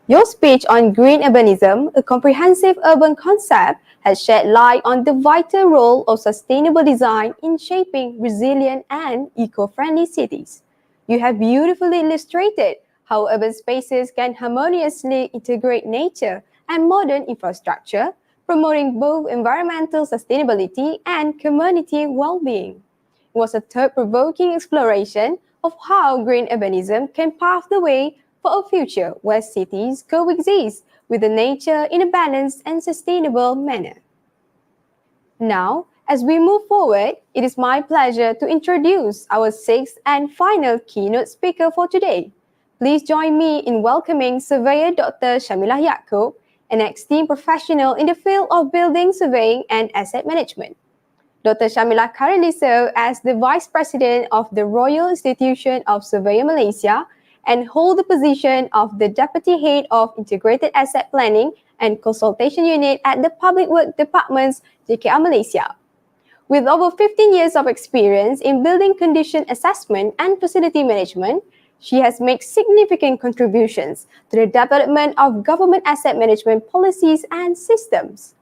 Your speech on green urbanism, a comprehensive urban concept, has shed light on the vital role of sustainable design in shaping resilient and eco-friendly cities. You have beautifully illustrated how urban spaces can harmoniously integrate nature and modern infrastructure, promoting both environmental sustainability and community well-being. It was a thought-provoking exploration of how green urbanism can pave the way for a future where cities coexist with the nature in a balanced and sustainable manner. Now, as we move forward, it is my pleasure to introduce our sixth and final keynote speaker for today. Please join me in welcoming Surveyor Dr. Shamilah Yaakob, an esteemed professional in the field of building surveying and asset management. Dr. Shamilah currently serves as the Vice President of the Royal Institution of Surveyor Malaysia and hold the position of the Deputy Head of Integrated Asset Planning and Consultation Unit at the Public Works Department's JKR Malaysia. With over 15 years of experience in building condition assessment and facility management, she has made significant contributions to the development of government asset management policies and systems.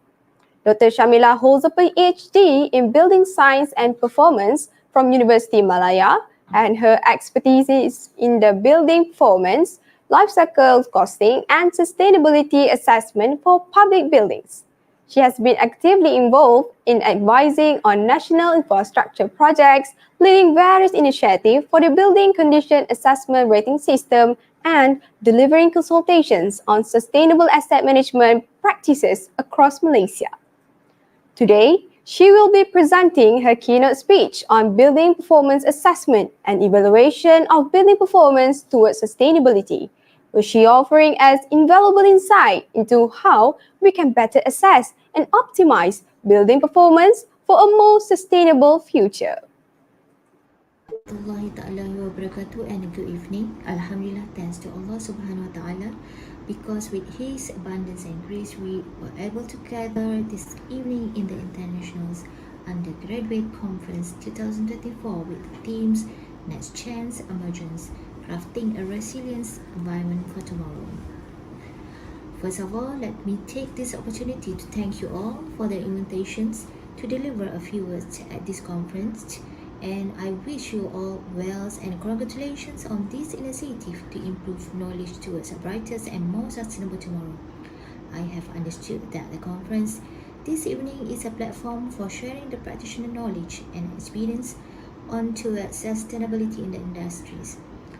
Dr. Shamilah holds a PhD in Building Science and Performance from University Malaya, and her expertise is in the building performance, life cycle costing, and sustainability assessment for public buildings. She has been actively involved in advising on national infrastructure projects, leading various initiatives for the building condition assessment rating system, and delivering consultations on sustainable asset management practices across Malaysia. Today, she will be presenting her keynote speech on building performance assessment and evaluation of building performance towards sustainability, with she offering us invaluable insight into how we can better assess and optimize building performance for a more sustainable future. Wabarakatuh, and good evening. Alhamdulillah, thanks to Allah subhanahu wa ta'ala, because with His abundance and grace we were able to gather this evening in the International Undergraduate Conference 2024 with the themes Next Chance Emergence, Crafting a Resilient Environment for Tomorrow. First of all, let me take this opportunity to thank you all for the invitations to deliver a few words at this conference, and I wish you all well and congratulations on this initiative to improve knowledge towards a brighter and more sustainable tomorrow. I have understood that the conference this evening is a platform for sharing the practitioner knowledge and experience on towards sustainability in the industries.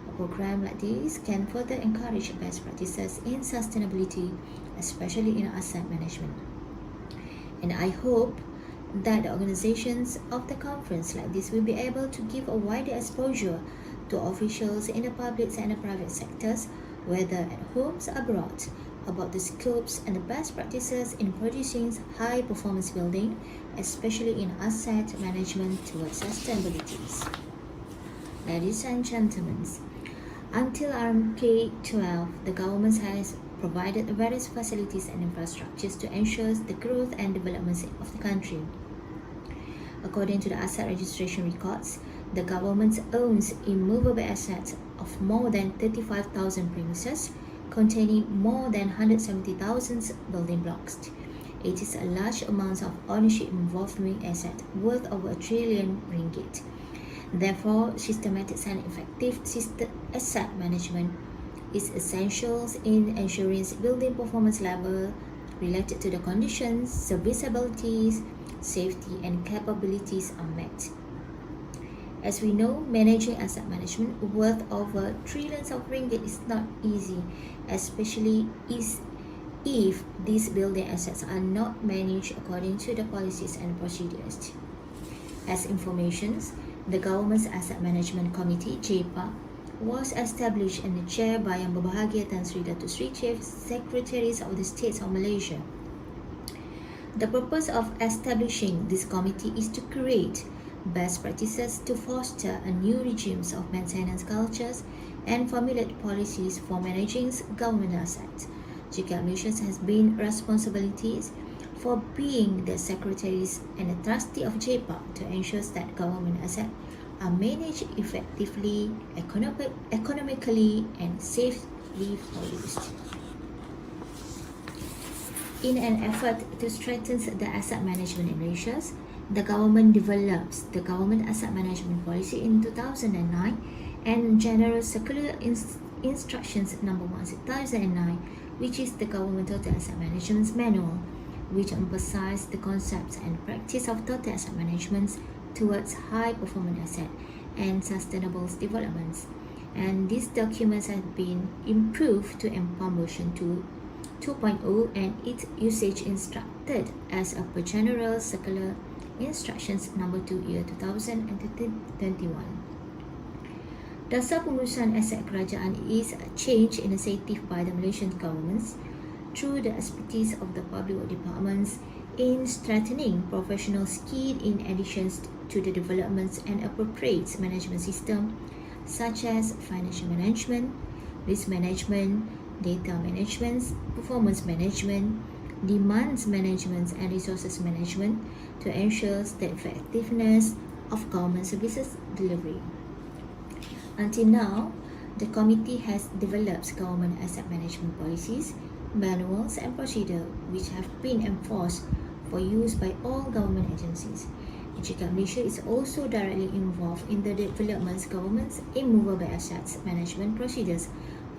A program like this can further encourage best practices in sustainability, especially in asset management. And I hope that the organizations of the conference like this will be able to give a wider exposure to officials in the public and the private sectors, whether at home or abroad, about the scopes and the best practices in producing high performance building, especially in asset management towards sustainability. Ladies and gentlemen, until RMK12, the government has provided various facilities and infrastructures to ensure the growth and development of the country. According to the asset registration records, the government owns immovable assets of more than 35,000 premises, containing more than 170,000 building blocks. It is a large amount of ownership involving assets worth over R1 trillion. Therefore, systematic and effective asset management is essential in ensuring building performance level related to the conditions, serviceabilities, safety, and capabilities are met. As we know, managing asset management worth over trillions of ringgit is not easy, especially if these building assets are not managed according to the policies and procedures. As informations, the Government's Asset Management Committee, JPA, was established and chaired by Yang Berbahagia Tan Sri Datuk Sri Chief Secretaries of the States of Malaysia. The purpose of establishing this committee is to create best practices to foster a new regimes of maintenance cultures and formulate policies for managing government assets. JKAT Malaysia has been responsibilities for being the secretaries and the trustee of JPA to ensure that government assets are managed effectively, economically, and safely for use. In an effort to strengthen the asset management in Malaysia, the government develops the Government Asset Management Policy in 2009 and General Circular Instructions No. 1/2009, which is the Government Total Asset Management Manual, which emphasizes the concepts and practice of total asset management towards high-performance asset and sustainable developments. And these documents have been improved to MPOM version 2.0 and its usage instructed as per General Circular Instructions No. 2 year 2021. Dasar Pengurusan Aset Kerajaan is a change initiative by the Malaysian government through the expertise of the public work departments in strengthening professional skill in addition to the developments and appropriate management system such as financial management, risk management, data management, performance management, demands management, and resources management to ensure the effectiveness of government services delivery. Until now, the committee has developed government asset management policies, manuals, and procedures which have been enforced for use by all government agencies. JKAT Malaysia is also directly involved in the development of government's immovable assets management procedures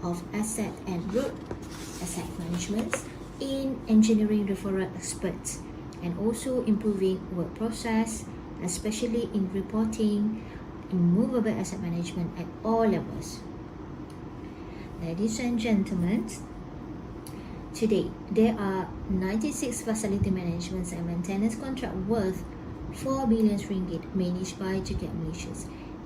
of asset and road asset management in engineering referral experts and also improving work process, especially in reporting immovable asset management at all levels. Ladies and gentlemen, today there are 96 facility management and maintenance contracts worth 4 billion ringgit managed by JKAT Malaysia,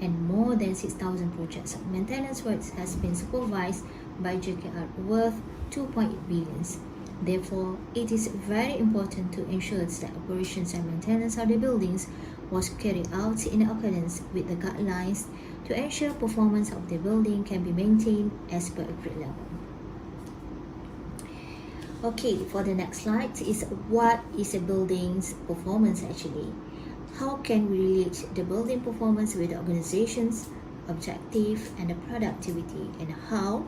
and more than 6,000 projects of maintenance works has been supervised by JKR worth 2.8 billion. Therefore, it is very important to ensure that operations and maintenance of the buildings was carried out in accordance with the guidelines to ensure performance of the building can be maintained as per agreed level. Okay, for the next slide is what is a building's performance actually. How can we relate the building performance with the organization's objective and the productivity, and how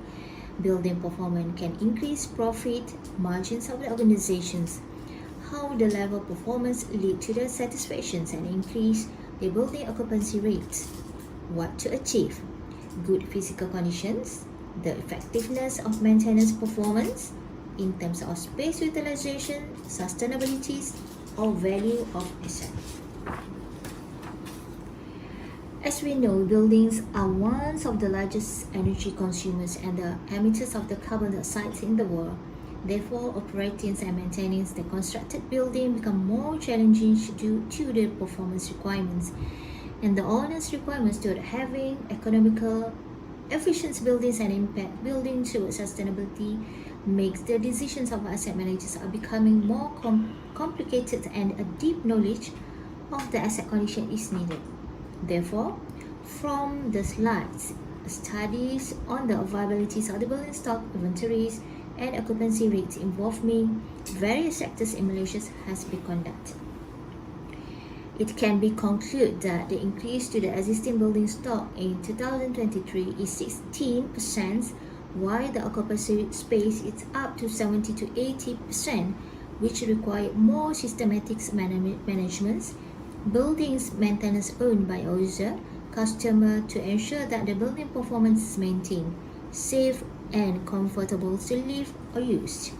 building performance can increase profit margins of the organizations, how the level of performance lead to the satisfaction and increase the building occupancy rates, what to achieve, good physical conditions, the effectiveness of maintenance performance in terms of space utilization, sustainability, or value of asset. As we know, buildings are one of the largest energy consumers and the emitters of the carbon dioxide in the world. Therefore, operating and maintaining the constructed building become more challenging due to the performance requirements and the owner's requirements toward having economical, efficient buildings and impact building towards sustainability makes the decisions of asset managers are becoming more complicated, and a deep knowledge of the asset condition is needed. Therefore, from the slides, studies on the viabilities of the building stock, inventories, and occupancy rates involving various sectors in Malaysia has been conducted. It can be concluded that the increase to the existing building stock in 2023 is 16%, while the occupancy space is up to 70 to 80%, which require more systematic management, buildings maintenance owned by user, customer to ensure that the building performance is maintained, safe and comfortable to live or use.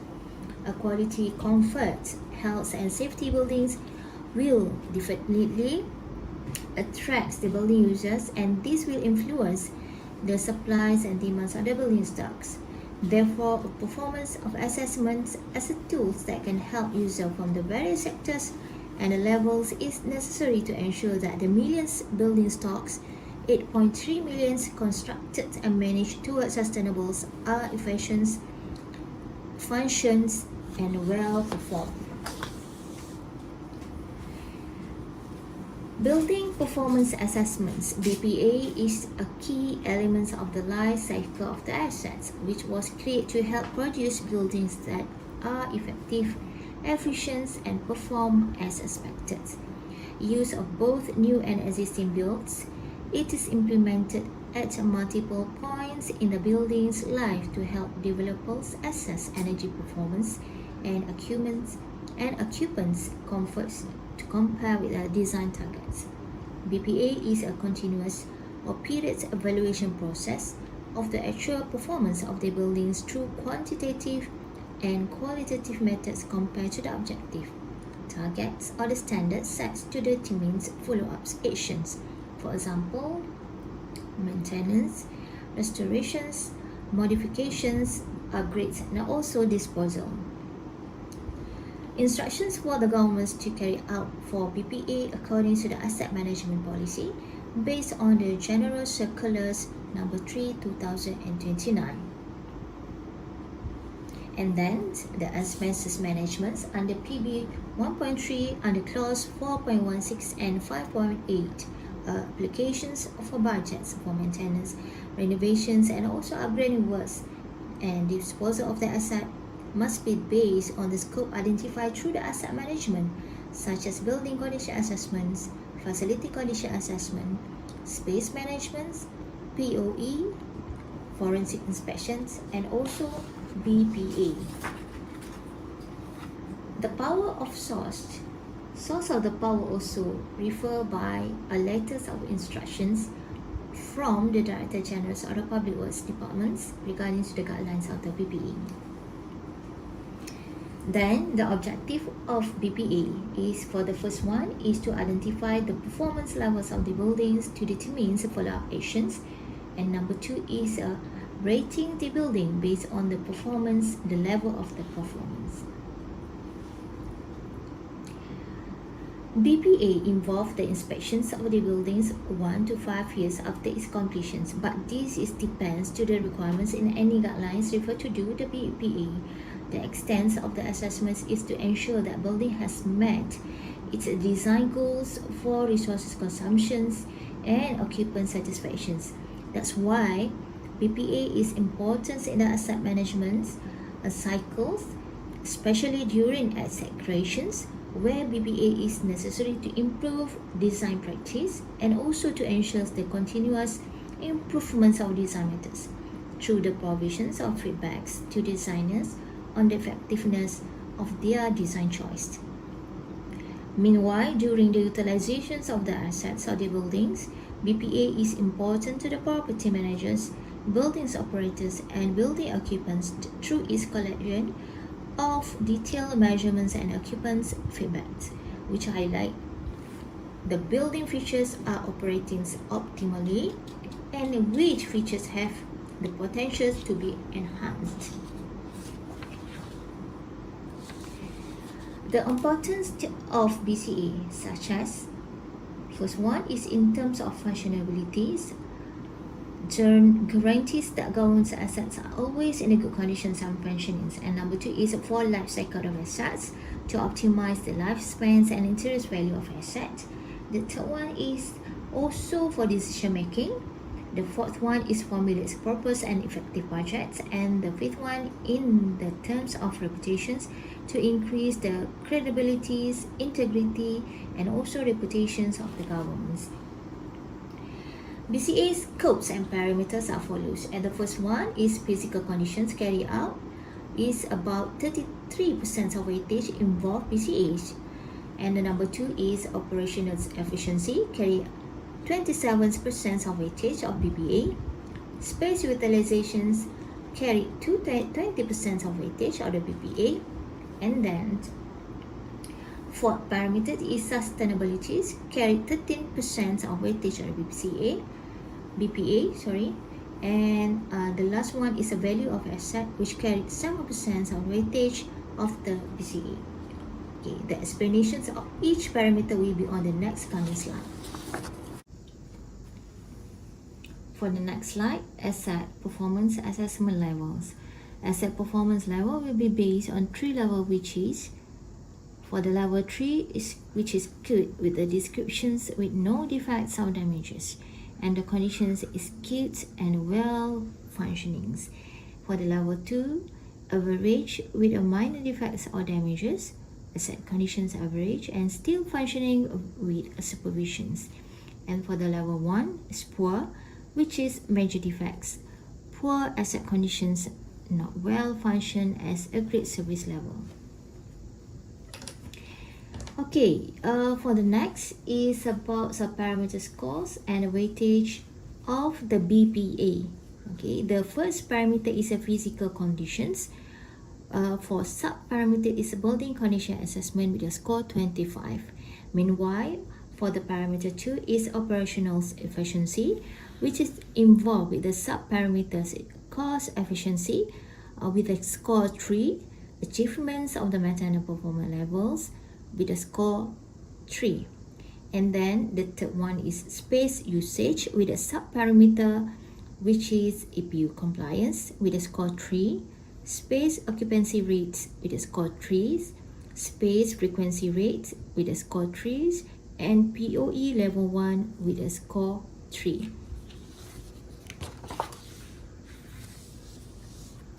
A quality, comfort, health and safety buildings will definitely attract the building users, and this will influence the supplies and demands of the building stocks. Therefore, performance of assessments as a tool that can help users from the various sectors and the levels is necessary to ensure that the millions building stocks, 8.3 million constructed and managed towards sustainables, are efficient, functions and well performed. Building performance assessments, BPA, is a key element of the life cycle of the assets, which was created to help produce buildings that are effective, efficient and perform as expected. Use of both new and existing builds, it is implemented at multiple points in the building's life to help developers assess energy performance and occupants' comforts to compare with their design targets. BPA is a continuous or period evaluation process of the actual performance of the buildings through quantitative and qualitative methods compared to the objective, targets or the standards set to determine follow-up actions. For example, maintenance, restorations, modifications, upgrades, and also disposal. Instructions for the governments to carry out for BPA according to the asset management policy based on the General Circulars number 3, 2029. And then the expenses management under PB 1.3 under clause 4.16 and 5.8 applications for budgets for maintenance, renovations and also upgrading works and disposal of the asset must be based on the scope identified through the asset management, such as building condition assessments, facility condition assessment, space management, POE, forensic inspections, and also BPA. The power of source of the power also refer by a letter of instructions from the Director General of the Public Works Departments regarding to the guidelines of the BPA. Then the objective of BPA is, for the first one, is to identify the performance levels of the buildings to determine follow-up actions, and number 2 is rating the building based on the performance, the level of the performance. BPA involves the inspections of the buildings 1 to 5 years after its completion, but this depends to the requirements in any guidelines referred to do the BPA. The extent of the assessments is to ensure that building has met its design goals for resources consumptions and occupant satisfactions. That's why BPA is important in the asset management cycles, especially during asset creations, where BPA is necessary to improve design practice and also to ensure the continuous improvements of design methods through the provisions of feedbacks to designers on the effectiveness of their design choice. Meanwhile, during the utilizations of the assets of the buildings, BPA is important to the property managers, buildings operators, and building occupants through its collection of detailed measurements and occupants' feedback, which highlight the building features are operating optimally and which features have the potential to be enhanced. The importance of BCA, such as first one is in terms of functionalities, guarantees that government's assets are always in a good condition and functioning. And number two is for life cycle of assets to optimize the lifespans and interest value of assets. The third one is also for decision making. The fourth one is formulates purpose and effective budgets. And the fifth one in the terms of reputations to increase the credibilities, integrity, and also reputations of the governments. BCA's scopes and parameters are follows. And the first one is physical conditions carried out is about 33% of weightage involve BCAs. And the number two is operational efficiency, carry 27% of weightage of BPA. Space utilizations carry 20% of weightage of the BPA. And then fourth parameter is sustainability, carry 13% of weightage of the BPA. And the last one is a value of asset which carried 7% of weightage of the BCA. Okay, the explanations of each parameter will be on the next coming slide. For the next slide, asset performance assessment levels. Asset performance level will be based on three levels, which is for the level 3 which is good with the descriptions with no defects or damages, and the conditions is good and well functioning. For the level 2, average with a minor defects or damages, asset conditions average and still functioning with supervisions. And for the level 1 is poor, which is major defects, poor asset conditions, not well function as a great service level. Okay, for the next is about subparameter scores and weightage of the BPA. Okay, the first parameter is a physical conditions. For subparameter is a building condition assessment with a score 25. Meanwhile, for the parameter 2 is operational efficiency, which is involved with the subparameters cost efficiency with a score 3, achievements of the maintenance performance levels with a score 3. And then the third one is space usage with a subparameter which is EPU compliance with a score 3, space occupancy rates with a score 3, space frequency rates with a score 3, and POE level 1 with a score 3.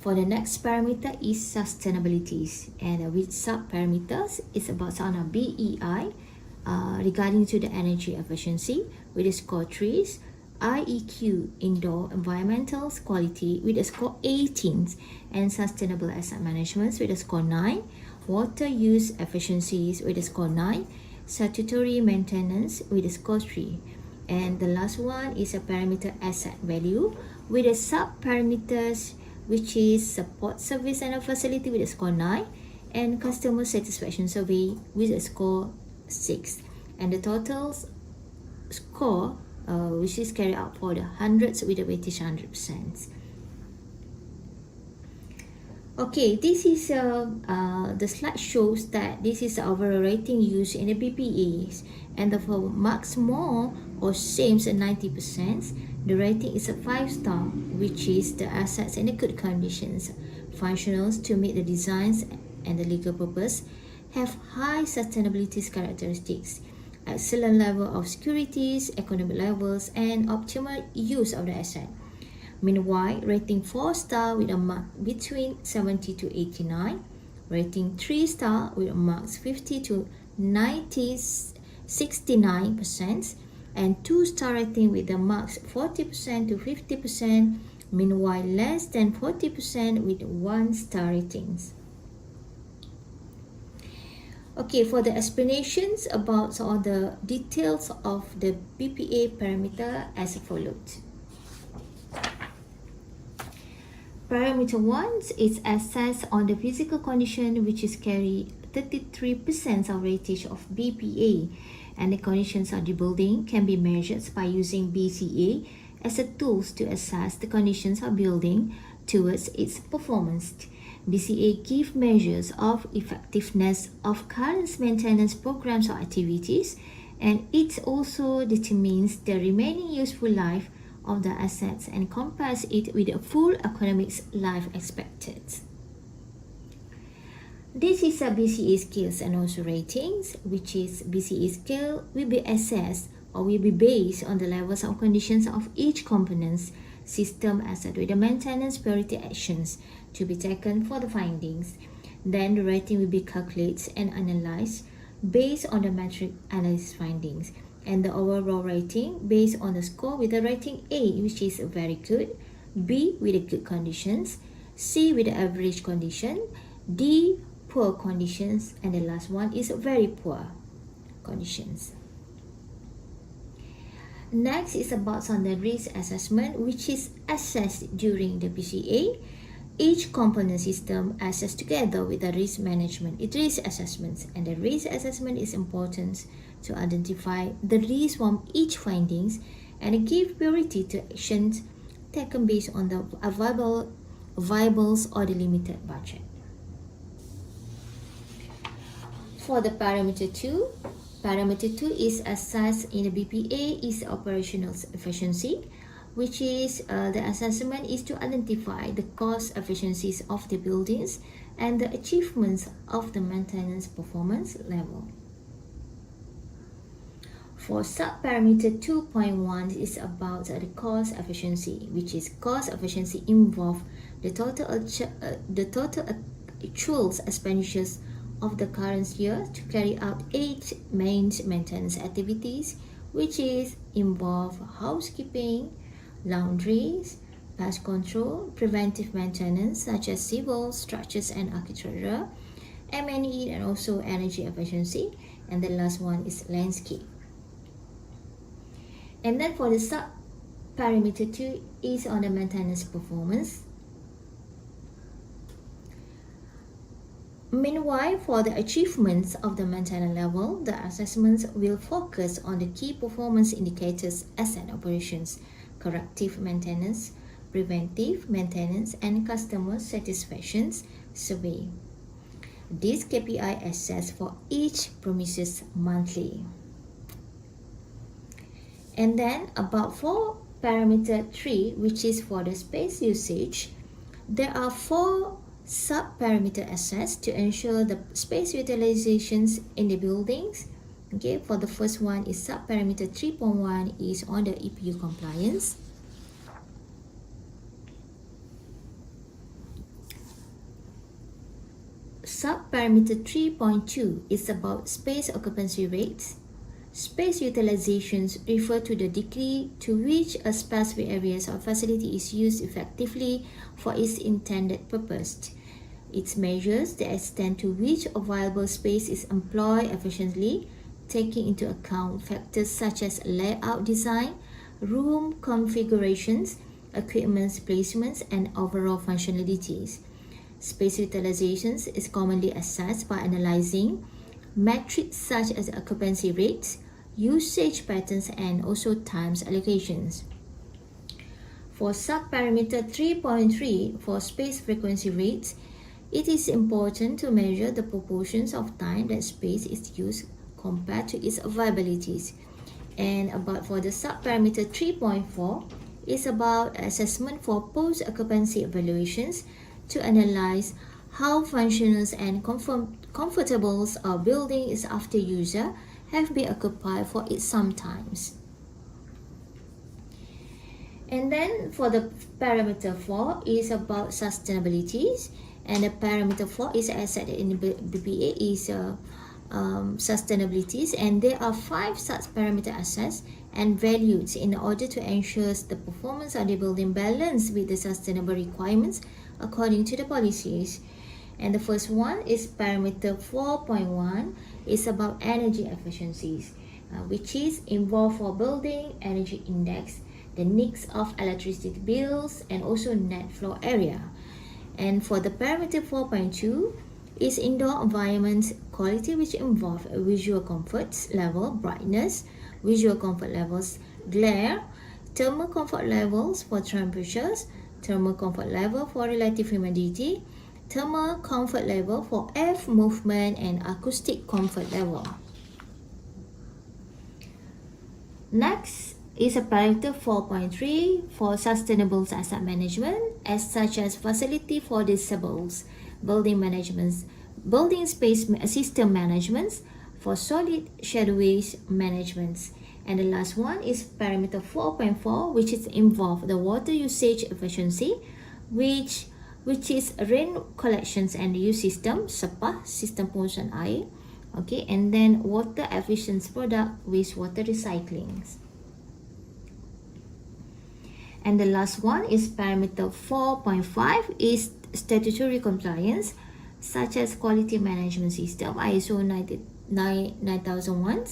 For the next parameter is sustainability, and with sub-parameters is about BEI regarding to the energy efficiency with a score 3, IEQ indoor environmental quality with a score 18, and sustainable asset management with a score 9, water use efficiencies with a score 9, statutory maintenance with a score 3. And the last one is a parameter asset value with a sub-parameters which is support service and a facility with a score 9, and customer satisfaction survey with a score 6. And the total score which is carried out for the hundreds with a weightage 100%. Okay, this is the slide shows that this is the overall rating used in the BPAs, and for marks more or same as 90%, the rating is a 5-star, which is the assets in a good conditions, functionals to meet the designs and the legal purpose, have high sustainability characteristics, excellent level of securities, economic levels, and optimal use of the asset. Meanwhile, rating 4-star with a mark between 70 to 89, rating 3-star with a marks 50 to 69%, and 2-star rating with the marks 40% to 50%, meanwhile less than 40% with 1-star ratings. Okay, for the explanations about all the details of the BPA parameter as follows. Parameter 1 is assessed on the physical condition which is carry 33% of weightage of BPA, and the conditions of the building can be measured by using BCA as a tool to assess the conditions of building towards its performance. BCA gives measures of effectiveness of current maintenance programs or activities, and it also determines the remaining useful life of the assets and compares it with the full economic life expected. This is a BCA skills and also ratings, which is BCA scale will be assessed or will be based on the levels of conditions of each component's system asset with the maintenance priority actions to be taken for the findings. Then the rating will be calculated and analyzed based on the metric analysis findings, and the overall rating based on the score with the rating A, which is very good, B with the good conditions, C with the average condition, D poor conditions, and the last one is very poor conditions. Next is about on the risk assessment, which is assessed during the BCA. Each component system assessed together with the risk management, risk assessments, and the risk assessment is important to identify the risk from each findings and give priority to actions taken based on the viables or the limited budget. For the parameter 2, parameter 2 is assessed in the BPA is operational efficiency, which is the assessment is to identify the cost efficiencies of the buildings and the achievements of the maintenance performance level. For subparameter 2.1 is about the cost efficiency, which is cost efficiency involve the total actual expenditures of the current year to carry out 8 main maintenance activities, which is involve housekeeping, laundries, pest control, preventive maintenance such as civil, structures and architecture, M&E, and also energy efficiency, and the last one is landscape. And then for the sub-parameter 2 is on the maintenance performance. Meanwhile, for the achievements of the maintenance level, the assessments will focus on the key performance indicators: asset operations, corrective maintenance, preventive maintenance, and customer satisfaction survey. This KPI assessed for each premises monthly. And then about for parameter 3, which is for the space usage, there are 4 sub-parameter assessed to ensure the space utilizations in the buildings. Okay, for the first one is sub-parameter 3.1 is on the EPU compliance. Sub-parameter 3.2 is about space occupancy rates. Space utilizations refer to the degree to which a specific area or facility is used effectively for its intended purpose. It measures the extent to which available space is employed efficiently, taking into account factors such as layout design, room configurations, equipment placements, and overall functionalities. Space utilizations is commonly assessed by analyzing metrics such as occupancy rates, usage patterns, and also times allocations. For subparameter 3.3 for space frequency rates, it is important to measure the proportions of time that space is used compared to its availabilities. And about for the subparameter 3.4 is about assessment for post-occupancy evaluations to analyze how functional and comfortable a building is after user have been occupied for it sometimes. And then for the parameter 4 is about sustainability, and the parameter 4 is asset in the BPA is sustainability, and there are 5 such parameter assessed and valued in order to ensure the performance of the building balance with the sustainable requirements according to the policies. And the first one is parameter 4.1 is about energy efficiencies, which is involved for building energy index, the needs of electricity bills, and also net floor area. And for the parameter 4.2, is indoor environment quality, which involve visual comfort level, brightness, visual comfort levels, glare, thermal comfort levels for temperatures, thermal comfort level for relative humidity, thermal comfort level for air movement, and acoustic comfort level. Next is a parameter 4.3 for sustainable asset management, as such as facility for disabled, building management, building space system management, for solid shadoways management. And the last one is parameter 4.4, which is involve the water usage efficiency, which is rain collections and use system, SEPA, system pengurusan air. Okay, and then water efficient product, wastewater recycling. And the last one is parameter 4.5 is statutory compliance, such as quality management system, ISO 9001,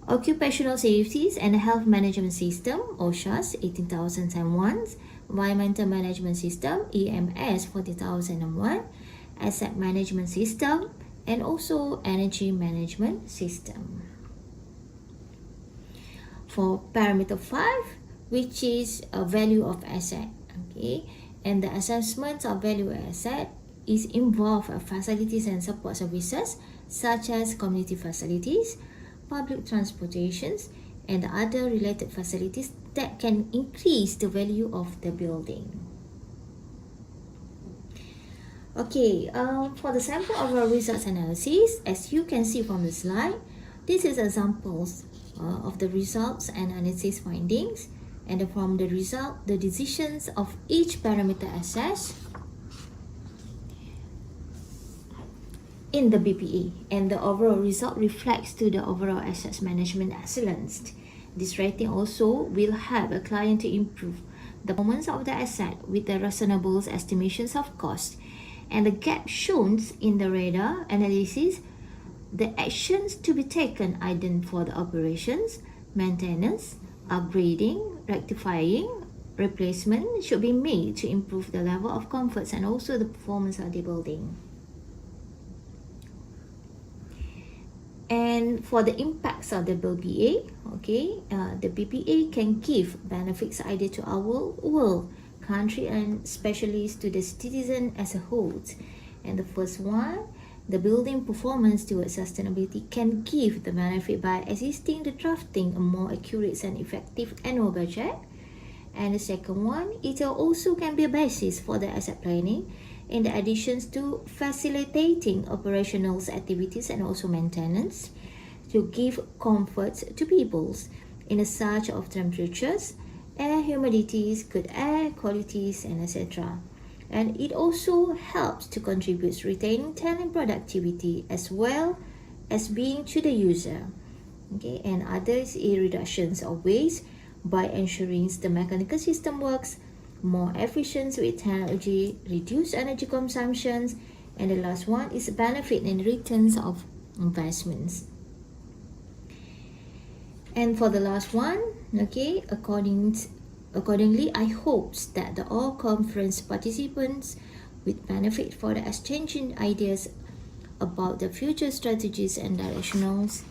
occupational safeties and health management system, OSHA's 18001, environmental management system, EMS 40001, asset management system, and also energy management system. For parameter 5, which is a value of asset, okay, and the assessment of value of asset is involve facilities and support services such as community facilities, public transportations, and other related facilities that can increase the value of the building. Okay, for the sample of our results analysis, as you can see from the slide, this is examples of the results and analysis findings, and from the result, the decisions of each parameter assessed in the BPA, and the overall result reflects to the overall asset management excellence. This rating also will help a client to improve the performance of the asset with the reasonable estimations of cost, and the gap shown in the radar analysis, the actions to be taken either for the operations, maintenance, upgrading, rectifying, replacement should be made to improve the level of comforts and also the performance of the building. And for the impacts of the BPA, okay, the BPA can give benefits either to our world, country, and especially to the citizen as a whole. And the first one, the building performance towards sustainability can give the benefit by assisting the drafting a more accurate and effective annual budget. And the second one, it also can be a basis for the asset planning in addition to facilitating operational activities and also maintenance to give comfort to people in a surge of temperatures, air humidities, good air qualities, and etc. And it also helps to contribute to retaining talent productivity as well as being to the user. Okay, and others is reductions of waste by ensuring the mechanical system works more efficient with technology, reduce energy consumptions, and the last one is benefit and returns of investments. And for the last one, okay, accordingly, I hope that the all conference participants will benefit for the exchanging ideas about the future strategies and directionals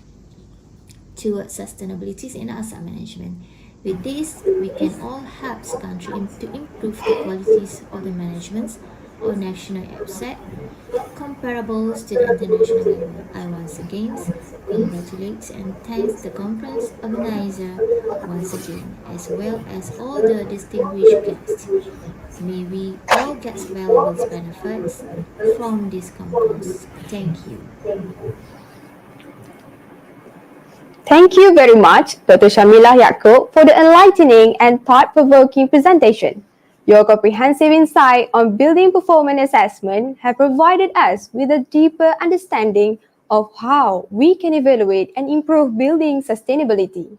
towards sustainability in asset management. With this, we can all help the country to improve the qualities of the management of national asset comparable to the international level. I once again congratulate and thank the conference organizer once again, as well as all the distinguished guests. May we all get valuable benefits from this conference. Thank you. Thank you very much, Dr. Shamilah Yaakob, for the enlightening and thought-provoking presentation. Your comprehensive insight on building performance assessment have provided us with a deeper understanding of how we can evaluate and improve building sustainability.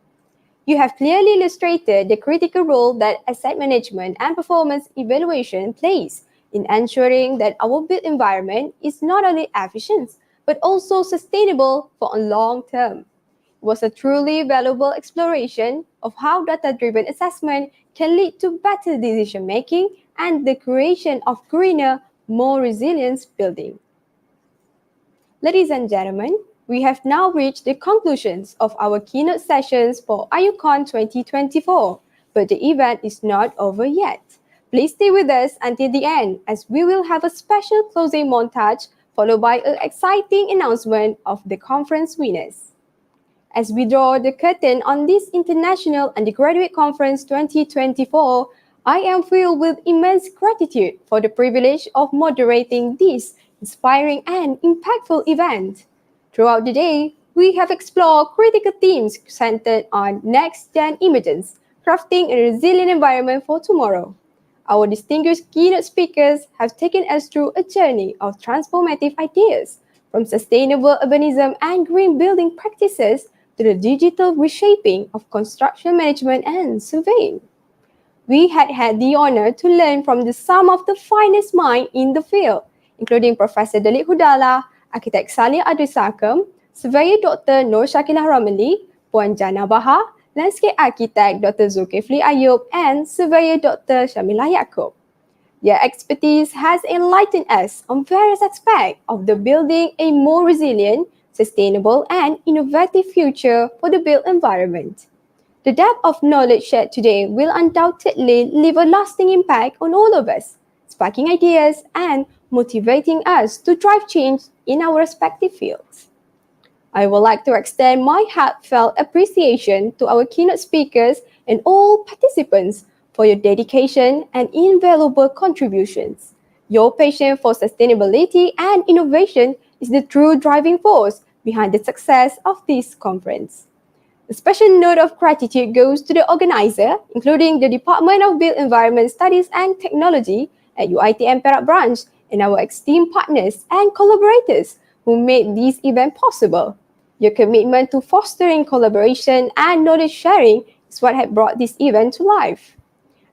You have clearly illustrated the critical role that asset management and performance evaluation plays in ensuring that our built environment is not only efficient, but also sustainable for a long term. It was a truly valuable exploration of how data-driven assessment can lead to better decision-making and the creation of greener, more resilient building. Ladies and gentlemen, we have now reached the conclusions of our keynote sessions for IUCON 2024, but the event is not over yet. Please stay with us until the end as we will have a special closing montage followed by an exciting announcement of the conference winners. As we draw the curtain on this International Undergraduate Conference 2024, I am filled with immense gratitude for the privilege of moderating this inspiring and impactful event. Throughout the day, we have explored critical themes centered on next-gen emergence, crafting a resilient environment for tomorrow. Our distinguished keynote speakers have taken us through a journey of transformative ideas, from sustainable urbanism and green building practices to the digital reshaping of construction management and surveying. We had the honor to learn from some of the finest minds in the field, including Professor Dalit Hudala, Architect Salih Adrisakam, Surveyor Dr. Nur Shakilah Ramli, Puan Jana Bahar, Landscape Architect Dr. Zulkifli Ayub, and Surveyor Dr. Shamilah Yaakob. Their expertise has enlightened us on various aspects of the building a more resilient, sustainable, and innovative future for the built environment. The depth of knowledge shared today will undoubtedly leave a lasting impact on all of us, sparking ideas and motivating us to drive change in our respective fields. I would like to extend my heartfelt appreciation to our keynote speakers and all participants for your dedication and invaluable contributions. Your passion for sustainability and innovation is the true driving force behind the success of this conference. A special note of gratitude goes to the organizer, including the Department of Built Environment Studies and Technology at UiTM Perak Branch and our esteemed partners and collaborators who made this event possible. Your commitment to fostering collaboration and knowledge sharing is what has brought this event to life.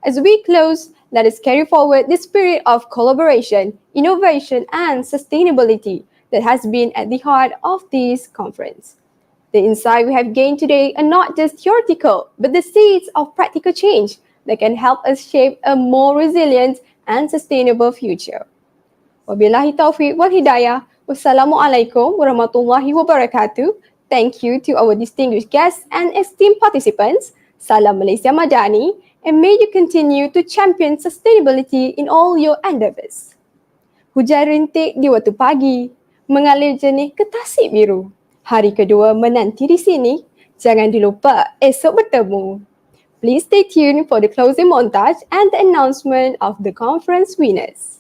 As we close, let us carry forward the spirit of collaboration, innovation, and sustainability that has been at the heart of this conference. The insight we have gained today are not just theoretical, but the seeds of practical change that can help us shape a more resilient and sustainable future. Wabillahi taufiq wal hidayah. Wassalamualaikum warahmatullahi wabarakatuh. Thank you to our distinguished guests and esteemed participants. Salam Malaysia Madani, and may you continue to champion sustainability in all your endeavours. Hujan rintik di waktu pagi, mengalir jernih ke tasik biru. Hari kedua menanti di sini, jangan dilupa esok bertemu. Please stay tuned for the closing montage and the announcement of the conference winners.